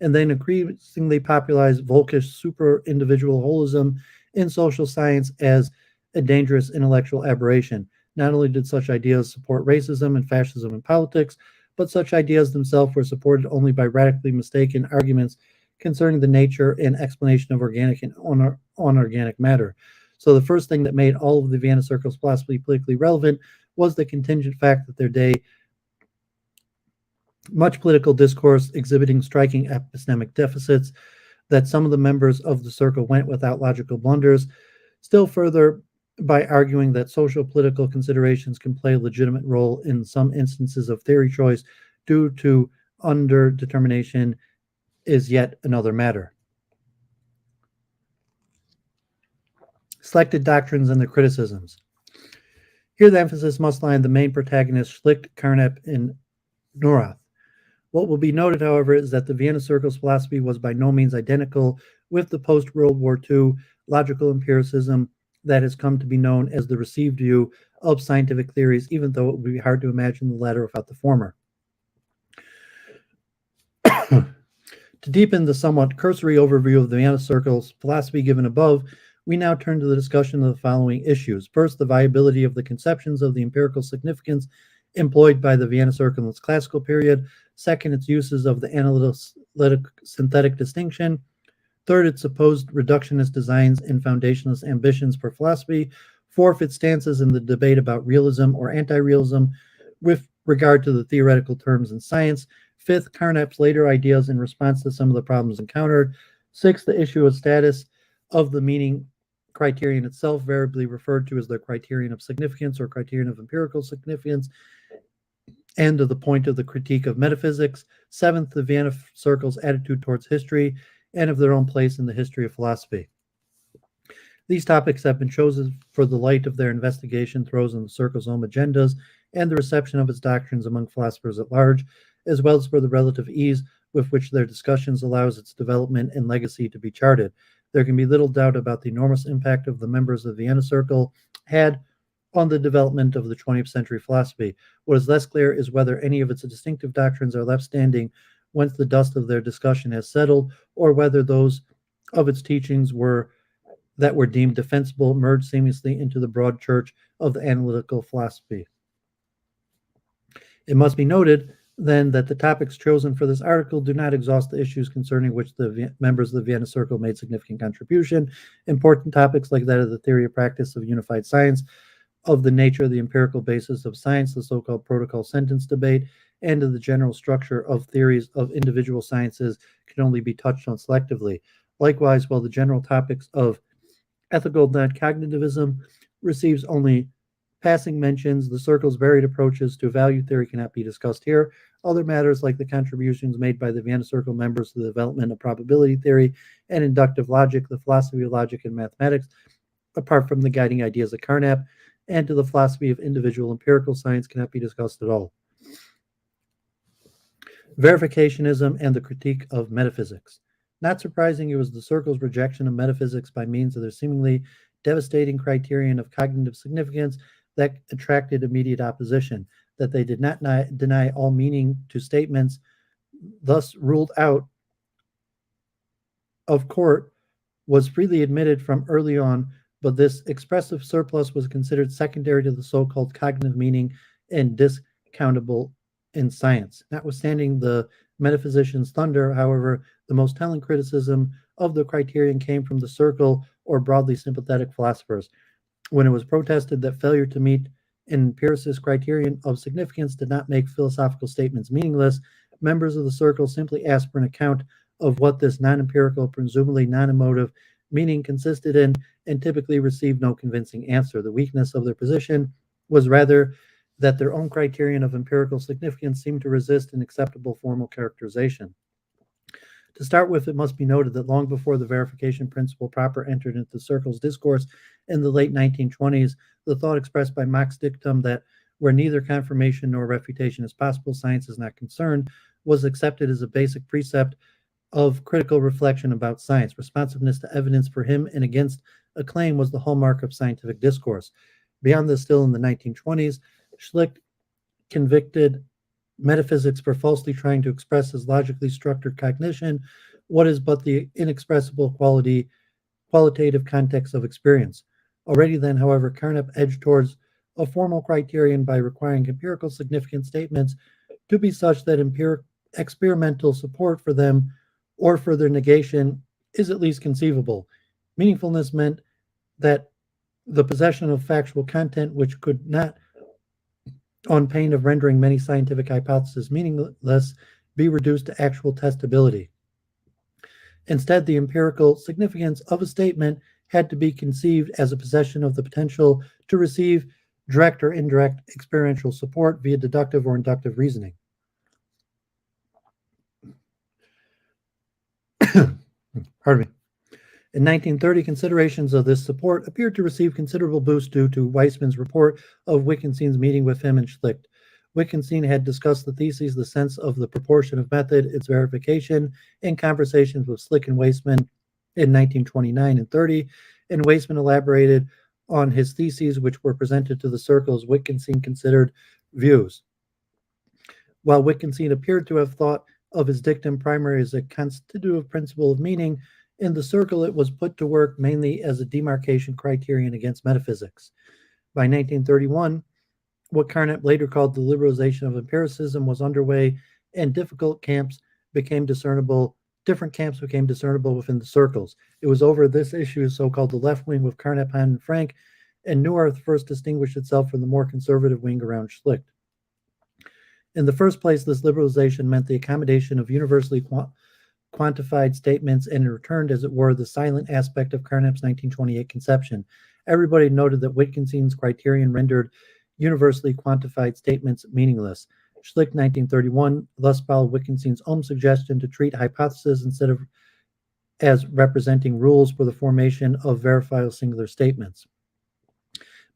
and then increasingly popularized Volkish super-individual holism in social science as a dangerous intellectual aberration. Not only did such ideas support racism and fascism in politics, but such ideas themselves were supported only by radically mistaken arguments concerning the nature and explanation of organic and unorganic matter. So the first thing that made all of the Vienna Circle's philosophy politically relevant was the contingent fact that their day much political discourse exhibiting striking epistemic deficits, that some of the members of the circle went without logical blunders, still further by arguing that social political considerations can play a legitimate role in some instances of theory choice due to underdetermination is yet another matter. Selected doctrines and their criticisms. Here the emphasis must lie on the main protagonists Schlicht, Carnap, and Neurath. What will be noted, however, is that the Vienna Circle's philosophy was by no means identical with the post-World War II logical empiricism that has come to be known as the received view of scientific theories, even though it would be hard to imagine the latter without the former. To deepen the somewhat cursory overview of the Vienna Circle's philosophy given above, we now turn to the discussion of the following issues. First, the viability of the conceptions of the empirical significance employed by the Vienna Circle in its classical period. Second, its uses of the analytic synthetic distinction. Third, its supposed reductionist designs and foundationalist ambitions for philosophy. Fourth, its stances in the debate about realism or anti-realism with regard to the theoretical terms in science. Fifth, Carnap's later ideas in response to some of the problems encountered. Sixth, the issue of status of the meaning criterion itself, variably referred to as the criterion of significance or criterion of empirical significance, and to the point of the critique of metaphysics. Seventh, the Vienna Circle's attitude towards history and of their own place in the history of philosophy. These topics have been chosen for the light of their investigation throws on the Circle's own agendas and the reception of its doctrines among philosophers at large, as well as for the relative ease with which their discussions allows its development and legacy to be charted. There can be little doubt about the enormous impact of the members of the Vienna Circle had on the development of the 20th century philosophy. What is less clear is whether any of its distinctive doctrines are left standing once the dust of their discussion has settled, or whether those of its teachings that were deemed defensible merged seamlessly into the broad church of the analytical philosophy. It must be noted then that the topics chosen for this article do not exhaust the issues concerning which the members of the Vienna Circle made significant contribution. Important topics like that of the theory of practice of unified science, of the nature of the empirical basis of science, the so-called protocol sentence debate, and of the general structure of theories of individual sciences can only be touched on selectively. Likewise, while the general topics of ethical non-cognitivism receives only passing mentions, the Circle's varied approaches to value theory cannot be discussed here. Other matters like the contributions made by the Vienna Circle members to the development of probability theory and inductive logic, the philosophy of logic and mathematics, apart from the guiding ideas of Carnap, and to the philosophy of individual empirical science cannot be discussed at all. Verificationism and the critique of metaphysics. Not surprising, it was the Circle's rejection of metaphysics by means of their seemingly devastating criterion of cognitive significance that attracted immediate opposition, that they did not deny all meaning to statements, thus ruled out of court, was freely admitted from early on, but this expressive surplus was considered secondary to the so-called cognitive meaning and discountable in science. Notwithstanding the metaphysician's thunder, however, the most telling criticism of the criterion came from the Circle or broadly sympathetic philosophers. When it was protested that failure to meet an empiricist criterion of significance did not make philosophical statements meaningless, members of the Circle simply asked for an account of what this non-empirical, presumably non-emotive meaning consisted in, and typically received no convincing answer. The weakness of their position was rather that their own criterion of empirical significance seemed to resist an acceptable formal characterization. To start with, it must be noted that long before the verification principle proper entered into the Circle's discourse in the late 1920s, the thought expressed by Mach's dictum that where neither confirmation nor refutation is possible, science is not concerned, was accepted as a basic precept of critical reflection about science. Responsiveness to evidence for him and against a claim was the hallmark of scientific discourse. Beyond this, still in the 1920s, Schlicht convicted metaphysics for falsely trying to express as logically structured cognition what is but the inexpressible qualitative context of experience. Already then, however, Carnap edged towards a formal criterion by requiring empirical significant statements to be such that experimental support for them or for their negation is at least conceivable. Meaningfulness meant that the possession of factual content which could not, on pain of rendering many scientific hypotheses meaningless, be reduced to actual testability. Instead, the empirical significance of a statement had to be conceived as a possession of the potential to receive direct or indirect experiential support via deductive or inductive reasoning. Pardon me. In 1930, considerations of this support appeared to receive considerable boost due to Weissmann's report of Wittgenstein's meeting with him and Schlicht. Wittgenstein had discussed the theses, the sense of the proportion of method, its verification, in conversations with Schlicht and Weissmann in 1929 and 30, and Weissmann elaborated on his theses, which were presented to the Circle as Wittgenstein considered views. While Wittgenstein appeared to have thought of his dictum primarily as a constitutive principle of meaning, in the Circle it was put to work mainly as a demarcation criterion against metaphysics. By 1931, what Carnap later called the liberalization of empiricism was underway, and different camps became discernible within the Circles. It was over this issue, so-called the left wing with Carnap, Hahn, and Frank, and Neuwirth first distinguished itself from the more conservative wing around Schlicht. In the first place, this liberalization meant the accommodation of universally quantified statements and returned, as it were, the silent aspect of Carnap's 1928 conception. Everybody noted that Wittgenstein's criterion rendered universally quantified statements meaningless. Schlicht, 1931, thus followed Wittgenstein's own suggestion to treat hypotheses instead of as representing rules for the formation of verifiable singular statements.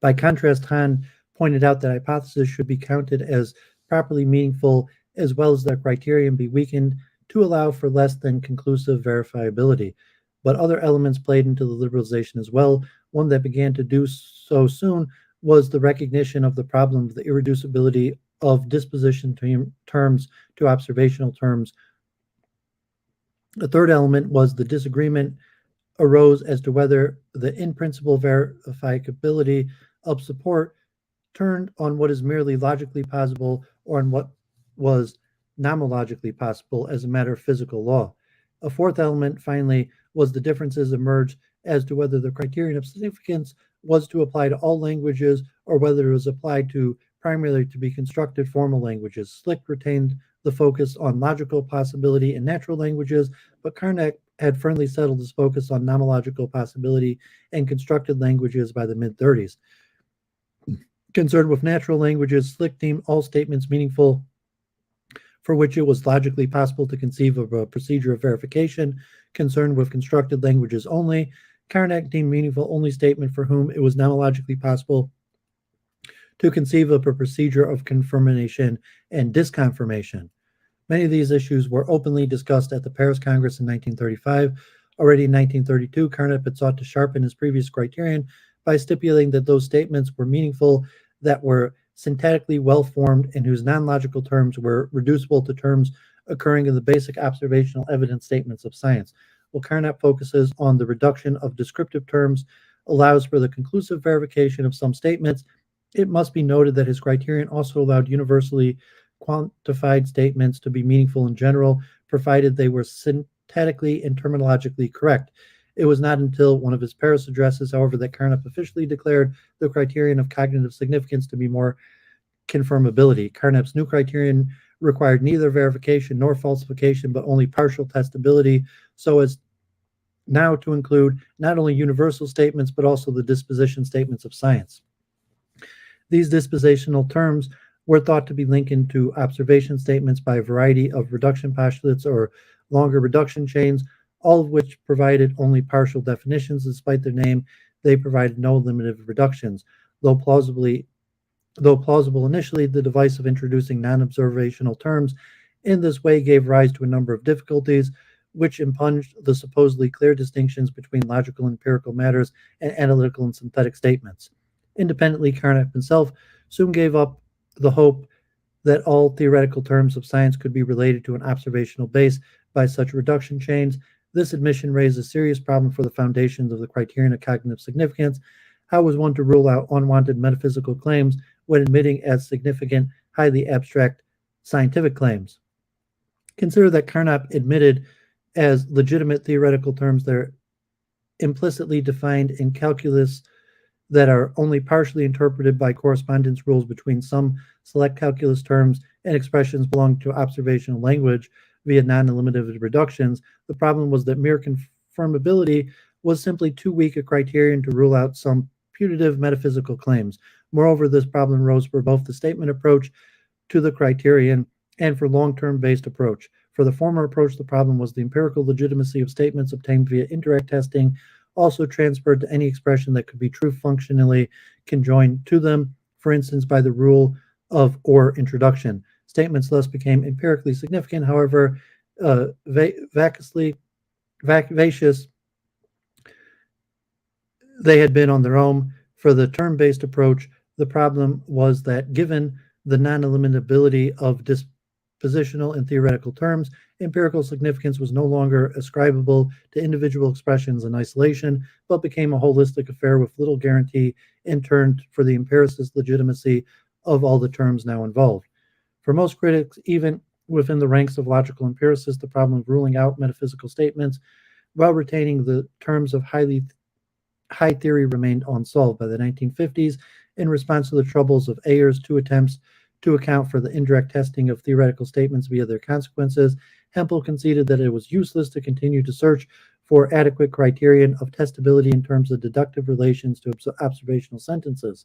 By contrast, Hahn pointed out that hypotheses should be counted as properly meaningful, as well as their criterion be weakened to allow for less than conclusive verifiability. But other elements played into the liberalization as well. One that began to do so soon was the recognition of the problem of the irreducibility of disposition terms to observational terms. The third element was the disagreement arose as to whether the in-principle verifiability of support turned on what is merely logically possible or on what was nomologically possible as a matter of physical law. A fourth element, finally, was the differences emerged as to whether the criterion of significance was to apply to all languages or whether it was applied to primarily to be constructed formal languages. Schlicht retained the focus on logical possibility in natural languages, but Carnap had firmly settled his focus on nomological possibility and constructed languages by the mid-30s. Concerned with natural languages, Schlicht deemed all statements meaningful for which it was logically possible to conceive of a procedure of verification. Concerned with constructed languages only, Carnap deemed meaningful only statement for whom it was nomologically possible to conceive of a procedure of confirmation and disconfirmation. Many of these issues were openly discussed at the Paris Congress in 1935. Already in 1932, Carnap had sought to sharpen his previous criterion by stipulating that those statements were meaningful that were syntactically well-formed and whose non-logical terms were reducible to terms occurring in the basic observational evidence statements of science. While Carnap focuses on the reduction of descriptive terms, allows for the conclusive verification of some statements, it must be noted that his criterion also allowed universally quantified statements to be meaningful in general, provided they were syntactically and terminologically correct. It was not until one of his Paris addresses, however, that Carnap officially declared the criterion of cognitive significance to be more confirmability. Carnap's new criterion required neither verification nor falsification, but only partial testability, so as now to include not only universal statements, but also the disposition statements of science. These dispositional terms were thought to be linked into observation statements by a variety of reduction postulates or longer reduction chains, all of which provided only partial definitions. Despite their name, they provided no limited reductions. Though plausible initially, the device of introducing non-observational terms in this way gave rise to a number of difficulties, which impunged the supposedly clear distinctions between logical and empirical matters and analytical and synthetic statements. Independently, Carnap himself soon gave up the hope that all theoretical terms of science could be related to an observational base by such reduction chains. This admission raised a serious problem for the foundations of the criterion of cognitive significance. How was one to rule out unwanted metaphysical claims when admitting as significant, highly abstract scientific claims? Consider that Carnap admitted as legitimate theoretical terms that are implicitly defined in calculus that are only partially interpreted by correspondence rules between some select calculus terms and expressions belonging to observational language via non-eliminative reductions. The problem was that mere confirmability was simply too weak a criterion to rule out some putative metaphysical claims. Moreover, this problem rose for both the statement approach to the criterion and for long-term based approach. For the former approach, the problem was the empirical legitimacy of statements obtained via indirect testing also transferred to any expression that could be true functionally conjoined to them, for instance, by the rule of or introduction. Statements thus became empirically significant, however vacuous they had been on their own. For the term-based approach, the problem was that given the non-eliminability of dispositional and theoretical terms, empirical significance was no longer ascribable to individual expressions in isolation, but became a holistic affair with little guarantee in turn for the empiricist legitimacy of all the terms now involved. For most critics, even within the ranks of logical empiricists, the problem of ruling out metaphysical statements while retaining the terms of high theory remained unsolved. By the 1950s, in response to the troubles of Ayer's two attempts to account for the indirect testing of theoretical statements via their consequences, Hempel conceded that it was useless to continue to search for adequate criterion of testability in terms of deductive relations to observational sentences.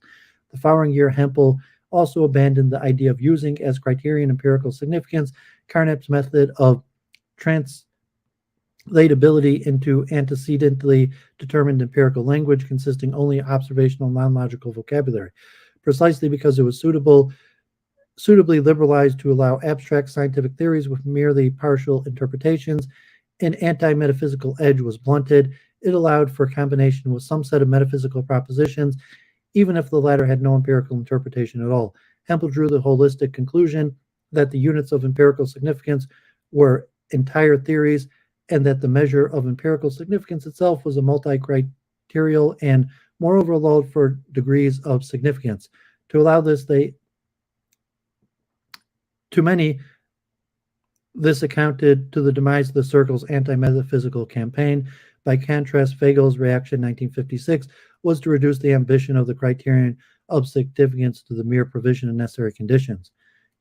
The following year, Hempel also abandoned the idea of using as criterion empirical significance Carnap's method of translatability into antecedently determined empirical language consisting only of observational non-logical vocabulary, precisely because it was suitably liberalized to allow abstract scientific theories with merely partial interpretations. An anti-metaphysical edge was blunted. It allowed for combination with some set of metaphysical propositions, even if the latter had no empirical interpretation at all. Hempel drew the holistic conclusion that the units of empirical significance were entire theories, and that the measure of empirical significance itself was a multi-criterial and moreover allowed for degrees of significance. To allow this, to many, this accounted to the demise of the Circle's anti-metaphysical campaign. By contrast, Fegel's reaction in 1956 was to reduce the ambition of the criterion of significance to the mere provision of necessary conditions.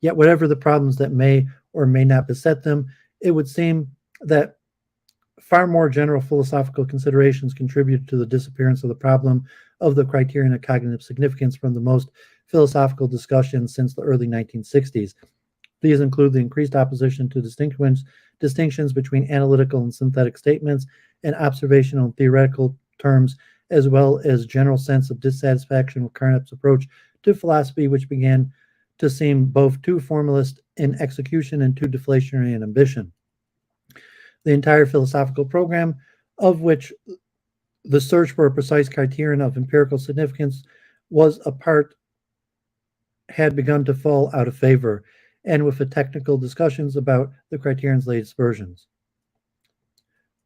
Yet, whatever the problems that may or may not beset them, it would seem that far more general philosophical considerations contributed to the disappearance of the problem of the criterion of cognitive significance from the most philosophical discussions since the early 1960s. These include the increased opposition to distinctions between analytical and synthetic statements and observational and theoretical terms, as well as general sense of dissatisfaction with Carnap's approach to philosophy, which began to seem both too formalist in execution and too deflationary in ambition. The entire philosophical program, of which the search for a precise criterion of empirical significance was a part, had begun to fall out of favor, and with the technical discussions about the criterion's latest versions.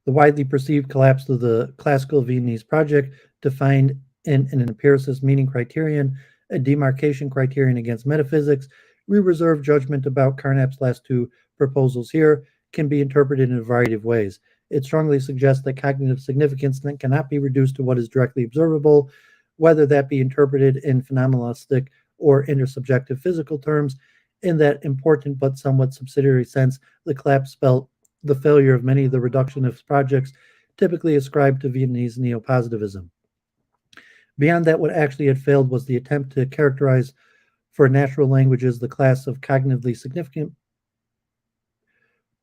The widely perceived collapse of the classical Viennese project defined in an empiricist meaning criterion, a demarcation criterion against metaphysics. We reserve judgment about Carnap's last two proposals here can be interpreted in a variety of ways. It strongly suggests that cognitive significance cannot be reduced to what is directly observable, whether that be interpreted in phenomenalistic or intersubjective physical terms. In that important but somewhat subsidiary sense, the collapse spelled the failure of many of the reductionist projects typically ascribed to Viennese neo-positivism. Beyond that, what actually had failed was the attempt to characterize for natural languages the class of cognitively significant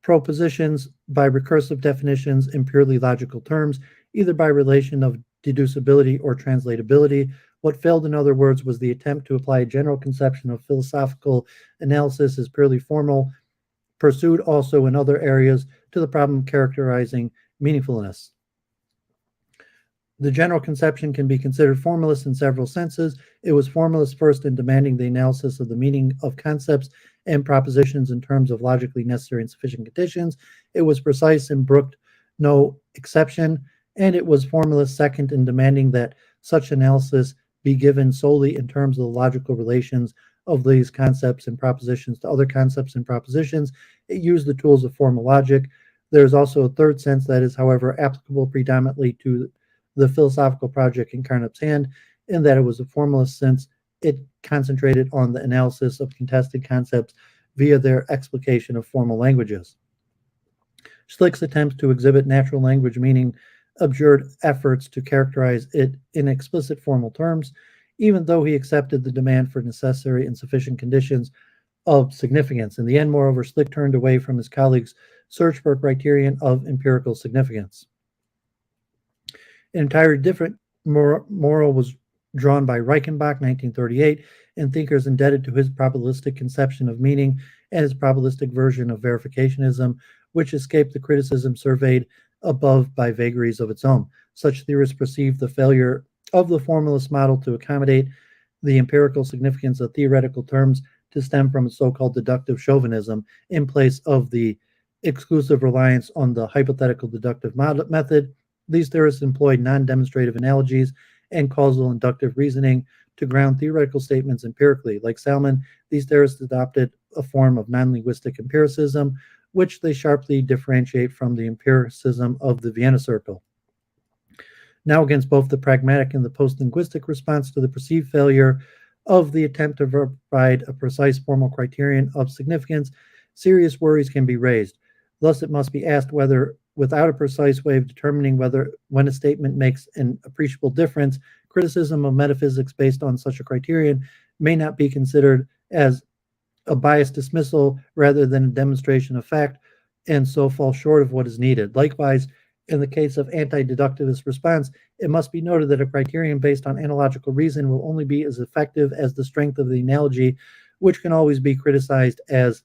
propositions by recursive definitions in purely logical terms, either by relation of deducibility or translatability. What failed, in other words, was the attempt to apply a general conception of philosophical analysis as purely formal, pursued also in other areas, to the problem characterizing meaningfulness. The general conception can be considered formalist in several senses. It was formalist first in demanding the analysis of the meaning of concepts and propositions in terms of logically necessary and sufficient conditions. It was precise and brooked no exception, and it was formalist second in demanding that such analysis be given solely in terms of the logical relations of these concepts and propositions to other concepts and propositions. It used the tools of formal logic. There is also a third sense that is, however, applicable predominantly to the philosophical project in Carnap's hand, in that it was a formalist since it concentrated on the analysis of contested concepts via their explication of formal languages. Schlick's attempts to exhibit natural language meaning abjured efforts to characterize it in explicit formal terms, even though he accepted the demand for necessary and sufficient conditions of significance. In the end, moreover, Schlick turned away from his colleagues' search for a criterion of empirical significance. An entirely different moral was drawn by Reichenbach, 1938, and thinkers indebted to his probabilistic conception of meaning and his probabilistic version of verificationism, which escaped the criticism surveyed above by vagaries of its own. Such theorists perceived the failure of the formalist model to accommodate the empirical significance of theoretical terms to stem from so-called deductive chauvinism in place of the exclusive reliance on the hypothetical deductive method. These theorists employed non-demonstrative analogies and causal inductive reasoning to ground theoretical statements empirically. Like Salmon, these theorists adopted a form of non-linguistic empiricism, which they sharply differentiate from the empiricism of the Vienna Circle. Now, against both the pragmatic and the post-linguistic response to the perceived failure of the attempt to provide a precise formal criterion of significance, serious worries can be raised. Thus, it must be asked whether, without a precise way of determining when a statement makes an appreciable difference, criticism of metaphysics based on such a criterion may not be considered as a biased dismissal rather than a demonstration of fact, and so fall short of what is needed. Likewise, in the case of anti-deductivist response, it must be noted that a criterion based on analogical reason will only be as effective as the strength of the analogy, which can always be criticized as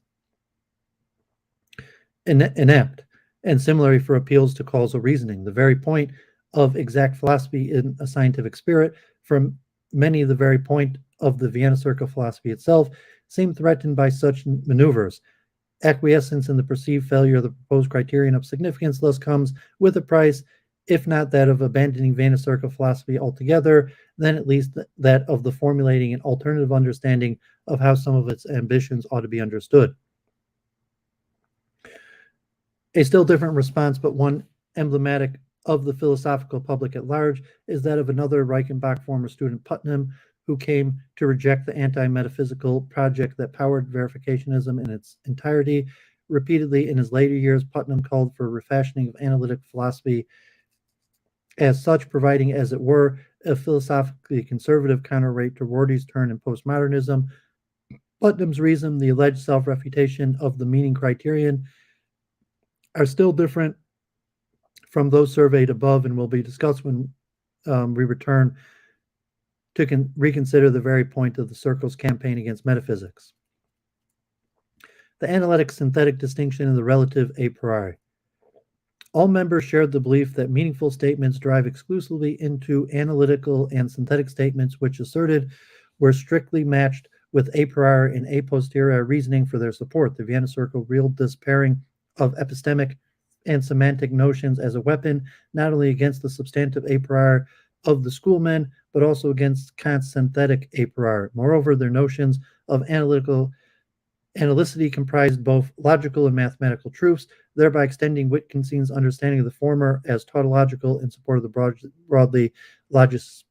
inept. And similarly for appeals to causal reasoning. The very point of exact philosophy in a scientific spirit, from many the very point of the Vienna Circle philosophy itself, seem threatened by such maneuvers. Acquiescence in the perceived failure of the proposed criterion of significance thus comes with a price, if not that of abandoning Vienna Circle philosophy altogether, then at least that of the formulating an alternative understanding of how some of its ambitions ought to be understood. A still different response, but one emblematic of the philosophical public at large, is that of another Reichenbach former student, Putnam, who came to reject the anti-metaphysical project that powered verificationism in its entirety. Repeatedly in his later years, Putnam called for refashioning of analytic philosophy as such, providing, as it were, a philosophically conservative counterweight to Rorty's turn in postmodernism. Putnam's reason, the alleged self-refutation of the meaning criterion, are still different from those surveyed above and will be discussed when we return to reconsider the very point of the Circle's campaign against metaphysics. the analytic-synthetic distinction and the relative a priori. All members shared the belief that meaningful statements drive exclusively into analytical and synthetic statements, which asserted were strictly matched with a priori and a posteriori reasoning for their support. The Vienna Circle wielded this pairing of epistemic and semantic notions as a weapon, not only against the substantive a priori of the schoolmen, but also against Kant's synthetic a priori. Moreover, their notions of analyticity comprised both logical and mathematical truths, thereby extending Wittgenstein's understanding of the former as tautological in support of the broadly logicist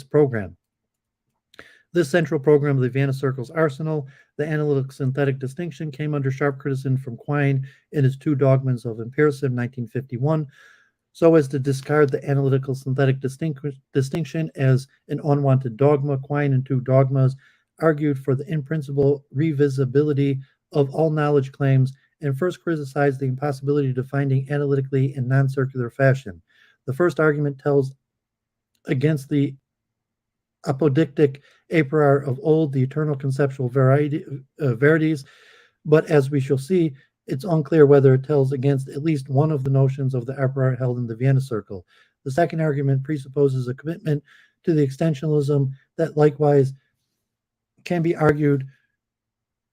program. This central program of the Vienna Circle's arsenal, the analytic-synthetic distinction, came under sharp criticism from Quine in his Two Dogmas of Empiricism, 1951, so as to discard the analytical-synthetic distinction as an unwanted dogma. Quine in Two Dogmas argued for the in-principle revisibility of all knowledge claims and first criticized the impossibility of defining analytically in non-circular fashion. The first argument tells against the apodictic a priori of old, the eternal conceptual verities, but as we shall see, it's unclear whether it tells against at least one of the notions of the a priori held in the Vienna Circle. The second argument presupposes a commitment to the extensionalism that likewise can be argued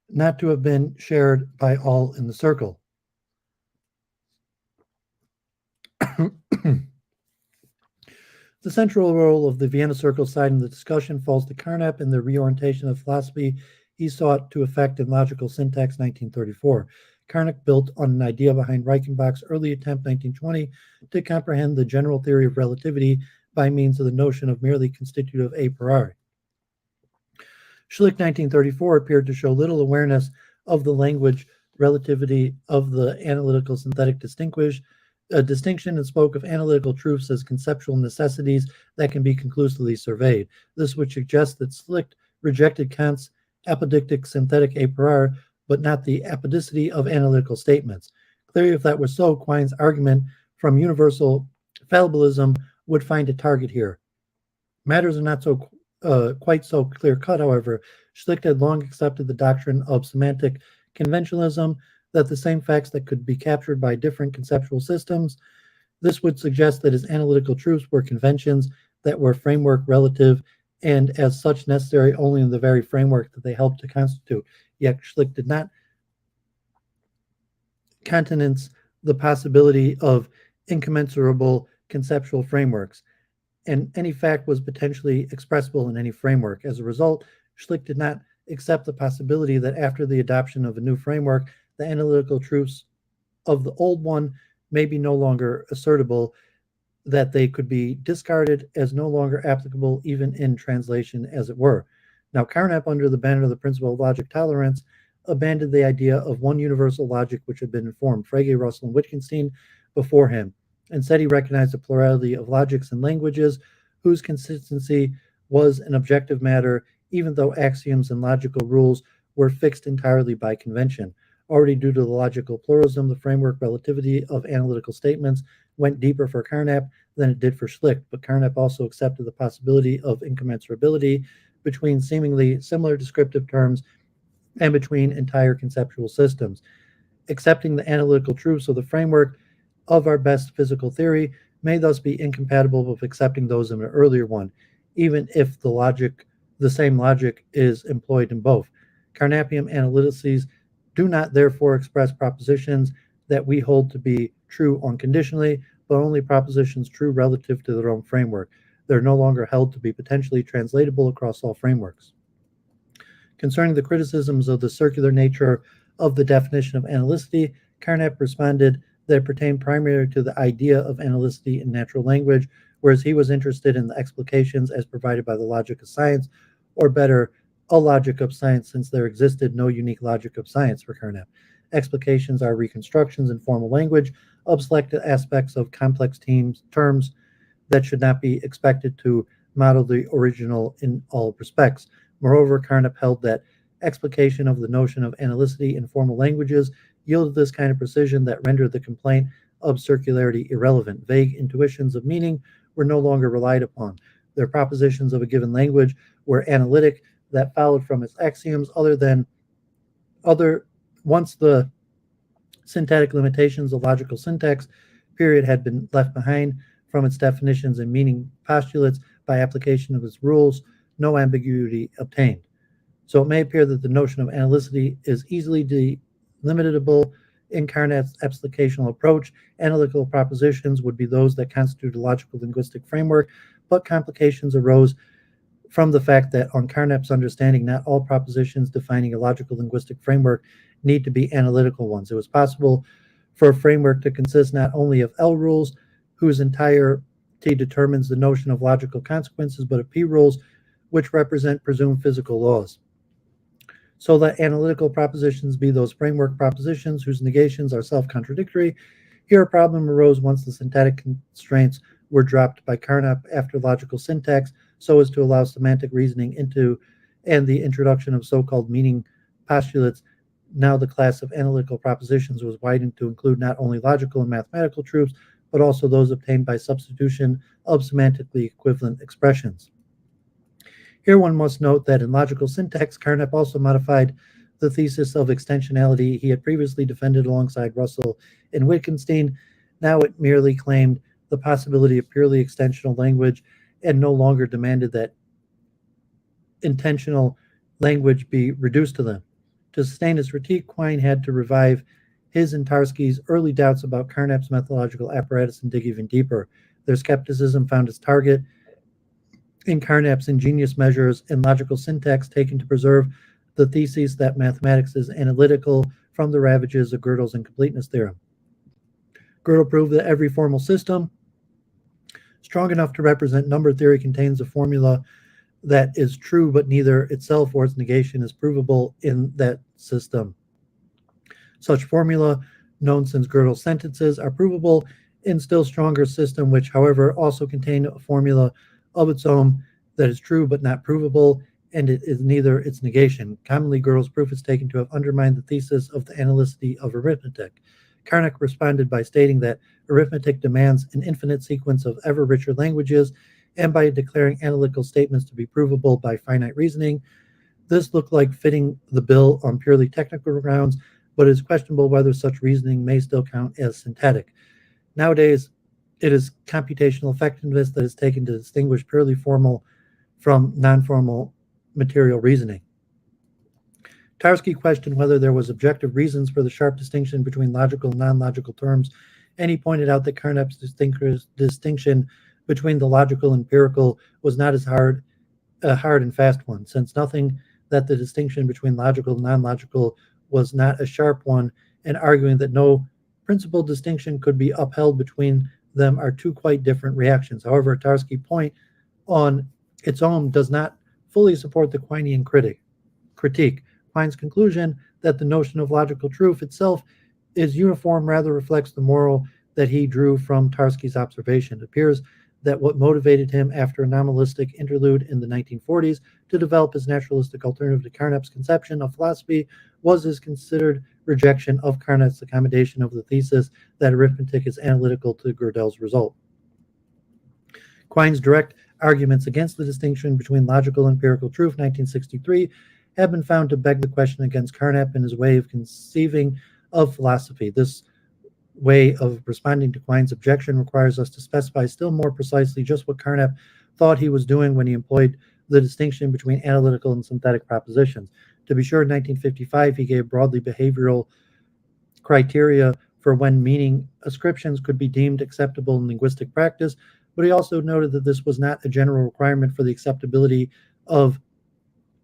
not to have been shared by all in the circle. The central role of the Vienna Circle side in the discussion falls to Carnap in the reorientation of philosophy he sought to effect in Logical Syntax, 1934. Carnap built on an idea behind Reichenbach's early attempt, 1920, to comprehend the general theory of relativity by means of the notion of merely constitutive a priori. Schlick, 1934, appeared to show little awareness of the language relativity of the analytical synthetic distinction and spoke of analytical truths as conceptual necessities that can be conclusively surveyed. This would suggest that Schlick rejected Kant's apodictic synthetic a priori, but not the apodicity of analytical statements. Clearly, if that were so, Quine's argument from universal fallibilism would find a target here. Matters are not so quite so clear-cut, however. Schlick had long accepted the doctrine of semantic conventionalism, that the same facts that could be captured by different conceptual systems. This would suggest that his analytical truths were conventions that were framework relative and as such necessary only in the very framework that they helped to constitute. Yet Schlick did not countenance the possibility of incommensurable conceptual frameworks, and any fact was potentially expressible in any framework. As a result, Schlick did not accept the possibility that after the adoption of a new framework, the analytical truths of the old one may be no longer assertable, that they could be discarded as no longer applicable even in translation, as it were. Now, Carnap, under the banner of the principle of logic tolerance, abandoned the idea of one universal logic which had been informed Frege, Russell, and Wittgenstein before him. Instead, he recognized a plurality of logics and languages whose consistency was an objective matter, even though axioms and logical rules were fixed entirely by convention. Already due to the logical pluralism, the framework relativity of analytical statements went deeper for Carnap than it did for Schlick, but Carnap also accepted the possibility of incommensurability between seemingly similar descriptive terms and between entire conceptual systems. Accepting the analytical truths of the framework of our best physical theory may thus be incompatible with accepting those of an earlier one, even if the same logic is employed in both. Carnapian analytices do not therefore express propositions that we hold to be true unconditionally, but only propositions true relative to their own framework. They're no longer held to be potentially translatable across all frameworks. Concerning the criticisms of the circular nature of the definition of analyticity, Carnap responded that it pertained primarily to the idea of analyticity in natural language, whereas he was interested in the explications as provided by the logic of science, or better, a logic of science, since there existed no unique logic of science for Carnap. Explications are reconstructions in formal language of selected aspects of complex terms that should not be expected to model the original in all respects. Moreover, Carnap held that explication of the notion of analyticity in formal languages yielded this kind of precision that rendered the complaint of circularity irrelevant. Vague intuitions of meaning were no longer relied upon. Their propositions of a given language were analytic that followed from its axioms other Once the syntactic limitations of logical syntax period had been left behind from its definitions and meaning postulates by application of its rules, no ambiguity obtained. So it may appear that the notion of analyticity is easily delimitable in Carnap's explicational approach. Analytical propositions would be those that constitute a logical linguistic framework, but complications arose from the fact that on Carnap's understanding, not all propositions defining a logical linguistic framework need to be analytical ones. It was possible for a framework to consist not only of L rules, whose entirety determines the notion of logical consequences, but of P rules, which represent presumed physical laws. So let analytical propositions be those framework propositions whose negations are self-contradictory. Here a problem arose once the syntactic constraints were dropped by Carnap after logical syntax, so as to allow semantic reasoning into and the introduction of so-called meaning postulates. Now the class of analytical propositions was widened to include not only logical and mathematical truths, but also those obtained by substitution of semantically equivalent expressions. Here one must note that in logical syntax, Carnap also modified the thesis of extensionality he had previously defended alongside Russell and Wittgenstein. Now it merely claimed the possibility of purely extensional language and no longer demanded that intentional language be reduced to them. To sustain his critique, Quine had to revive his and Tarski's early doubts about Carnap's methodological apparatus and dig even deeper. Their skepticism found its target in Carnap's ingenious measures and logical syntax taken to preserve the thesis that mathematics is analytical from the ravages of Gödel's incompleteness theorem. Gödel proved that every formal system strong enough to represent number theory contains a formula that is true, but neither itself or its negation is provable in that system. Such formula, known since Gödel's sentences, are provable in still stronger system, which, however, also contain a formula of its own that is true but not provable, and it is neither its negation. Commonly, Gödel's proof is taken to have undermined the thesis of the analyticity of arithmetic. Carnap responded by stating that arithmetic demands an infinite sequence of ever richer languages, and by declaring analytical statements to be provable by finite reasoning. This looked like fitting the bill on purely technical grounds, but it is questionable whether such reasoning may still count as syntactic. Nowadays, it is computational effectiveness that is taken to distinguish purely formal from non-formal material reasoning. Tarski questioned whether there was objective reasons for the sharp distinction between logical and non-logical terms, and he pointed out that Carnap's distinction between the logical and empirical was not as hard and fast one, since nothing that the distinction between logical and non-logical was not a sharp one, and arguing that no principal distinction could be upheld between them are two quite different reactions. However, Tarski's point on its own does not fully support the Quinean critique. Quine's conclusion that the notion of logical truth itself is uniform rather reflects the moral that he drew from Tarski's observation. It appears that what motivated him after a nominalistic interlude in the 1940s to develop his naturalistic alternative to Carnap's conception of philosophy was his considered rejection of Carnap's accommodation of the thesis that arithmetic is analytical to Gödel's result. Quine's direct arguments against the distinction between logical and empirical truth, 1963, have been found to beg the question against Carnap and his way of conceiving of philosophy. This way of responding to Quine's objection requires us to specify still more precisely just what Carnap thought he was doing when he employed the distinction between analytical and synthetic propositions. To be sure, in 1955, he gave broadly behavioral criteria for when meaning ascriptions could be deemed acceptable in linguistic practice, but he also noted that this was not a general requirement for the acceptability of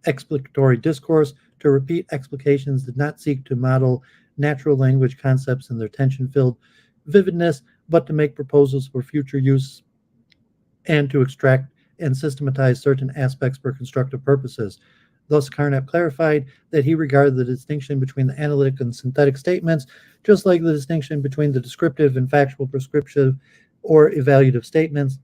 explicatory discourse. To repeat explications did not seek to model natural language concepts in their tension-filled vividness, but to make proposals for future use and to extract and systematize certain aspects for constructive purposes. Thus, Carnap clarified that he regarded the distinction between the analytic and synthetic statements just like the distinction between the descriptive and factual prescriptive or evaluative statements,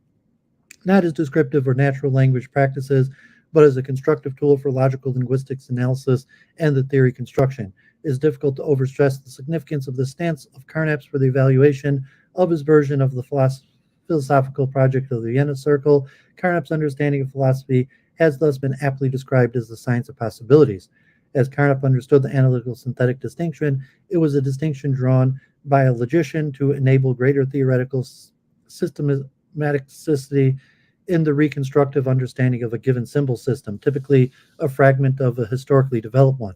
not as descriptive or natural language practices, but as a constructive tool for logical linguistics analysis and the theory construction. It is difficult to overstress the significance of the stance of Carnap's for the evaluation of his version of the philosophical project of the Vienna Circle. Carnap's understanding of philosophy has thus been aptly described as the science of possibilities. As Carnap understood the analytical-synthetic distinction, it was a distinction drawn by a logician to enable greater theoretical systematicity in the reconstructive understanding of a given symbol system, typically a fragment of a historically developed one.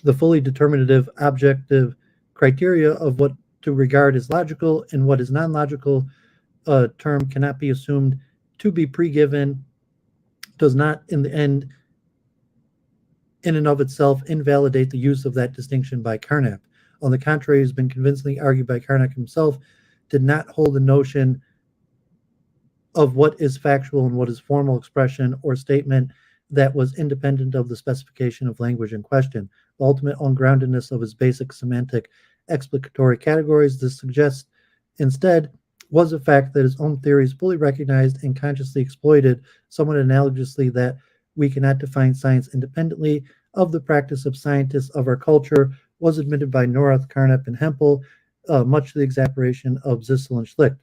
The fully determinative objective criteria of what to regard as logical and what is non-logical term cannot be assumed to be pre-given, does not in the end in and of itself invalidate the use of that distinction by Carnap. On the contrary, it has been convincingly argued by Carnap himself, did not hold the notion of what is factual and what is formal expression or statement that was independent of the specification of language in question. The ultimate ungroundedness of his basic semantic explicatory categories, this suggests instead was the fact that his own theories fully recognized and consciously exploited, somewhat analogously that we cannot define science independently of the practice of scientists of our culture, was admitted by Neurath, Carnap, and Hempel, much to the exasperation of Zissel and Schlicht.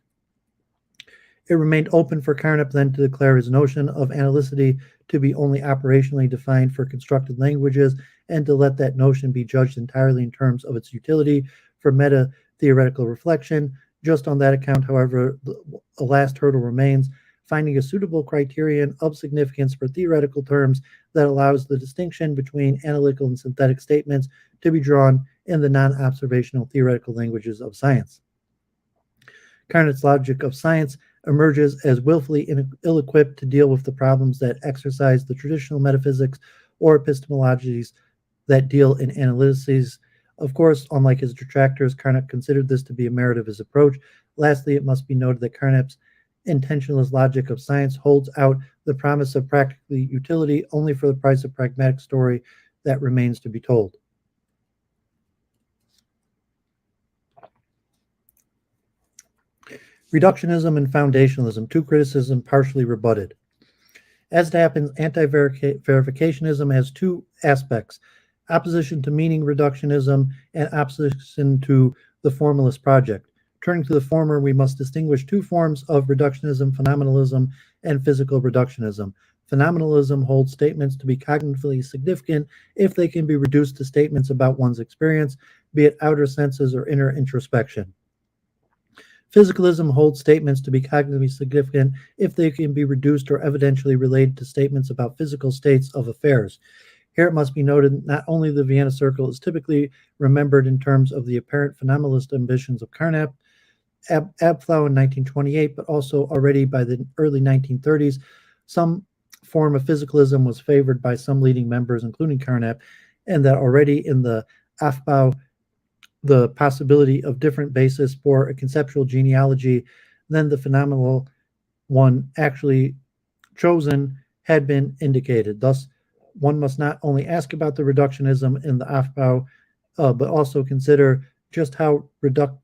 It remained open for Carnap then to declare his notion of analyticity to be only operationally defined for constructed languages and to let that notion be judged entirely in terms of its utility for meta-theoretical reflection. Just on that account, however, a last hurdle remains, finding a suitable criterion of significance for theoretical terms that allows the distinction between analytical and synthetic statements to be drawn in the non-observational theoretical languages of science. Carnap's logic of science emerges as willfully ill-equipped to deal with the problems that exercise the traditional metaphysics or epistemologies that deal in analyses. Of course, unlike his detractors, Carnap considered this to be a merit of his approach. Lastly, it must be noted that Carnap's intentionalist logic of science holds out the promise of practical utility only for the price of pragmatic story that remains to be told. Reductionism and foundationalism, two criticisms partially rebutted. As it happens, anti-verificationism has two aspects: opposition to meaning reductionism and opposition to the formalist project. Turning to the former, we must distinguish two forms of reductionism: phenomenalism and physical reductionism. Phenomenalism holds statements to be cognitively significant if they can be reduced to statements about one's experience, be it outer senses or inner introspection. Physicalism holds statements to be cognitively significant if they can be reduced or evidentially related to statements about physical states of affairs. Here it must be noted not only the Vienna Circle is typically remembered in terms of the apparent phenomenalist ambitions of Carnap, Abflau in 1928, but also already by the early 1930s, some form of physicalism was favored by some leading members, including Carnap, and that already in the Aufbau, the possibility of different basis for a conceptual genealogy than the phenomenal one actually chosen had been indicated. Thus, one must not only ask about the reductionism in the Aufbau, but also consider just how reductivist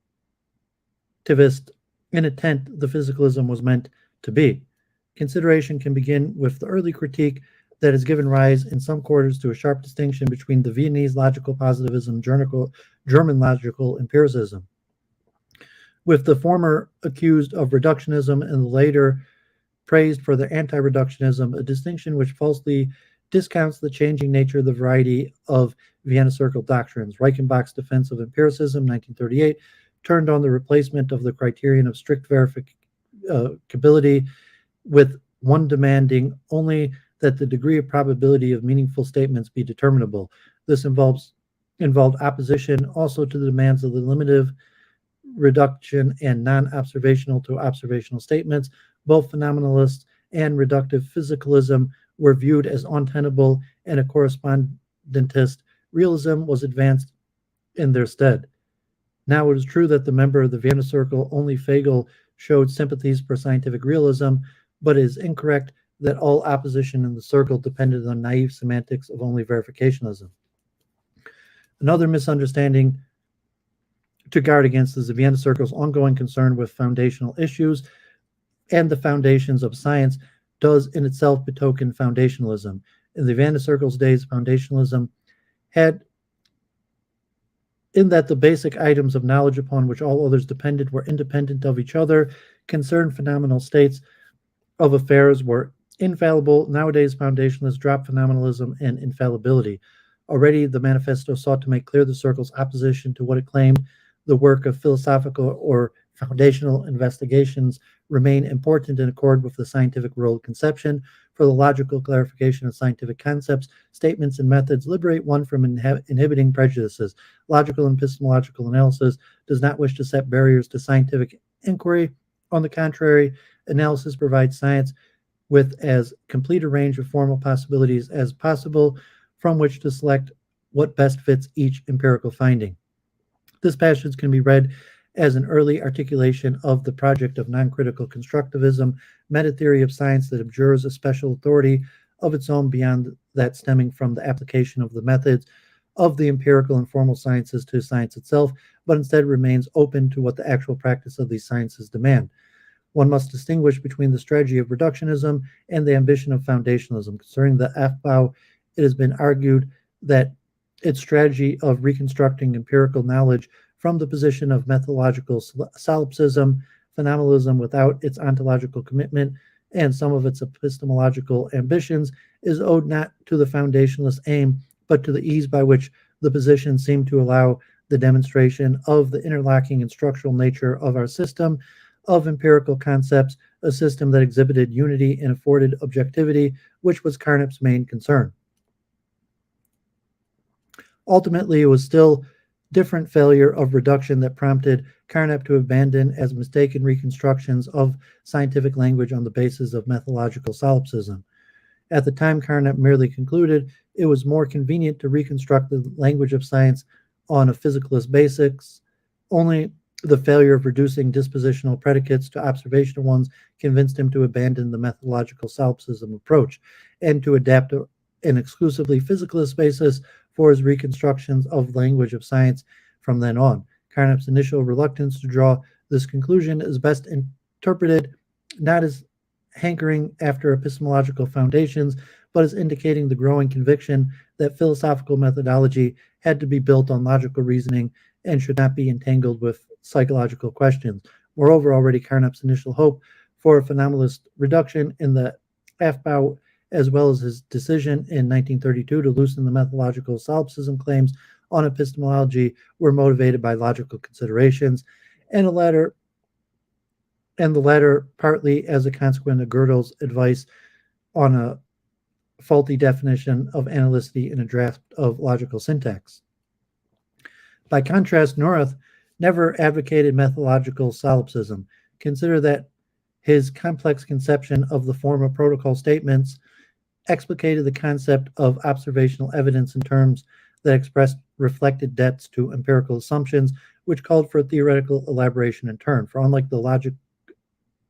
in intent the physicalism was meant to be. Consideration can begin with the early critique that has given rise in some quarters to a sharp distinction between the Viennese logical positivism, German logical empiricism, with the former accused of reductionism and the later praised for their anti-reductionism, a distinction which falsely discounts the changing nature of the variety of Vienna Circle doctrines. Reichenbach's defense of empiricism, 1938, turned on the replacement of the criterion of strict verificability with one demanding only that the degree of probability of meaningful statements be determinable. This involved opposition also to the demands of the limited reduction and non-observational to observational statements. Both phenomenalists and reductive physicalism were viewed as untenable, and a correspondentist realism was advanced in their stead. Now, it is true that the member of the Vienna Circle, only Fagel, showed sympathies for scientific realism, but it is incorrect that all opposition in the circle depended on naive semantics of only verificationism. Another misunderstanding to guard against is the Vienna Circle's ongoing concern with foundational issues, and the foundations of science does in itself betoken foundationalism. In the Vienna Circle's days, foundationalism had in that the basic items of knowledge upon which all others depended were independent of each other, concerned phenomenal states of affairs were infallible. Nowadays, foundationalists drop phenomenalism and infallibility. Already, the manifesto sought to make clear the Circle's opposition to what it claimed the work of philosophical or foundational investigations remain important in accord with the scientific world conception. For the logical clarification of scientific concepts, statements, and methods liberate one from inhibiting prejudices. Logical and epistemological analysis does not wish to set barriers to scientific inquiry. On the contrary, analysis provides science with as complete a range of formal possibilities as possible from which to select what best fits each empirical finding. This passage can be read as an early articulation of the project of non-critical constructivism, meta-theory of science that abjures a special authority of its own beyond that stemming from the application of the methods of the empirical and formal sciences to science itself, but instead remains open to what the actual practice of these sciences demand. One must distinguish between the strategy of reductionism and the ambition of foundationalism. Concerning the Aufbau, it has been argued that its strategy of reconstructing empirical knowledge from the position of methodological solipsism, phenomenalism without its ontological commitment, and some of its epistemological ambitions is owed not to the foundationalist aim, but to the ease by which the position seemed to allow the demonstration of the interlocking and structural nature of our system of empirical concepts, a system that exhibited unity and afforded objectivity, which was Carnap's main concern. Ultimately, it was still different failure of reduction that prompted Carnap to abandon as mistaken reconstructions of scientific language on the basis of methodological solipsism. At the time, Carnap merely concluded it was more convenient to reconstruct the language of science on a physicalist basis. Only the failure of reducing dispositional predicates to observational ones convinced him to abandon the methodological solipsism approach and to adapt an exclusively physicalist basis for his reconstructions of language of science from then on. Carnap's initial reluctance to draw this conclusion is best interpreted not as hankering after epistemological foundations, but as indicating the growing conviction that philosophical methodology had to be built on logical reasoning and should not be entangled with psychological questions. Moreover, already Carnap's initial hope for a phenomenalist reduction in the Aufbau, as well as his decision in 1932 to loosen the methodological solipsism claims on epistemology, were motivated by logical considerations, and the latter partly as a consequence of Gödel's advice on a faulty definition of analyticity in a draft of logical syntax. By contrast, Neurath never advocated methodological solipsism. Consider that his complex conception of the form of protocol statements explicated the concept of observational evidence in terms that expressed reflected debts to empirical assumptions, which called for theoretical elaboration in turn. For unlike the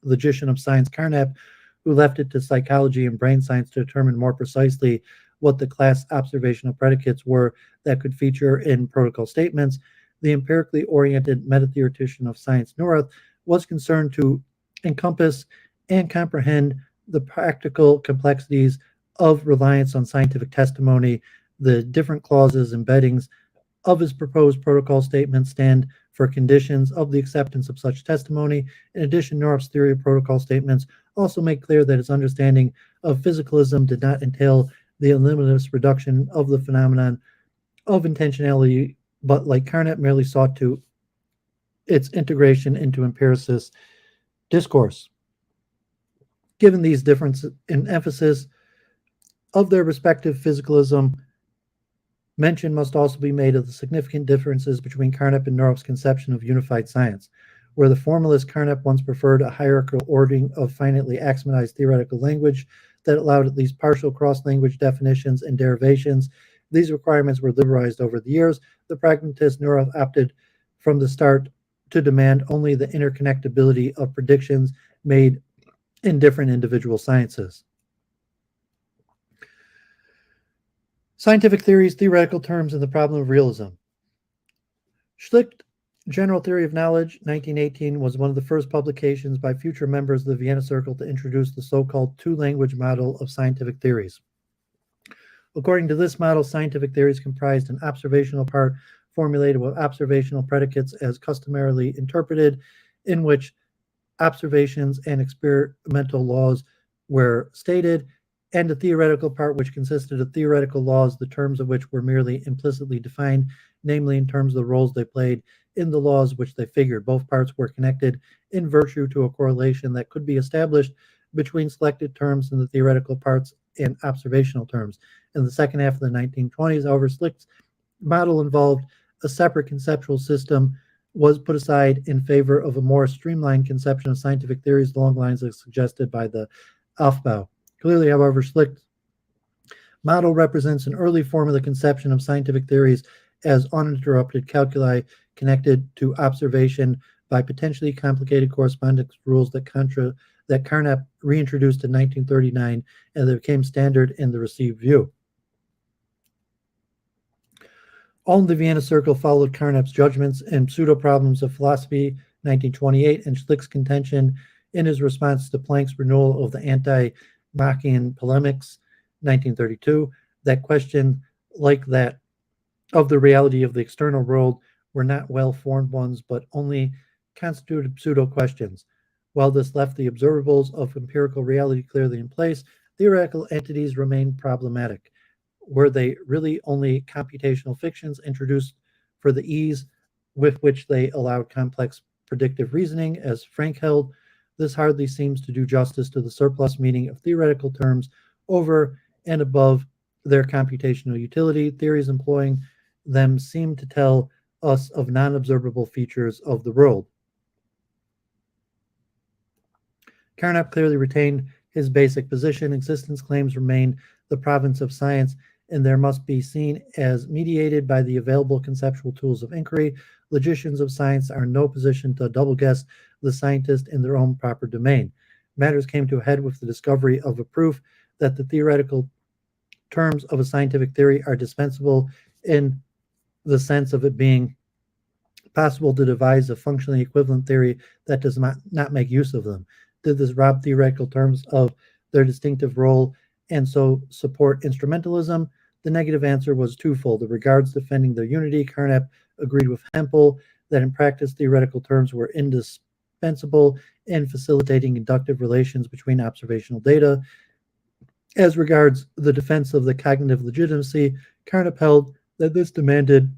logician of science Carnap, who left it to psychology and brain science to determine more precisely what the class observational predicates were that could feature in protocol statements, the empirically oriented meta-theoretician of science Neurath was concerned to encompass and comprehend the practical complexities of reliance on scientific testimony. The different clauses, embeddings of his proposed protocol statements stand for conditions of the acceptance of such testimony. In addition, Neurath's theory of protocol statements also made clear that his understanding of physicalism did not entail the eliminative reduction of the phenomenon of intentionality, but like Carnap merely sought to its integration into empiricist discourse. Given these differences in emphasis of their respective physicalism, mention must also be made of the significant differences between Carnap and Neurath's conception of unified science. Where the formalist Carnap once preferred a hierarchical ordering of finitely axiomatized theoretical language that allowed at least partial cross-language definitions and derivations, these requirements were liberalized over the years. The pragmatist Neurath opted from the start to demand only the interconnectability of predictions made in different individual sciences. Scientific theories, theoretical terms, and the problem of realism. Schlicht's General Theory of Knowledge, 1918, was one of the first publications by future members of the Vienna Circle to introduce the so-called two-language model of scientific theories. According to this model, scientific theories comprised an observational part formulated with observational predicates as customarily interpreted, in which observations and experimental laws were stated, and a theoretical part which consisted of theoretical laws, the terms of which were merely implicitly defined, namely in terms of the roles they played in the laws which they figured. Both parts were connected in virtue to a correlation that could be established between selected terms in the theoretical parts and observational terms. In the second half of the 1920s, however, Schlick's model involved a separate conceptual system was put aside in favor of a more streamlined conception of scientific theories along the lines as suggested by the Aufbau. Clearly, however, Schlick's model represents an early form of the conception of scientific theories as uninterrupted calculi connected to observation by potentially complicated correspondence rules that Carnap reintroduced in 1939 and that became standard in the received view. All in the Vienna Circle followed Carnap's judgments and pseudo-problems of philosophy, 1928, and Schlick's contention in his response to Planck's renewal of the anti-Machian polemics, 1932, that question like that of the reality of the external world were not well-formed ones, but only constituted pseudo-questions. While this left the observables of empirical reality clearly in place, theoretical entities remained problematic. Were they really only computational fictions introduced for the ease with which they allowed complex predictive reasoning, as Frank held? This hardly seems to do justice to the surplus meaning of theoretical terms over and above their computational utility. Theories employing them seem to tell us of non-observable features of the world. Carnap clearly retained his basic position. Existence claims remain the province of science, and there must be seen as mediated by the available conceptual tools of inquiry. Logicians of science are in no position to double-guess the scientist in their own proper domain. Matters came to a head with the discovery of a proof that the theoretical terms of a scientific theory are dispensable in the sense of it being possible to devise a functionally equivalent theory that does not make use of them. Did this rob theoretical terms of their distinctive role and so support instrumentalism? The negative answer was twofold. As regards defending their unity, Carnap agreed with Hempel that in practice theoretical terms were indispensable in facilitating inductive relations between observational data. As regards the defense of the cognitive legitimacy, Carnap held that this demanded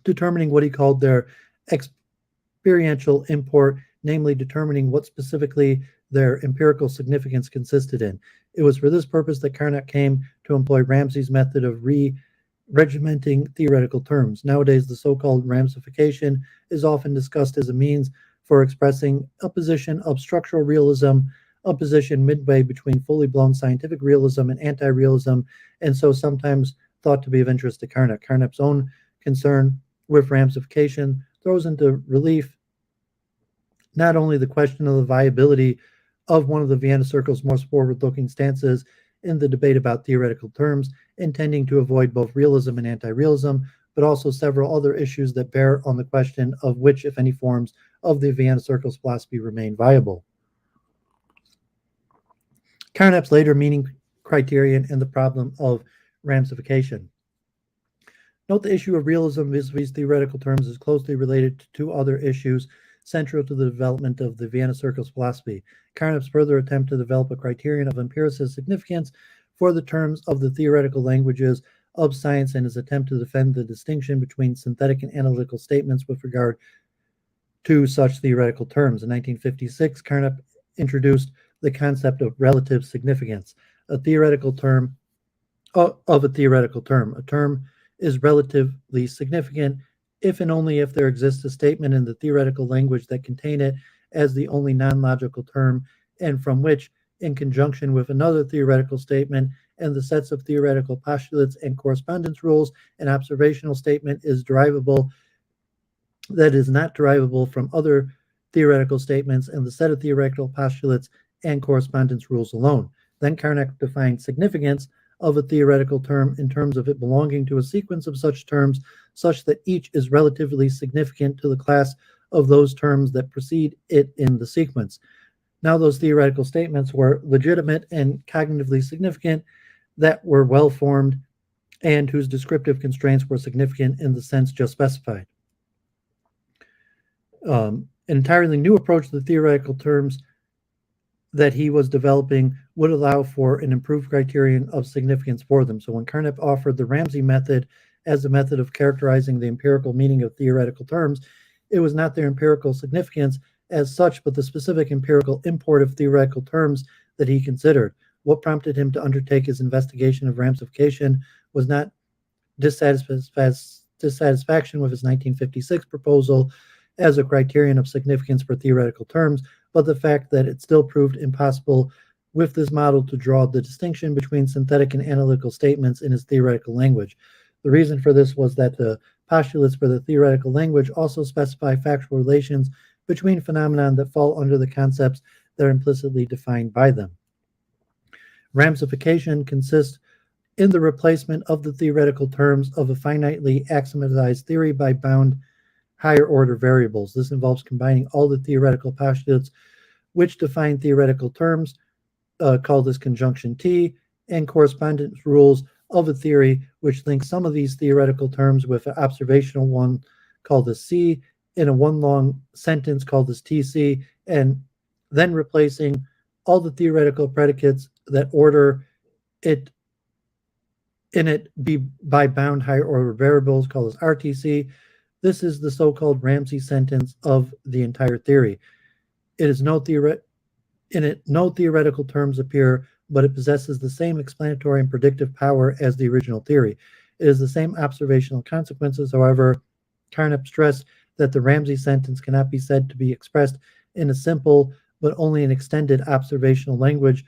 determining what he called their experiential import, namely determining what specifically their empirical significance consisted in. It was for this purpose that Carnap came to employ Ramsey's method of regimenting theoretical terms. Nowadays, the so-called ramification is often discussed as a means for expressing a position of structural realism, a position midway between fully blown scientific realism and anti-realism, and so sometimes thought to be of interest to Carnap. Carnap's own concern with ramification throws into relief not only the question of the viability of one of the Vienna Circle's most forward-looking stances in the debate about theoretical terms, intending to avoid both realism and anti-realism, but also several other issues that bear on the question of which, if any, forms of the Vienna Circle's philosophy remain viable. Carnap's later meaning criterion and the problem of ramification. Note the issue of realism vis-a-vis theoretical terms is closely related to two other issues central to the development of the Vienna Circle's philosophy. Carnap's further attempt to develop a criterion of empiricist significance for the terms of the theoretical languages of science and his attempt to defend the distinction between synthetic and analytical statements with regard to such theoretical terms. In 1956, Carnap introduced the concept of relative significance, a theoretical term of a theoretical term. A term is relatively significant if and only if there exists a statement in the theoretical language that contain it as the only non-logical term, and from which, in conjunction with another theoretical statement and the sets of theoretical postulates and correspondence rules, an observational statement is derivable that is not derivable from other theoretical statements and the set of theoretical postulates and correspondence rules alone. Then Carnap defined significance of a theoretical term in terms of it belonging to a sequence of such terms such that each is relatively significant to the class of those terms that precede it in the sequence. Now those theoretical statements were legitimate and cognitively significant, that were well-formed, and whose descriptive constraints were significant in the sense just specified. An entirely new approach to the theoretical terms that he was developing would allow for an improved criterion of significance for them. So when Carnap offered the Ramsey method as a method of characterizing the empirical meaning of theoretical terms, it was not their empirical significance as such, but the specific empirical import of theoretical terms that he considered. What prompted him to undertake his investigation of ramification was not dissatisfaction with his 1956 proposal as a criterion of significance for theoretical terms, but the fact that it still proved impossible with this model to draw the distinction between synthetic and analytical statements in his theoretical language. The reason for this was that the postulates for the theoretical language also specify factual relations between phenomena that fall under the concepts that are implicitly defined by them. Ramification consists in the replacement of the theoretical terms of a finitely axiomatized theory by bound higher order variables. This involves combining all the theoretical postulates which define theoretical terms, called as conjunction T, and correspondence rules of a theory which links some of these theoretical terms with an observational one called as C in a one long sentence called as TC, and then replacing all the theoretical predicates that order it in it be by bound higher order variables called as RTC. This is the so-called Ramsey sentence of the entire theory. It is no theoretical terms appear, but it possesses the same explanatory and predictive power as the original theory. It is the same observational consequences. However, Carnap stressed that the Ramsey sentence cannot be said to be expressed in a simple but only an extended observational language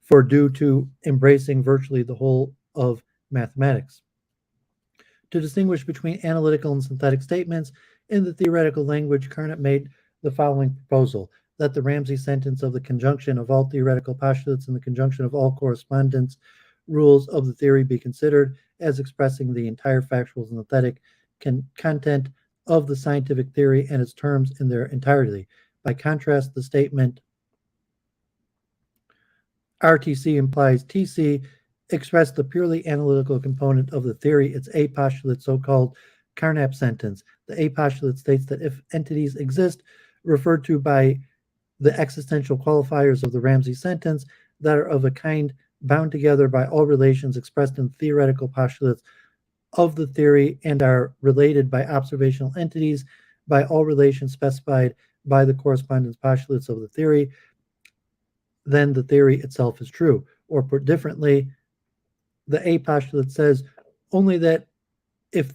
for due to embracing virtually the whole of mathematics. To distinguish between analytical and synthetic statements in the theoretical language, Carnap made the following proposal: that the Ramsey sentence of the conjunction of all theoretical postulates and the conjunction of all correspondence rules of the theory be considered as expressing the entire factual synthetic content of the scientific theory and its terms in their entirety. By contrast, the statement RTC implies TC express the purely analytical component of the theory, its A postulate, so-called Carnap sentence. The A postulate states that if entities exist, referred to by the existential qualifiers of the Ramsey sentence, that are of a kind bound together by all relations expressed in theoretical postulates of the theory and are related by observational entities by all relations specified by the correspondence postulates of the theory, then the theory itself is true. Or put differently, the A postulate says only that if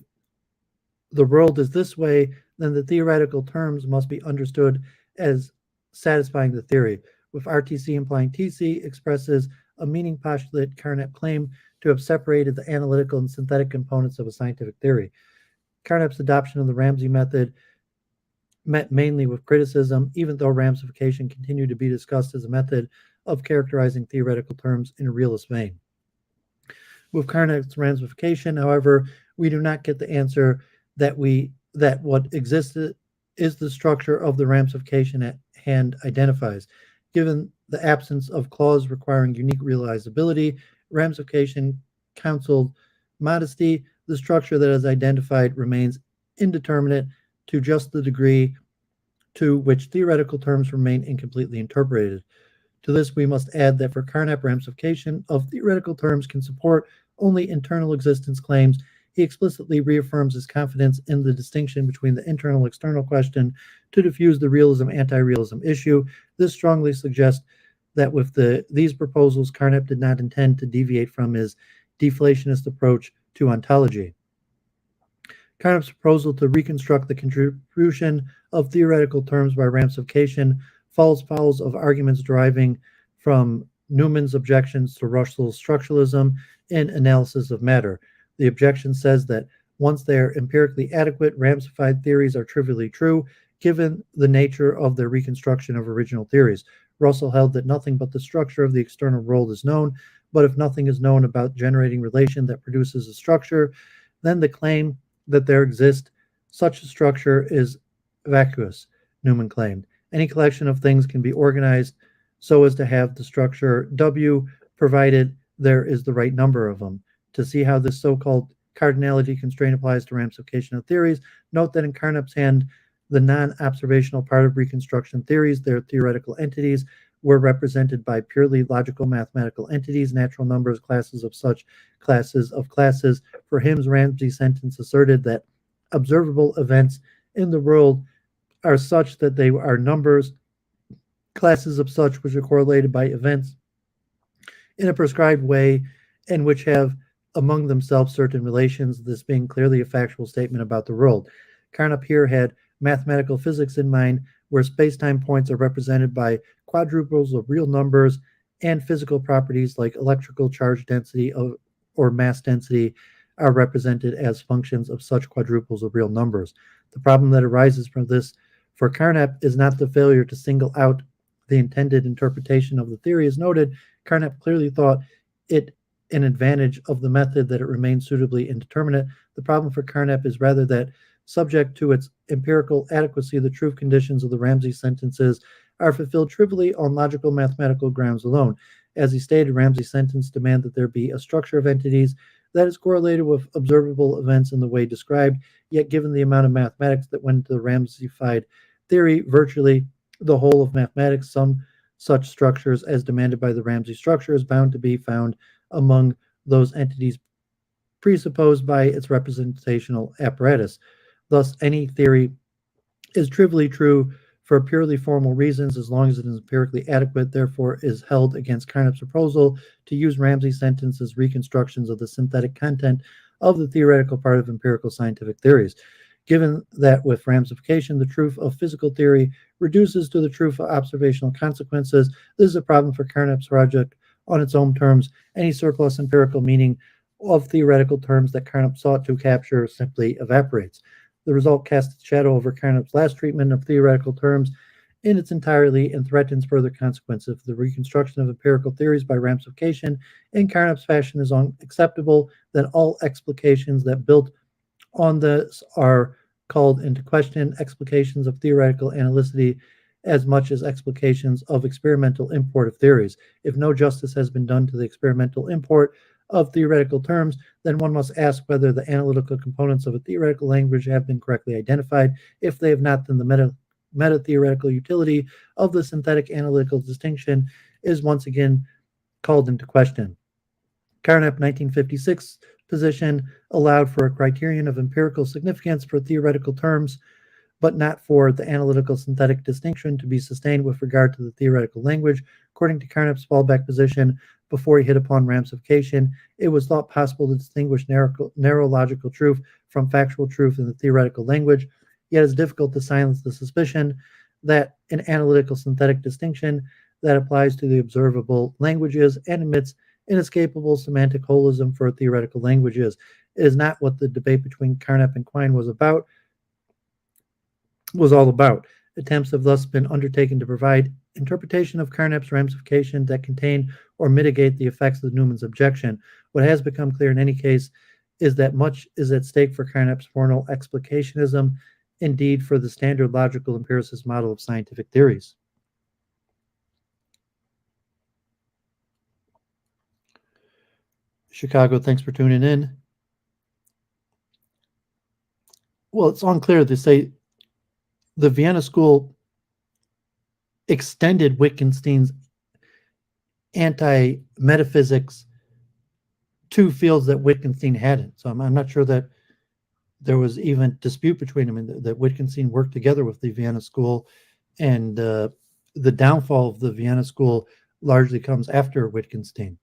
the world is this way, then the theoretical terms must be understood as satisfying the theory, with RTC implying TC expresses a meaning postulate Carnap claimed to have separated the analytical and synthetic components of a scientific theory. Carnap's adoption of the Ramsey method met mainly with criticism, even though ramification continued to be discussed as a method of characterizing theoretical terms in a realist vein. With Carnap's ramification, however, we do not get the answer that what existed is the structure of the ramification at hand identifies. Given the absence of clause requiring unique realizability, ramification counseled modesty, the structure that is identified remains indeterminate to just the degree to which theoretical terms remain incompletely interpreted. To this, we must add that for Carnap, ramification of theoretical terms can support only internal existence claims. He explicitly reaffirms his confidence in the distinction between the internal-external question to diffuse the realism-anti-realism issue. This strongly suggests that with these proposals, Carnap did not intend to deviate from his deflationist approach to ontology. Carnap's proposal to reconstruct the contribution of theoretical terms by ramification follows of arguments deriving from Newman's objections to Russell's structuralism in analysis of matter. The objection says that once they are empirically adequate, ramified theories are trivially true, given the nature of their reconstruction of original theories. Russell held that nothing but the structure of the external world is known, but if nothing is known about generating relation that produces a structure, then the claim that there exists such a structure is vacuous, Newman claimed. Any collection of things can be organized so as to have the structure W, provided there is the right number of them. To see how this so-called cardinality constraint applies to ramification of theories, note that in Carnap's hand, the non-observational part of reconstruction theories, their theoretical entities, were represented by purely logical mathematical entities, natural numbers, classes of such classes of classes. For Hume's Ramsey sentence asserted that observable events in the world are such that they are numbers, classes of such which are correlated by events in a prescribed way and which have among themselves certain relations, this being clearly a factual statement about the world. Carnap here had mathematical physics in mind, where space-time points are represented by quadruples of real numbers and physical properties like electrical charge density or mass density are represented as functions of such quadruples of real numbers. The problem that arises from this for Carnap is not the failure to single out the intended interpretation of the theory as noted. Carnap clearly thought it an advantage of the method that it remains suitably indeterminate. The problem for Carnap is rather that, subject to its empirical adequacy, the truth conditions of the Ramsey sentences are fulfilled trivially on logical mathematical grounds alone. As he stated, Ramsey's sentence demand that there be a structure of entities that is correlated with observable events in the way described, yet given the amount of mathematics that went into the Ramsey-fied theory, virtually the whole of mathematics, some such structures as demanded by the Ramsey structure is bound to be found among those entities presupposed by its representational apparatus. Thus, any theory is trivially true for purely formal reasons as long as it is empirically adequate, therefore is held against Carnap's proposal to use Ramsey's sentence as reconstructions of the synthetic content of the theoretical part of empirical scientific theories. Given that with ramification, the truth of physical theory reduces to the truth of observational consequences, this is a problem for Carnap's project on its own terms. Any surplus empirical meaning of theoretical terms that Carnap sought to capture simply evaporates. The result casts a shadow over Carnap's last treatment of theoretical terms in its entirety and threatens further consequences. The reconstruction of empirical theories by ramification in Carnap's fashion is unacceptable. Then all explications that built on this are called into question, explications of theoretical analyticity as much as explications of experimental import of theories. If no justice has been done to the experimental import of theoretical terms, then one must ask whether the analytical components of a theoretical language have been correctly identified. If they have not, then the meta-theoretical utility of the synthetic analytical distinction is once again called into question. Carnap 1956 position allowed for a criterion of empirical significance for theoretical terms, but not for the analytical synthetic distinction to be sustained with regard to the theoretical language. According to Carnap's fallback position, before he hit upon ramification, it was thought possible to distinguish narrow logical truth from factual truth in the theoretical language, yet it's difficult to silence the suspicion that an analytical synthetic distinction that applies to the observable languages and admits inescapable semantic holism for theoretical languages. It is not what the debate between Carnap and Quine was all about. Attempts have thus been undertaken to provide interpretation of Carnap's ramification that contain or mitigate the effects of Newman's objection. What has become clear in any case is that much is at stake for Carnap's formal explicationism, indeed for the standard logical empiricist model of scientific theories. Chicago, thanks for tuning in. Well, it's unclear. They say the Vienna School extended Wittgenstein's anti-metaphysics to fields that Wittgenstein hadn't. So I'm not sure that there was even dispute between them, and that Wittgenstein worked together with the Vienna School, and the downfall of the Vienna School largely comes after Wittgenstein.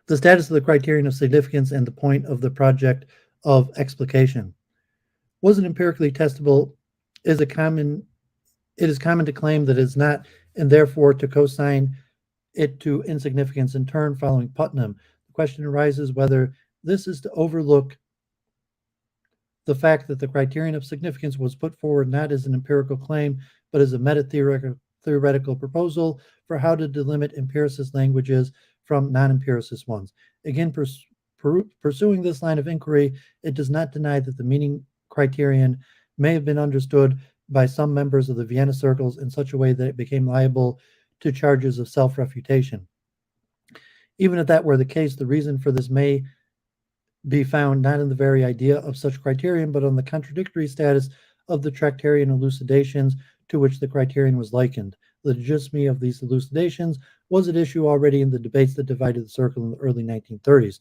The status of the criterion of significance and the point of the project of explication. Was it empirically testable? It is common to claim that it is not, and therefore to co-sign it to insignificance in turn following Putnam. The question arises whether this is to overlook the fact that the criterion of significance was put forward not as an empirical claim, but as a meta-theoretical proposal for how to delimit empiricist languages from non-empiricist ones. Again, pursuing this line of inquiry, it does not deny that the meaning criterion may have been understood by some members of the Vienna Circles in such a way that it became liable to charges of self-refutation. Even if that were the case, the reason for this may be found not in the very idea of such criterion, but on the contradictory status of the Tractarian elucidations to which the criterion was likened. The legitimacy of these elucidations was at issue already in the debates that divided the circle in the early 1930s.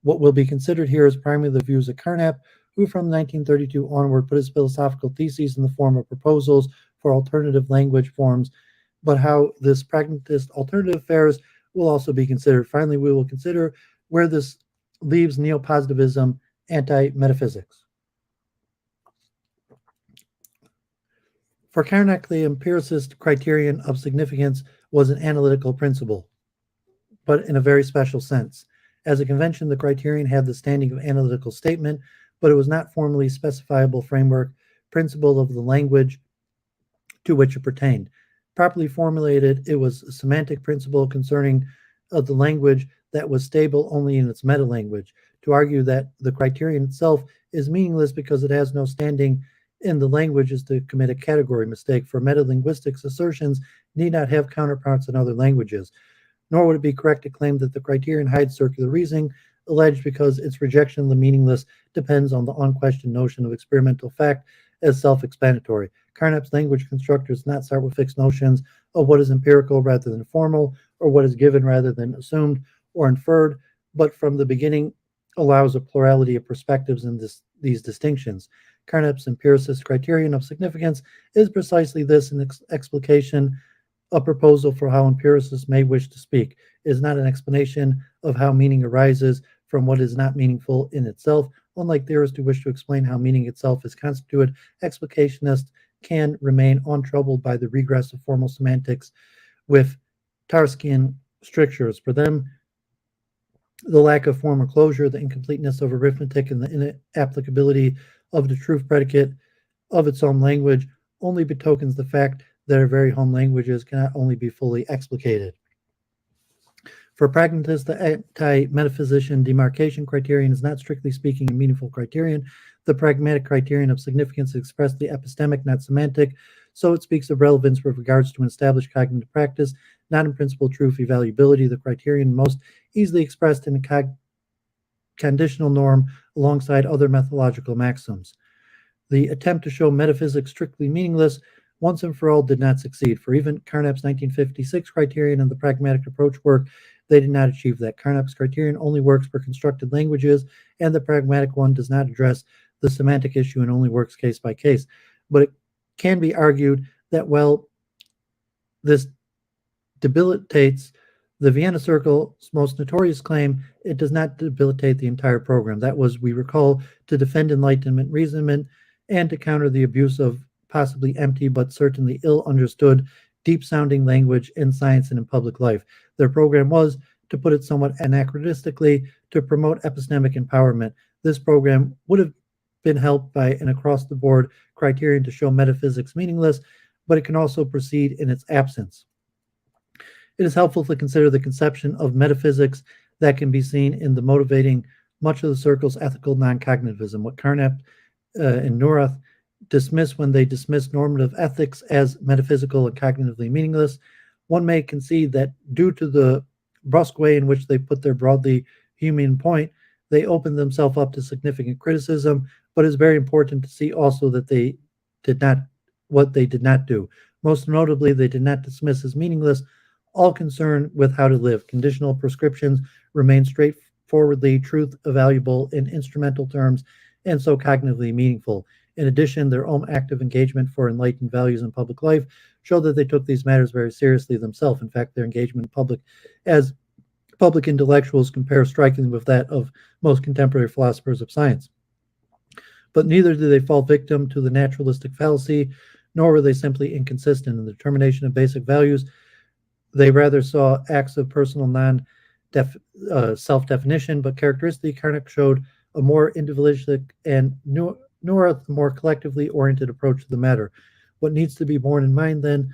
What will be considered here is primarily the views of Carnap, who from 1932 onward put his philosophical theses in the form of proposals for alternative language forms, but how this pragmatist alternative fares will also be considered. Finally, we will consider where this leaves neo-positivism, anti-metaphysics. For Carnap, the empiricist criterion of significance was an analytical principle, but in a very special sense. As a convention, the criterion had the standing of analytical statement, but it was not formally specifiable framework principle of the language to which it pertained. Properly formulated, it was a semantic principle concerning the language that was stable only in its meta-language. To argue that the criterion itself is meaningless because it has no standing in the language is to commit a category mistake, for metalinguistics assertions need not have counterparts in other languages. Nor would it be correct to claim that the criterion hides circular reasoning, alleged because its rejection of the meaningless depends on the unquestioned notion of experimental fact as self-explanatory. Carnap's language constructor does not start with fixed notions of what is empirical rather than formal, or what is given rather than assumed or inferred, but from the beginning allows a plurality of perspectives in these distinctions. Carnap's empiricist criterion of significance is precisely this, an explication, a proposal for how empiricists may wish to speak. It is not an explanation of how meaning arises from what is not meaningful in itself. Unlike theorists who wish to explain how meaning itself is constituted, explicationists can remain untroubled by the regress of formal semantics with Tarskian strictures. For them, the lack of formal closure, the incompleteness of arithmetic, and the inapplicability of the truth predicate of its own language only betokens the fact that our very home languages cannot only be fully explicated. For pragmatists, the anti-metaphysician demarcation criterion is not strictly speaking a meaningful criterion. The pragmatic criterion of significance is expressly epistemic, not semantic, so it speaks of relevance with regards to an established cognitive practice, not in principle truth evaluability. The criterion most easily expressed in a conditional norm alongside other methodological maxims. The attempt to show metaphysics strictly meaningless once and for all did not succeed. For even Carnap's 1956 criterion and the pragmatic approach work, they did not achieve that. Carnap's criterion only works for constructed languages, and the pragmatic one does not address the semantic issue and only works case by case. But it can be argued that, well, this debilitates the Vienna Circle's most notorious claim. It does not debilitate the entire program. That was, we recall, to defend Enlightenment reasoning and to counter the abuse of possibly empty but certainly ill-understood, deep-sounding language in science and in public life. Their program was, to put it somewhat anachronistically, to promote epistemic empowerment. This program would have been helped by an across-the-board criterion to show metaphysics meaningless, but it can also proceed in its absence. It is helpful to consider the conception of metaphysics that can be seen in the motivating much of the circle's ethical non-cognitivism. What Carnap and Neurath dismiss when they dismiss normative ethics as metaphysical and cognitively meaningless, one may concede that due to the brusque way in which they put their broadly Humean point, they opened themselves up to significant criticism, but it's very important to see also that they did not do. Most notably, they did not dismiss as meaningless all concern with how to live. Conditional prescriptions remain straightforwardly truth evaluable in instrumental terms and so cognitively meaningful. In addition, their own active engagement for enlightened values in public life show that they took these matters very seriously themselves. In fact, their engagement in public as public intellectuals compares strikingly with that of most contemporary philosophers of science. But neither did they fall victim to the naturalistic fallacy, nor were they simply inconsistent in the determination of basic values. They rather saw acts of personal self-definition, but characteristically, Carnap showed a more individualistic and Neurath a more collectively oriented approach to the matter. What needs to be borne in mind, then,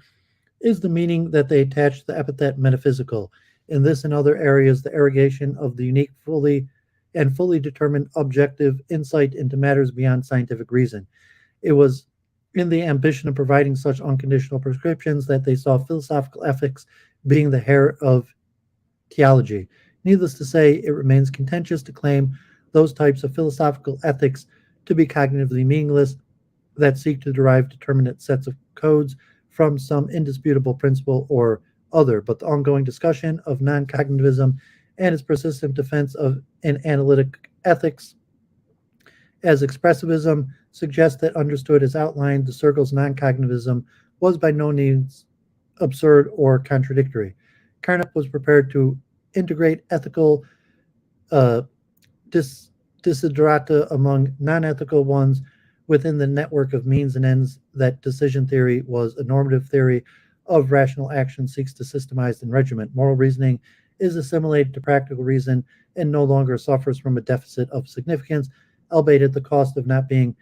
is the meaning that they attach to the epithet metaphysical. In this and other areas, the arrogation of the unique, fully determined objective insight into matters beyond scientific reason. It was in the ambition of providing such unconditional prescriptions that they saw philosophical ethics being the hair of theology. Needless to say, it remains contentious to claim those types of philosophical ethics to be cognitively meaningless, that seek to derive determinate sets of codes from some indisputable principle or other, but the ongoing discussion of non-cognitivism and its persistent defense of an analytic ethics as expressivism suggests that understood as outlined, the circle's non-cognitivism was by no means absurd or contradictory. Carnap was prepared to integrate ethical uh, desiderata among non-ethical ones within the network of means and ends that decision theory was a normative theory of rational action seeks to systemize and regiment. Moral reasoning is assimilated to practical reason and no longer suffers from a deficit of significance, albeit at the cost of not being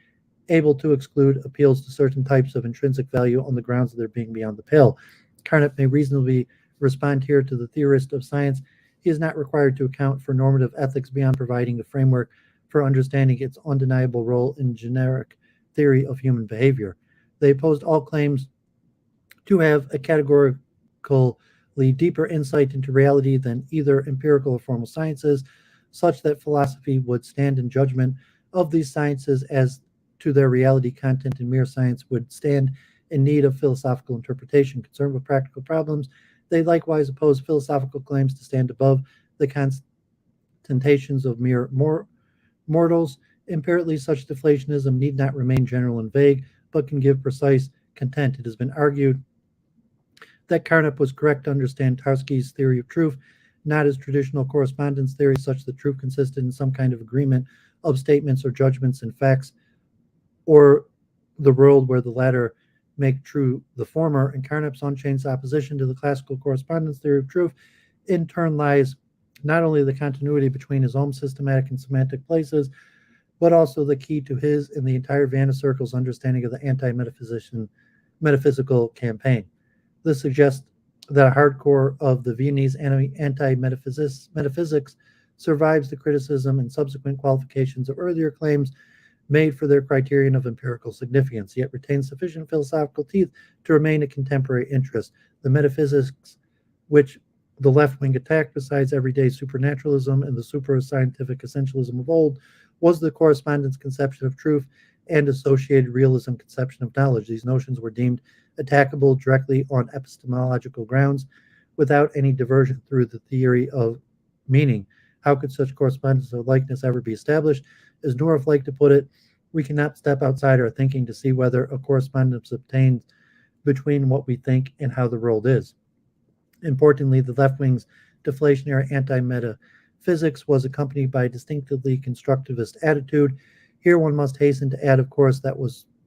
able to exclude appeals to certain types of intrinsic value on the grounds of their being beyond the pale. Carnap may reasonably respond here to the theorist of science. He is not required to account for normative ethics beyond providing a framework for understanding its undeniable role in generic theory of human behavior. They opposed all claims to have a categorically deeper insight into reality than either empirical or formal sciences, such that philosophy would stand in judgment of these sciences as to their reality content, and mere science would stand in need of philosophical interpretation. Concerned with practical problems, they likewise oppose philosophical claims to stand above the constatations of mere mortals. Empirically, such deflationism need not remain general and vague, but can give precise content. It has been argued that Carnap was correct to understand Tarski's theory of truth not as traditional correspondence theory, such that truth consisted in some kind of agreement of statements or judgments and facts, or the world where the latter make true the former. And Carnap's unchanged opposition to the classical correspondence theory of truth in turn lies not only the continuity between his own systematic and semantic places, but also the key to his and the entire Vienna Circle's understanding of the anti-metaphysical campaign. This suggests that a hardcore of the Viennese anti-metaphysics survives the criticism and subsequent qualifications of earlier claims made for their criterion of empirical significance, yet retains sufficient philosophical teeth to remain a contemporary interest. The metaphysics which the left wing attacked, besides everyday supernaturalism and the super-scientific essentialism of old, was the correspondence conception of truth and associated realism conception of knowledge. These notions were deemed attackable directly on epistemological grounds without any diversion through the theory of meaning. How could such correspondence or likeness ever be established? As North liked to put it, we cannot step outside our thinking to see whether a correspondence obtains between what we think and how the world is. Importantly, the left wing's deflationary anti-metaphysics was accompanied by a distinctively constructivist attitude. Here one must hasten to add, of course, that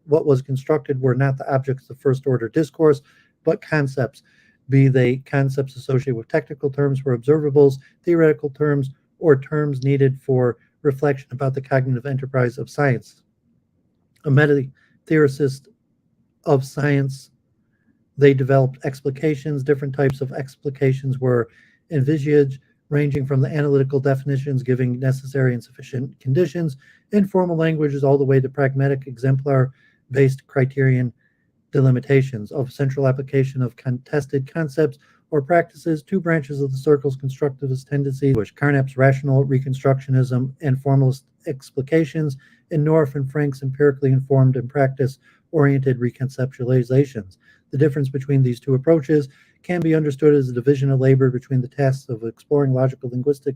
what was constructed were not the objects of first-order discourse, but concepts, be they concepts associated with technical terms for observables, theoretical terms, or terms needed for reflection about the cognitive enterprise of science. A meta-theorist of science, they developed explications. Different types of explications were envisaged, ranging from the analytical definitions giving necessary and sufficient conditions in formal languages all the way to pragmatic exemplar-based criterion delimitations of central application of contested concepts or practices. Two branches of the circle's constructivist tendencies, which Carnap's rational reconstructionism and formalist explications, and North and Frank's empirically informed and practice-oriented reconceptualizations. The difference between these two approaches can be understood as a division of labor between the tasks of exploring logical linguistic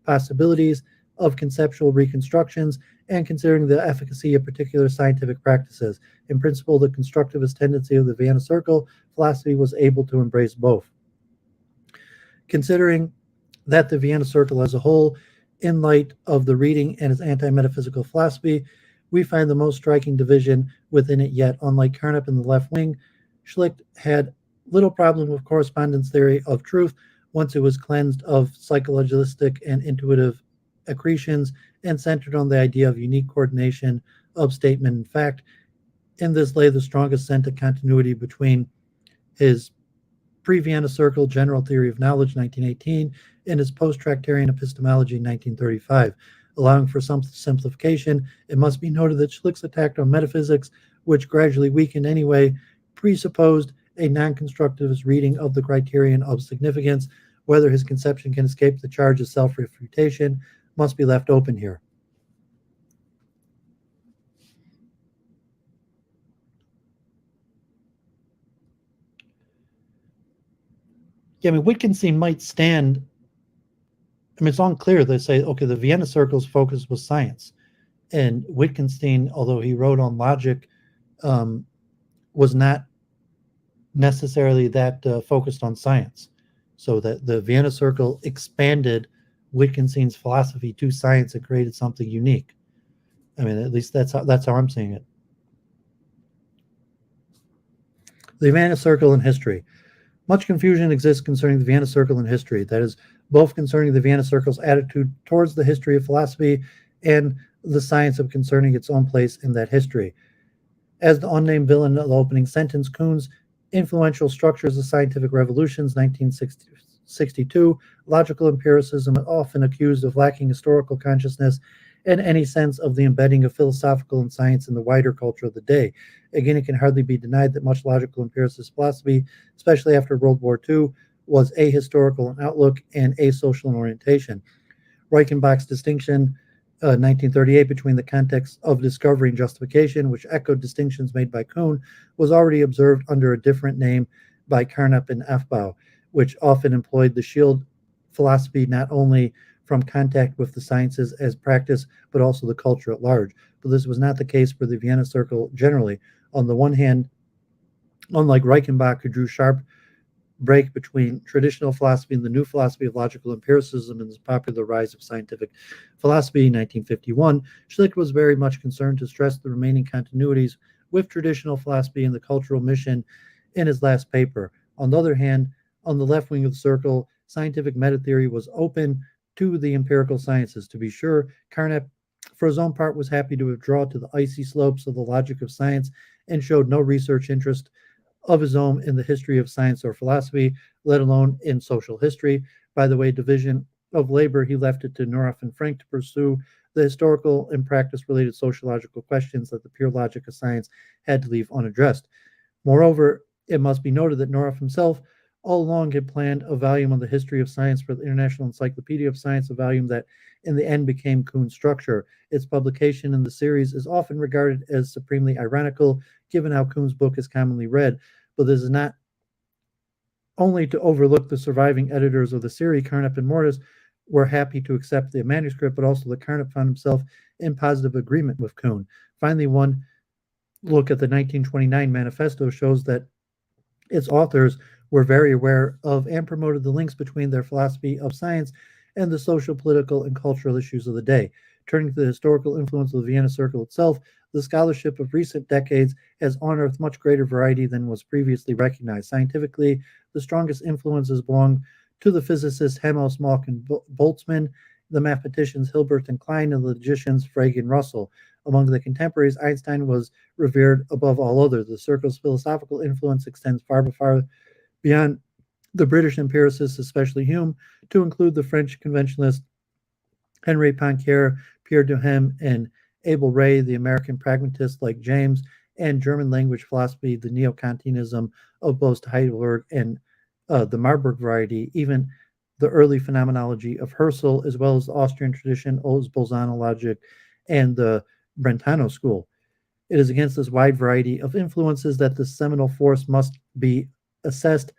possibilities of conceptual reconstructions and considering the efficacy of particular scientific practices. In principle, the constructivist tendency of the Vienna Circle philosophy was able to embrace both. Considering that the Vienna Circle as a whole, in light of the reading and its anti-metaphysical philosophy, we find the most striking division within it, yet unlike Carnap and the left wing, Schlicht had little problem with correspondence theory of truth once it was cleansed of psychologistic and intuitive accretions and centered on the idea of unique coordination of statement and fact. In this lay the strongest sense of continuity between his pre-Vienna Circle General Theory of Knowledge, 1918, and his post-Tractarian Epistemology, 1935. Allowing for some simplification, it must be noted that Schlicht's attack on metaphysics, which gradually weakened anyway, presupposed a non-constructivist reading of the criterion of significance. Whether his conception can escape the charge of self-refutation must be left open here. Yeah, I mean, Wittgenstein might stand. I mean, it's unclear. They say, okay, the Vienna Circle's focus was science, and Wittgenstein, although he wrote on logic, um, was not necessarily that focused on science. So that the Vienna Circle expanded Wittgenstein's philosophy to science and created something unique. I mean, at least that's how I'm seeing it. The Vienna Circle in history. Much confusion exists concerning the Vienna Circle in history. That is, both concerning the Vienna Circle's attitude towards the history of philosophy and the science of concerning its own place in that history. As the unnamed villain of the opening sentence, Kuhn's influential structures of scientific revolutions, 1962, logical empiricism, often accused of lacking historical consciousness and any sense of the embedding of philosophical and science in the wider culture of the day. Again, it can hardly be denied that much logical empiricist philosophy, especially after World War II, was ahistorical in outlook and asocial in orientation. Reichenbach's distinction, 1938, between the context of discovery and justification, which echoed distinctions made by Kuhn, was already observed under a different name by Carnap and Aufbau, which often employed the shield philosophy not only from contact with the sciences as practice, but also the culture at large. But this was not the case for the Vienna Circle generally. On the one hand, unlike Reichenbach, who drew sharp break between traditional philosophy and the new philosophy of logical empiricism and the popular rise of scientific philosophy, 1951, Schlicht was very much concerned to stress the remaining continuities with traditional philosophy and the cultural mission in his last paper. On the other hand, on the left wing of the circle, scientific meta-theory was open to the empirical sciences. To be sure, Carnap, for his own part, was happy to withdraw to the icy slopes of the logic of science and showed no research interest of his own in the history of science or philosophy, let alone in social history. By the way, division of labor, he left it to Neurath and Frank to pursue the historical and practice-related sociological questions that the pure logic of science had to leave unaddressed. Moreover, it must be noted that Neurath himself all along had planned a volume on the history of science for the International Encyclopedia of Science, a volume that in the end became Kuhn's structure. Its publication in the series is often regarded as supremely ironical, given how Kuhn's book is commonly read. But this is not only to overlook the surviving editors of the series. Carnap and Mortis were happy to accept the manuscript, but also that Carnap found himself in positive agreement with Kuhn. Finally, one look at the 1929 manifesto shows that its authors were very aware of and promoted the links between their philosophy of science and the social, political, and cultural issues of the day. Turning to the historical influence of the Vienna Circle itself, the scholarship of recent decades has unearthed much greater variety than was previously recognized. Scientifically, the strongest influences belong to the physicists Helmholtz, Mach, and Boltzmann, the mathematicians Hilbert and Klein, and the logicians Frege and Russell. Among the contemporaries, Einstein was revered above all others. The circle's philosophical influence extends far beyond the British empiricists, especially Hume, to include the French conventionalist Henri Poincaré, Pierre Duhem, and Abel Ray, the American pragmatists like James, and German language philosophy, the Neo-Kantianism of both Heidelberg and the Marburg variety, even the early phenomenology of Husserl, as well as the Austrian tradition, O's Bolzano logic, and the Brentano school. It is against this wide variety of influences that the seminal force must be assessed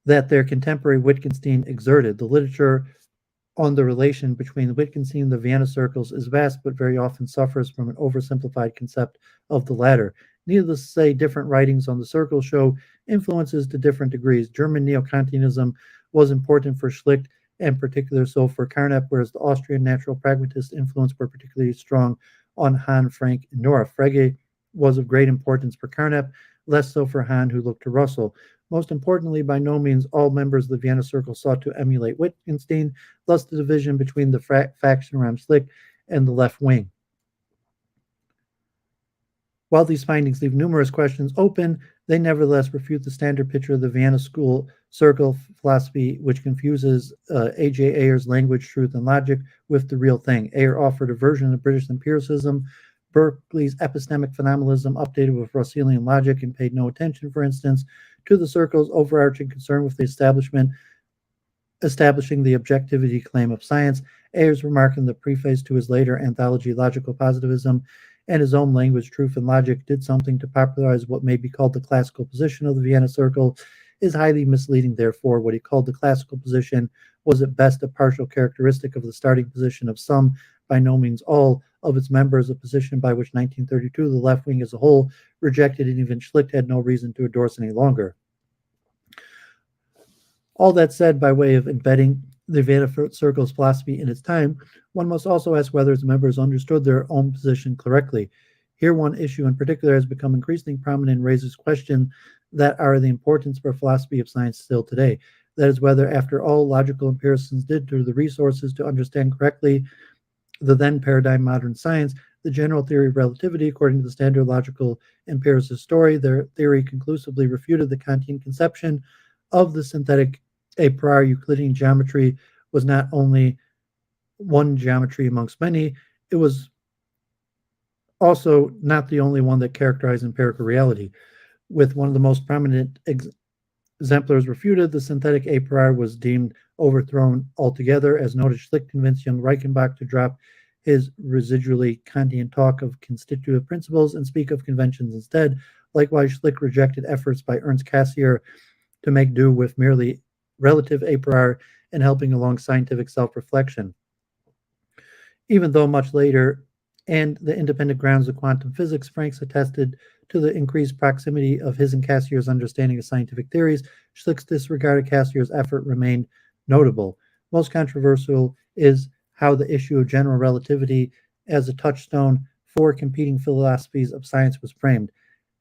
that their contemporary Wittgenstein exerted. The literature on the relation between Wittgenstein and the Vienna circles is vast, but very often suffers from an oversimplified concept of the latter. Needless to say, different writings on the circle show influences to different degrees. German Neo-Kantianism was important for Schlicht, and particularly so for Carnap, whereas the Austrian natural pragmatist influence were particularly strong on Hahn, Frank, and Nora. Frege was of great importance for Carnap, less so for Hahn, who looked to Russell. Most importantly, by no means all members of the Vienna Circle sought to emulate Wittgenstein, thus the division between the faction around Schlicht and the left wing. While these findings leave numerous questions open, they nevertheless refute the standard picture of the Vienna School Circle philosophy, which confuses A.J. Ayer's language, truth, and logic with the real thing. Ayer offered a version of British empiricism, Berkeley's epistemic phenomenalism updated with Russellian logic, and paid no attention, for instance, to the circle's overarching concern with the establishing the objectivity claim of science. Ayer's remark in the preface to his later anthology, Logical Positivism, and his own language, truth, and logic, did something to popularize what may be called the classical position of the Vienna Circle. is highly misleading. Therefore, what he called the classical position was at best a partial characteristic of the starting position of some, by no means all, of its members, a position by which 1932 the left wing as a whole rejected, and even Schlicht had no reason to endorse any longer. All that said, by way of embedding the Vienna Circle's philosophy in its time, one must also ask whether its members understood their own position correctly. Here, one issue in particular has become increasingly prominent and raises questions that are the importance for philosophy of science still today. That is, whether, after all, logical empiricists did to the resources to understand correctly the then paradigm modern science, the general theory of relativity, according to the standard logical empiricist story, their theory conclusively refuted the Kantian conception of the synthetic a priori Euclidean geometry was not only one geometry amongst many, it was also not the only one that characterized empirical reality. With one of the most prominent exemplars refuted, the synthetic a priori was deemed overthrown altogether. As noted, Schlicht convinced young Reichenbach to drop his residually Kantian talk of constitutive principles and speak of conventions instead. Likewise, Schlicht rejected efforts by Ernst Cassirer to make do with merely relative a priori and helping along scientific self-reflection. Even though much later and the independent grounds of quantum physics, Franks attested to the increased proximity of his and Cassier's understanding of scientific theories, Schlicht's disregard of Cassier's effort remained notable. Most controversial is how the issue of general relativity as a touchstone for competing philosophies of science was framed.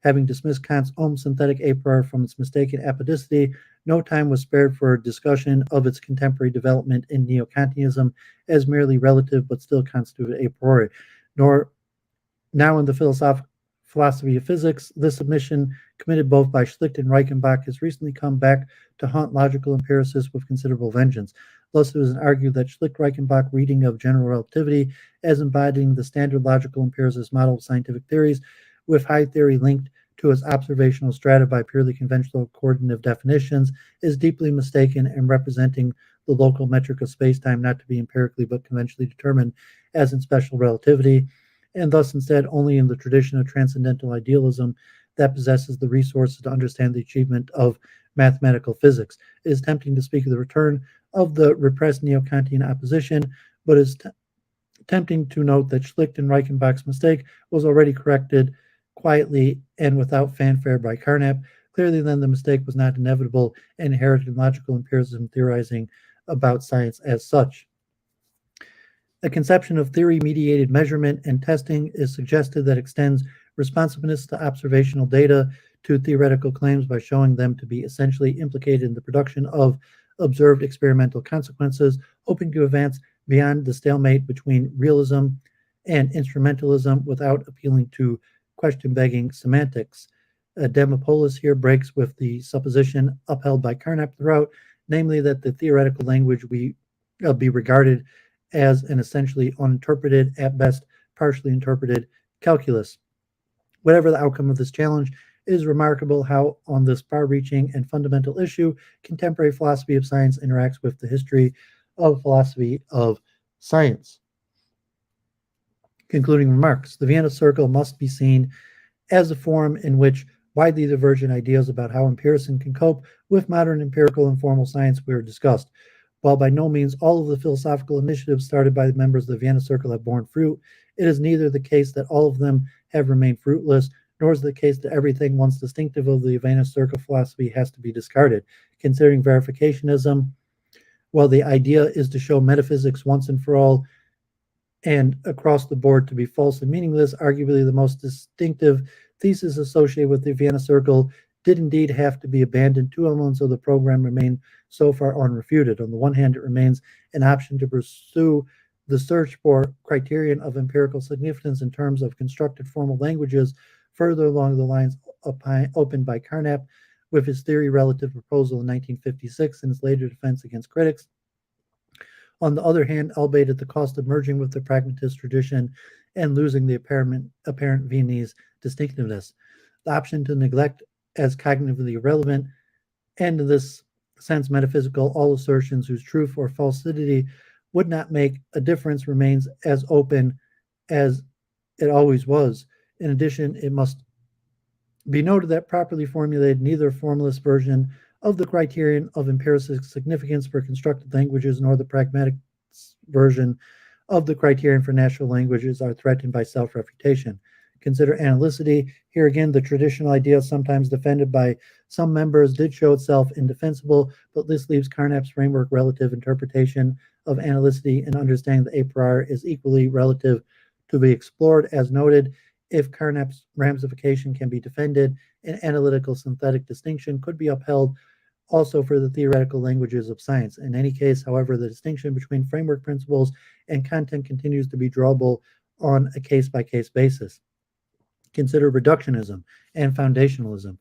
Having dismissed Kant's own synthetic a priori from its mistaken apodicity, no time was spared for a discussion of its contemporary development in Neo-Kantianism as merely relative but still constituted a priori. Nor now in the philosophy of physics, this submission, committed both by Schlicht and Reichenbach, has recently come back to haunt logical empiricists with considerable vengeance. Thus, it was argued that Schlicht-Reichenbach reading of general relativity as embodying the standard logical empiricist model of scientific theories, with high theory linked to its observational strata by purely conventional coordinative definitions, is deeply mistaken and representing the local metric of space-time not to be empirically but conventionally determined as in special relativity, and thus instead only in the tradition of transcendental idealism that possesses the resources to understand the achievement of mathematical physics. It is tempting to speak of the return of the repressed Neo-Kantian opposition, but it is tempting to note that Schlicht and Reichenbach's mistake was already corrected quietly and without fanfare by Carnap. Clearly, then, the mistake was not inevitable and inherent in logical empiricism theorizing about science as such. A conception of theory-mediated measurement and testing is suggested that extends responsiveness to observational data to theoretical claims by showing them to be essentially implicated in the production of observed experimental consequences, hoping to advance beyond the stalemate between realism and instrumentalism without appealing to question-begging semantics. Demopolis here breaks with the supposition upheld by Carnap throughout, namely that the theoretical language be regarded as an essentially uninterpreted, at best partially interpreted calculus. Whatever the outcome of this challenge, it is remarkable how, on this far-reaching and fundamental issue, contemporary philosophy of science interacts with the history of philosophy of science. Concluding remarks, the Vienna Circle must be seen as a forum in which widely divergent ideas about how empiricism can cope with modern empirical and formal science were discussed. While by no means all of the philosophical initiatives started by the members of the Vienna Circle have borne fruit, it is neither the case that all of them have remained fruitless, nor is the case that everything once distinctive of the Vienna Circle philosophy has to be discarded. Considering verificationism, while the idea is to show metaphysics once and for all and across the board to be false and meaningless, arguably the most distinctive thesis associated with the Vienna Circle did indeed have to be abandoned. Two elements of the program remain so far unrefuted. On the one hand, it remains an option to pursue the search for criterion of empirical significance in terms of constructed formal languages further along the lines opened by Carnap with his theory relative proposal in 1956 and his later defense against critics. On the other hand, albeit at the cost of merging with the pragmatist tradition and losing the apparent Viennese distinctiveness, the option to neglect as cognitively irrelevant and in this sense metaphysical all assertions whose truth or falsity would not make a difference remains as open as it always was. In addition, it must be noted that properly formulated, neither formalist version of the criterion of empiricistic significance for constructed languages, nor the pragmatic version of the criterion for natural languages are threatened by self-refutation. Consider analyticity. Here again, the traditional idea sometimes defended by some members did show itself indefensible, but this leaves Carnap's framework relative interpretation of analyticity and understanding the a priori is equally relative to be explored. As noted, if Carnap's ramification can be defended, an analytical synthetic distinction could be upheld also for the theoretical languages of science. In any case, however, the distinction between framework principles and content continues to be drawable on a case-by-case basis. Consider reductionism and foundationalism.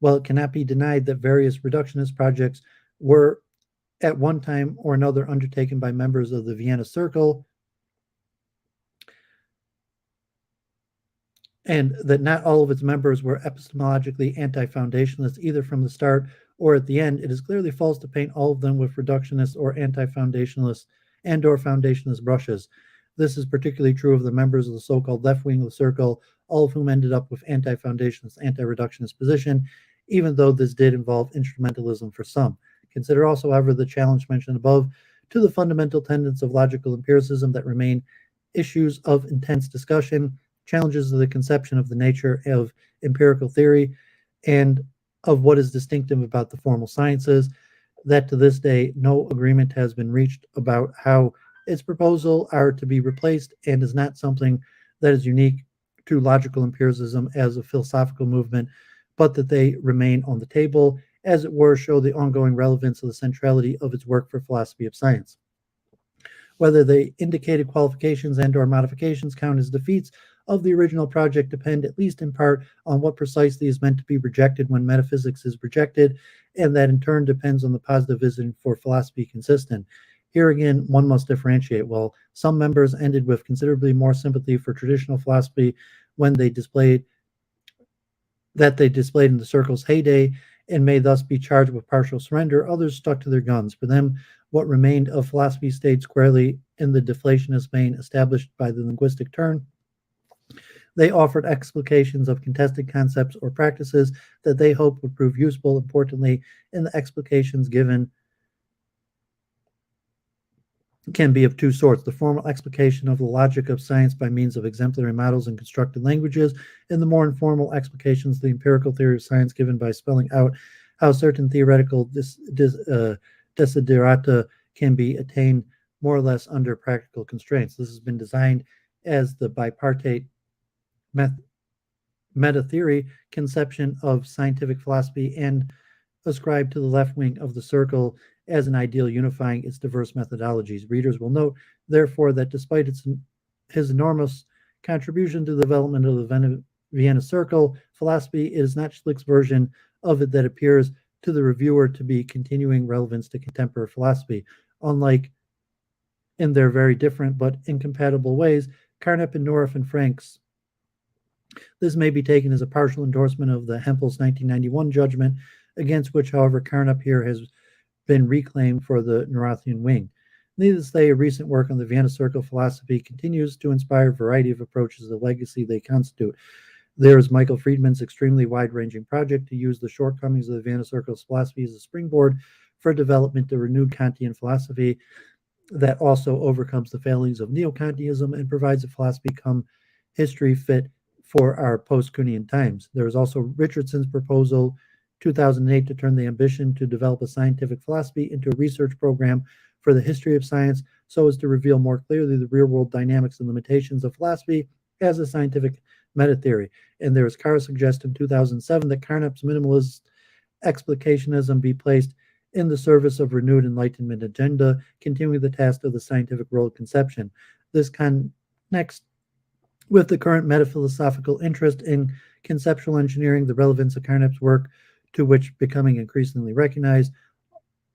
While it cannot be denied that various reductionist projects were at one time or another undertaken by members of the Vienna Circle, and that not all of its members were epistemologically anti-foundationalist either from the start or at the end, it is clearly false to paint all of them with reductionist or anti-foundationalist and or foundationalist brushes. This is particularly true of the members of the so-called left wing of the circle, all of whom ended up with anti-foundationalist, anti-reductionist position, even though this did involve instrumentalism for some. Consider also, however, the challenge mentioned above to the fundamental tenets of logical empiricism that remain issues of intense discussion, challenges of the conception of the nature of empirical theory and of what is distinctive about the formal sciences, that to this day no agreement has been reached about how its proposals are to be replaced and is not something that is unique to logical empiricism as a philosophical movement, but that they remain on the table, as it were, show the ongoing relevance of the centrality of its work for philosophy of science. Whether the indicated qualifications and or modifications count as defeats of the original project depend at least in part on what precisely is meant to be rejected when metaphysics is rejected, and that in turn depends on the positivism for philosophy consistent. Here again, one must differentiate. While some members ended with considerably more sympathy for traditional philosophy when they displayed in the circle's heyday and may thus be charged with partial surrender, others stuck to their guns. For them, what remained of philosophy stayed squarely in the deflationist vein established by the linguistic turn. They offered explications of contested concepts or practices that they hoped would prove useful. Importantly, in the explications given can be of two sorts: the formal explication of the logic of science by means of exemplary models and constructed languages, and the more informal explications of the empirical theory of science given by spelling out how certain theoretical desiderata can be attained more or less under practical constraints. This has been designed as the bipartite meta-theory conception of scientific philosophy and ascribed to the left wing of the circle as an ideal unifying its diverse methodologies. Readers will note, therefore, that despite his enormous contribution to the development of the Vienna Circle philosophy, it is not Schlick's version of it that appears to the reviewer to be continuing relevance to contemporary philosophy. Unlike in their very different but incompatible ways, Carnap and Norif and Frank's. This may be taken as a partial endorsement of the Hempel's 1991 judgment, against which, however, Carnap here has been reclaimed for the Neurothian wing. Needless to say, recent work on the Vienna Circle philosophy continues to inspire a variety of approaches to the legacy they constitute. There is Michael Friedman's extremely wide-ranging project to use the shortcomings of the Vienna Circle's philosophy as a springboard for development of renewed Kantian philosophy that also overcomes the failings of Neo-Kantianism and provides a philosophy come history fit for our post-Kuhnian times. There is also Richardson's proposal, 2008, to turn the ambition to develop a scientific philosophy into a research program for the history of science so as to reveal more clearly the real-world dynamics and limitations of philosophy as a scientific meta-theory. And there is Carr's suggestion in 2007 that Carnap's minimalist explicationism be placed in the service of renewed Enlightenment agenda, continuing the task of the scientific world conception. This connects with the current metaphilosophical interest in conceptual engineering, the relevance of Carnap's work to which becoming increasingly recognized.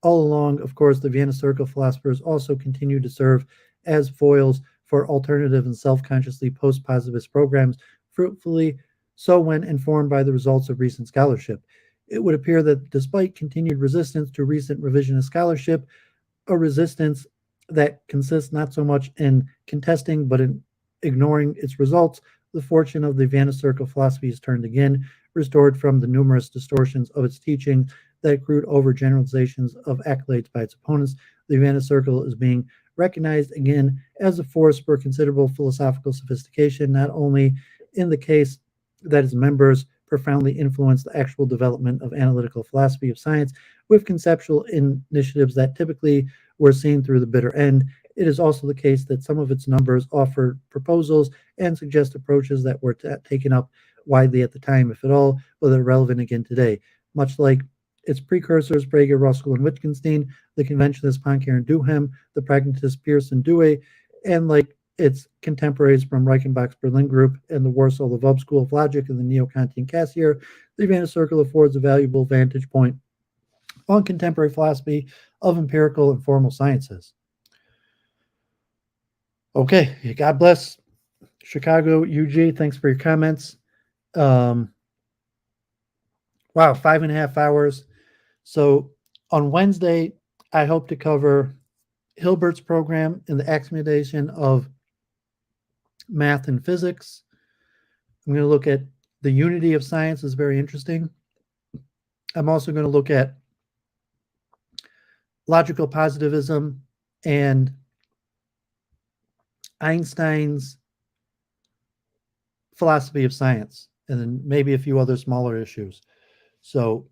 All along, of course, the Vienna Circle philosophers also continue to serve as foils for alternative and self-consciously post-positivist programs, fruitfully so when informed by the results of recent scholarship. It would appear that despite continued resistance to recent revisionist scholarship, a resistance that consists not so much in contesting but in ignoring its results, the fortune of the Vienna Circle philosophy is turned again, restored from the numerous distortions of its teaching that crude overgeneralizations of accolades by its opponents. The Vienna Circle is being recognized again as a force for considerable philosophical sophistication, not only in the case that its members profoundly influenced the actual development of analytical philosophy of science with conceptual initiatives that typically were seen through the bitter end. It is also the case that some of its numbers offered proposals and suggest approaches that were taken up widely at the time, if at all, but are relevant again today. Much like its precursors, Prager, Ruskell, and Wittgenstein, the conventionalists Poincaré and Duhem, the pragmatists Peirce and Dewey, and like its contemporaries from Reichenbach's Berlin Group and the Warsaw Lvov School of Logic and the Neo-Kantian Cassier, the Vienna Circle affords a valuable vantage point on contemporary philosophy of empirical and formal sciences. Okay, God bless Chicago, UG. Thanks for your comments. Wow, 5.5 hours. So on Wednesday, I hope to cover Hilbert's program in the accommodation of math and physics. I'm going to look at the unity of science is very interesting. I'm also going to look at logical positivism and Einstein's philosophy of science, and then maybe a few other smaller issues. So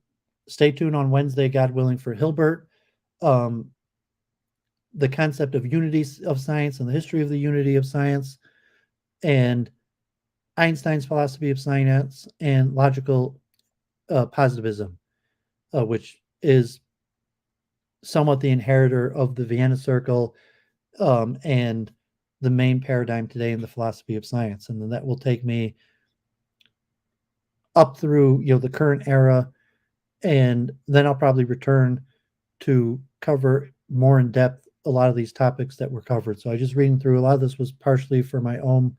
stay tuned on Wednesday, God willing, for Hilbert. The concept of unity of science and the history of the unity of science, and Einstein's philosophy of science and logical positivism, which is somewhat the inheritor of the Vienna Circle and the main paradigm today in the philosophy of science. And then that will take me up through the current era, and then I'll probably return to cover more in depth a lot of these topics that were covered. So I just reading through a lot of this was partially for my own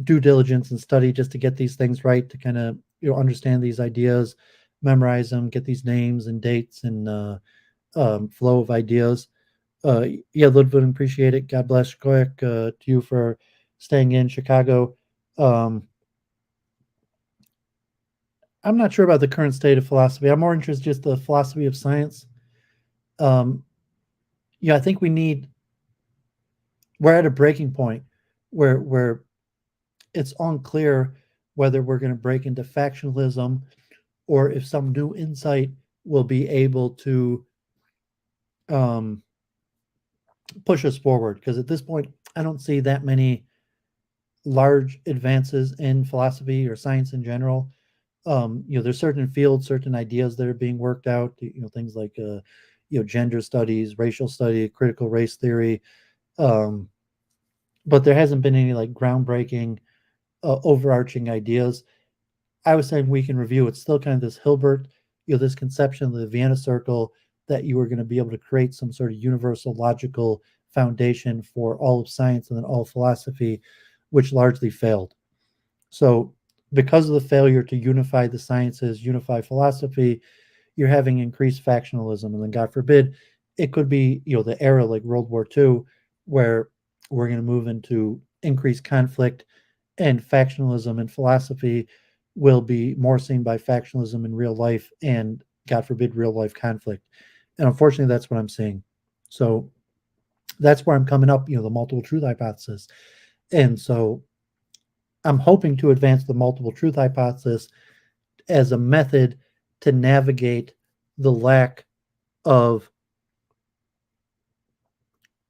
due diligence and study, just to get these things right, to kind of understand these ideas, memorize them, get these names and dates and flow of ideas. Ludwig, appreciate it. God bless. Koyak, to you for staying in Chicago. I'm not sure about the current state of philosophy. I'm more interested in just the philosophy of science. I think we're at a breaking point where it's unclear whether we're going to break into factionalism or if some new insight will be able to push us forward. Because at this point, I don't see that many large advances in philosophy or science in general. There's certain fields, certain ideas that are being worked out, things like, gender studies, racial study, critical race theory. But there hasn't been any like groundbreaking, overarching ideas. I was saying week in review, it's still kind of this Hilbert, this conception of the Vienna Circle, that you were going to be able to create some sort of universal logical foundation for all of science and then all of philosophy, which largely failed. So because of the failure to unify the sciences, unify philosophy, you're having increased factionalism. And then, God forbid, it could be, the era like World War II, where we're going to move into increased conflict, and factionalism and philosophy will be more seen by factionalism in real life and, God forbid, real life conflict. And unfortunately, that's what I'm seeing. So that's where I'm coming up, the multiple truth hypothesis. And so I'm hoping to advance the multiple truth hypothesis as a method to navigate the lack of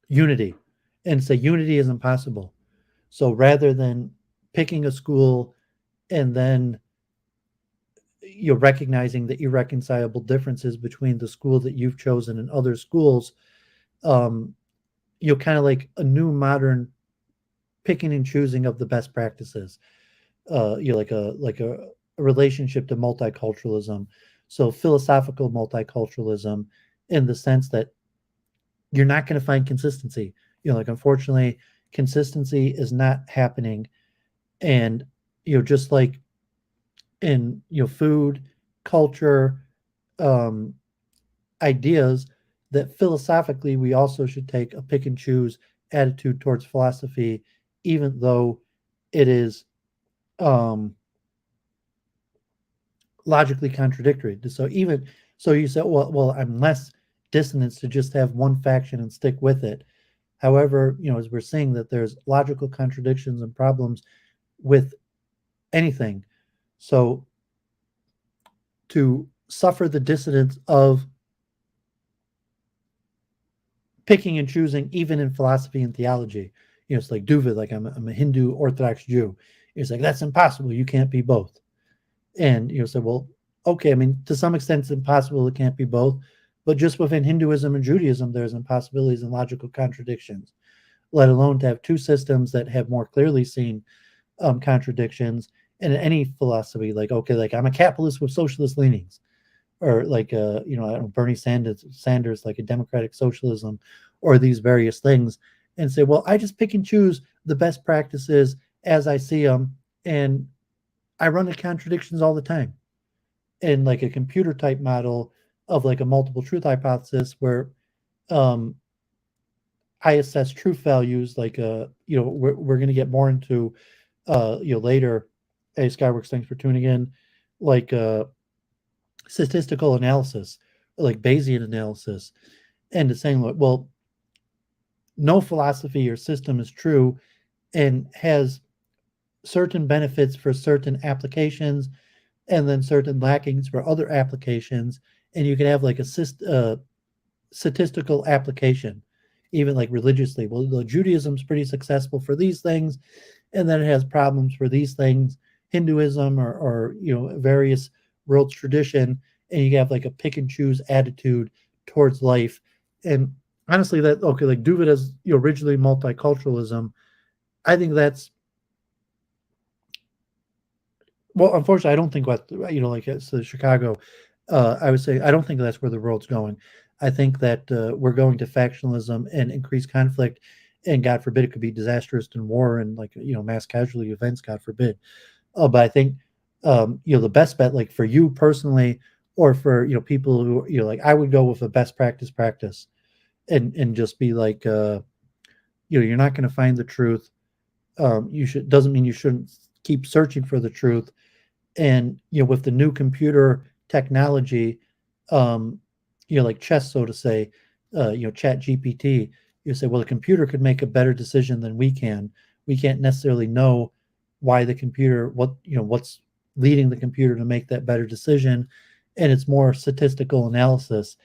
unity, and say unity is impossible. So rather than picking a school and then recognizing the irreconcilable differences between the school that you've chosen and other schools, kind of like a new modern picking and choosing of the best practices, like a relationship to multiculturalism. So philosophical multiculturalism, in the sense that you're not going to find consistency. Unfortunately, consistency is not happening. And, just like in, food, culture, ideas, that philosophically we also should take a pick and choose attitude towards philosophy, even though it is logically contradictory. So So you said, well, I'm less dissonance to just have one faction and stick with it. However, as we're seeing that there's logical contradictions and problems with anything. So to suffer the dissonance of picking and choosing, even in philosophy and theology, it's like Duvid, like I'm a Hindu Orthodox Jew. It's like, that's impossible. You can't be both. And say, well, okay, I mean, to some extent it's impossible. It can't be both. But just within Hinduism and Judaism, there's impossibilities and logical contradictions, let alone to have two systems that have more clearly seen contradictions. And in any philosophy, like, okay, like I'm a capitalist with socialist leanings, or like, I don't know, Bernie Sanders, like a democratic socialism, or these various things, and say, well, I just pick and choose the best practices as I see them, and I run into contradictions all the time. In like a computer type model of like a multiple truth hypothesis, where um, I assess truth values, like we're going to get more into later. Hey, Skyworks, thanks for tuning in. Like statistical analysis, like Bayesian analysis, and to saying, well, no philosophy or system is true and has certain benefits for certain applications and then certain lackings for other applications. And you can have like a statistical application, even like religiously. Well, the Judaism's pretty successful for these things, and then it has problems for these things. Hinduism or various world's tradition, and you have like a pick and choose attitude towards life. And honestly, that okay, like Duvid as originally multiculturalism, I think that's, well, unfortunately, I don't think what like it's Chicago. I would say I don't think that's where the world's going. I think that we're going to factionalism and increased conflict, and God forbid it could be disastrous in war and like mass casualty events. God forbid. But I think the best bet, like for you personally, or for people who like, I would go with a best practice, and just be like you're not going to find the truth. You should doesn't mean you shouldn't keep searching for the truth. And with the new computer technology, like chess, so to say, Chat GPT, you say, well, the computer could make a better decision than we can. We can't necessarily know why the computer, what's leading the computer to make that better decision, and it's more statistical analysis.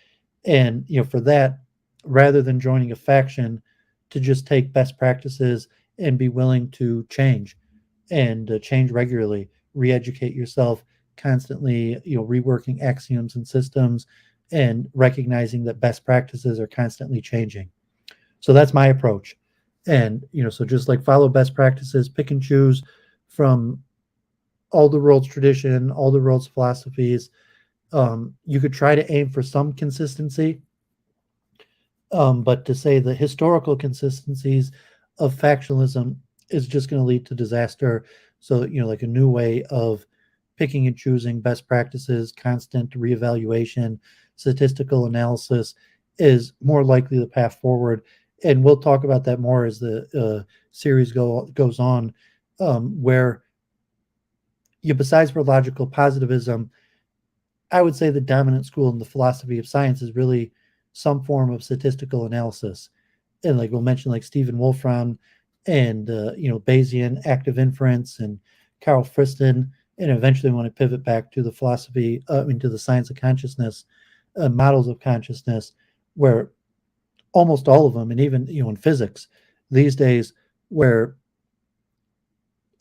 And for that, rather than joining a faction, to just take best practices and be willing to change, and change regularly, re-educate yourself constantly, reworking axioms and systems, and recognizing that best practices are constantly changing. So that's my approach. And so just like follow best practices, pick and choose from all the world's tradition, all the world's philosophies. You could try to aim for some consistency, but to say the historical consistencies of factionalism is just going to lead to disaster. So, like a new way of picking and choosing best practices, constant reevaluation, statistical analysis is more likely the path forward. And we'll talk about that more as the series goes on, where besides for logical positivism, I would say the dominant school in the philosophy of science is really some form of statistical analysis. And like we'll mention like Stephen Wolfram and Bayesian active inference and Carl Friston, and eventually want to pivot back to the philosophy into the science of consciousness, models of consciousness, where almost all of them, and even in physics these days, where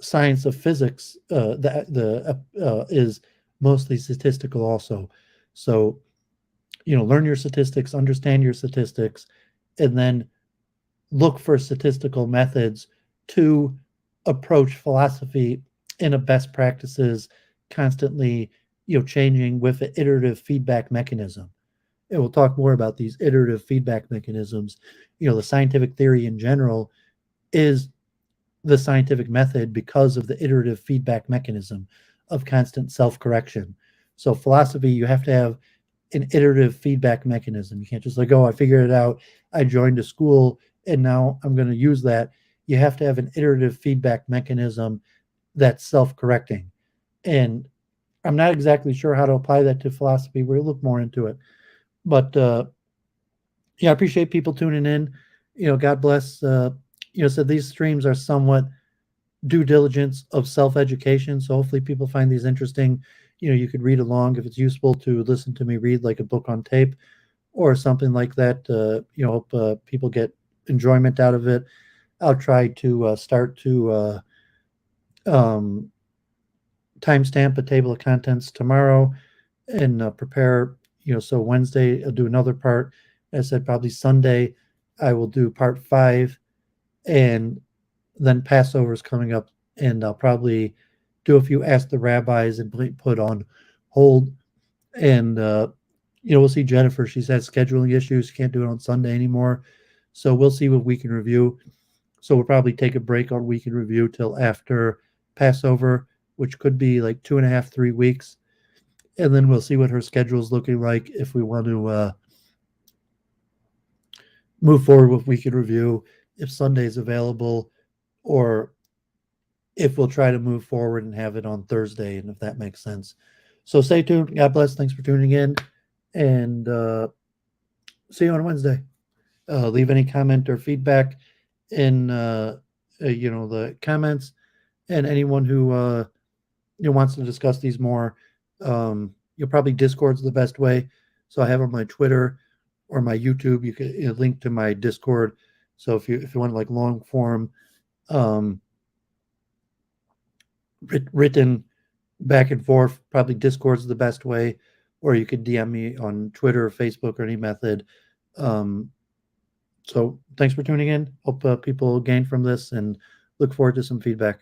science of physics is mostly statistical also. So learn your statistics, understand your statistics, and then look for statistical methods to approach philosophy in a best practices, constantly changing with an iterative feedback mechanism. And we'll talk more about these iterative feedback mechanisms. The scientific theory in general is the scientific method because of the iterative feedback mechanism of constant self-correction. So philosophy, you have to have an iterative feedback mechanism. You can't just like, oh, I figured it out, I joined a school, and now I'm going to use that. You have to have an iterative feedback mechanism that's self-correcting. And I'm not exactly sure how to apply that to philosophy. We'll look more into it. But yeah, I appreciate people tuning in. God bless. So these streams are somewhat due diligence of self-education. So hopefully people find these interesting. You could read along if it's useful to listen to me read like a book on tape or something like that. Hope people get enjoyment out of it. I'll try to start to um, timestamp a table of contents tomorrow and prepare. So Wednesday I'll do another part. As I said, probably Sunday I will do part 5, and then Passover is coming up, and I'll probably do a few Ask the Rabbis and put on hold. And we'll see Jennifer. She's had scheduling issues; can't do it on Sunday anymore. So we'll see what we can review. So we'll probably take a break on week in review till after Passover, which could be like 2.5, 3 weeks. And then we'll see what her schedule is looking like if we want to move forward with week in review, if Sunday is available, or if we'll try to move forward and have it on Thursday, and if that makes sense. So stay tuned. God bless. Thanks for tuning in. And see you on Wednesday. Leave any comment or feedback in the comments, and anyone who wants to discuss these more, you'll probably Discord's the best way. So I have on my Twitter or my YouTube, you can link to my Discord. So if you want like long form written back and forth, probably Discord's the best way, or you could DM me on Twitter or Facebook or any method. So thanks for tuning in. Hope people gain from this, and look forward to some feedback.